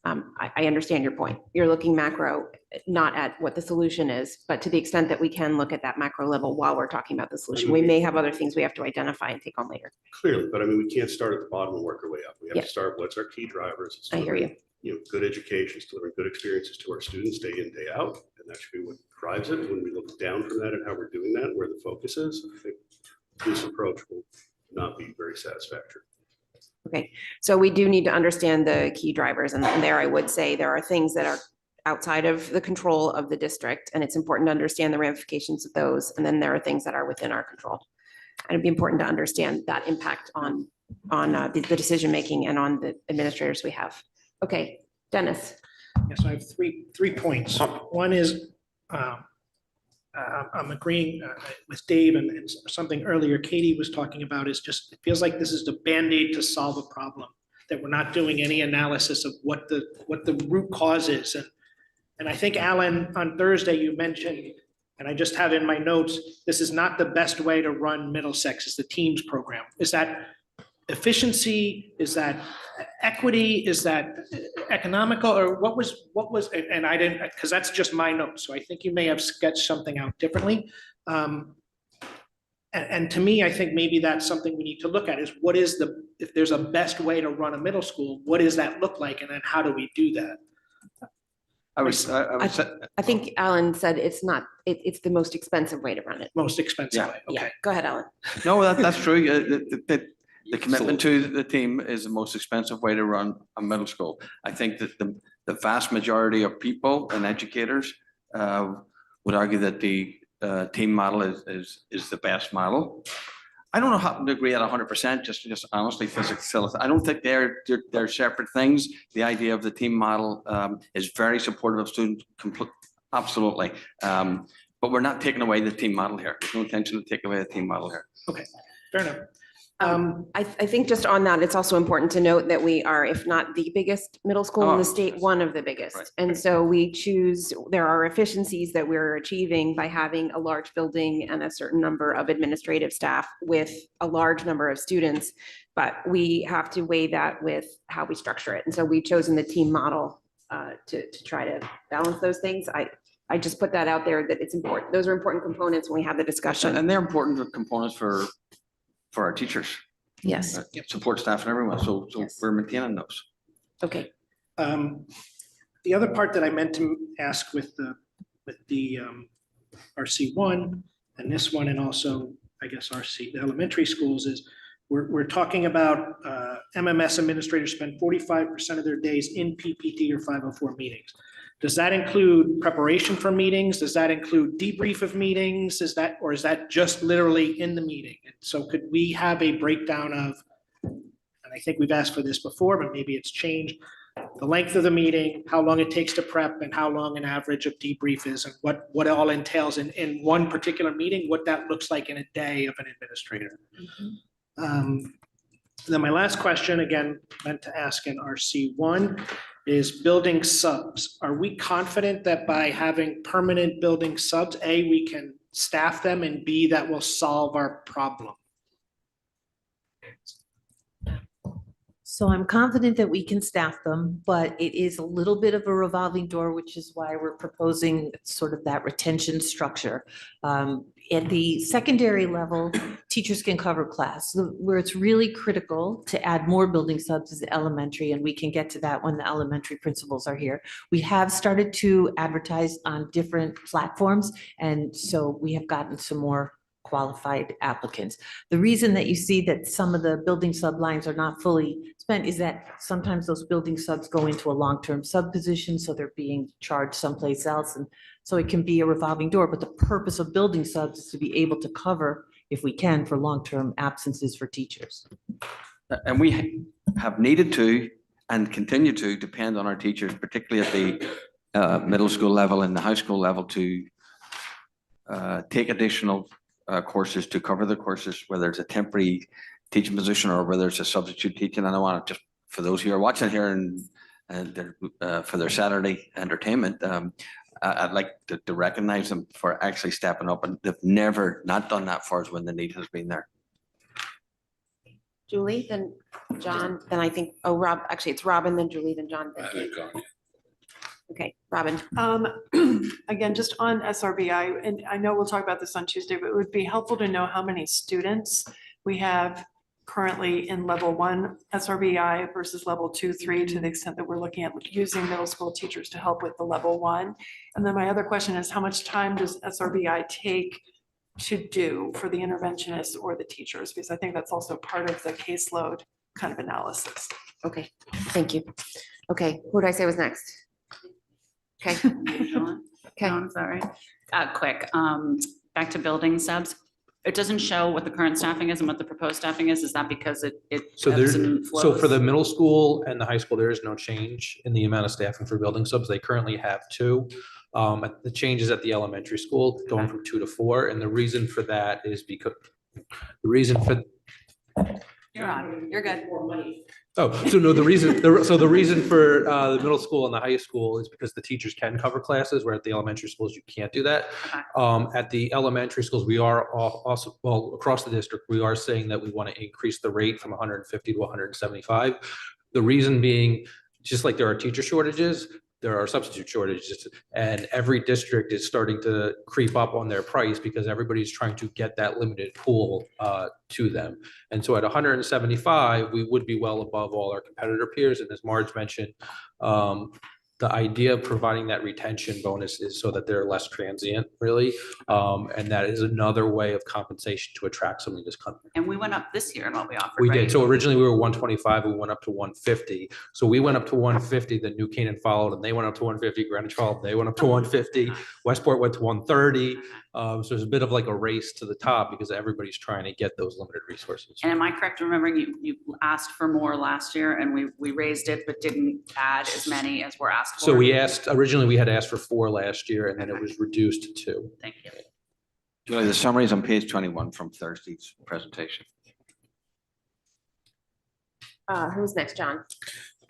Speaker 1: I understand your point. You're looking macro, not at what the solution is, but to the extent that we can look at that macro level while we're talking about the solution, we may have other things we have to identify and take on later.
Speaker 9: Clearly, but I mean, we can't start at the bottom and work our way up. We have
Speaker 1: Yeah.
Speaker 9: to start, what's our key drivers? It's
Speaker 1: I hear you.
Speaker 9: Good education, it's delivering good experiences to our students day in, day out. And that should be what drives it. When we look down from that and how we're doing that, where the focus is, I think this approach will not be very satisfactory.
Speaker 1: Okay, so we do need to understand the key drivers, and there I would say there are things that are outside of the control of the district, and it's important to understand the ramifications of those, and then there are things that are within our control. And it'd be important to understand that impact on the decision-making and on the administrators we have. Okay, Dennis.
Speaker 11: Yes, I have three points. One is, I'm agreeing with Dave and something earlier Katie was talking about is just, it feels like this is the Band-Aid to solve a problem, that we're not doing any analysis of what the root cause is. And I think Alan, on Thursday, you mentioned, and I just have in my notes, this is not the best way to run Middlesex, is the Teams program. Is that efficiency? Is that equity? Is that economical? Or what was, and I didn't, because that's just my notes. So I think you may have sketched something out differently. And to me, I think maybe that's something we need to look at is what is if there's a best way to run a middle school, what does that look like? And then how do we do that?
Speaker 1: I think Alan said it's not, it's the most expensive way to run it.
Speaker 11: Most expensive
Speaker 2: Yeah.
Speaker 11: way,
Speaker 1: Yeah,
Speaker 11: okay.
Speaker 1: go ahead, Alan.
Speaker 2: No, that's true. The commitment to the team is the most expensive way to run a middle school. I think that the vast majority of people and educators would argue that the team model is the best model. I don't know how to agree at 100%, just honestly, physics. I don't think they're separate things. The idea of the team model is very supportive of students, absolutely. But we're not taking away the team model here. There's no intention to take away the team model here.
Speaker 11: Okay, fair enough.
Speaker 1: I think just on that, it's also important to note that we are, if not the biggest middle school in the state, one of the biggest.
Speaker 2: Right.
Speaker 1: And so there are efficiencies that we're achieving by having a large building and a certain number of administrative staff with a large number of students. But we have to weigh that with how we structure it. And so we've chosen the team model to try to balance those things. I just put that out there that it's important. Those are important components when we have the discussion.
Speaker 2: And they're important components for our teachers.
Speaker 1: Yes.
Speaker 2: Support staff and everyone. So we're maintaining those.
Speaker 1: Okay.
Speaker 11: The other part that I meant to ask with the RC1 and this one, and also I guess RC, the elementary schools, is we're talking about MMS administrators spend 45% of their days in PPT or 504 meetings. Does that include preparation for meetings? Does that include debrief of meetings? Or is that just literally in the meeting? And so could we have a breakdown of and I think we've asked for this before, but maybe it's changed. The length of the meeting, how long it takes to prep, and how long an average of debrief is, and what it all entails in one particular meeting, what that looks like in a day of an administrator. Then my last question, again, meant to ask in RC1, is building subs. Are we confident that by having permanent building subs, A, we can staff them, and B, that will solve our problem?
Speaker 13: So I'm confident that we can staff them, but it is a little bit of a revolving door, which is why we're proposing sort of that retention structure. At the secondary level, teachers can cover class. Where it's really critical to add more building subs is elementary, and we can get to that when the elementary principals are here. We have started to advertise on different platforms, and so we have gotten some more qualified applicants. The reason that you see that some of the building sub lines are not fully spent is that sometimes those building subs go into a long-term sub position, so they're being charged someplace else. And so it can be a revolving door, but the purpose of building subs is to be able to cover, if we can, for long-term absences for teachers.
Speaker 2: And we have needed to and continue to depend on our teachers, particularly at the middle school level and the high school level, to take additional courses to cover the courses, whether it's a temporary teaching position or whether it's a substitute teaching. And I want to just, for those who are watching here and for their Saturday entertainment, I'd like to recognize them for actually stepping up, and they've never not done that for us when the need has been there.
Speaker 1: Julie, then John, then I think, oh, Rob, actually it's Robin, then Julie, then John.
Speaker 3: I haven't gone yet.
Speaker 1: Okay, Robin.
Speaker 6: Again, just on SRBI, and I know we'll talk about this on Tuesday, but it would be helpful to know how many students we have currently in level 1 SRBI versus level 2, 3, to the extent that we're looking at using middle school teachers to help with the level 1. And then my other question is, how much time does SRBI take to do for the interventionists or the teachers? Because I think that's also part of the caseload kind of analysis.
Speaker 1: Okay, thank you. Okay, who did I say was next? Okay.
Speaker 10: Okay, I'm sorry. Quick, back to building subs. It doesn't show what the current staffing is and what the proposed staffing is. Is that because it
Speaker 12: So
Speaker 10: ebbs
Speaker 12: there's,
Speaker 10: and
Speaker 12: so for
Speaker 10: flows?
Speaker 12: the middle school and the high school, there is no change in the amount of staffing for building subs. They currently have 2. The changes at the elementary school going from 2 to 4. And the reason for that is because the reason for,
Speaker 20: You're on, you're good.
Speaker 12: oh, so no, the reason for the middle school and the high school is because the teachers can cover classes, where at the elementary schools, you can't do that. At the elementary schools, we are also, well, across the district, we are saying that we want to increase the rate from 150 to 175. The reason being, just like there are teacher shortages, there are substitute shortages, and every district is starting to creep up on their price because everybody's trying to get that limited pool to them. And so at 175, we would be well above all our competitor peers. And as Marge mentioned, the idea of providing that retention bonus is so that they're less transient, really. And that is another way of compensation to attract somebody to this country.
Speaker 10: And we went up this year in what we offered,
Speaker 12: We
Speaker 10: right?
Speaker 12: did. So originally we were 125, we went up to 150. So we went up to 150, then New Canaan followed, and they went up to 150, Greenwich followed, they went up to 150, Westport went to 130. So there's a bit of like a race to the top because everybody's trying to get those limited resources.
Speaker 10: And am I correct in remembering you asked for more last year and we raised it, but didn't add as many as were asked for?
Speaker 12: So we asked, originally we had asked for 4 last year, and then it was reduced to 2.
Speaker 10: Thank you.
Speaker 2: Julie, the summary is on page 21 from Thursday's presentation.
Speaker 1: Who's next, John?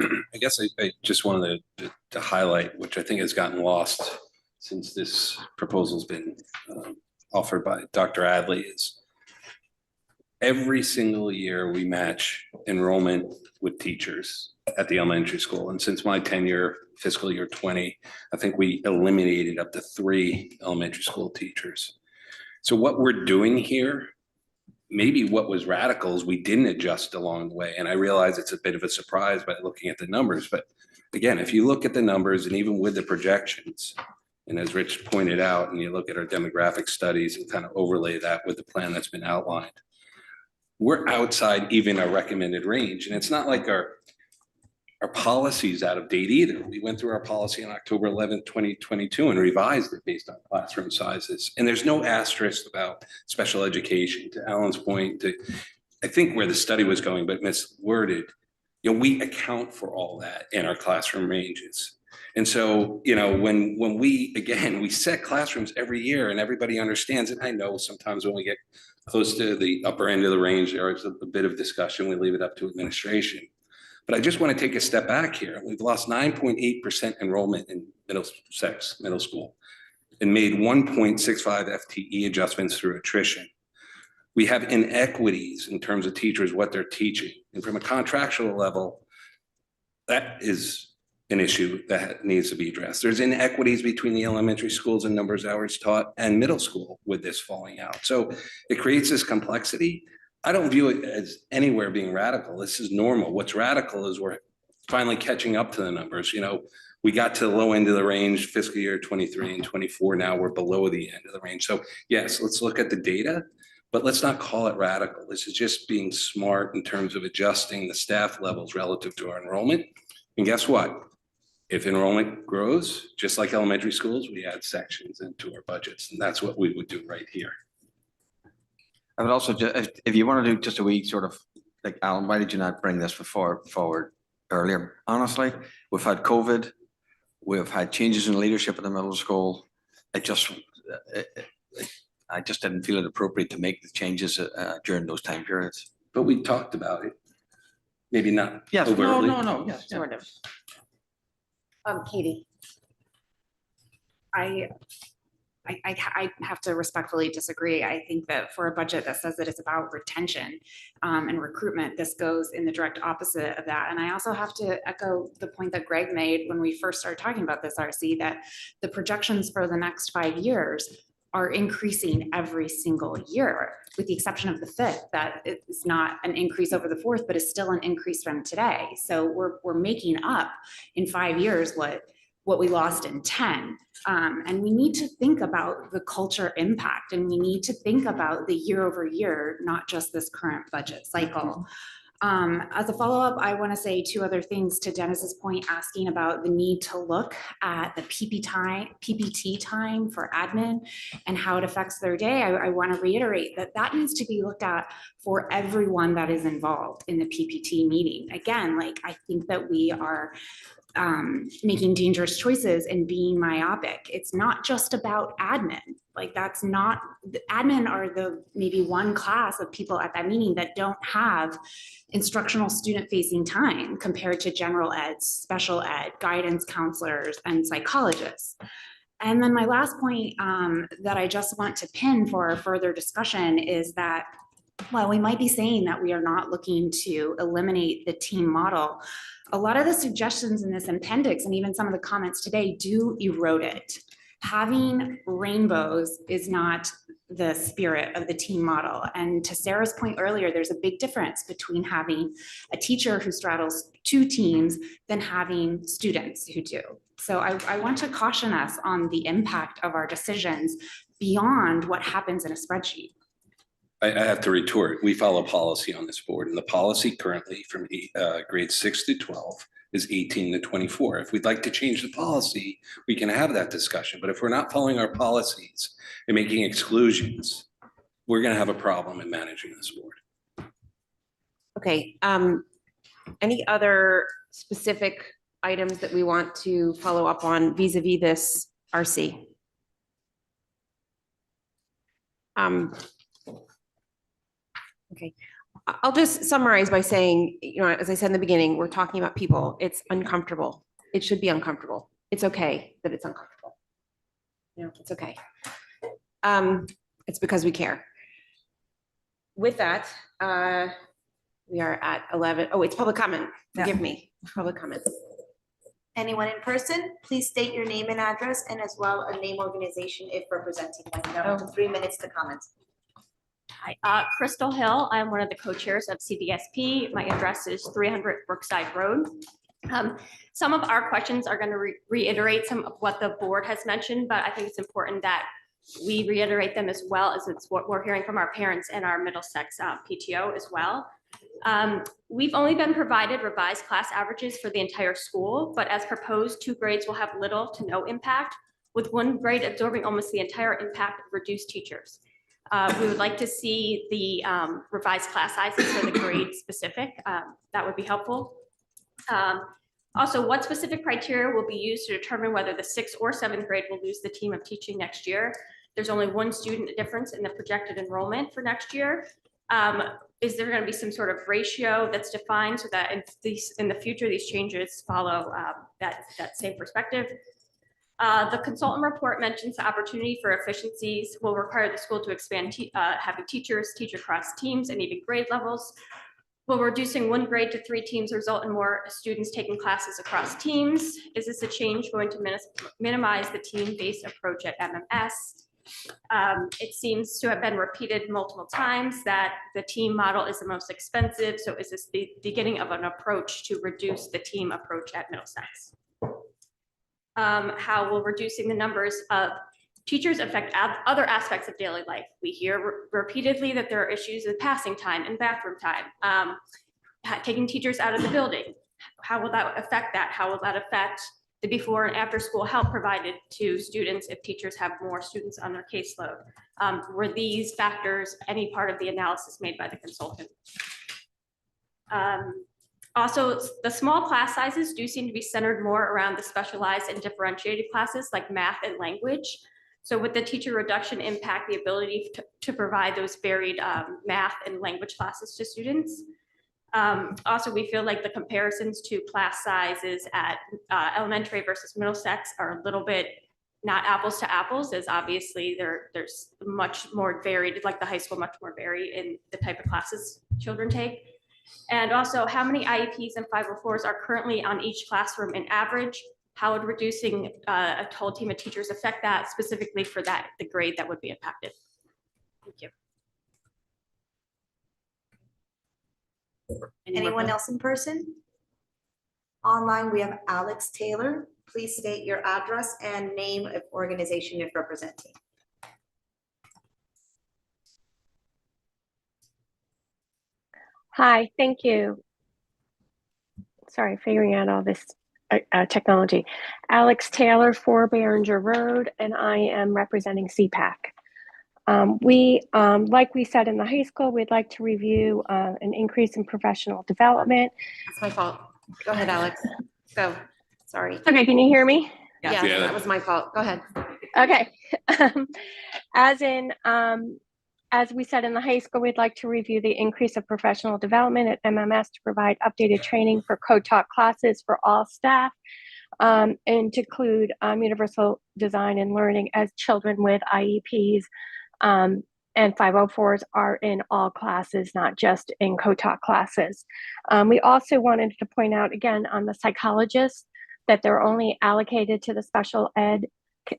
Speaker 3: I guess I just wanted to highlight, which I think has gotten lost since this proposal's been offered by Dr. Adley, is every single year we match enrollment with teachers at the elementary school. And since my tenure, fiscal year 20, I think we eliminated up to 3 elementary school teachers. So what we're doing here, maybe what was radical is we didn't adjust along the way. And I realize it's a bit of a surprise by looking at the numbers, but again, if you look at the numbers and even with the projections, and as Rich pointed out, and you look at our demographic studies and kind of overlay that with the plan that's been outlined, we're outside even our recommended range. And it's not like our policy's out of date either. We went through our policy on October 11th, 2022 and revised it based on classroom sizes. And there's no asterisk about special education. To Alan's point, I think where the study was going, but misworded, you know, we account for all that in our classroom ranges. And so, you know, when we, again, we set classrooms every year and everybody understands it. I know sometimes when we get close to the upper end of the range, there is a bit of discussion. We leave it up to administration. But I just want to take a step back here. We've lost 9.8% enrollment in middle school, and made 1.65 FTE adjustments through attrition. We have inequities in terms of teachers, what they're teaching. And from a contractual level, that is an issue that needs to be addressed. There's inequities between the elementary schools and numbers of hours taught and middle school with this falling out. So it creates this complexity. I don't view it as anywhere being radical. This is normal. What's radical is we're finally catching up to the numbers. You know, we got to the low end of the range fiscal year 23 and 24. Now we're below the end of the range. So yes, let's look at the data, but let's not call it radical. This is just being smart in terms of adjusting the staff levels relative to our enrollment. And guess what? If enrollment grows, just like elementary schools, we add sections into our budgets, and that's what we would do right here.
Speaker 2: I would also, if you want to do just a wee sort of, like, Alan, why did you not bring this forward earlier? Honestly, we've had COVID, we've had changes in leadership at the middle school. I just didn't feel it appropriate to make the changes during those time periods.
Speaker 3: But we talked about it, maybe not
Speaker 2: Yes,
Speaker 3: overtly.
Speaker 2: no, yes,
Speaker 1: Sort of.
Speaker 7: Katie. I have to respectfully disagree. I think that for a budget that says that it's about retention and recruitment, this goes in the direct opposite of that. And I also have to echo the point that Greg made when we first started talking about this, RC, that the projections for the next 5 years are increasing every single year, with the exception of the fifth, that it's not an increase over the fourth, but is still an increase from today. So we're making up in 5 years what we lost in 10. And we need to think about the culture impact, and we need to think about the year over year, not just this current budget cycle. As a follow-up, I want to say 2 other things to Dennis's point, asking about the need to look at the PPT time for admin and how it affects their day. I want to reiterate that needs to be looked at for everyone that is involved in the PPT meeting. Again, like, I think that we are making dangerous choices and being myopic. It's not just about admin. Like, that's not, the admin are the maybe one class of people at that meeting that don't have instructional student facing time compared to general ed, special ed, guidance counselors, and psychologists. And then my last point that I just want to pin for further discussion is that while we might be saying that we are not looking to eliminate the team model, a lot of the suggestions in this appendix and even some of the comments today do erode it. Having rainbows is not the spirit of the team model. And to Sarah's point earlier, there's a big difference between having a teacher who straddles 2 teams than having students who do. So I want to caution us on the impact of our decisions beyond what happens in a spreadsheet.
Speaker 3: I have to retort, we follow policy on this board, and the policy currently from grades 6 to 12 is 18 to 24. If we'd like to change the policy, we can have that discussion. But if we're not following our policies and making exclusions, we're going to have a problem in managing this board.
Speaker 1: Okay, any other specific items that we want to follow up on vis-a-vis this RC? Okay, I'll just summarize by saying, you know, as I said in the beginning, we're talking about people. It's uncomfortable. It should be uncomfortable. It's okay that it's uncomfortable. You know, it's okay. It's because we care. With that, we are at 11. Oh, it's public comment. Forgive me. Public comment.
Speaker 14: Anyone in person, please state your name and address, and as well a name organization if representing them. You have up to 3 minutes to comment.
Speaker 15: Hi, Crystal Hill. I'm one of the co-chairs of CVSP. My address is 300 Brookside Road. Some of our questions are going to reiterate some of what the board has mentioned, but I think it's important that we reiterate them as well, as it's what we're hearing from our parents and our Middlesex PTO as well. We've only been provided revised class averages for the entire school, but as proposed, 2 grades will have little to no impact, with 1 grade absorbing almost the entire impact of reduced teachers. We would like to see the revised class sizes for the grade specific. That would be helpful. Also, what specific criteria will be used to determine whether the 6th or 7th grade will lose the team of teaching next year? There's only one student difference in the projected enrollment for next year. Is there going to be some sort of ratio that's defined so that in the future, these changes follow that same perspective? The consultant report mentions the opportunity for efficiencies will require the school to expand having teachers teach across teams and even grade levels. Will reducing one grade to 3 teams result in more students taking classes across teams? Is this a change going to minimize the team-based approach at MMS? It seems to have been repeated multiple times that the team model is the most expensive. So is this the beginning of an approach to reduce the team approach at Middlesex? How will reducing the numbers of teachers affect other aspects of daily life? We hear repeatedly that there are issues with passing time and bathroom time, taking teachers out of the building. How will that affect that? How will that affect the before and after school help provided to students if teachers have more students on their caseload? Were these factors any part of the analysis made by the consultant? Also, the small class sizes do seem to be centered more around the specialized and differentiated classes like math and language. So would the teacher reduction impact the ability to provide those varied math and language classes to students? Also, we feel like the comparisons to class sizes at elementary versus Middlesex are a little bit not apples to apples, as obviously there's much more varied, like the high school, much more varied in the type of classes children take. And also, how many IEPs and 504s are currently on each classroom in average? How would reducing a whole team of teachers affect that, specifically for the grade that would be impacted? Thank you.
Speaker 14: Anyone else in person? Online, we have Alex Taylor. Please state your address and name of organization you're representing.
Speaker 16: Hi, thank you. Sorry, figuring out all this technology. Alex Taylor, 4 Behringer Road, and I am representing CPAC. Like we said in the high school, we'd like to review an increase in professional development.
Speaker 1: That's my fault. Go ahead, Alex. Go. Sorry.
Speaker 16: Okay, can you hear me?
Speaker 1: Yes, that was my fault. Go ahead.
Speaker 16: Okay. As we said in the high school, we'd like to review the increase of professional development at MMS to provide updated training for co-taught classes for all staff, and to include universal design and learning as children with IEPs and 504s are in all classes, not just in co-taught classes. We also wanted to point out again on the psychologists that they're only allocated to the special ed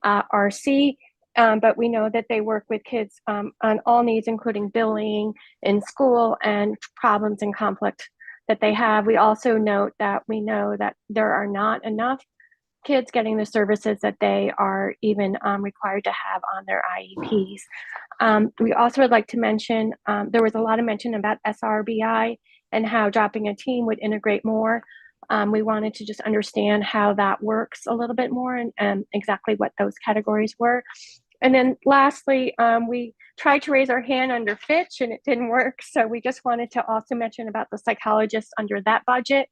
Speaker 16: RC. But we know that they work with kids on all needs, including bullying in school and problems and conflict that they have. We also note that we know that there are not enough kids getting the services that they are even required to have on their IEPs. We also would like to mention, there was a lot of mention about SRBI and how dropping a team would integrate more. We wanted to just understand how that works a little bit more and exactly what those categories were. And then lastly, we tried to raise our hand under Fitch and it didn't work. So we just wanted to also mention about the psychologists under that budget.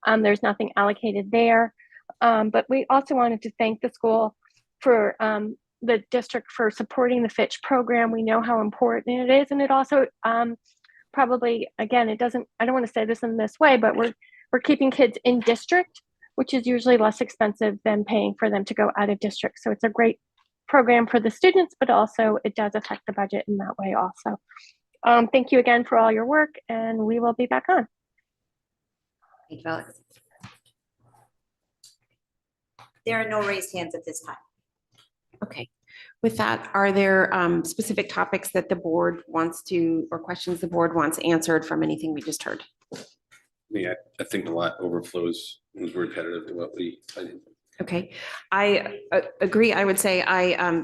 Speaker 16: There's nothing allocated there. But we also wanted to thank the school for the district for supporting the Fitch program. We know how important it is. And it also probably, again, I don't want to say this in this way, but we're keeping kids in district, which is usually less expensive than paying for them to go out of district. So it's a great program for the students, but also it does affect the budget in that way also. Thank you again for all your work, and we will be back on.
Speaker 14: Thank you, Alex. There are no raised hands at this time.
Speaker 1: Okay. With that, are there specific topics that the board wants to, or questions the board wants answered from anything we just heard?
Speaker 3: Yeah, I think a lot overflows was repetitive to what I did.
Speaker 1: Okay, I agree. I would say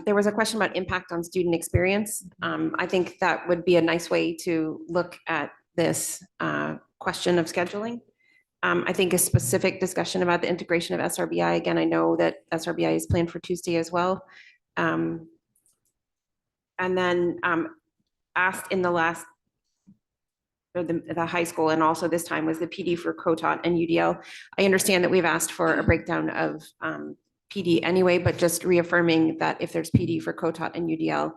Speaker 1: there was a question about impact on student experience. I think that would be a nice way to look at this question of scheduling. I think a specific discussion about the integration of SRBI. Again, I know that SRBI is planned for Tuesday as well. And then asked in the last or the high school, and also this time was the PD for COTOT and UDL. I understand that we've asked for a breakdown of PD anyway, but just reaffirming that if there's PD for COTOT and UDL,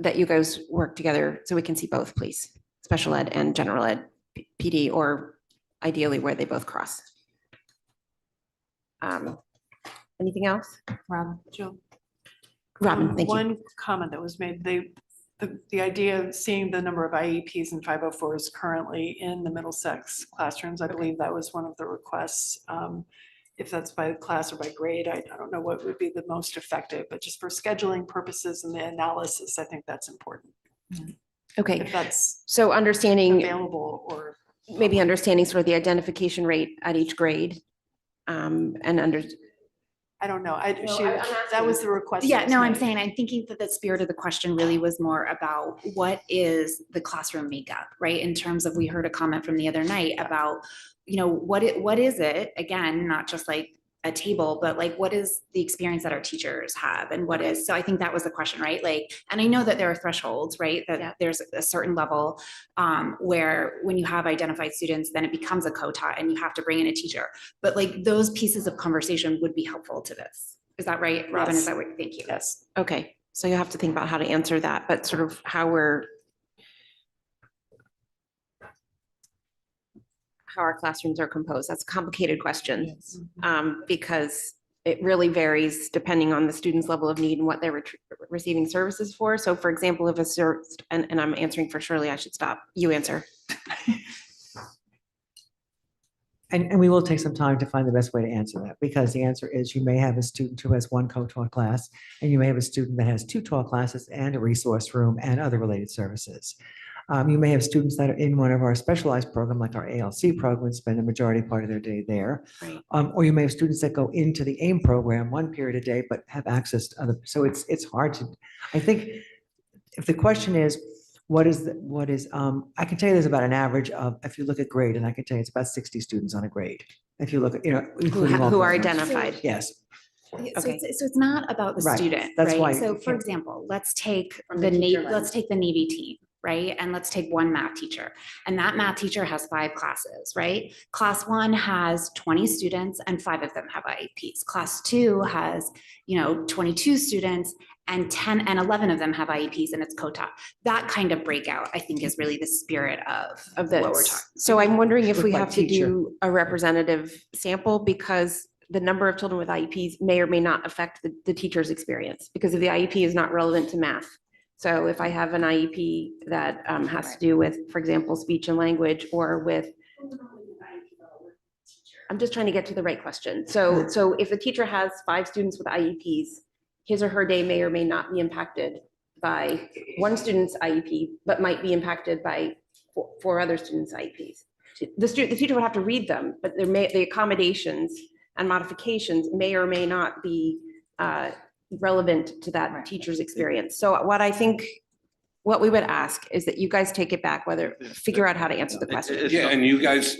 Speaker 1: that you guys work together so we can see both, please. Special ed and general ed PD, or ideally where they both cross. Anything else?
Speaker 6: Robin. Jill.
Speaker 1: Robin, thank you.
Speaker 6: One comment that was made, the idea of seeing the number of IEPs and 504s currently in the Middlesex classrooms, I believe that was one of the requests. If that's by class or by grade, I don't know what would be the most effective, but just for scheduling purposes and the analysis, I think that's important.
Speaker 1: Okay,
Speaker 6: If that's
Speaker 1: so understanding,
Speaker 6: available, or
Speaker 1: maybe understanding sort of the identification rate at each grade. And
Speaker 6: I don't know,
Speaker 14: I'm
Speaker 6: that was the request.
Speaker 7: Yeah,
Speaker 6: that was
Speaker 7: no, I'm
Speaker 6: made.
Speaker 7: saying, I'm thinking that the spirit of the question really was more about what is the classroom makeup, right? In terms of, we heard a comment from the other night about, what is it, again, not just like a table, but like, what is the experience that our teachers have, and what is, so I think that was the question, right? Like, and I know that there are thresholds, right? That there's a certain level where when you have identified students, then it becomes a COTOT and you have to bring in a teacher. But like, those pieces of conversation would be helpful to this. Is that right, Robin? Is that what, thank you.
Speaker 6: Yes.
Speaker 1: okay, so you have to think about how to answer that, but sort of how our classrooms are composed. That's a complicated question. Because it really varies depending on the student's level of need and what they're receiving services for. So for example, if and I'm answering for Shirley, I should stop. You answer.
Speaker 8: And we will take some time to find the best way to answer that, because the answer is you may have a student who has one co-taught class, and you may have a student that has two taught classes and a resource room and other related services. You may have students that are in one of our specialized program, like our ALC program, and spend the majority part of their day there.
Speaker 1: Right.
Speaker 8: Or you may have students that go into the AIM program one period a day, but have access to other. So it's hard to, I think, if the question is, I can tell you there's about an average of, if you look at grade, and I can tell you it's about 60 students on a grade. If you look at, including all
Speaker 1: Who are
Speaker 8: programs.
Speaker 1: identified.
Speaker 8: Yes.
Speaker 7: So it's not about the
Speaker 8: Right.
Speaker 7: student,
Speaker 8: That's
Speaker 7: right?
Speaker 8: why
Speaker 7: So
Speaker 8: you
Speaker 7: for
Speaker 8: can't-
Speaker 7: example, let's take
Speaker 1: From
Speaker 7: the
Speaker 1: the teacher
Speaker 7: Navy, let's take the Navy team, right? And let's take one math teacher. And that math teacher has 5 classes, right? Class 1 has 20 students and 5 of them have IEPs. Class 2 has, 22 students and 10 and 11 of them have IEPs, and it's COTOT. That kind of breakout, I think, is really the spirit of
Speaker 1: this.
Speaker 7: what we're talking.
Speaker 1: So I'm wondering if
Speaker 8: Look
Speaker 1: we
Speaker 8: like
Speaker 1: have to
Speaker 8: teacher.
Speaker 1: do a representative sample, because the number of children with IEPs may or may not affect the teacher's experience, because if the IEP is not relevant to math. So if I have an IEP that has to do with, for example, speech and language, or with, I'm just trying to get to the right question. So if a teacher has 5 students with IEPs, his or her day may or may not be impacted by one student's IEP, but might be impacted by 4 other students' IEPs. The teacher would have to read them, but the accommodations and modifications may or may not be relevant to that teacher's experience. So what we would ask is that you guys take it back, figure out how to answer the question.
Speaker 3: Yeah, and you guys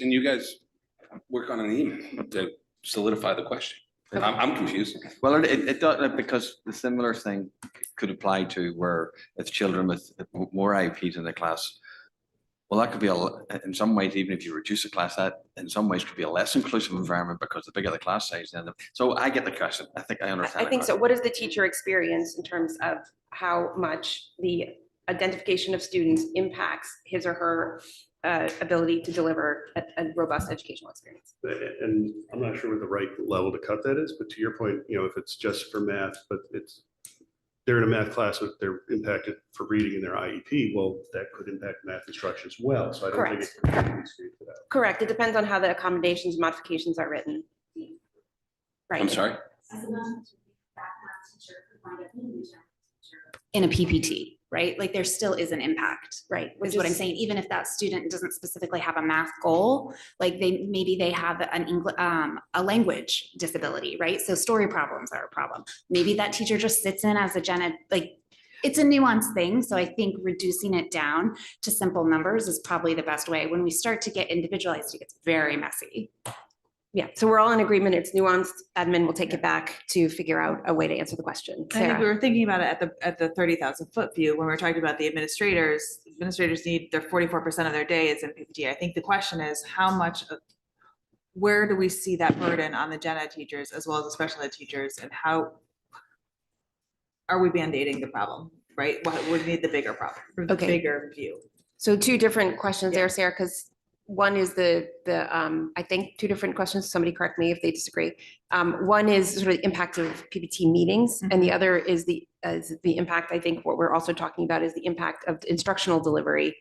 Speaker 3: work on an email to solidify the question. I'm confused.
Speaker 2: Well, it does, because the similar thing could apply to where it's children with more IEPs in the class. Well, that could be in some ways, even if you reduce the class, that in some ways could be a less inclusive environment, because the bigger the class size. So I get the question. I think I understand.
Speaker 1: I think so. What is the teacher experience in terms of how much the identification of students impacts his or her ability to deliver a robust educational experience?
Speaker 9: And I'm not sure what the right level to cut that is, but to your point, if it's just for math, but they're in a math class, but they're impacted for reading in their IEP, well, that could impact math instruction as well. So I don't think it's completely straight for that.
Speaker 1: Correct. It depends on how the accommodations, modifications are written. Right.
Speaker 3: I'm sorry?
Speaker 7: In a PPT, right? Like, there still is an impact,
Speaker 1: right?
Speaker 7: Is what I'm saying. Even if that student doesn't specifically have a math goal, like maybe they have a language disability, right? So story problems are a problem. Maybe that teacher just sits in as it's a nuanced thing. So I think reducing it down to simple numbers is probably the best way. When we start to get individualized, it gets very messy.
Speaker 1: Yeah, so we're all in agreement. It's nuanced. Admin will take it back to figure out a way to answer the question.
Speaker 5: I think we
Speaker 1: Sarah?
Speaker 5: were thinking about it at the 30,000 foot view, when we were talking about the administrators need their 44% of their day is in PPT. I think the question is where do we see that burden on the gen ed teachers as well as the special ed teachers, and how are we band-aiding the problem, right? What would need the bigger problem, or the
Speaker 1: Okay.
Speaker 5: bigger view?
Speaker 1: So two different questions there, Sarah, because one is I think two different questions. Somebody correct me if they disagree. One is sort of the impact of PPT meetings, and the other is the impact, I think what we're also talking about is the impact of instructional delivery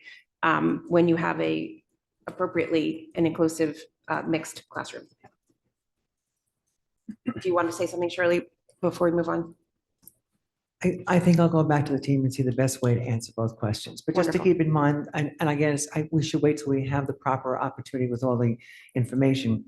Speaker 1: when you have a appropriately an inclusive mixed classroom. Do you want to say something, Shirley, before we move on?
Speaker 8: I think I'll go back to the team and see the best way to answer both questions. But just to
Speaker 1: Wonderful.
Speaker 8: keep in mind, and I guess we should wait till we have the proper opportunity with all the information.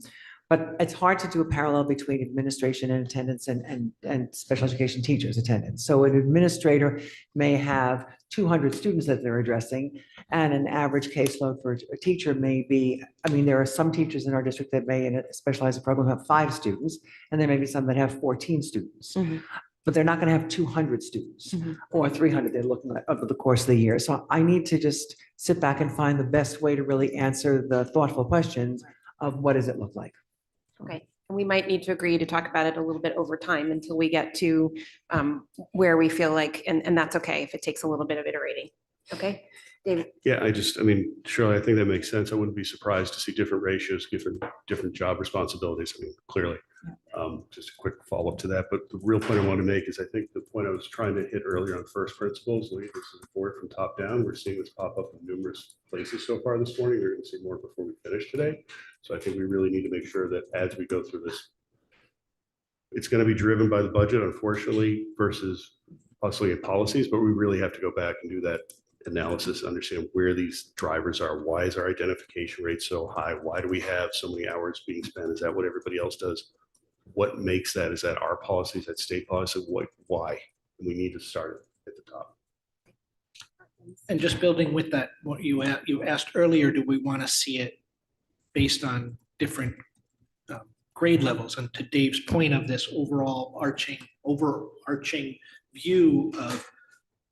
Speaker 8: But it's hard to do a parallel between administration and attendance and special education teachers' attendance. So an administrator may have 200 students that they're addressing, and an average caseload for a teacher may be, I mean, there are some teachers in our district that may in a specialized program have 5 students, and there may be some that have 14 students. But they're not going to have 200 students or 300 they're looking at over the course of the year. So I need to just sit back and find the best way to really answer the thoughtful questions of what does it look like?
Speaker 1: Okay, and we might need to agree to talk about it a little bit over time until we get to where we feel like, and that's okay if it takes a little bit of iterating. Okay, David?
Speaker 9: Yeah, I mean, Shirley, I think that makes sense. I wouldn't be surprised to see different ratios, different job responsibilities. I mean, clearly. Just a quick follow-up to that, but the real point I want to make is I think the point I was trying to hit earlier on first principles, this is a board from top down. We're seeing this pop up in numerous places so far this morning. We're going to see more before we finish today. So I think we really need to make sure that as we go through this, it's going to be driven by the budget, unfortunately, versus possibly in policies, but we really have to go back and do that analysis, understand where these drivers are. Why is our identification rate so high? Why do we have so many hours being spent? Is that what everybody else does? What makes that? Is that our policy? Is that state policy? Why? And we need to start at the top.
Speaker 11: And just building with that, what you asked earlier, do we want to see it based on different grade levels? And to Dave's point of this overarching view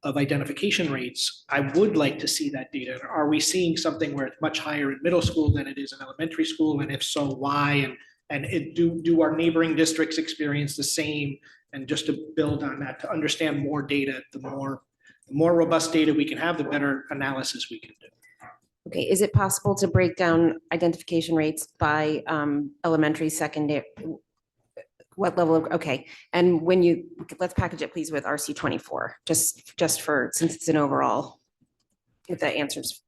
Speaker 11: of identification rates, I would like to see that data. Are we seeing something where it's much higher in middle school than it is in elementary school? And if so, why? And do our neighboring districts experience the same? And just to build on that, to understand more data, the more robust data we can have, the better analysis we can do.
Speaker 1: Okay, is it possible to break down identification rates by elementary, secondary? What level of, okay, and let's package it please with RC 24, just for, since it's an overall, if that answers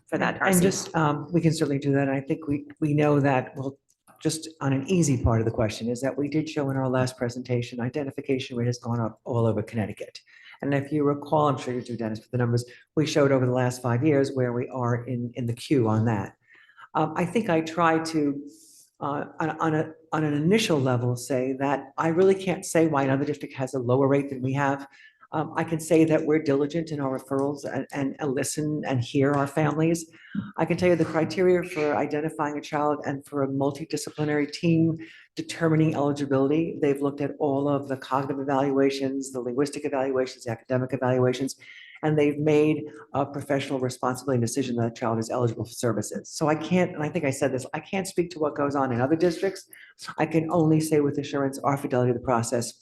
Speaker 1: for that.
Speaker 8: And
Speaker 1: RC.
Speaker 8: just, we can certainly do that. I think we know that, well, just on an easy part of the question is that we did show in our last presentation, identification rate has gone up all over Connecticut. And if you recall, I'm sure you do, Dennis, with the numbers, we showed over the last 5 years where we are in the queue on that. I think I tried to, on an initial level, say that I really can't say why another district has a lower rate than we have. I can say that we're diligent in our referrals and listen and hear our families. I can tell you the criteria for identifying a child and for a multidisciplinary team determining eligibility. They've looked at all of the cognitive evaluations, the linguistic evaluations, the academic evaluations, and they've made a professional responsibility decision that a child is eligible for services. So I can't, and I think I said this, I can't speak to what goes on in other districts. I can only say with assurance our fidelity of the process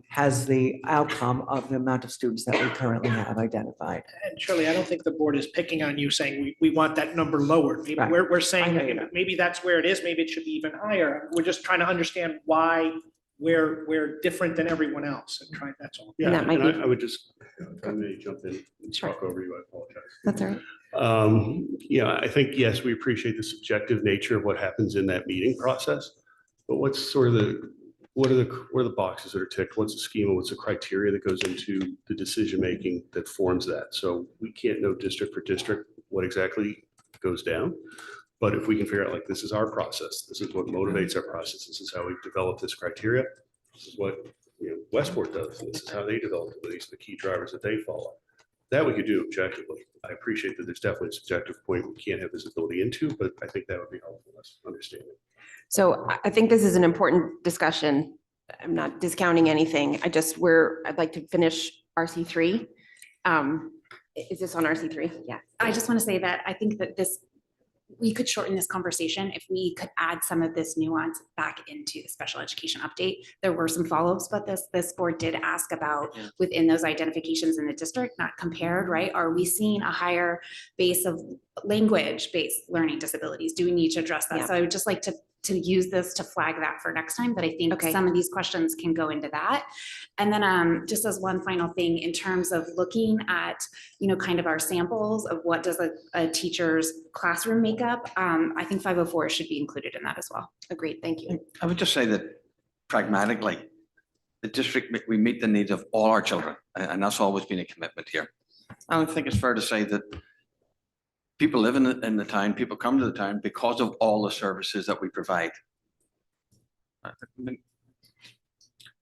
Speaker 8: has the outcome of the amount of students that we currently have identified.
Speaker 11: And Shirley, I don't think the board is picking on you saying we want that number lowered. Maybe
Speaker 8: Right.
Speaker 11: we're saying
Speaker 8: I know
Speaker 11: that
Speaker 8: you're not.
Speaker 11: maybe that's where it is. Maybe it should be even higher. We're just trying to understand why we're different than everyone else and try, that's all.
Speaker 9: Yeah,
Speaker 1: that might
Speaker 9: and
Speaker 1: be-
Speaker 9: I would just, if I may jump in and talk over you, I apologize.
Speaker 1: That's all right.
Speaker 9: Yeah, I think, yes, we appreciate the subjective nature of what happens in that meeting process. But what's sort of what are the boxes that are ticked? What's the schema? What's the criteria that goes into the decision-making that forms that? So we can't know district for district what exactly goes down. But if we can figure out, like, this is our process, this is what motivates our process, this is how we've developed this criteria, this is what, Westport does, and this is how they develop it, these are the key drivers that they follow. That we could do objectively. I appreciate that there's definitely a subjective point we can't have visibility into, but I think that would be helpful, us understanding.
Speaker 1: So I think this is an important discussion. I'm not discounting anything. I'd like to finish RC3. Is this on RC3?
Speaker 7: Yeah, I just want to say that I think that we could shorten this conversation if we could add some of this nuance back into the special education update. There were some follow-ups, but this board did ask about within those identifications in the district, not compared, right? Are we seeing a higher base of language-based learning disabilities? Do we need to address that?
Speaker 1: Yeah.
Speaker 7: So I would just like to use this to flag that for next time, but I think
Speaker 1: Okay.
Speaker 7: some of these questions can go into that. And then just as one final thing, in terms of looking at, kind of our samples of what does a teacher's classroom make up, I think 504 should be included in that as well.
Speaker 1: Agreed, thank you.
Speaker 2: I would just say that pragmatically, the district, we meet the needs of all our children, and that's always been a commitment here. I don't think it's fair to say that people live in the town, people come to the town because of all the services that we provide.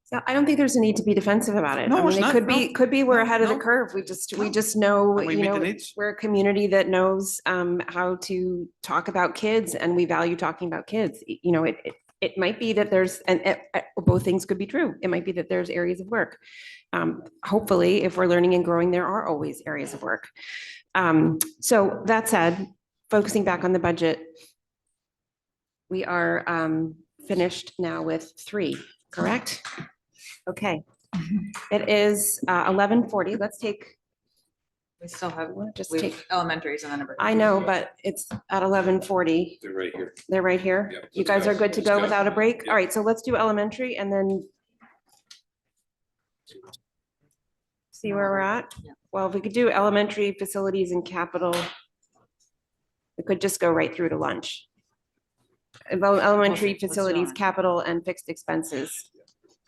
Speaker 1: So I don't think there's a need to be defensive about it.
Speaker 2: No,
Speaker 1: I mean,
Speaker 2: it's
Speaker 1: it
Speaker 2: not,
Speaker 1: could be we're
Speaker 2: no,
Speaker 1: ahead of the
Speaker 2: no.
Speaker 1: curve. We just know,
Speaker 2: And we meet the needs.
Speaker 1: we're a community that knows how to talk about kids, and we value talking about kids. It might be that both things could be true. It might be that there's areas of work. Hopefully, if we're learning and growing, there are always areas of work. So that said, focusing back on the budget, we are finished now with 3, correct? Okay. It is 11:40. Let's take.
Speaker 5: We still have,
Speaker 1: Just
Speaker 5: we have
Speaker 1: take.
Speaker 5: elementaries and then.
Speaker 1: I know, but it's at 11:40.
Speaker 3: They're right here.
Speaker 1: They're right here.
Speaker 3: Yep,
Speaker 1: You
Speaker 3: let's
Speaker 1: guys
Speaker 3: go.
Speaker 1: are good to
Speaker 3: Let's
Speaker 1: go
Speaker 3: go.
Speaker 1: without a break?
Speaker 3: Yep.
Speaker 1: All right, so let's do elementary and then see where we're at. Well, if we could do elementary facilities and capital, we could just go right through to lunch. Elementary
Speaker 5: Let's do
Speaker 1: facilities,
Speaker 5: lunch.
Speaker 1: capital and fixed expenses.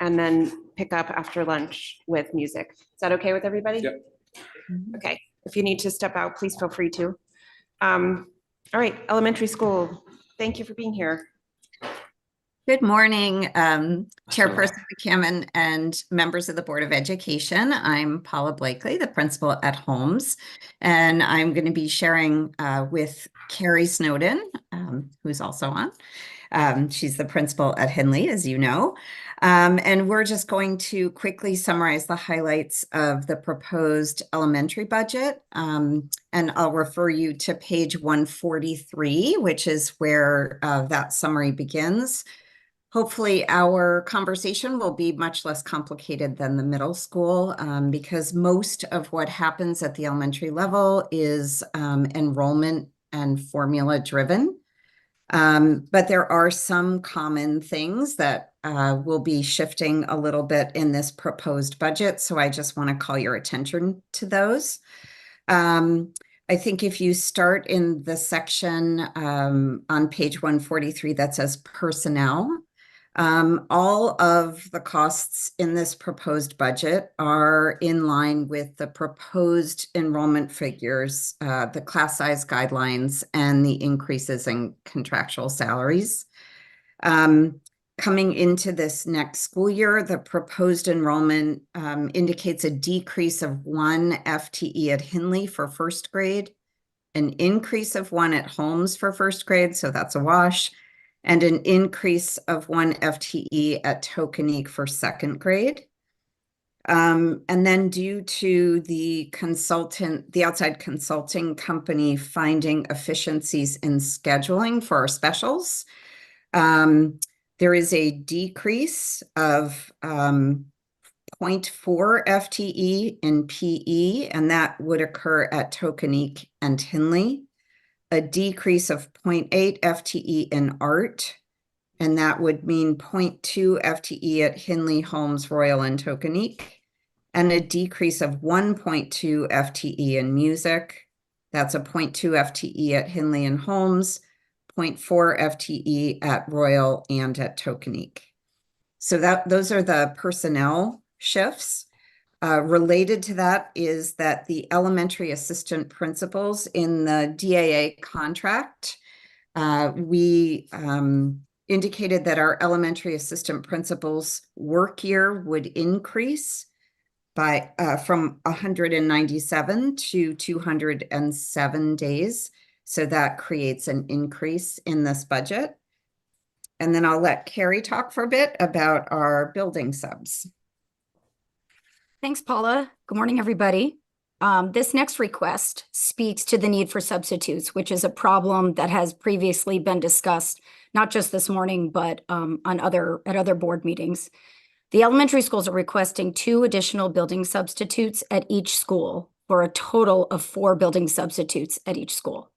Speaker 1: And then pick up after lunch with music. Is that okay with everybody?
Speaker 3: Yep.
Speaker 1: Okay, if you need to step out, please feel free to. All right, elementary school, thank you for being here.
Speaker 4: Good morning, Chairperson McCammon and members of the Board of Education. I'm Paula Blakely, the principal at Holmes, and I'm going to be sharing with Carrie Snowden, who's also on. She's the principal at Henley, as you know. And we're just going to quickly summarize the highlights of the proposed elementary budget. And I'll refer you to page 143, which is where that summary begins. Hopefully our conversation will be much less complicated than the middle school because most of what happens at the elementary level is enrollment and formula driven. But there are some common things that will be shifting a little bit in this proposed budget. So I just want to call your attention to those. I think if you start in the section on page 143 that says personnel, all of the costs in this proposed budget are in line with the proposed enrollment figures, the class size guidelines, and the increases in contractual salaries. Coming into this next school year, the proposed enrollment indicates a decrease of 1 FTE at Henley for first grade, an increase of 1 at Holmes for first grade, so that's a wash, and an increase of 1 FTE at Tokenique for second grade. And then due to the outside consulting company finding efficiencies in scheduling for our specials, there is a decrease of 0.4 FTE in PE, and that would occur at Tokenique and Henley. A decrease of 0.8 FTE in art, and that would mean 0.2 FTE at Henley, Holmes, Royal, and Tokenique, and a decrease of 1.2 FTE in music. That's a 0.2 FTE at Henley and Holmes, 0.4 FTE at Royal and at Tokenique. So those are the personnel shifts. Related to that is that the elementary assistant principals in the DAA contract, we indicated that our elementary assistant principals work year would increase by from 197 to 207 days. So that creates an increase in this budget. And then I'll let Carrie talk for a bit about our building subs.
Speaker 17: Thanks, Paula. Good morning, everybody. This next request speaks to the need for substitutes, which is a problem that has previously been discussed, not just this morning, but at other board meetings. The elementary schools are requesting 2 additional building substitutes at each school for a total of 4 building substitutes at each school.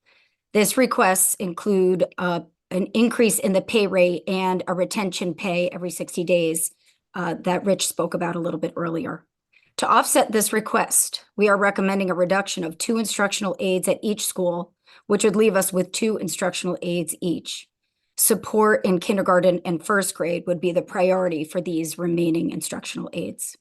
Speaker 17: This requests include an increase in the pay rate and a retention pay every 60 days that Rich spoke about a little bit earlier. To offset this request, we are recommending a reduction of 2 instructional aides at each school, which would leave us with 2 instructional aides each. Support in kindergarten and first grade would be the priority for these remaining instructional aides.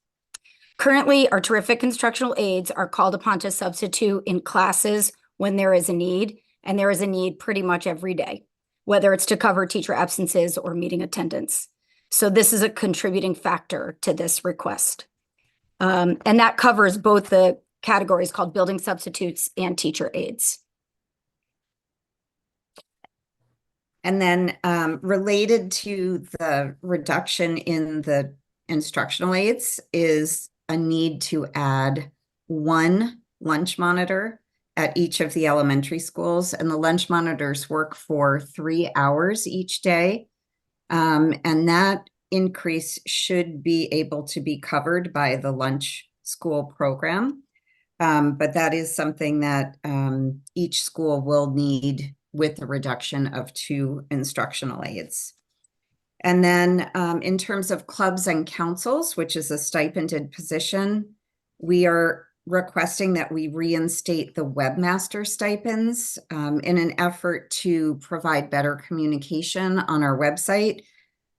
Speaker 17: Currently, our terrific instructional aides are called upon to substitute in classes when there is a need, and there is a need pretty much every day, whether it's to cover teacher absences or meeting attendance. So this is a contributing factor to this request. And that covers both the categories called building substitutes and teacher aides.
Speaker 4: And then related to the reduction in the instructional aides is a need to add 1 lunch monitor at each of the elementary schools. And the lunch monitors work for 3 hours each day. And that increase should be able to be covered by the lunch school program. But that is something that each school will need with the reduction of 2 instructional aides. And then in terms of clubs and councils, which is a stipended position, we are requesting that we reinstate the webmaster stipends in an effort to provide better communication on our website.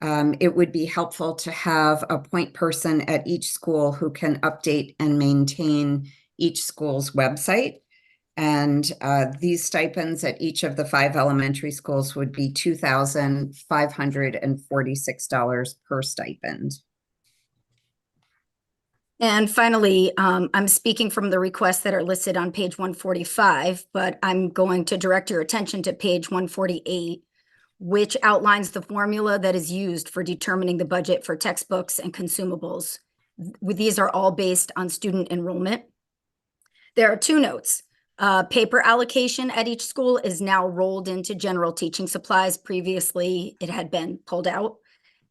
Speaker 4: It would be helpful to have a point person at each school who can update and maintain each school's website. And these stipends at each of the 5 elementary schools would be $2,546 per stipend.
Speaker 17: And finally, I'm speaking from the requests that are listed on page 145, but I'm going to direct your attention to page 148, which outlines the formula that is used for determining the budget for textbooks and consumables. These are all based on student enrollment. There are 2 notes. Paper allocation at each school is now rolled into general teaching supplies. Previously, it had been pulled out.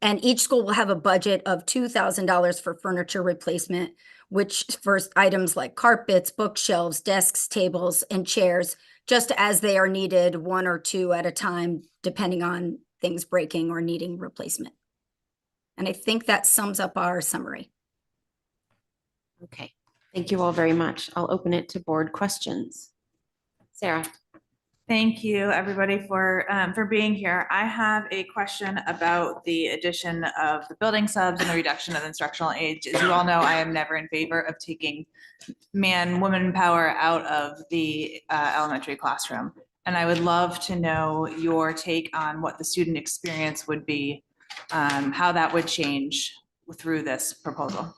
Speaker 17: And each school will have a budget of $2,000 for furniture replacement, which for items like carpets, bookshelves, desks, tables, and chairs, just as they are needed 1 or 2 at a time, depending on things breaking or needing replacement. And I think that sums up our summary.
Speaker 1: Okay, thank you all very much. I'll open it to board questions. Sarah.
Speaker 5: Thank you, everybody, for being here. I have a question about the addition of the building subs and the reduction of instructional aides. As you all know, I am never in favor of taking man-woman power out of the elementary classroom. And I would love to know your take on what the student experience would be, how that would change through this proposal.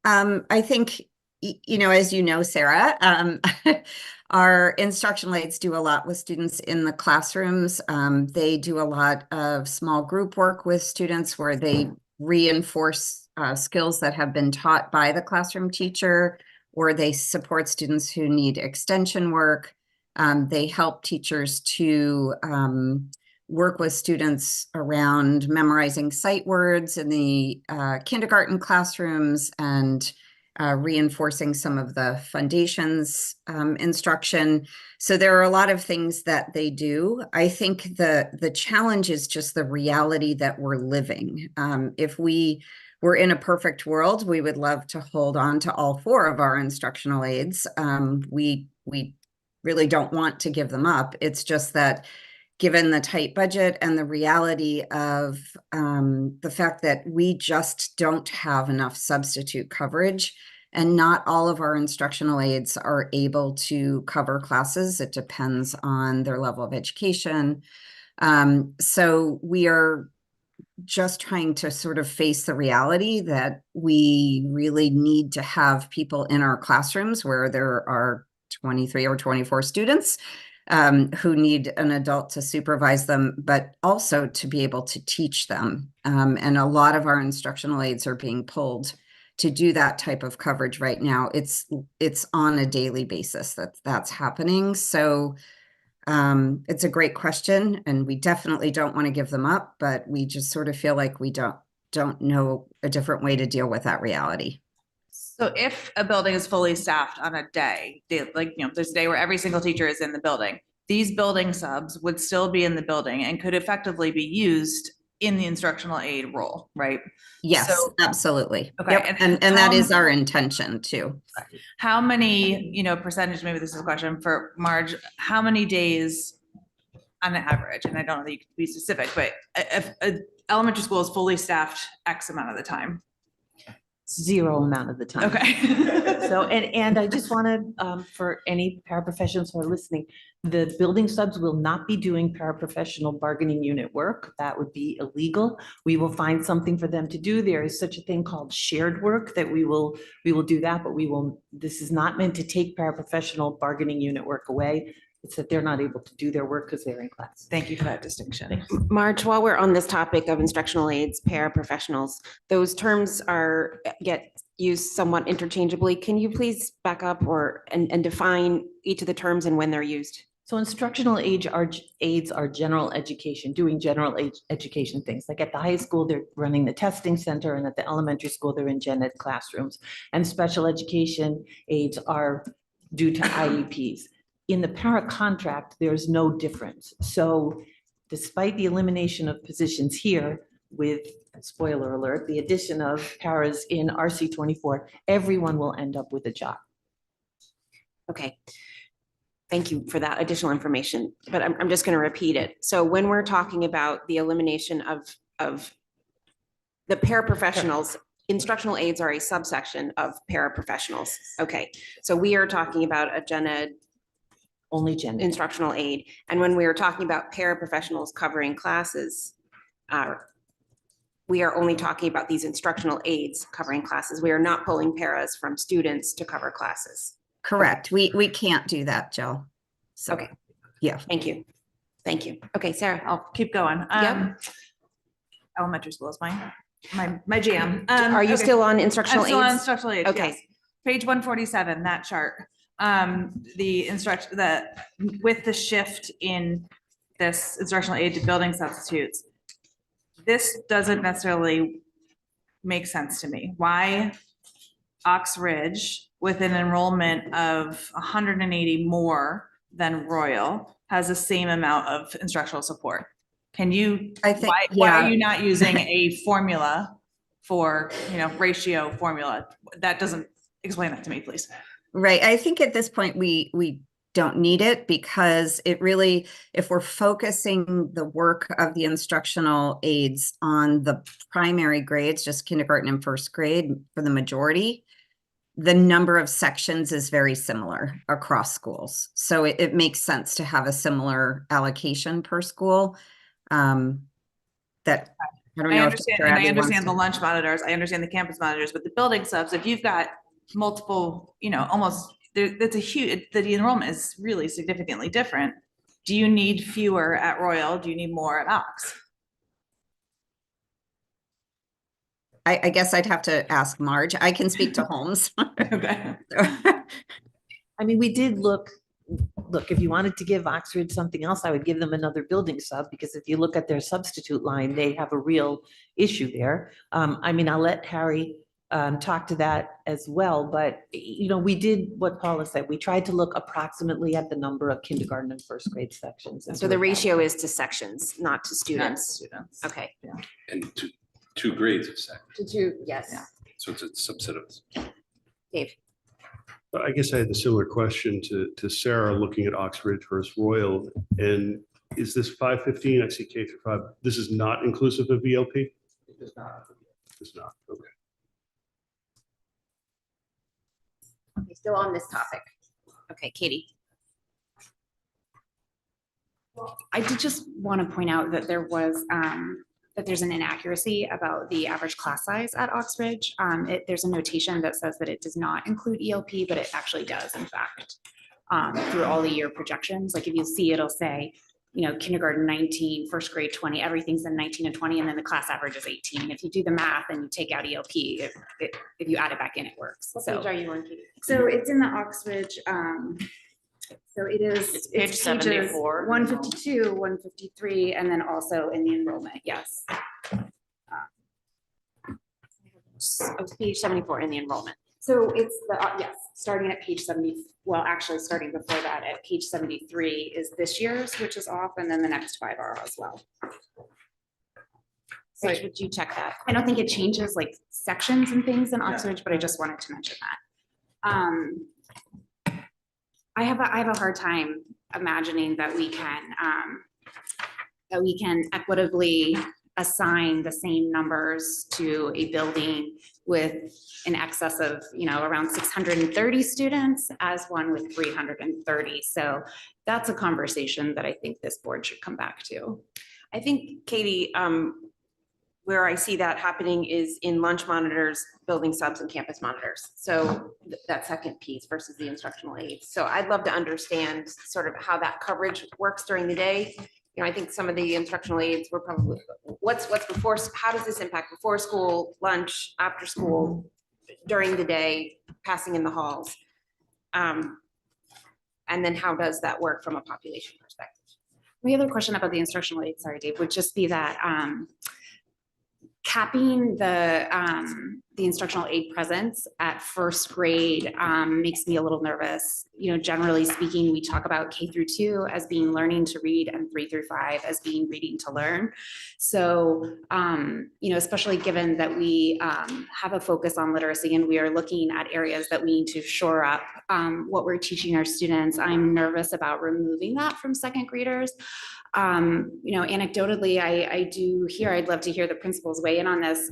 Speaker 4: I think, you know, as you know, Sarah, our instructional aides do a lot with students in the classrooms. They do a lot of small group work with students where they reinforce skills that have been taught by the classroom teacher, or they support students who need extension work. They help teachers to work with students around memorizing sight words in the kindergarten classrooms and reinforcing some of the foundations instruction. So there are a lot of things that they do. I think the challenge is just the reality that we're living. If we were in a perfect world, we would love to hold on to all 4 of our instructional aides. We really don't want to give them up. It's just that given the tight budget and the reality of the fact that we just don't have enough substitute coverage, and not all of our instructional aides are able to cover classes. It depends on their level of education. So we are just trying to sort of face the reality that we really need to have people in our classrooms where there are 23 or 24 students. who need an adult to supervise them, but also to be able to teach them. And a lot of our instructional aides are being pulled to do that type of coverage right now. It's on a daily basis that's happening. So it's a great question, and we definitely don't want to give them up, but we just sort of feel like we don't know a different way to deal with that reality.
Speaker 5: So if a building is fully staffed on a day, like, there's a day where every single teacher is in the building, these building subs would still be in the building and could effectively be used in the instructional aid role, right?
Speaker 4: Yes,
Speaker 5: So-
Speaker 4: absolutely.
Speaker 5: Okay,
Speaker 4: Yep,
Speaker 5: and
Speaker 4: and that
Speaker 5: how-
Speaker 4: is our intention too.
Speaker 5: How many, percentage, maybe this is a question for Marge, how many days on average, and I don't know that you can be specific, but if a elementary school is fully staffed X amount of the time?
Speaker 13: Zero amount of the time.
Speaker 5: Okay.
Speaker 13: So, and I just wanted, for any paraprofessionals who are listening, the building subs will not be doing paraprofessional bargaining unit work. That would be illegal. We will find something for them to do. There is such a thing called shared work that we will do that, but this is not meant to take paraprofessional bargaining unit work away. It's that they're not able to do their work because they're in class.
Speaker 5: Thank you for that distinction.
Speaker 1: Marge, while we're on this topic of instructional aides, paraprofessionals, those terms get used somewhat interchangeably. Can you please back up and define each of the terms and when they're used?
Speaker 13: So instructional aides are general education, doing general education things. Like at the high school, they're running the testing center, and at the elementary school, they're in gen ed classrooms. And special education aides are due to IEPs. In the para contract, there's no difference. So despite the elimination of positions here with, spoiler alert, the addition of paras in RC 24, everyone will end up with a job.
Speaker 1: Okay. Thank you for that additional information, but I'm just going to repeat it. So when we're talking about the elimination of the paraprofessionals, instructional aides are a subsection of paraprofessionals. Okay, so we are talking about a gen ed
Speaker 13: only gen ed
Speaker 1: instructional aid. And when we are talking about paraprofessionals covering classes, we are only talking about these instructional aides covering classes. We are not pulling paras from students to cover classes.
Speaker 4: Correct. We can't do that, Jill. So,
Speaker 1: okay.
Speaker 4: Yeah.
Speaker 1: Thank you. Thank you. Okay, Sarah.
Speaker 5: I'll keep going.
Speaker 1: Yep.
Speaker 5: Elementary school is my jam.
Speaker 1: Are you
Speaker 5: okay.
Speaker 1: still on instructional
Speaker 5: I'm still on
Speaker 1: aids?
Speaker 5: instructional aids,
Speaker 1: Okay.
Speaker 5: yes. Page 147, that chart. With the shift in this instructional aid to building substitutes, this doesn't necessarily make sense to me. Why Ox Ridge, with an enrollment of 180 more than Royal, has the same amount of instructional support? Can you, why are you not using a formula for, ratio formula? That doesn't, explain that to me, please.
Speaker 4: Right. I think at this point, we don't need it, because it really, if we're focusing the work of the instructional aides on the primary grades, just kindergarten and first grade for the majority, the number of sections is very similar across schools. So it makes sense to have a similar allocation per school. That I don't know.
Speaker 5: I understand the lunch monitors, I understand the campus monitors, but the building subs, if you've got multiple, almost, that's a huge, the enrollment is really significantly different. Do you need fewer at Royal? Do you need more at Ox?
Speaker 4: I guess I'd have to ask Marge. I can speak to Holmes.
Speaker 5: Okay.
Speaker 13: I mean, we did look, if you wanted to give Oxford something else, I would give them another building sub, because if you look at their substitute line, they have a real issue there. I mean, I'll let Harry talk to that as well, but we did what Paula said. We tried to look approximately at the number of kindergarten and first grade sections.
Speaker 1: So the ratio is to sections, not to students. Okay.
Speaker 5: Yeah.
Speaker 3: And two grades of second.
Speaker 1: To two, yes.
Speaker 3: So it's a subset of.
Speaker 1: Dave.
Speaker 9: I guess I had a similar question to Sarah, looking at Ox Ridge versus Royal. And is this 515, I see K through 5, this is not inclusive of VLP? It is not. It's not, okay.
Speaker 1: Okay, still on this topic. Okay, Katie.
Speaker 7: I did just want to point out that that there's an inaccuracy about the average class size at Oxbridge. There's a notation that says that it does not include ELP, but it actually does, in fact. through all the year projections. Like if you see, it'll say, you know, kindergarten 19, first grade 20, everything's in 19 and 20, and then the class average is 18. If you do the math and you take out EOP, if you add it back in, it works.
Speaker 1: What
Speaker 7: So-
Speaker 1: page are you on, Katie?
Speaker 7: So it's in the Oxbridge, so it is.
Speaker 10: It's page
Speaker 7: pages
Speaker 10: 74.
Speaker 7: 152, 153, and then also in the enrollment, yes. Page 74 in the enrollment. So it's the, yes, starting at page 70, well, actually starting before that at page 73 is this year's, which is off, and then the next 5 are as well. So would you check that? I don't think it changes like sections and things in Oxbridge, but I just wanted to mention that. I have a hard time imagining that we can equitably assign the same numbers to a building with in excess of, you know, around 630 students as one with 330. So that's a conversation that I think this board should come back to.
Speaker 1: I think, Katie, where I see that happening is in lunch monitors, building subs, and campus monitors. So that second piece versus the instructional aides. So I'd love to understand sort of how that coverage works during the day. You know, I think some of the instructional aides were probably, what's before, how does this impact before school, lunch, after school, during the day, passing in the halls? And then how does that work from a population perspective?
Speaker 7: My other question about the instructional aid, sorry, Dave, would just be that capping the instructional aid presence at first grade makes me a little nervous. You know, generally speaking, we talk about K through 2 as being learning to read and 3 through 5 as being reading to learn. So, you know, especially given that we have a focus on literacy and we are looking at areas that we need to shore up what we're teaching our students, I'm nervous about removing that from second graders. You know, anecdotally, I do hear, I'd love to hear the principals weigh in on this.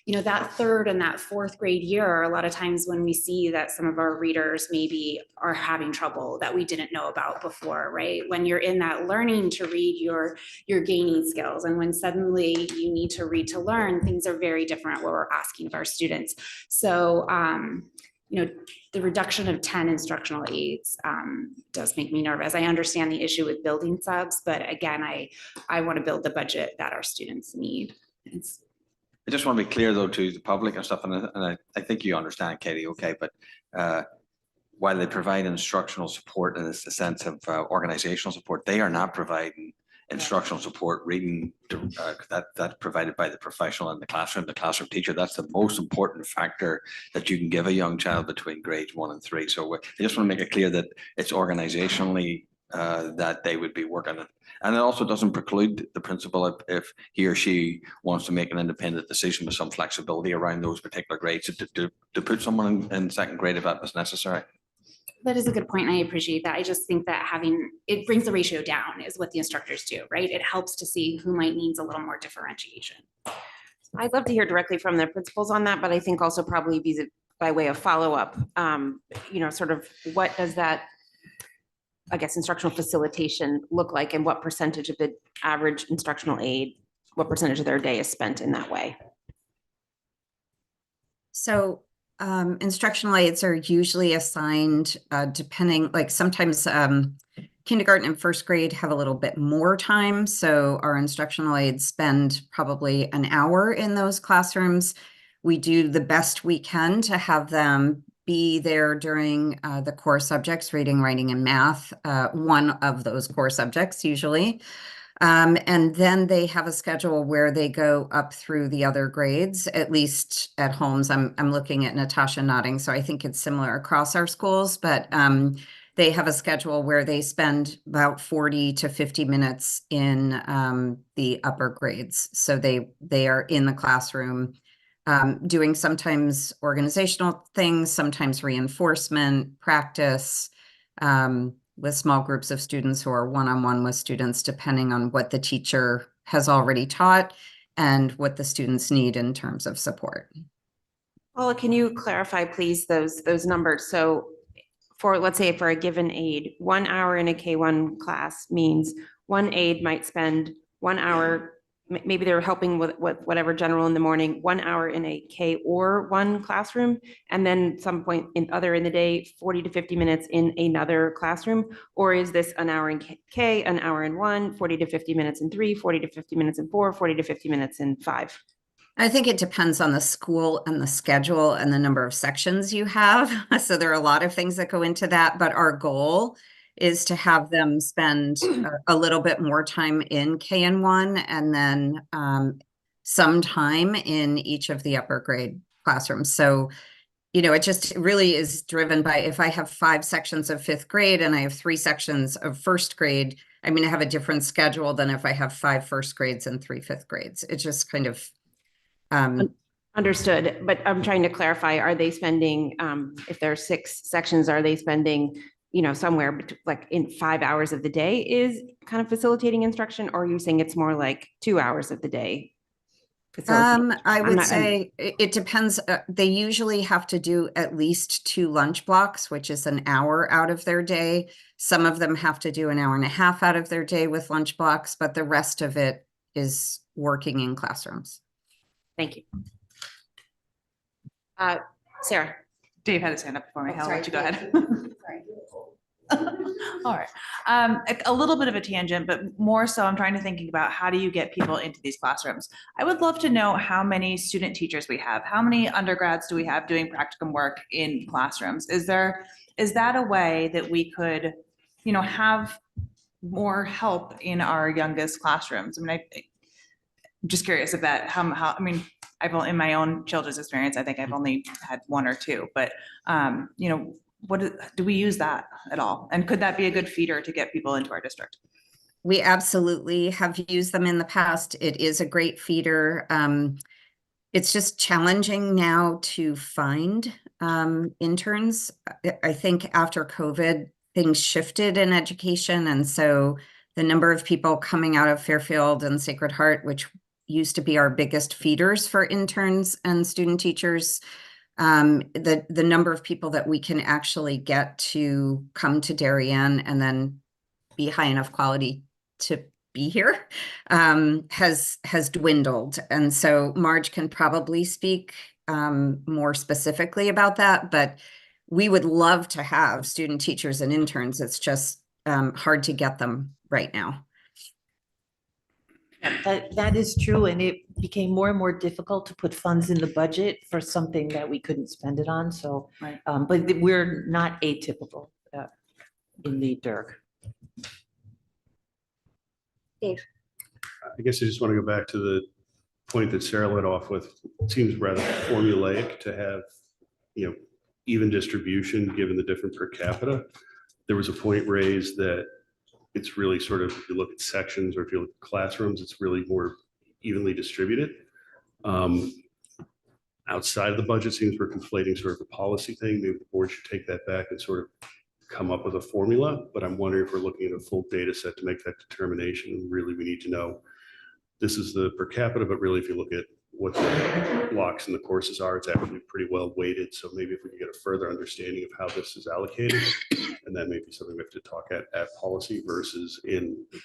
Speaker 7: You know, that third and that fourth grade year, a lot of times when we see that some of our readers maybe are having trouble that we didn't know about before, right? When you're in that learning to read, you're gaining skills. And when suddenly you need to read to learn, things are very different what we're asking of our students. So, you know, the reduction of 10 instructional aides does make me nervous. I understand the issue with building subs, but again, I want to build the budget that our students need.
Speaker 2: I just want to be clear though to the public and stuff, and I think you understand, Katie, okay, but while they provide instructional support in the sense of organizational support, they are not providing instructional support, reading that's provided by the professional in the classroom teacher. That's the most important factor that you can give a young child between grades 1 and 3. So I just want to make it clear that it's organizationally that they would be working on. And it also doesn't preclude the principal if he or she wants to make an independent decision with some flexibility around those particular grades to put someone in second grade if that was necessary.
Speaker 7: That is a good point. And I appreciate that. I just think that it brings the ratio down is what the instructors do, right? It helps to see who might needs a little more differentiation.
Speaker 1: I'd love to hear directly from the principals on that, but I think also probably by way of follow-up, you know, sort of what does that, I guess, instructional facilitation look like, and what percentage of the average instructional aid, what percentage of their day is spent in that way?
Speaker 4: So instructional aides are usually assigned depending, like sometimes kindergarten and first grade have a little bit more time. So our instructional aides spend probably an hour in those classrooms. We do the best we can to have them be there during the core subjects, reading, writing, and math, one of those core subjects usually. And then they have a schedule where they go up through the other grades, at least at Holmes. I'm looking at Natasha nodding, so I think it's similar across our schools, but they have a schedule where they spend about 40 to 50 minutes in the upper grades. So they are in the classroom doing sometimes organizational things, sometimes reinforcement, practice, with small groups of students who are one-on-one with students, depending on what the teacher has already taught and what the students need in terms of support.
Speaker 1: Paula, can you clarify, please, those numbers? So let's say for a given aide, 1 hour in a K1 class means one aide might spend 1 hour maybe they're helping with whatever general in the morning, 1 hour in a K or one classroom, and then some point in the day, 40 to 50 minutes in another classroom? Or is this an hour in K, an hour in one, 40 to 50 minutes in three, 40 to 50 minutes in four, 40 to 50 minutes in five?
Speaker 4: I think it depends on the school and the schedule and the number of sections you have. So there are a lot of things that go into that, but our goal is to have them spend a little bit more time in KN1 and then some time in each of the upper grade classrooms. So, you know, it just really is driven by, if I have 5 sections of 5th grade and I have 3 sections of 1st grade, I'm going to have a different schedule than if I have 5 1st grades and 3 5th grades. It's just kind of
Speaker 1: understood, but I'm trying to clarify, are they spending, if there are 6 sections, are they spending, you know, somewhere like in 5 hours of the day is kind of facilitating instruction? Or are you saying it's more like 2 hours of the day?
Speaker 4: I would say it depends. They usually have to do at least 2 lunch blocks, which is an hour out of their day. Some of them have to do an hour and a half out of their day with lunch blocks, but the rest of it is working in classrooms.
Speaker 1: Thank you. Sarah.
Speaker 5: Dave had his hand up before me. I'll
Speaker 1: sorry,
Speaker 5: let you go
Speaker 1: Dave.
Speaker 5: ahead. All right. A little bit of a tangent, but more so I'm trying to think about how do you get people into these classrooms? I would love to know how many student teachers we have. How many undergrads do we have doing practicum work in classrooms? Is that a way that we could, you know, have more help in our youngest classrooms? I mean, I'm just curious if that, how, I mean, in my own children's experience, I think I've only had 1 or 2, but, you know, do we use that at all? And could that be a good feeder to get people into our district?
Speaker 4: We absolutely have used them in the past. It is a great feeder. It's just challenging now to find interns. I think after COVID, things shifted in education. And so the number of people coming out of Fairfield and Sacred Heart, which used to be our biggest feeders for interns and student teachers, the number of people that we can actually get to come to Darien and then be high enough quality to be here has dwindled. And so Marge can probably speak more specifically about that, but we would love to have student teachers and interns. It's just hard to get them right now.
Speaker 13: That is true, and it became more and more difficult to put funds in the budget for something that we couldn't spend it on. So,
Speaker 5: right.
Speaker 13: But we're not atypical in the DIRG.
Speaker 14: Dave.
Speaker 9: I guess I just want to go back to the point that Sarah led off with. It seems rather formulaic to have, you know, even distribution given the different per capita. There was a point raised that it's really sort of, if you look at sections or if you look at classrooms, it's really more evenly distributed. Outside of the budget, seems we're conflating sort of a policy thing. Maybe the board should take that back and sort of come up with a formula, but I'm wondering if we're looking at a full data set to make that determination. Really, we need to know this is the per capita, but really if you look at what the blocks and the courses are, it's actually pretty well weighted. So maybe if we can get a further understanding of how this is allocated, and then maybe something we have to talk at policy versus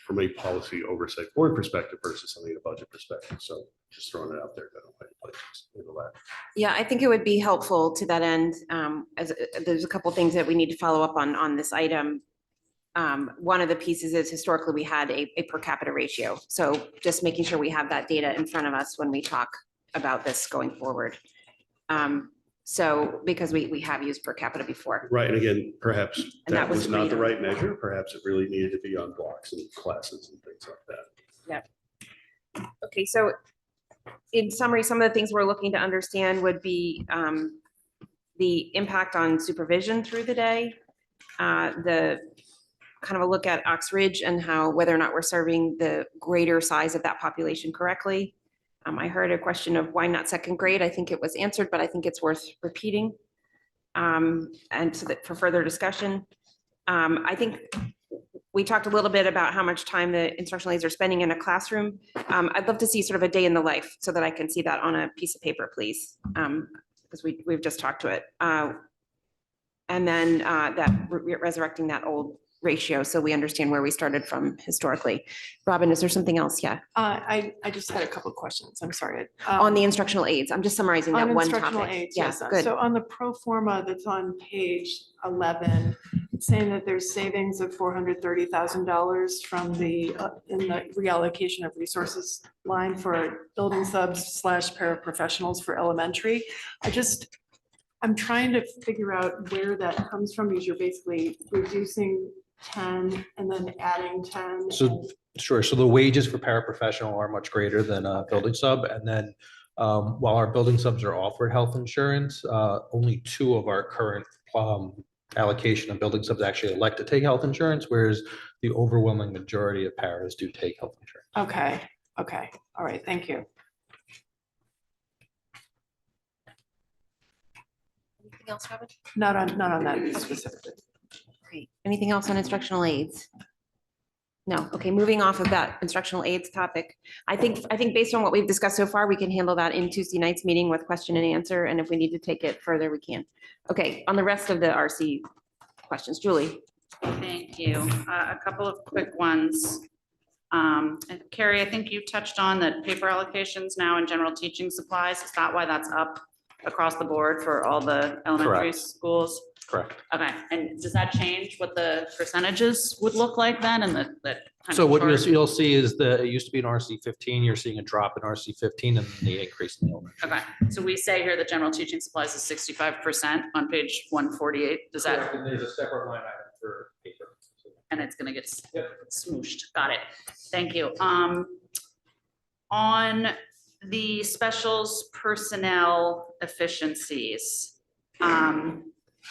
Speaker 9: from a policy oversight board perspective versus something in a budget perspective. So just throwing it out there.
Speaker 1: Yeah, I think it would be helpful to that end. As there's a couple things that we need to follow up on this item. One of the pieces is historically we had a per capita ratio. So just making sure we have that data in front of us when we talk about this going forward. So because we have used per capita before.
Speaker 9: Right, and again, perhaps
Speaker 1: And
Speaker 9: that was not the
Speaker 1: freedom.
Speaker 9: right measure. Perhaps it really needed to be on blocks and classes and things like that.
Speaker 1: Yeah. Okay, so in summary, some of the things we're looking to understand would be the impact on supervision through the day, the kind of a look at Ox Ridge and how whether or not we're serving the greater size of that population correctly. I heard a question of why not 2nd grade. I think it was answered, but I think it's worth repeating. And so that for further discussion, I think we talked a little bit about how much time the instructional aides are spending in a classroom. I'd love to see sort of a day in the life so that I can see that on a piece of paper, please, because we've just talked to it. And then that resurrecting that old ratio, so we understand where we started from historically. Robin, is there something else? Yeah.
Speaker 6: I just had a couple of questions. I'm sorry.
Speaker 1: On the instructional aids, I'm just summarizing that
Speaker 6: On
Speaker 1: one
Speaker 6: instructional
Speaker 1: topic.
Speaker 6: aids,
Speaker 1: Yeah,
Speaker 6: yes.
Speaker 1: good.
Speaker 6: So on the pro forma that's on page 11, it's saying that there's savings of $430,000 from the, in the reallocation of resources line for building subs / paraprofessionals for elementary. I'm trying to figure out where that comes from, because you're basically reducing 10 and then adding 10.
Speaker 12: So, sure. So the wages for paraprofessional are much greater than a building sub. And then while our building subs are offered health insurance, only 2 of our current allocation of building subs actually elect to take health insurance, whereas the overwhelming majority of paras do take health insurance.
Speaker 6: Okay. All right. Thank you.
Speaker 1: Anything else, Robin?
Speaker 6: Not on that specifically.
Speaker 1: Great. Anything else on instructional aids? No. Okay, moving off of that instructional aids topic. I think based on what we've discussed so far, we can handle that in Tuesday night's meeting with question and answer. And if we need to take it further, we can. Okay, on the rest of the RC questions, Julie.
Speaker 10: Thank you. A couple of quick ones. And Carrie, I think you touched on that paper allocations now in general teaching supplies. Is that why that's up across the board for all the elementary
Speaker 12: Correct.
Speaker 10: schools?
Speaker 12: Correct.
Speaker 10: Okay, and does that change what the percentages would look like then and that kind
Speaker 12: So
Speaker 10: of
Speaker 12: what
Speaker 10: chart?
Speaker 12: you'll see is that it used to be an RC 15, you're seeing a drop in RC 15 and the increase in the elementary.
Speaker 10: Okay, so we say here the general teaching supplies is 65% on page 148. Does that?
Speaker 12: And there's a separate line item for paper.
Speaker 10: And it's gonna get smooshed. Got it. Thank you. On the specials personnel efficiencies,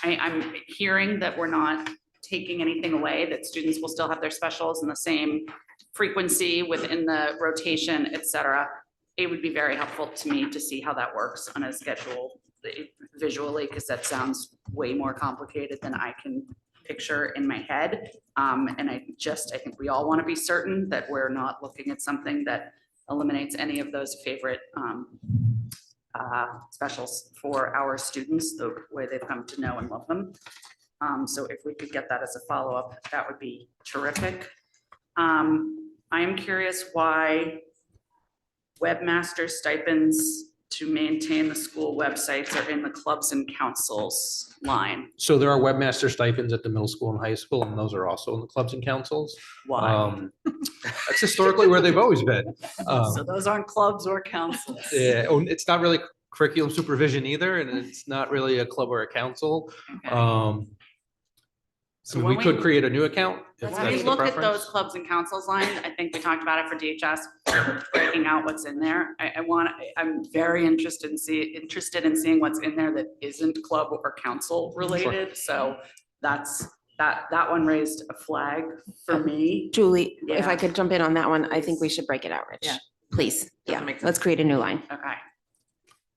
Speaker 10: I'm hearing that we're not taking anything away, that students will still have their specials in the same frequency within the rotation, et cetera. It would be very helpful to me to see how that works on a schedule visually, because that sounds way more complicated than I can picture in my head. And I think we all want to be certain that we're not looking at something that eliminates any of those favorite specials for our students, the way they've come to know and love them. So if we could get that as a follow-up, that would be terrific. I am curious why webmaster stipends to maintain the school websites are in the clubs and councils line.
Speaker 12: So there are webmaster stipends at the middle school and high school, and those are also in the clubs and councils.
Speaker 10: Why?
Speaker 12: That's historically where they've always been.
Speaker 10: So those aren't clubs or councils.
Speaker 12: Yeah, it's not really curriculum supervision either, and it's not really a club or a council.
Speaker 10: Okay.
Speaker 12: So
Speaker 10: when
Speaker 12: we could create a new account. if
Speaker 10: When we
Speaker 12: that's the
Speaker 10: look at
Speaker 12: preference.
Speaker 10: those clubs and councils line, I think we talked about it for DHS, breaking out what's in there. I'm very interested in seeing what's in there that isn't club or council related. So that one raised a flag for me.
Speaker 1: Julie, if
Speaker 10: Yeah.
Speaker 1: I could jump in on that one, I think we should break it out, Rich.
Speaker 10: Yeah.
Speaker 1: Please. Yeah, let's create a new line.
Speaker 10: Okay.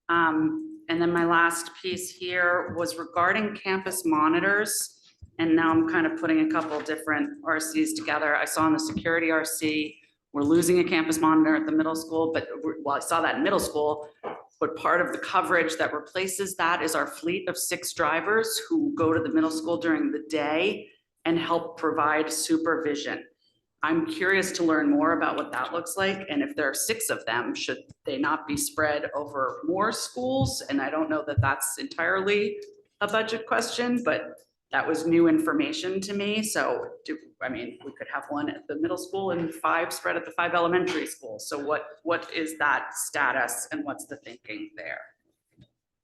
Speaker 10: And then my last piece here was regarding campus monitors. And now I'm kind of putting a couple different RCs together. I saw in the security RC, we're losing a campus monitor at the middle school, I saw that in middle school, but part of the coverage that replaces that is our fleet of 6 drivers who go to the middle school during the day and help provide supervision. I'm curious to learn more about what that looks like, and if there are 6 of them, should they not be spread over more schools? And I don't know that that's entirely a budget question, but that was new information to me. So we could have one at the middle school and 5 spread at the 5 elementary schools. So what is that status and what's the thinking there?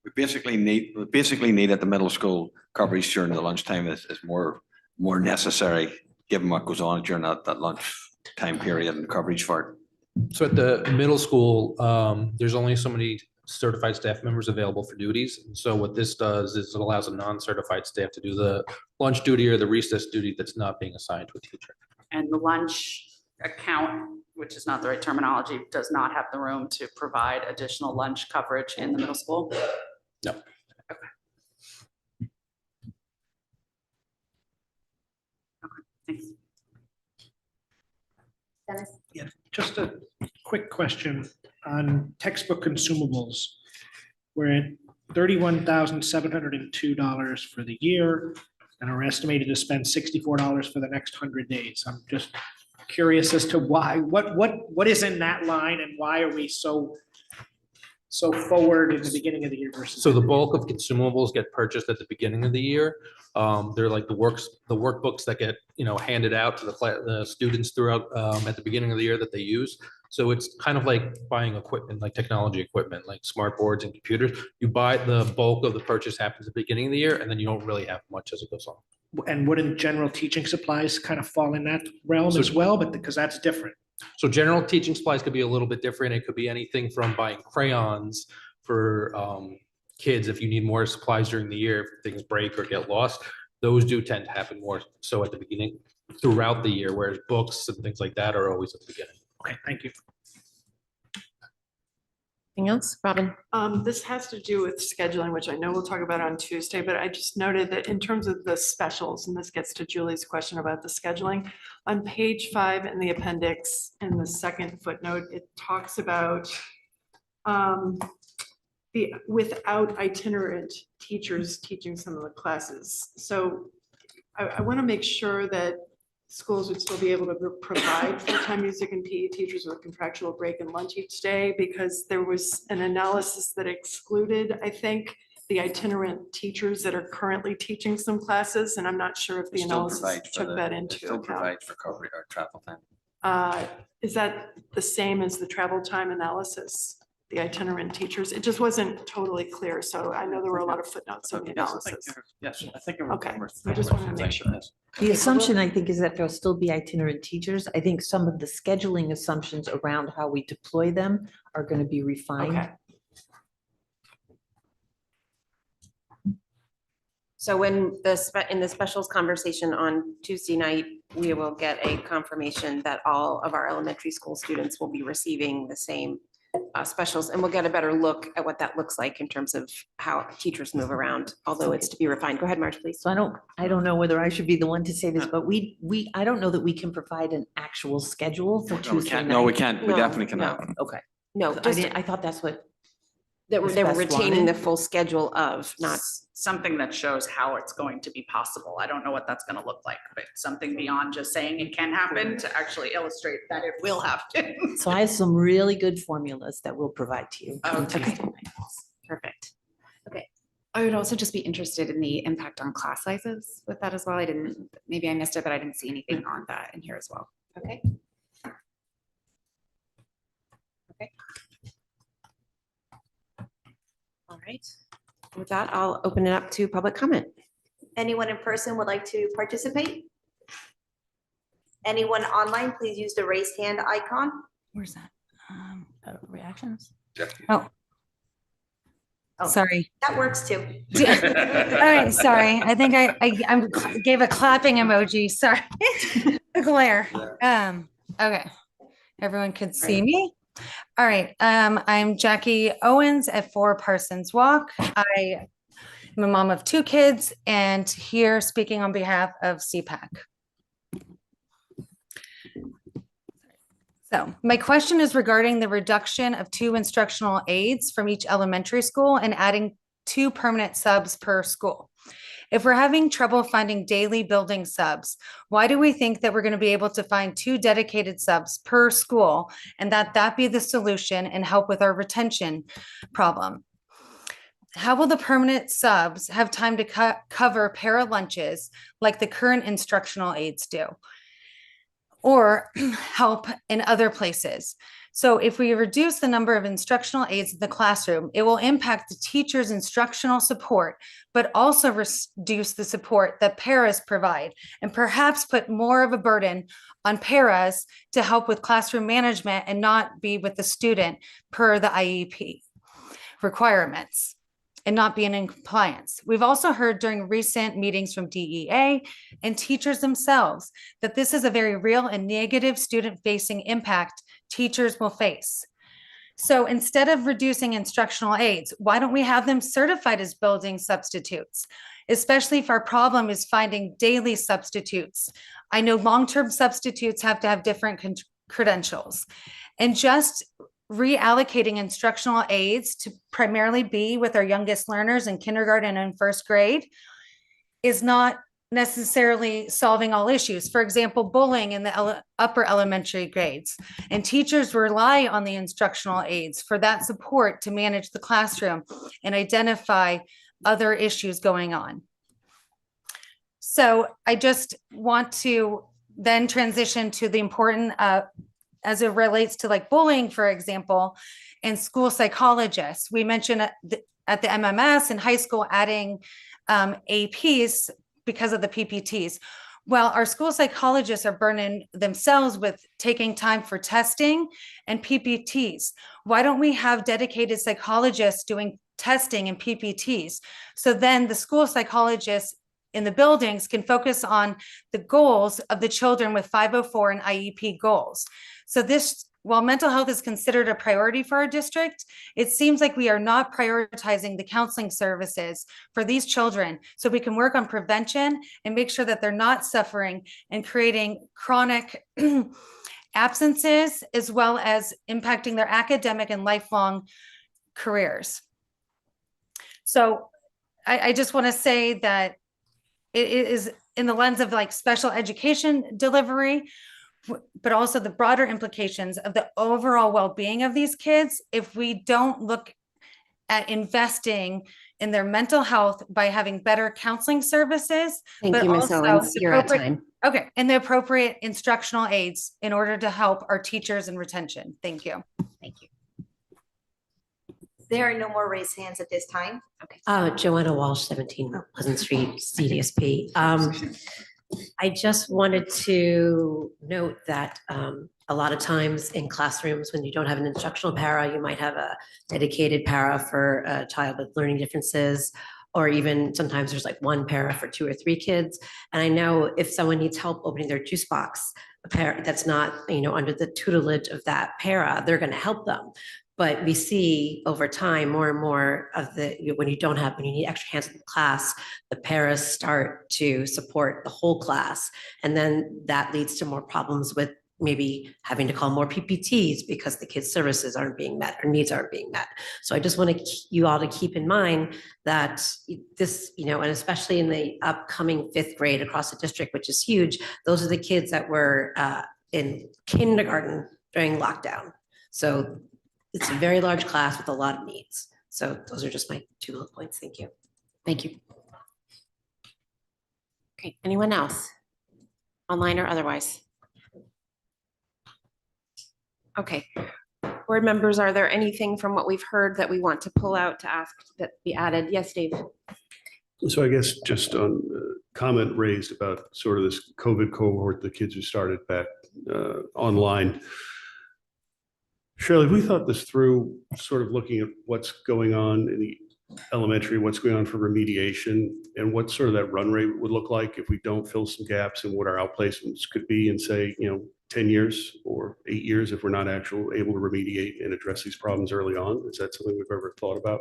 Speaker 2: We basically need at the middle school coverage during the lunchtime is more necessary, given what goes on during that lunch time period and coverage for it.
Speaker 12: So at the middle school, there's only so many certified staff members available for duties. And so what this does is it allows a non-certified staff to do the lunch duty or the recess duty that's not being assigned to a teacher.
Speaker 10: And the lunch account, which is not the right terminology, does not have the room to provide additional lunch coverage in the middle school?
Speaker 12: No.
Speaker 10: Okay. Thanks.
Speaker 14: Dennis?
Speaker 11: Yeah, just a quick question on textbook consumables. We're at $31,702 for the year. and are estimated to spend $64 for the next 100 days. I'm just curious as to why, what is in that line and why are we so forward in the beginning of the year versus?
Speaker 12: So the bulk of consumables get purchased at the beginning of the year. They're like the workbooks that get, handed out to the students throughout, at the beginning of the year that they use. So it's kind of like buying equipment, like technology equipment, like smart boards and computers. You buy the bulk of the purchase happens at the beginning of the year, and then you don't really have much as it goes on.
Speaker 11: And wouldn't general teaching supplies kind of fall in that realm as well? But because that's different.
Speaker 12: So general teaching supplies could be a little bit different. It could be anything from buying crayons for kids if you need more supplies during the year, if things break or get lost. Those do tend to happen more so at the beginning throughout the year, whereas books and things like that are always at the beginning.
Speaker 11: Okay, thank you.
Speaker 1: Anything else, Robin?
Speaker 6: This has to do with scheduling, which I know we'll talk about on Tuesday, but I just noted that in terms of the specials, and this gets to Julie's question about the scheduling, on page 5 in the appendix, in the second footnote, it talks about without itinerant teachers teaching some of the classes. So I want to make sure that schools would still be able to provide full-time music and PE teachers with contractual break and lunch each day, because there was an analysis that excluded, I think, the itinerant teachers that are currently teaching some classes, and I'm not sure if the analysis took that into account.
Speaker 2: Provide for coverage or travel time.
Speaker 6: Is that the same as the travel time analysis, the itinerant teachers? It just wasn't totally clear, so I know there were a lot of footnotes in the analysis.
Speaker 2: Yes, I think.
Speaker 6: Okay, I just wanted to make sure.
Speaker 13: The assumption, I think, is that there'll still be itinerant teachers. I think some of the scheduling assumptions around how we deploy them are going to be refined.
Speaker 6: Okay.
Speaker 1: So when in the specials conversation on Tuesday night, we will get a confirmation that all of our elementary school students will be receiving the same specials, and we'll get a better look at what that looks like in terms of how teachers move around, although it's to be refined. Go ahead, Marge, please.
Speaker 13: So I don't know whether I should be the one to say this, but I don't know that we can provide an actual schedule for Tuesday night.
Speaker 2: No, we can't. We
Speaker 1: No,
Speaker 2: definitely
Speaker 1: no.
Speaker 2: cannot.
Speaker 13: Okay.
Speaker 1: No,
Speaker 13: I thought that's what.
Speaker 1: they were
Speaker 13: Ms. Best
Speaker 1: retaining the
Speaker 13: wanted.
Speaker 1: full schedule of, not,
Speaker 10: Something that shows how it's going to be possible. I don't know what that's gonna look like, but something beyond just saying it can happen to actually illustrate that it will happen.
Speaker 13: So I have some really good formulas that we'll provide to you. on
Speaker 10: Okay.
Speaker 13: Tuesday night.
Speaker 7: Perfect. Okay. I would also just be interested in the impact on class sizes with that as well. Maybe I missed it, but I didn't see anything on that in here as well.
Speaker 1: okay. Okay. All right. With that, I'll open it up to public comment.
Speaker 14: Anyone in person would like to participate? Anyone online, please use the raised hand icon.
Speaker 17: Where's that? Reactions?
Speaker 3: Oh.
Speaker 17: Oh, sorry.
Speaker 14: That works too.
Speaker 17: All right, sorry. I think I gave a clapping emoji. Sorry. The glare. Okay. Everyone could see me. All right. I'm Jackie Owens at 4 Parsons Walk. I am a mom of 2 kids and here speaking on behalf of CPAC. So my question is regarding the reduction of 2 instructional aides from each elementary school and adding 2 permanent subs per school. If we're having trouble finding daily building subs, why do we think that we're going to be able to find 2 dedicated subs per school and that be the solution and help with our retention problem? How will the permanent subs have time to cover para lunches like the current instructional aides do? Or help in other places. So if we reduce the number of instructional aides in the classroom, it will impact the teacher's instructional support, but also reduce the support that paras provide and perhaps put more of a burden on paras to help with classroom management and not be with the student per the IEP requirements and not being in compliance. We've also heard during recent meetings from DEA and teachers themselves that this is a very real and negative student-facing impact teachers will face. So instead of reducing instructional aides, why don't we have them certified as building substitutes? Especially if our problem is finding daily substitutes. I know long-term substitutes have to have different credentials. And just reallocating instructional aides to primarily be with our youngest learners in kindergarten and 1st grade is not
Speaker 19: necessarily solving all issues. For example, bullying in the upper elementary grades. And teachers rely on the instructional aides for that support to manage the classroom and identify other issues going on. So I just want to then transition to the important, as it relates to like bullying, for example, and school psychologists. We mentioned at the MMS in high school adding APs because of the PPTs. Well, our school psychologists are burning themselves with taking time for testing and PPTs. Why don't we have dedicated psychologists doing testing and PPTs? So then the school psychologists in the buildings can focus on the goals of the children with 504 and IEP goals. So this, while mental health is considered a priority for our district, it seems like we are not prioritizing the counseling services for these children so we can work on prevention and make sure that they're not suffering and creating chronic absences, as well as impacting their academic and lifelong careers. So I just want to say that it is in the lens of like special education delivery, but also the broader implications of the overall well-being of these kids if we don't look at investing in their mental health by having better counseling services.
Speaker 1: Thank
Speaker 19: but
Speaker 1: you, Ms.
Speaker 19: also
Speaker 1: Owens.
Speaker 19: the
Speaker 1: You're at
Speaker 19: appropriate-
Speaker 1: time.
Speaker 19: Okay, and the appropriate instructional aids in order to help our teachers and retention. Thank you.
Speaker 14: Thank you. There are no more raised hands at this time. Okay.
Speaker 22: Joanna Walsh, 17 Pleasant Street, CDSP. I just wanted to note that a lot of times in classrooms, when you don't have an instructional para, you might have a dedicated para for a child with learning differences, or even sometimes there's like one para for 2 or 3 kids. And I know if someone needs help opening their juice box, a parent that's not, under the tutelage of that para, they're going to help them. But we see over time more and more of when you need extra hands in the class, the paras start to support the whole class. And then that leads to more problems with maybe having to call more PPTs because the kids' services aren't being met or needs aren't being met. So I just want you all to keep in mind that this, and especially in the upcoming 5th grade across the district, which is huge, those are the kids that were in kindergarten during lockdown. So it's a very large class with a lot of needs. So those are just my 2 little points. Thank you.
Speaker 1: Thank you. Okay, anyone else? Online or otherwise? Okay, board members, are there anything from what we've heard that we want to pull out to ask that be added? Yes, Dave.
Speaker 9: So I guess just on comment raised about sort of this COVID cohort, the kids who started back online. Shirley, we thought this through, sort of looking at what's going on in the elementary, what's going on for remediation, and what sort of that run rate would look like if we don't fill some gaps and what our outplacements could be in, say, 10 years or 8 years if we're not actually able to remediate and address these problems early on. Is that something we've ever thought about?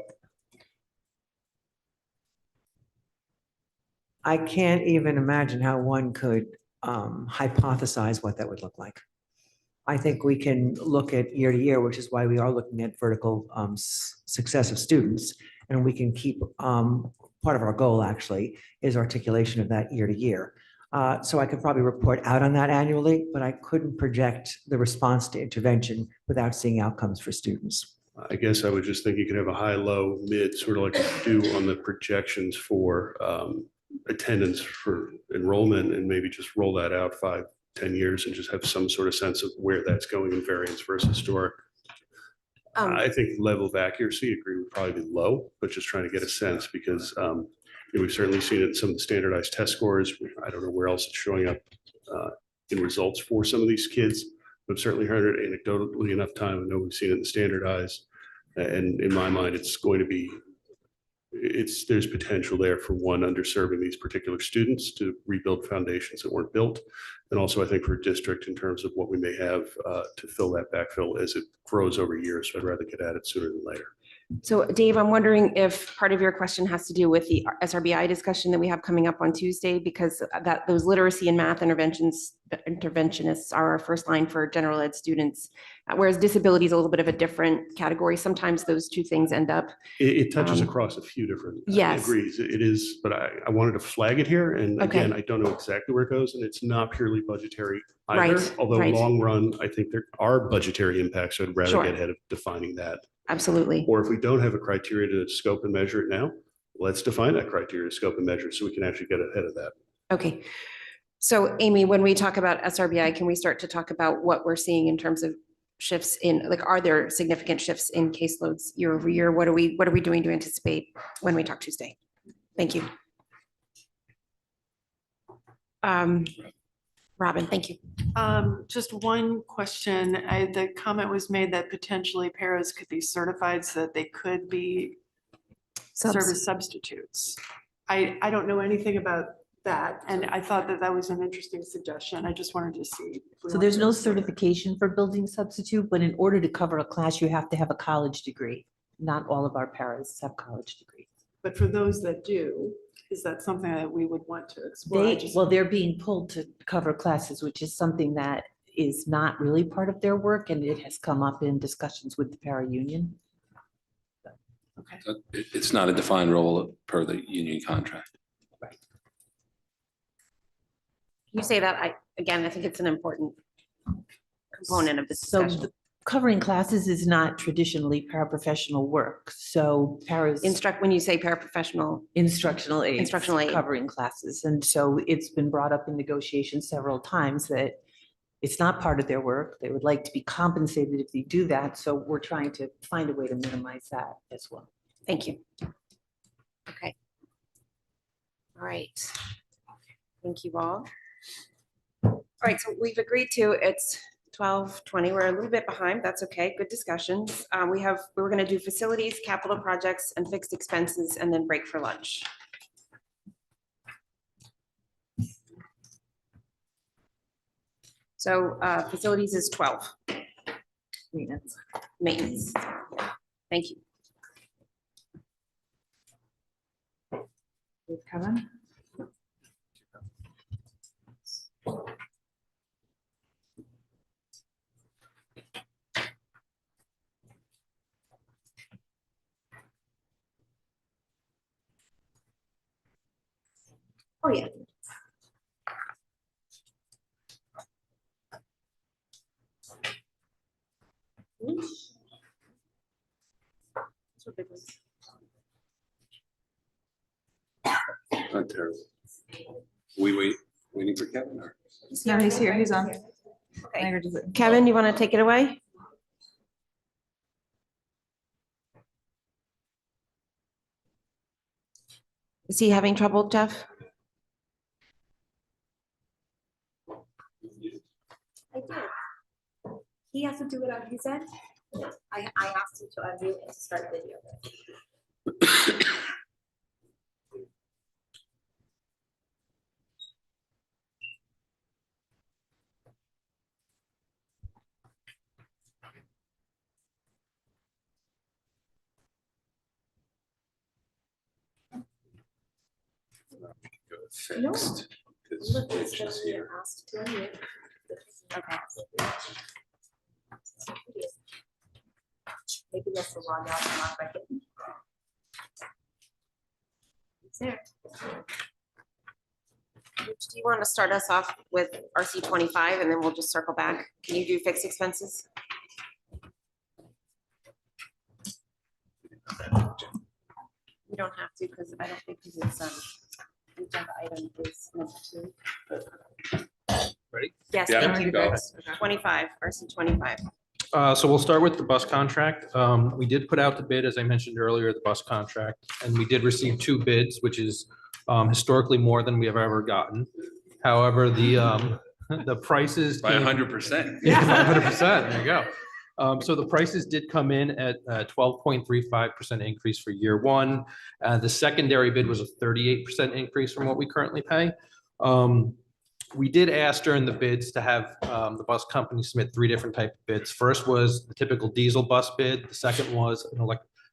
Speaker 8: I can't even imagine how one could hypothesize what that would look like. I think we can look at year to year, which is why we are looking at vertical success of students. And we can keep, part of our goal actually is articulation of that year to year. So I could probably report out on that annually, but I couldn't project the response to intervention without seeing outcomes for students.
Speaker 9: I guess I would just think you could have a high, low, mid, sort of like you do on the projections for attendance for enrollment, and maybe just roll that out 5-10 years and just have some sort of sense of where that's going in variance versus historic. I think level of accuracy, agree, would probably be low, but just trying to get a sense because we've certainly seen it in some of the standardized test scores. I don't know where else it's showing up in results for some of these kids. I've certainly heard it anecdotally enough time. I know we've seen it in the standardized, and in my mind, it's going to be, there's potential there for one, underserving these particular students to rebuild foundations that weren't built. And also I think for a district in terms of what we may have to fill that backfill as it grows over years. So I'd rather get at it sooner than later.
Speaker 1: So Dave, I'm wondering if part of your question has to do with the SRBI discussion that we have coming up on Tuesday, because those literacy and math interventionists are our first line for general ed students, whereas disability is a little bit of a different category. Sometimes those two things end up.
Speaker 9: It touches across a few different
Speaker 1: Yes.
Speaker 9: degrees. It is, but I wanted to flag it here. And
Speaker 1: Okay.
Speaker 9: again, I don't know exactly where it goes, and it's not purely budgetary either.
Speaker 1: Right,
Speaker 9: Although
Speaker 1: right.
Speaker 9: long run, I think there are budgetary impacts. So I'd rather
Speaker 1: Sure.
Speaker 9: get ahead of defining that.
Speaker 1: Absolutely.
Speaker 9: Or if we don't have a criteria to scope and measure it now, let's define that criteria, scope and measure, so we can actually get ahead of that.
Speaker 1: Okay. So Amy, when we talk about SRBI, can we start to talk about what we're seeing in terms of shifts in, like, are there significant shifts in caseloads year over year? What are we doing to anticipate when we talk Tuesday? Thank you. Robin, thank you.
Speaker 6: Just one question. The comment was made that potentially paras could be certified so that they could be service substitutes. I don't know anything about that, and I thought that that was an interesting suggestion. I just wanted to see.
Speaker 13: So there's no certification for building substitute, but in order to cover a class, you have to have a college degree. Not all of our paras have college degrees.
Speaker 6: But for those that do, is that something that we would want to explore?
Speaker 13: Well, they're being pulled to cover classes, which is something that is not really part of their work, and it has come up in discussions with the para union.
Speaker 3: It's not a defined role per the union contract.
Speaker 1: Can you say that? I think it's an important component of this discussion.
Speaker 13: Covering classes is not traditionally paraprofessional work. So paras.
Speaker 1: When you say paraprofessional.
Speaker 13: Instructional aides.
Speaker 1: Instructional aid.
Speaker 13: Covering classes. And so it's been brought up in negotiations several times that it's not part of their work. They would like to be compensated if they do that. So we're trying to find a way to minimize that as well.
Speaker 1: Thank you. Okay. All right. Thank you all. All right, so we've agreed to, it's 12:20. We're a little bit behind. That's okay. Good discussions. We're going to do facilities, capital projects, and fixed expenses, and then break for lunch. So facilities is 12.
Speaker 13: Maintenance.
Speaker 1: Maintenance. Thank you.
Speaker 5: Kevin?
Speaker 14: Oh, yeah.
Speaker 3: Not terrible. Waiting for Kevin or?
Speaker 5: No, he's here. He's on.
Speaker 1: Okay. Kevin, you want to take it away? Is he having trouble, Jeff?
Speaker 14: I did. He has to do it on his end. I asked him to unmute and start video.
Speaker 3: Fixed. 'Cause
Speaker 14: Look, it's
Speaker 3: Rich
Speaker 14: gonna
Speaker 3: is
Speaker 14: be
Speaker 3: here.
Speaker 14: asked to unmute. Okay. Maybe that's the log out and log back in. It's there.
Speaker 1: Rich, do you want to start us off with RC 25 and then we'll just circle back? Can you do fixed expenses? You don't have to, because I don't think this is agenda item is number 2.
Speaker 12: Ready?
Speaker 1: Yes,
Speaker 12: Yeah,
Speaker 1: thank you.
Speaker 12: go.
Speaker 1: 25, RC 25.
Speaker 12: So we'll start with the bus contract. We did put out the bid, as I mentioned earlier, the bus contract, and we did receive 2 bids, which is historically more than we have ever gotten. However, the prices.
Speaker 3: By 100%.
Speaker 12: Yeah, 100%. There you go. So the prices did come in at 12.35% increase for year 1. The secondary bid was a 38% increase from what we currently pay. We did ask during the bids to have the bus company submit 3 different type of bids. First was the typical diesel bus bid. The second was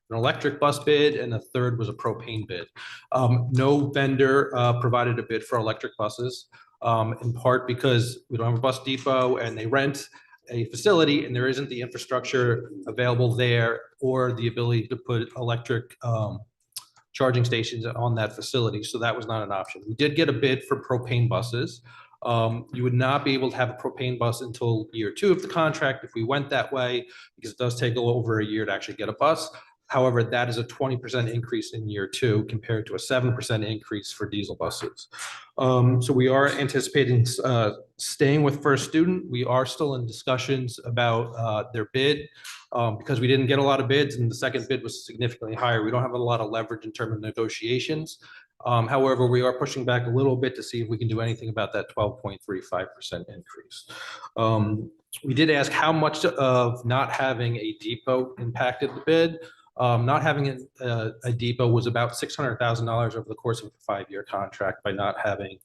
Speaker 12: an electric bus bid, and the third was a propane bid. No vendor provided a bid for electric buses, in part because we don't have a bus depot and they rent a facility and there isn't the infrastructure available there or the ability to put electric charging stations on that facility. So that was not an option. We did get a bid for propane buses. You would not be able to have a propane bus until year 2 of the contract if we went that way, because it does take a little over a year to actually get a bus. However, that is a 20% increase in year 2 compared to a 7% increase for diesel buses. So we are anticipating staying with First Student. We are still in discussions about their bid because we didn't get a lot of bids and the second bid was significantly higher. We don't have a lot of leverage in terms of negotiations. However, we are pushing back a little bit to see if we can do anything about that 12.35% increase. We did ask how much of not having a depot impacted the bid. Not having a depot was about $600,000 over the course of a 5-year contract by not having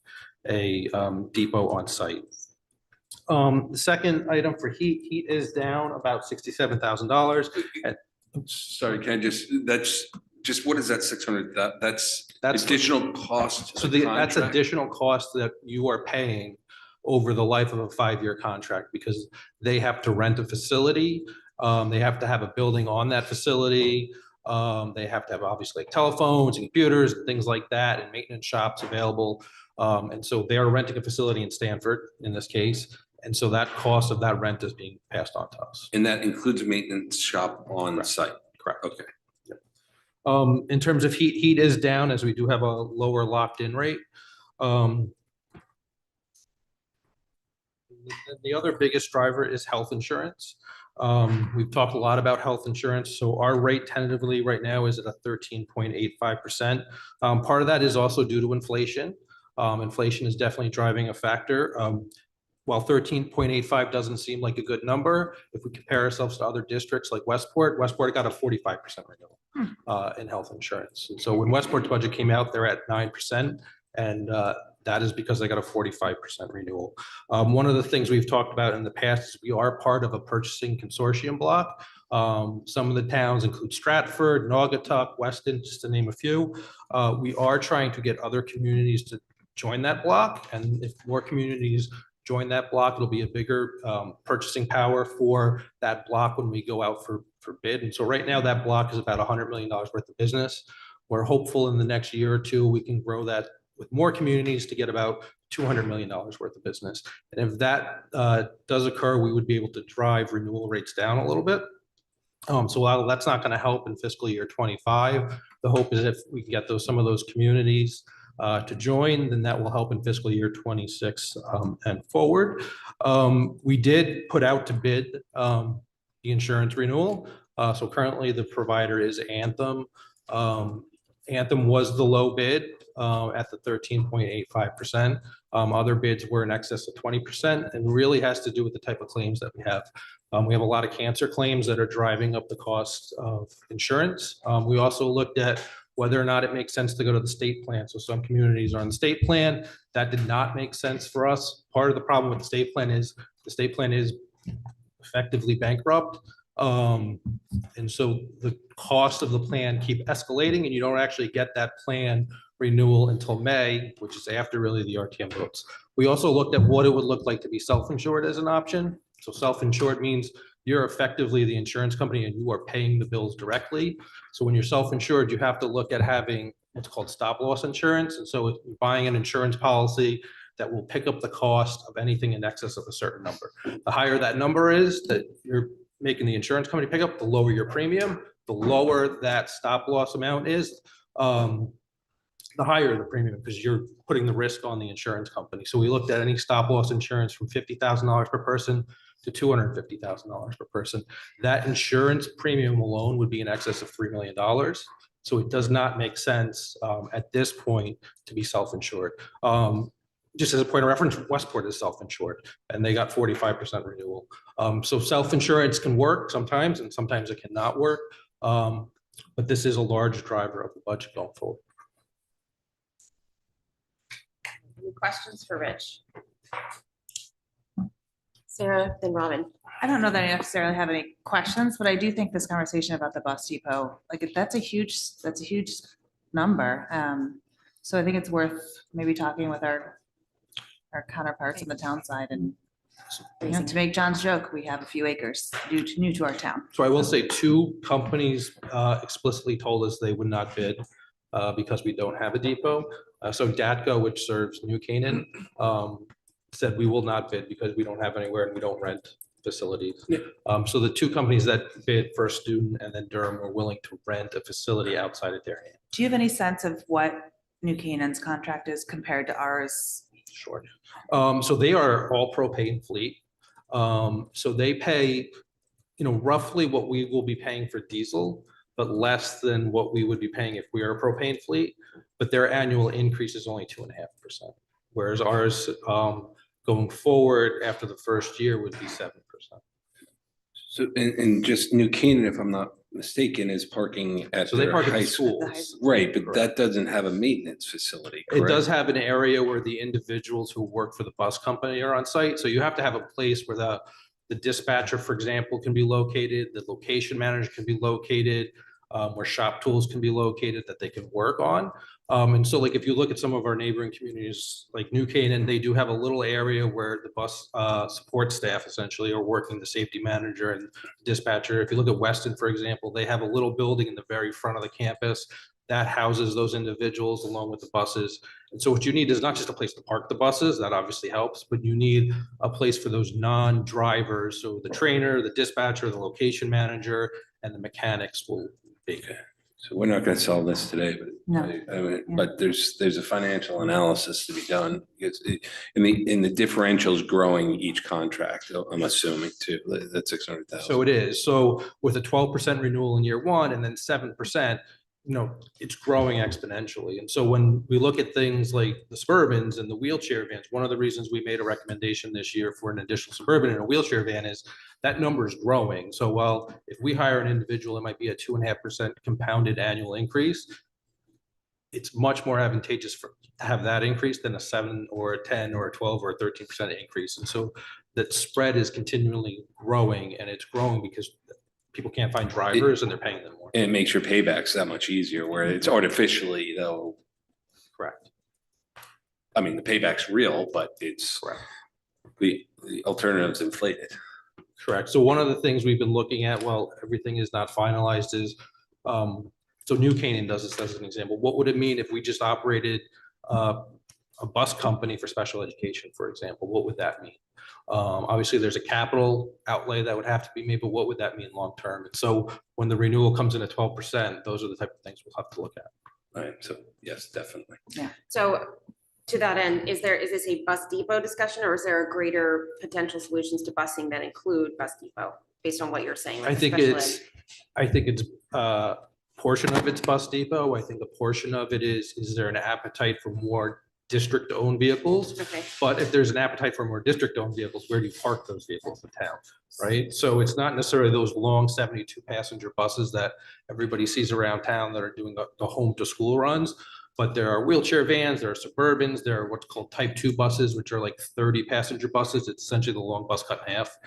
Speaker 12: a depot on site. The second item for heat is down about $67,000.
Speaker 3: Sorry, can I that's just, what is that 600? That's additional cost.
Speaker 12: So that's additional cost that you are paying over the life of a 5-year contract because they have to rent a facility. They have to have a building on that facility. They have to have obviously like telephones and computers and things like that and maintenance shops available. And so they are renting a facility in Stanford in this case. And so that cost of that rent is being passed on to us.
Speaker 3: And that includes a maintenance shop on site?
Speaker 12: Correct.
Speaker 3: Okay.
Speaker 12: In terms of heat is down as we do have a lower locked-in rate. The other biggest driver is health insurance. We've talked a lot about health insurance. So our rate tentatively right now is at a 13.85%. Part of that is also due to inflation. Inflation is definitely driving a factor. While 13.85 doesn't seem like a good number, if we compare ourselves to other districts like Westport got a 45% renewal in health insurance. And so when Westport's budget came out, they're at 9%. And that is because they got a 45% renewal. One of the things we've talked about in the past is we are part of a purchasing consortium block. Some of the towns include Stratford, Naugatuck, Weston, just to name a few. We are trying to get other communities to join that block. And if more communities join that block, it'll be a bigger purchasing power for that block when we go out for bid. And so right now that block is about $100 million worth of business. We're hopeful in the next year or two, we can grow that with more communities to get about $200 million worth of business. And if that does occur, we would be able to drive renewal rates down a little bit. So while that's not going to help in fiscal year 25, the hope is if we can get some of those communities to join, then that will help in fiscal year 26 and forward. We did put out to bid the insurance renewal. So currently the provider is Anthem. Anthem was the low bid at the 13.85%. Other bids were in excess of 20% and really has to do with the type of claims that we have. We have a lot of cancer claims that are driving up the cost of insurance. We also looked at whether or not it makes sense to go to the state plan. So some communities are on the state plan. That did not make sense for us. Part of the problem with the state plan is effectively bankrupt. And so the cost of the plan keep escalating and you don't actually get that plan renewal until May, which is after really the RTM votes. We also looked at what it would look like to be self-insured as an option. So self-insured means you're effectively the insurance company and you are paying the bills directly. So when you're self-insured, you have to look at having what's called stop loss insurance. And so if you're buying an insurance policy that will pick up the cost of anything in excess of a certain number. The higher that number is that you're making the insurance company pick up, the lower your premium. The lower that stop loss amount is, the higher the premium because you're putting the risk on the insurance company. So we looked at any stop loss insurance from $50,000 per person to $250,000 per person. That insurance premium alone would be in excess of $3 million. So it does not make sense at this point to be self-insured. Just as a point of reference, Westport is self-insured and they got 45% renewal. So self-insurance can work sometimes and sometimes it cannot work. But this is a large driver of the budget going forward.
Speaker 10: Any questions for Rich?
Speaker 1: Sarah, then Robin.
Speaker 5: I don't know that I necessarily have any questions, but I do think this conversation about the bus depot, like that's a huge number. So I think it's worth maybe talking with our counterparts on the town side and, you know, to make John's joke, we have a few acres new to our town.
Speaker 12: So I will say two companies explicitly told us they would not bid because we don't have a depot. So Datco, which serves New Canaan, said we will not bid because we don't have anywhere and we don't rent facilities. So the two companies that bid, First Student and then Durham, were willing to rent a facility outside of Darien.
Speaker 5: Do you have any sense of what New Canaan's contract is compared to ours?
Speaker 12: Sure. So they are all propane fleet. So they pay, roughly what we will be paying for diesel, but less than what we would be paying if we are a propane fleet. But their annual increase is only 2.5%, whereas ours going forward after the first year would be 7%.
Speaker 3: So, and just New Canaan, if I'm not mistaken, is parking at
Speaker 12: So they
Speaker 3: their
Speaker 12: park at
Speaker 3: high
Speaker 12: the
Speaker 3: school.
Speaker 12: schools.
Speaker 3: Right, but that doesn't have a maintenance facility,
Speaker 12: It does
Speaker 3: correct?
Speaker 12: have an area where the individuals who work for the bus company are on site. So you have to have a place where the dispatcher, for example, can be located, the location manager can be located, where shop tools can be located that they can work on. And so like if you look at some of our neighboring communities like New Canaan, they do have a little area where the bus support staff essentially are working, the safety manager and dispatcher. If you look at Weston, for example, they have a little building in the very front of the campus that houses those individuals along with the buses. And so what you need is not just a place to park the buses, that obviously helps, but you need a place for those non-drivers. So the trainer, the dispatcher, the location manager, and the mechanics will be.
Speaker 3: So we're not gonna solve this today, but
Speaker 5: No.
Speaker 3: I mean, but there's a financial analysis to be done. Because in the differentials growing each contract, I'm assuming too, that's 600,000.
Speaker 12: So it is. So with a 12% renewal in year one and then 7%, it's growing exponentially. And so when we look at things like the Suburbans and the wheelchair vans, one of the reasons we made a recommendation this year for an additional Suburban and a wheelchair van is that number is growing. So while if we hire an individual, it might be a 2.5% compounded annual increase. It's much more advantageous to have that increase than a 7 or a 10 or a 12 or a 13% increase. And so that spread is continually growing, and it's growing because people can't find drivers and they're paying them more.
Speaker 3: And it makes your paybacks that much easier, where it's artificially though.
Speaker 12: Correct.
Speaker 3: I mean, the payback's real, but it's the alternative's inflated.
Speaker 12: Correct. So one of the things we've been looking at, while everything is not finalized, is so New Canaan does this as an example. What would it mean if we just operated a bus company for special education, for example? What would that mean? Obviously, there's a capital outlay that would have to be made, but what would that mean long term? And so when the renewal comes in at 12%, those are the type of things we'll have to look at.
Speaker 3: Right. So yes, definitely.
Speaker 5: Yeah.
Speaker 1: So to that end, is this a bus depot discussion, or is there a greater potential solutions to busing that include bus depot based on what you're saying? like
Speaker 12: I think
Speaker 1: special
Speaker 12: it's portion of it's bus depot. I think a portion of it is there an appetite for more district-owned vehicles?
Speaker 1: Okay.
Speaker 12: But if there's an appetite for more district-owned vehicles, where do you park those vehicles in town, right? So it's not necessarily those long 72 passenger buses that everybody sees around town that are doing the home to school runs. But there are wheelchair vans, there are Suburbans, there are what's called type 2 buses, which are like 30 passenger buses. It's essentially the long bus cut in half.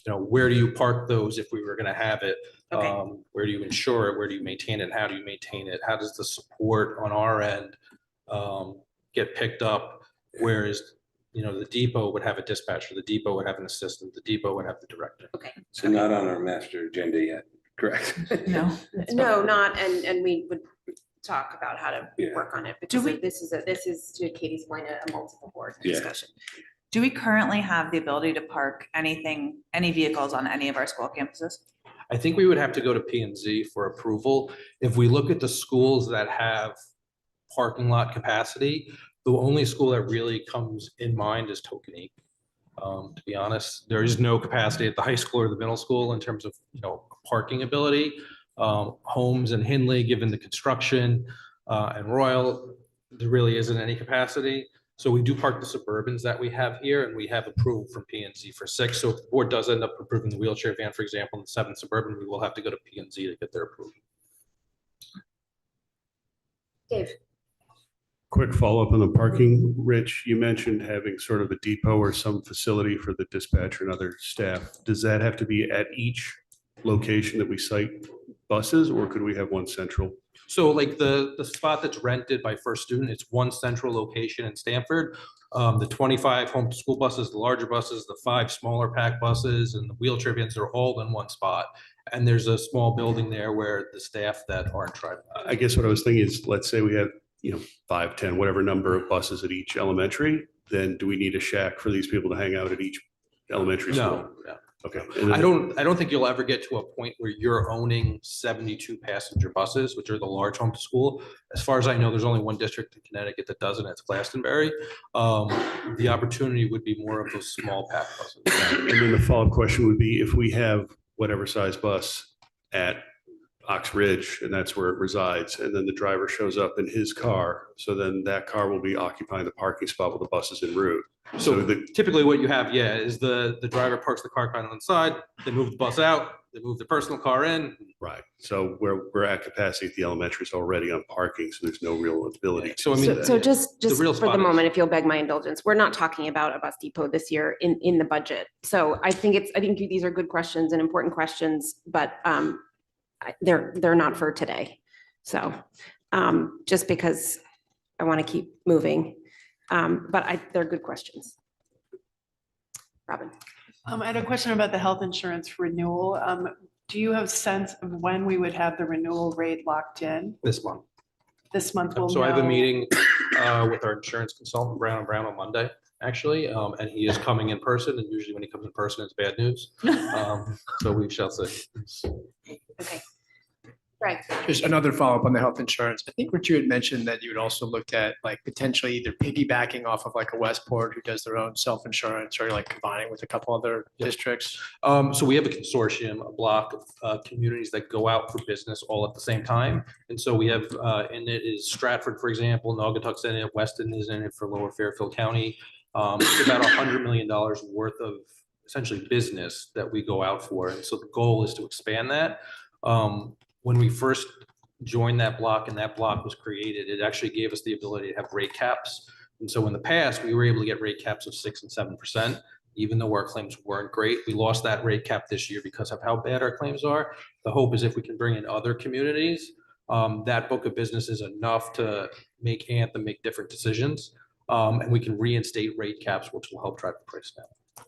Speaker 12: Where do you park those if we were going to have it? Where do you insure it? Where do you maintain it? How do you maintain it? How does the support on our end get picked up? Whereas, the depot would have a dispatcher, the depot would have an assistant, the depot would have the director.
Speaker 1: Okay.
Speaker 3: So not on our master agenda yet, correct?
Speaker 5: No.
Speaker 1: No, not, and we would talk about how to
Speaker 3: Yeah.
Speaker 1: work on it, because this is to Katie's point, a multiple board
Speaker 3: Yeah.
Speaker 1: discussion.
Speaker 5: Do we currently have the ability to park any vehicles on any of our school campuses?
Speaker 12: I think we would have to go to P and Z for approval. If we look at the schools that have parking lot capacity, the only school that really comes in mind is Tokenique. To be honest, there is no capacity at the high school or the middle school in terms of, parking ability. Holmes and Hindley, given the construction, and Royal, there really isn't any capacity. So we do park the Suburbans that we have here, and we have approval from P and Z for 6. So if the board does end up approving the wheelchair van, for example, in the 7 Suburban, we will have to go to P and Z to get their approval.
Speaker 1: Dave.
Speaker 9: quick follow-up on the parking. Rich, you mentioned having sort of a depot or some facility for the dispatcher and other staff. Does that have to be at each location that we cite buses, or could we have one central?
Speaker 12: So like the spot that's rented by First Student, it's one central location in Stamford. The 25 home to school buses, the larger buses, the 5 smaller pack buses, and the wheelchair vans are all in one spot. And there's a small building there where the staff that aren't driving.
Speaker 9: I guess what I was thinking is, let's say we have, 5, 10, whatever number of buses at each elementary, then do we need a shack for these people to hang out at each elementary school?
Speaker 12: No, no.
Speaker 9: Okay.
Speaker 12: I don't think you'll ever get to a point where you're owning 72 passenger buses, which are the large home to school. As far as I know, there's only one district in Connecticut that doesn't. It's Glastonbury. The opportunity would be more of those small pack buses.
Speaker 9: And then the follow-up question would be, if we have whatever size bus at Ox Ridge, and that's where it resides, and then the driver shows up in his car, so then that car will be occupying the parking spot while the bus is en route.
Speaker 12: So typically what you have, is the driver parks the car kind of on the side, they move the bus out, they move the personal car in.
Speaker 9: Right. So we're at capacity at the elementaries already on parking, so there's no real ability.
Speaker 12: So I mean,
Speaker 1: So just
Speaker 12: real
Speaker 1: for
Speaker 12: spot
Speaker 1: the
Speaker 12: is-
Speaker 1: moment, if you'll beg my indulgence, we're not talking about a bus depot this year in the budget. So I think these are good questions and important questions, but they're not for today. So just because I want to keep moving, but they're good questions. Robin.
Speaker 6: I had a question about the health insurance renewal. Do you have sense of when we would have the renewal rate locked in?
Speaker 12: This month.
Speaker 6: This month we'll
Speaker 12: So I have a
Speaker 6: know-
Speaker 12: meeting with our insurance consultant, Brown & Brown, on Monday, actually, and he is coming in person, and usually when he comes in person, it's bad news. So we shall see.
Speaker 1: Okay. Right.
Speaker 18: Just another follow-up on the health insurance. I think Rich, you had mentioned that you had also looked at like potentially either piggybacking off of like a Westport who does their own self-insurance, or like combining with a couple other districts.
Speaker 12: So we have a consortium, a block of communities that go out for business all at the same time. And so we have, and it is Stratford, for example, Naugatuck's in it, Weston is in it for Lower Fairfield County. It's about $100 million worth of essentially business that we go out for. And so the goal is to expand that. When we first joined that block and that block was created, it actually gave us the ability to have rate caps. And so in the past, we were able to get rate caps of 6 and 7%, even though our claims weren't great. We lost that rate cap this year because of how bad our claims are. The hope is if we can bring in other communities, that book of business is enough to make Anthem make different decisions. And we can reinstate rate caps, which will help drive the price down.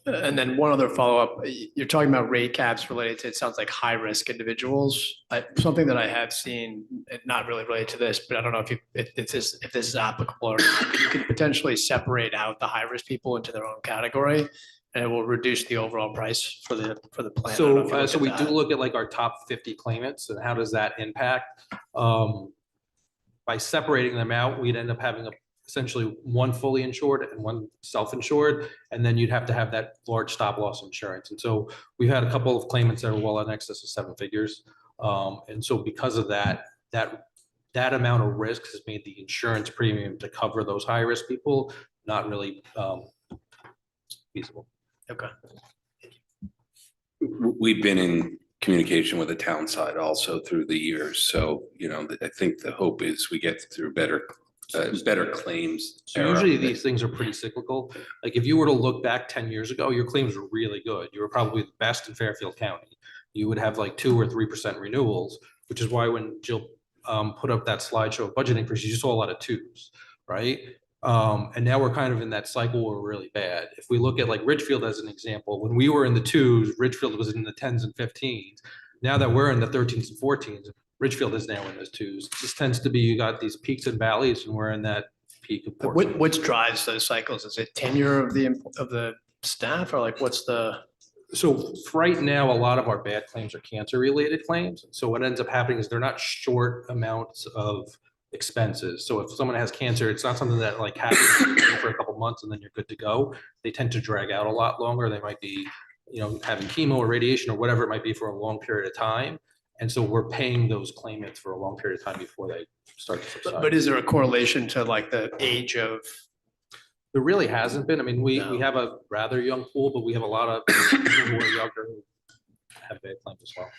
Speaker 18: And then one other follow-up, you're talking about rate caps related to, it sounds like high-risk individuals. Something that I have seen, not really related to this, but I don't know if this is applicable or not. You could potentially separate out the high-risk people into their own category, and it will reduce the overall price for the plan. I don't know if you
Speaker 12: So,
Speaker 18: looked
Speaker 12: so
Speaker 18: at
Speaker 12: we
Speaker 18: that.
Speaker 12: do look at like our top 50 claimants and how does that impact? By separating them out, we'd end up having essentially one fully insured and one self-insured, and then you'd have to have that large stop loss insurance. And so we've had a couple of claimants that are well in excess of 7 figures. And so because of that amount of risk has made the insurance premium to cover those high-risk people not really feasible.
Speaker 18: Okay.
Speaker 3: We've been in communication with the town side also through the years. So, I think the hope is we get through better claims.
Speaker 12: So usually these things are pretty cyclical. Like if you were to look back 10 years ago, your claims were really good. You were probably the best in Fairfield County. You would have like 2 or 3% renewals, which is why when Jill put up that slideshow of budget increases, you saw a lot of 2s, right? And now we're kind of in that cycle where we're really bad. If we look at like Ridgefield as an example, when we were in the 2s, Ridgefield was in the 10s and 15s. Now that we're in the 13s and 14s, Ridgefield is now in those 2s. This tends to be, you got these peaks and valleys, and we're in that peak of
Speaker 18: What drives those cycles? Is it tenure of the staff, or like what's the?
Speaker 12: So right now, a lot of our bad claims are cancer related claims. So what ends up happening is they're not short amounts of expenses. So if someone has cancer, it's not something that like happens for a couple months and then you're good to go. They tend to drag out a lot longer. They might be, having chemo or radiation or whatever it might be for a long period of time. And so we're paying those claimants for a long period of time before they start to subside.
Speaker 18: But is there a correlation to like the age of?
Speaker 12: There really hasn't been. I mean, we have a rather young pool, but we have a lot of people who are younger who have bad claims as well.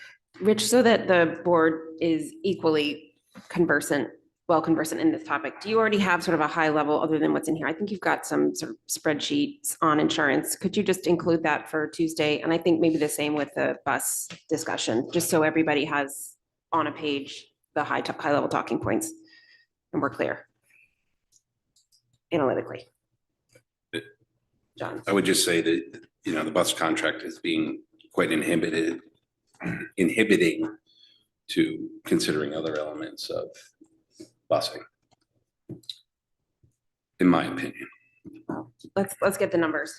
Speaker 1: Rich, so that the board is equally conversant, well conversant in this topic. Do you already have sort of a high level other than what's in here? I think you've got some sort of spreadsheets on insurance. Could you just include that for Tuesday? And I think maybe the same with the bus discussion, just so everybody has on a page the high level talking points and we're clear analytically. John.
Speaker 3: I would just say that, you know, the bus contract is being quite inhibiting to considering other elements of busing, in my opinion.
Speaker 1: Let's get the numbers.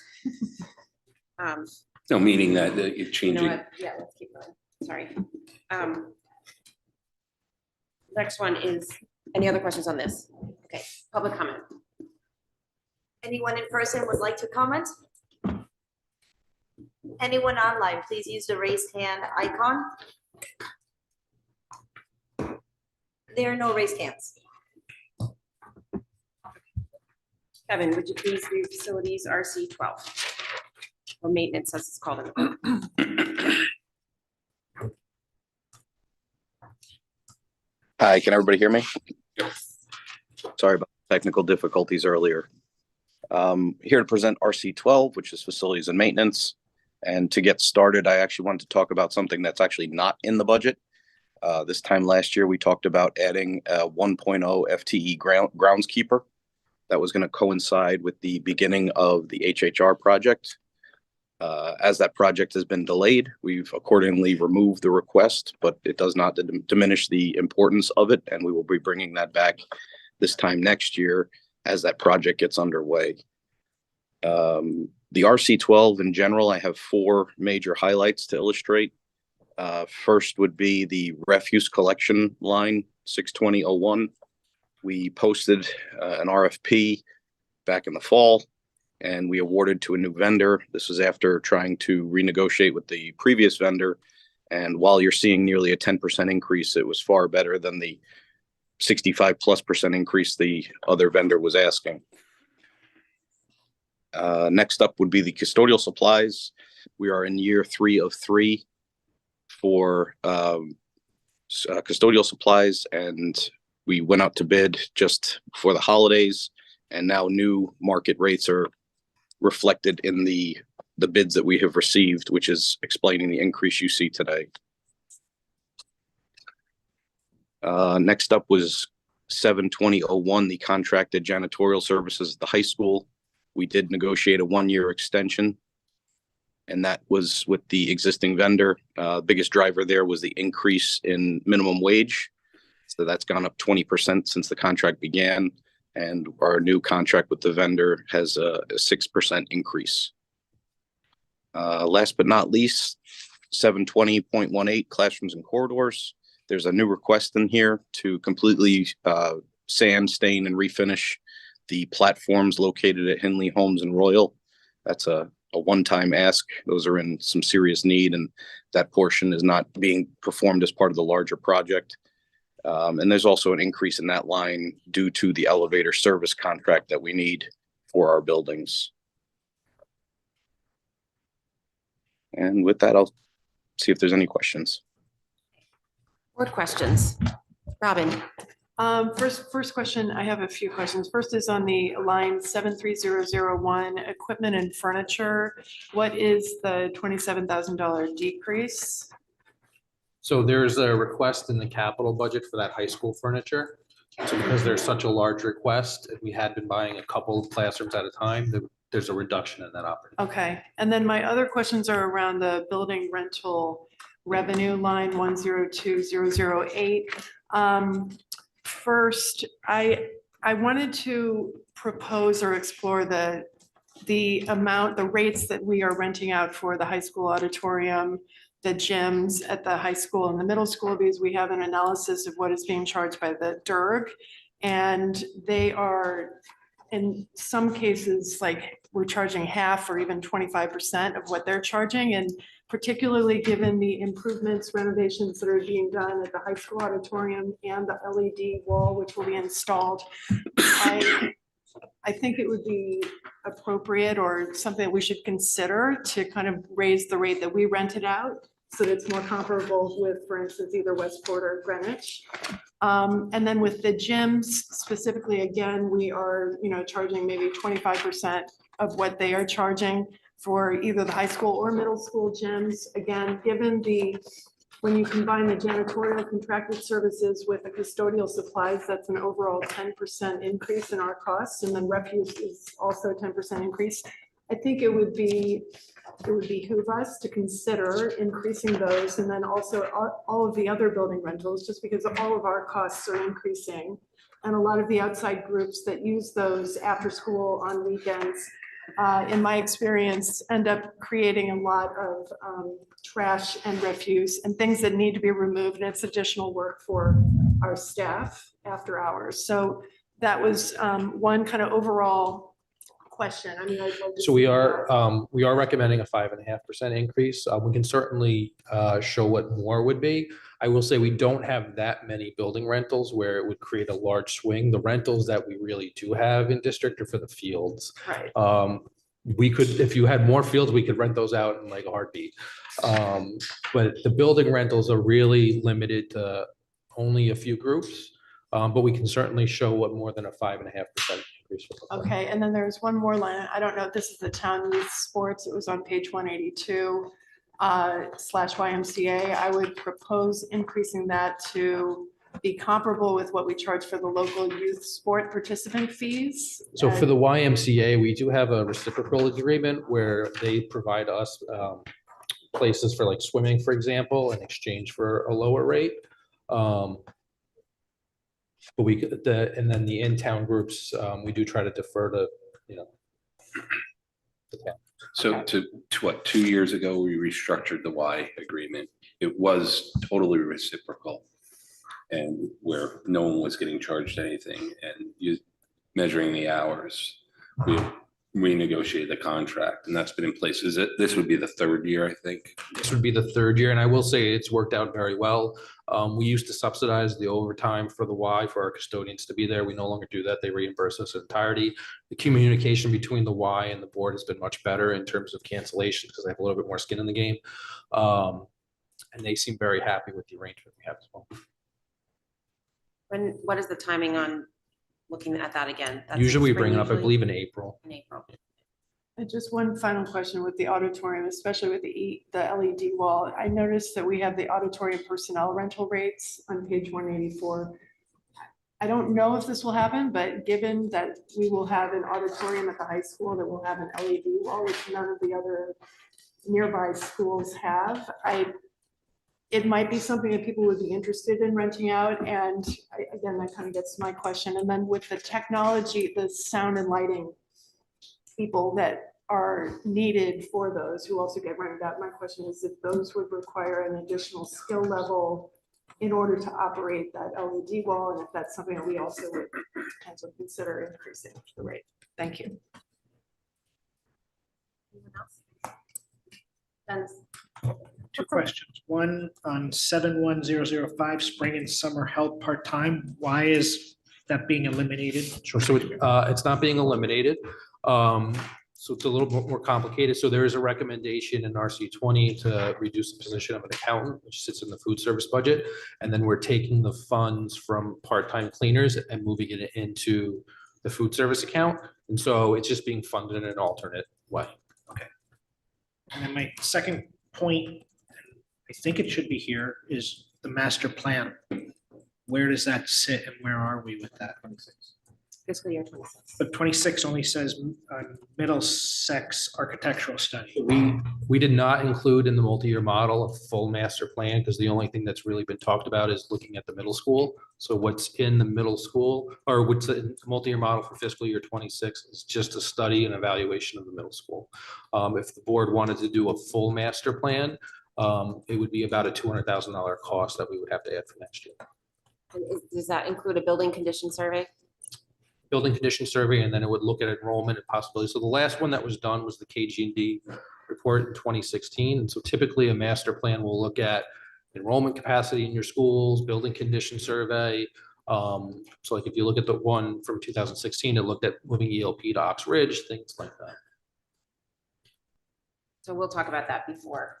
Speaker 3: No, meaning that you're
Speaker 1: You know
Speaker 3: changing.
Speaker 1: what? Yeah, let's keep going. Sorry. Next one is, any other questions on this? Okay, public comment.
Speaker 14: Anyone in person would like to comment? Anyone online, please use the raised hand icon. There are no raised hands.
Speaker 1: Kevin, would you please do facilities RC 12? Or maintenance, as it's called in the book.
Speaker 20: Hi, can everybody hear me? Sorry about technical difficulties earlier. Here to present RC 12, which is facilities and maintenance. And to get started, I actually wanted to talk about something that's actually not in the budget. This time last year, we talked about adding a 1.0 FTE groundskeeper. That was going to coincide with the beginning of the HHR project. As that project has been delayed, we've accordingly removed the request, but it does not diminish the importance of it, and we will be bringing that back this time next year as that project gets underway. The RC12 in general, I have 4 major highlights to illustrate. First would be the refuse collection line, 62001. We posted an RFP back in the fall, and we awarded to a new vendor. This was after trying to renegotiate with the previous vendor. And while you're seeing nearly a 10% increase, it was far better than the 65+% increase the other vendor was asking. Next up would be the custodial supplies. We are in year 3 of 3 for custodial supplies, and we went out to bid just before the holidays, and now new market rates are reflected in the bids that we have received, which is explaining the increase you see today. Next up was 72001, the contracted janitorial services at the high school. We did negotiate a 1-year extension, and that was with the existing vendor. Biggest driver there was the increase in minimum wage. So that's gone up 20% since the contract began, and our new contract with the vendor has a 6% increase. Last but not least, 720.18 classrooms and corridors. There's a new request in here to completely sand, stain, and refinish the platforms located at Henley Homes and Royal. That's a one-time ask. Those are in some serious need, and that portion is not being performed as part of the larger project. And there's also an increase in that line due to the elevator service contract that we need for our buildings. And with that, I'll see if there's any questions.
Speaker 1: Board questions? Robin?
Speaker 6: First question, I have a few questions. First is on the line 73001, equipment and furniture. What is the $27,000 decrease?
Speaker 12: So there's a request in the capital budget for that high school furniture. So because there's such a large request, and we had been buying a couple of classrooms at a time, there's a reduction in that operating.
Speaker 6: Okay, and then my other questions are around the building rental revenue line 102008. First, I wanted to propose or explore the rates that we are renting out for the high school auditorium, the gyms at the high school and the middle school, because we have an analysis of what is being charged by the DERG. And they are, in some cases, like we're charging half or even 25% of what they're charging. And particularly given the improvements, renovations that are being done at the high school auditorium and the LED wall, which will be installed, I think it would be appropriate or something that we should consider to kind of raise the rate that we rent it out so that it's more comparable with, for instance, either Westport or Greenwich. And then with the gyms specifically, again, we are, charging maybe 25% of what they are charging for either the high school or middle school gyms. Again, given when you combine the janitorial contracted services with the custodial supplies, that's an overall 10% increase in our costs. And then refuse is also a 10% increase. I think it would behoove us to consider increasing those, and then also all of the other building rentals, just because all of our costs are increasing. And a lot of the outside groups that use those after school on weekends, in my experience, end up creating a lot of trash and refuse and things that need to be removed. And it's additional work for our staff after hours. So that was one kind of overall question. I mean, I'd love to
Speaker 12: So we
Speaker 6: see
Speaker 12: are recommending a 5.5% increase. We can certainly show what more would be. I will say we don't have that many building rentals where it would create a large swing. The rentals that we really do have in district are for the fields.
Speaker 6: Right.
Speaker 12: We could, if you had more fields, we could rent those out in like a heartbeat. But the building rentals are really limited to only a few groups. But we can certainly show what more than a 5.5% increase would look like.
Speaker 6: Okay, and then there's one more line. I don't know if this is the town youth sports. It was on page 182 /YMCA. I would propose increasing that to be comparable with what we charge for the local youth sport participant fees.
Speaker 12: So for the YMCA, we do have a reciprocal agreement where they provide us places for like swimming, for example, in exchange for a lower rate. But we could, and then the in-town groups, we do try to defer to, the town.
Speaker 3: So to what, 2 years ago, we restructured the Y agreement. It was totally reciprocal. And where no one was getting charged anything, and measuring the hours, we renegotiated the contract, and that's been in place. This would be the third year, I think.
Speaker 12: This would be the third year, and I will say it's worked out very well. We used to subsidize the overtime for the Y for our custodians to be there. We no longer do that. They reimburse us in entirety. The communication between the Y and the board has been much better in terms of cancellation because they have a little bit more skin in the game. And they seem very happy with the arrangement we have as well.
Speaker 1: What is the timing on looking at that again? That's
Speaker 12: Usually we
Speaker 1: spring
Speaker 12: bring it up, I
Speaker 1: usually?
Speaker 12: believe, in April.
Speaker 1: In April.
Speaker 6: And just one final question with the auditorium, especially with the LED wall. I noticed that we have the auditorium personnel rental rates on page 184. I don't know if this will happen, but given that we will have an auditorium at the high school that will have an LED wall, which none of the other nearby schools have, it might be something that people would be interested in renting out. And again, that kind of gets to my question. And then with the technology, the sound and lighting people that are needed for those who also get rented out, my question is if those would require an additional skill level in order to operate that LED wall, and if that's something that we also would potentially consider increasing the rate. Thank you.
Speaker 1: Anyone else? Dennis?
Speaker 11: Two questions. One on 71005, spring and summer help part-time. Why is that being eliminated?
Speaker 12: Sure. So it's not being eliminated. So it's a little bit more complicated. So there is a recommendation in RC 20 to reduce the position of an accountant, which sits in the food service budget. And then we're taking the funds from part-time cleaners and moving it into the food service account. And so it's just being funded in an alternate way.
Speaker 11: Okay. And then my second point, I think it should be here, is the master plan. Where does that sit and where are we with that?
Speaker 1: Fiscal year 26.
Speaker 11: But 26 only says Middlesex architectural study.
Speaker 12: We did not include in the multi-year model a full master plan because the only thing that's really been talked about is looking at the middle school. So what's in the middle school or what's in the multi-year model for fiscal year 26 is just a study and evaluation of the middle school. If the board wanted to do a full master plan, it would be about a $200,000 cost that we would have to add for next year.
Speaker 1: Does that include a building condition survey?
Speaker 12: Building condition survey, and then it would look at enrollment and possibilities. So the last one that was done was the KG&D report in 2016. And so typically a master plan will look at enrollment capacity in your schools, building condition survey. So like if you look at the one from 2016, it looked at moving ELP to Ox Ridge, things like that.
Speaker 1: So we'll talk about that before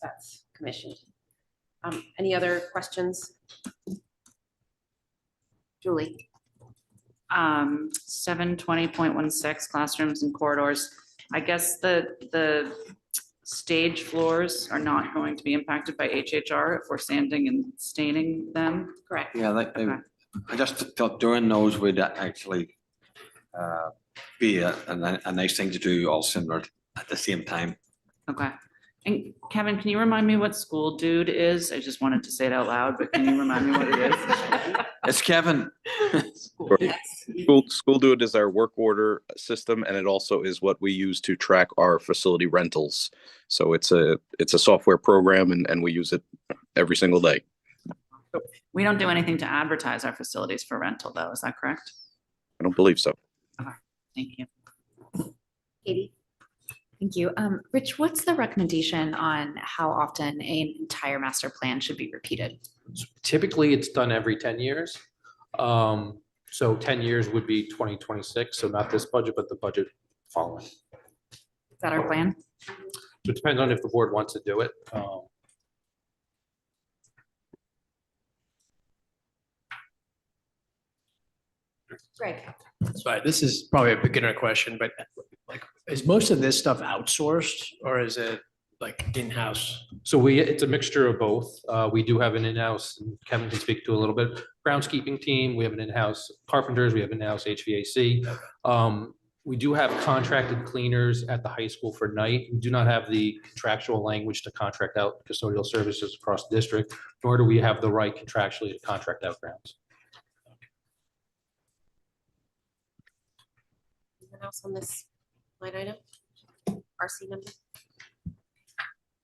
Speaker 1: that's commissioned. Any other questions?
Speaker 14: Julie.
Speaker 10: 720.16 classrooms and corridors. I guess the stage floors are not going to be impacted by HHR if we're sanding and staining them.
Speaker 14: Correct.
Speaker 2: Yeah, I just thought doing those would actually be a nice thing to do all similar at the same time.
Speaker 10: Okay. And Kevin, can you remind me what school dude is? I just wanted to say it out loud, but can you remind me what it is?
Speaker 2: It's Kevin.
Speaker 20: School Dude is our work order system, and it also is what we use to track our facility rentals. So it's a software program, and we use it every single day.
Speaker 10: We don't do anything to advertise our facilities for rental, though. Is that correct?
Speaker 20: I don't believe so.
Speaker 10: Okay, thank you.
Speaker 14: Katie.
Speaker 15: Thank you. Rich, what's the recommendation on how often an entire master plan should be repeated?
Speaker 12: Typically, it's done every 10 years. So 10 years would be 2026. So not this budget, but the budget following.
Speaker 15: Is that our plan?
Speaker 12: So it depends on if the board wants to do it.
Speaker 14: Greg.
Speaker 18: Sorry, this is probably a beginner question, but like, is most of this stuff outsourced or is it like in-house?
Speaker 12: So it's a mixture of both. We do have an in-house, and Kevin can speak to a little bit, groundskeeping team. We have an in-house carpenters. We have in-house HVAC. We do have contracted cleaners at the high school for night. We do not have the contractual language to contract out custodial services across the district, nor do we have the right contractually to contract out grounds.
Speaker 1: Anyone else on this line item? RC number?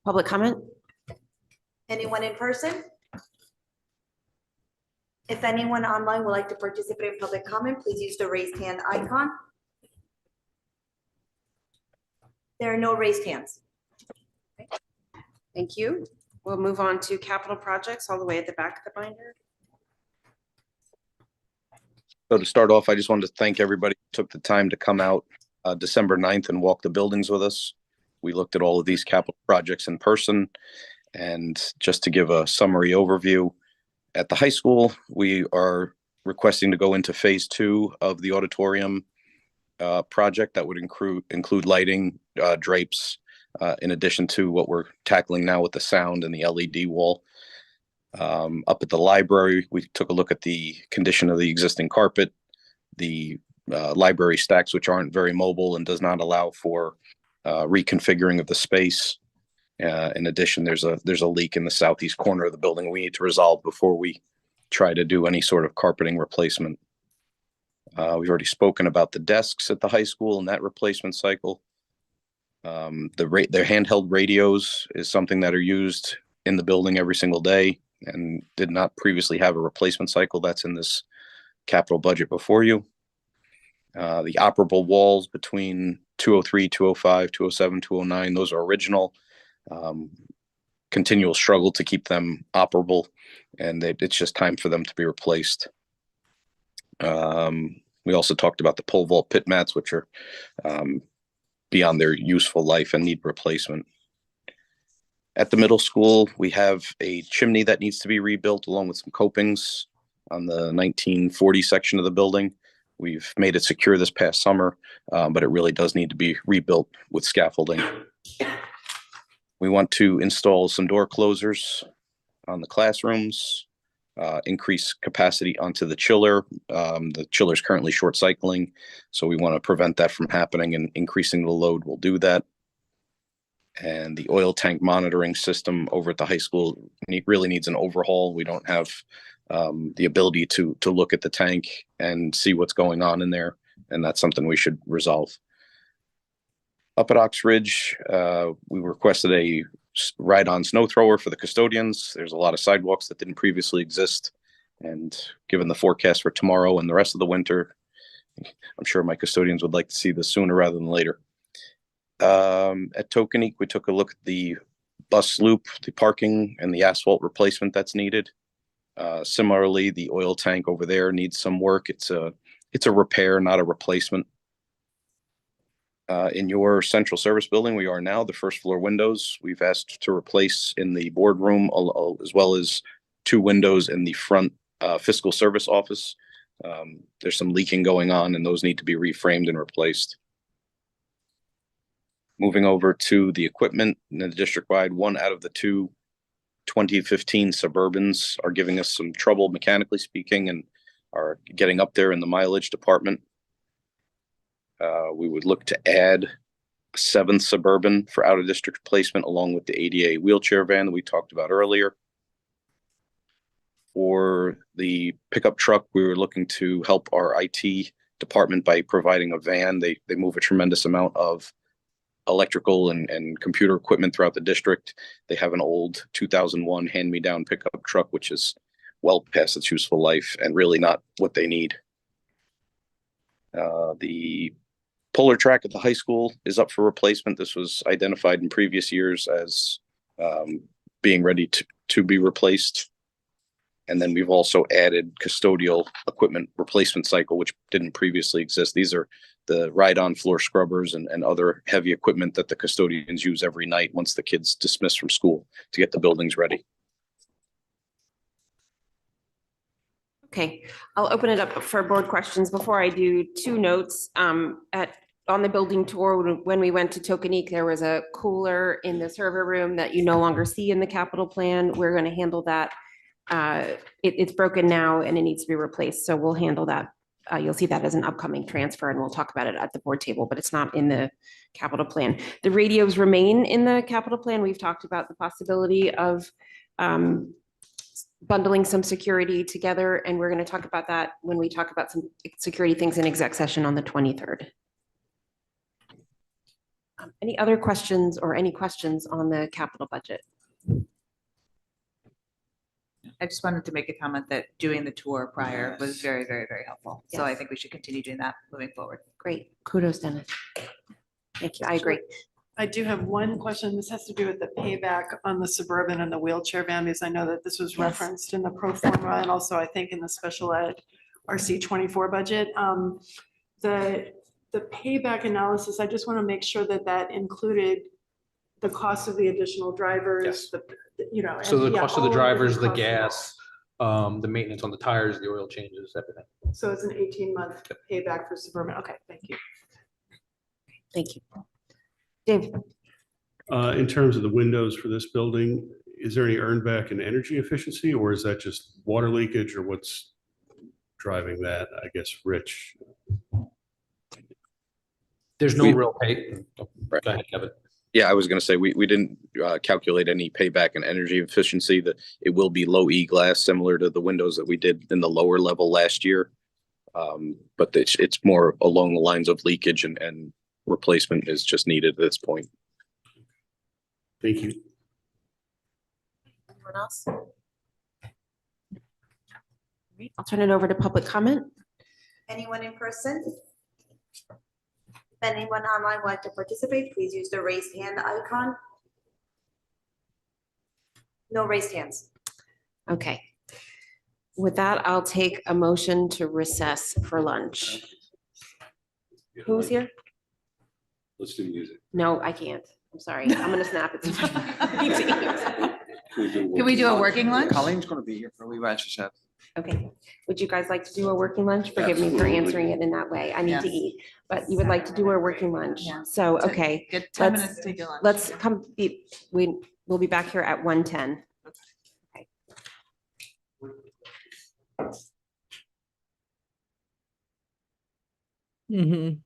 Speaker 1: Public comment?
Speaker 14: Anyone in person? If anyone online would like to participate in public comment, please use the raised hand icon. There are no raised hands.
Speaker 1: Thank you. We'll move on to capital projects all the way at the back of the binder.
Speaker 20: So to start off, I just wanted to thank everybody who took the time to come out December 9th and walk the buildings with us. We looked at all of these capital projects in person. And just to give a summary overview, at the high school, we are requesting to go into phase 2 of the auditorium project that would include lighting, drapes, in addition to what we're tackling now with the sound and the LED wall. Up at the library, we took a look at the condition of the existing carpet, the library stacks, which aren't very mobile and does not allow for reconfiguring of the space. In addition, there's a leak in the southeast corner of the building we need to resolve before we try to do any sort of carpeting replacement. We've already spoken about the desks at the high school and that replacement cycle. Their handheld radios is something that are used in the building every single day and did not previously have a replacement cycle. That's in this capital budget before you. The operable walls between 203, 205, 207, 209, those are original. Continual struggle to keep them operable, and it's just time for them to be replaced. We also talked about the pole vault pit mats, which are beyond their useful life and need replacement. At the middle school, we have a chimney that needs to be rebuilt along with some copings on the 1940 section of the building. We've made it secure this past summer, but it really does need to be rebuilt with scaffolding. We want to install some door closers on the classrooms, increase capacity onto the chiller. The chiller is currently short cycling, so we want to prevent that from happening, and increasing the load will do that. And the oil tank monitoring system over at the high school really needs an overhaul. We don't have the ability to look at the tank and see what's going on in there, and that's something we should resolve. Up at Ox Ridge, we requested a ride-on snow thrower for the custodians. There's a lot of sidewalks that didn't previously exist, and given the forecast for tomorrow and the rest of the winter, I'm sure my custodians would like to see this sooner rather than later. At Tokenique, we took a look at the bus loop, the parking, and the asphalt replacement that's needed. Similarly, the oil tank over there needs some work. It's a repair, not a replacement. In your central service building, we are now the first floor windows. We've asked to replace in the boardroom, as well as 2 windows in the front fiscal service office. There's some leaking going on and those need to be reframed and replaced. Moving over to the equipment in the district-wide, one out of the two 2015 Suburbans are giving us some trouble mechanically speaking and are getting up there in the mileage department. We would look to add a 7th Suburban for out-of-district placement along with the ADA wheelchair van that we talked about earlier. For the pickup truck, we were looking to help our IT department by providing a van. They move a tremendous amount of electrical and computer equipment throughout the district. They have an old 2001 hand-me-down pickup truck, which is well past its useful life and really not what they need. The puller track at the high school is up for replacement. This was identified in previous years as being ready to be replaced. And then we've also added custodial equipment replacement cycle, which didn't previously exist. These are the ride-on floor scrubbers and other heavy equipment that the custodians use every night once the kids dismiss from school to get the buildings ready.
Speaker 1: Okay, I'll open it up for board questions. Before I do, 2 notes. On the building tour, when we went to Tokenique, there was a cooler in the server room that you no longer see in the capital plan. We're going to handle that. It's broken now and it needs to be replaced, so we'll handle that. You'll see that as an upcoming transfer and we'll talk about it at the board table, but it's not in the capital plan. The radios remain in the capital plan. We've talked about the possibility of bundling some security together, and we're going to talk about that when we talk about some security things in exec session on the 23rd. Any other questions or any questions on the capital budget?
Speaker 5: I just wanted to make a comment that doing the tour prior was very, very, very helpful. So I
Speaker 1: Yes.
Speaker 5: think we should continue doing that moving forward.
Speaker 1: Great. Kudos, Dennis. Thank you. I agree.
Speaker 6: I do have one question. This has to do with the payback on the Suburban and the wheelchair van, because I know that this was
Speaker 1: Yes.
Speaker 6: referenced in the pro forma and also I think in the special ed RC 24 budget. The payback analysis, I just want to make sure that that included the cost of the additional drivers,
Speaker 12: Yes.
Speaker 6: you know.
Speaker 12: So
Speaker 6: and,
Speaker 12: the
Speaker 6: yeah,
Speaker 12: cost of the
Speaker 6: all
Speaker 12: drivers, the
Speaker 6: costs.
Speaker 12: gas, the maintenance on the tires, the oil changes, everything.
Speaker 6: So it's an 18-month payback for Suburban. Okay, thank you.
Speaker 1: Thank you. Dave?
Speaker 9: In terms of the windows for this building, is there any earn back in energy efficiency, or is that just water leakage, or what's driving that? I guess, Rich.
Speaker 12: There's no
Speaker 20: We-
Speaker 12: real pay. Go ahead, Kevin.
Speaker 20: Yeah, I was going to say, we didn't calculate any payback in energy efficiency. That it will be low E glass, similar to the windows that we did in the lower level last year. But it's more along the lines of leakage and replacement is just needed at this point.
Speaker 9: Thank you.
Speaker 1: Anyone else? Great. I'll turn it over to public comment.
Speaker 14: Anyone in person? If anyone online would like to participate, please use the raised hand icon. No raised hands.
Speaker 1: Okay. With that, I'll take a motion to recess for lunch. Who's here?
Speaker 3: Let's do music.
Speaker 1: No, I can't. I'm sorry. I'm gonna snap it.
Speaker 5: Can we do a working lunch?
Speaker 2: Colleen's going to be here for a wee while, she said.
Speaker 1: Okay. Would you guys like to do a working lunch? Forgive me for
Speaker 2: Absolutely.
Speaker 1: answering it in that way. I need to
Speaker 5: Yes.
Speaker 1: eat, but you would like to do a working lunch.
Speaker 5: Yeah.
Speaker 1: So, okay.
Speaker 5: Get 10
Speaker 1: let's-
Speaker 5: minutes to take your lunch.
Speaker 1: Let's we'll be back here at 1:10. Okay.
Speaker 13: Mm-hmm.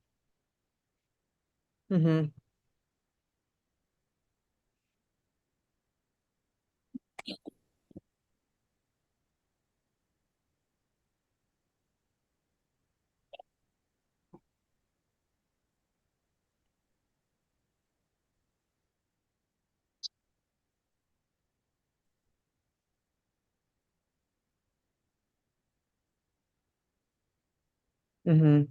Speaker 13: Mm-hmm. Mm-hmm.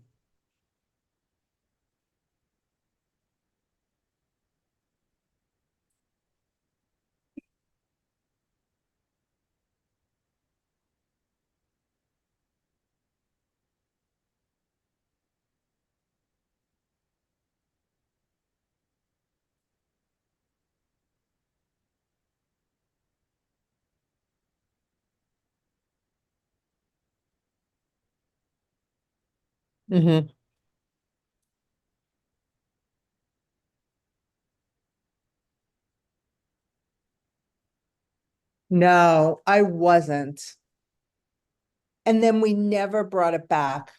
Speaker 16: Mhm. No, I wasn't. And then we never brought it back.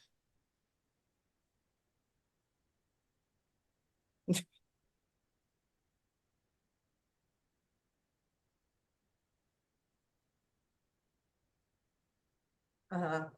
Speaker 16: Uh-huh.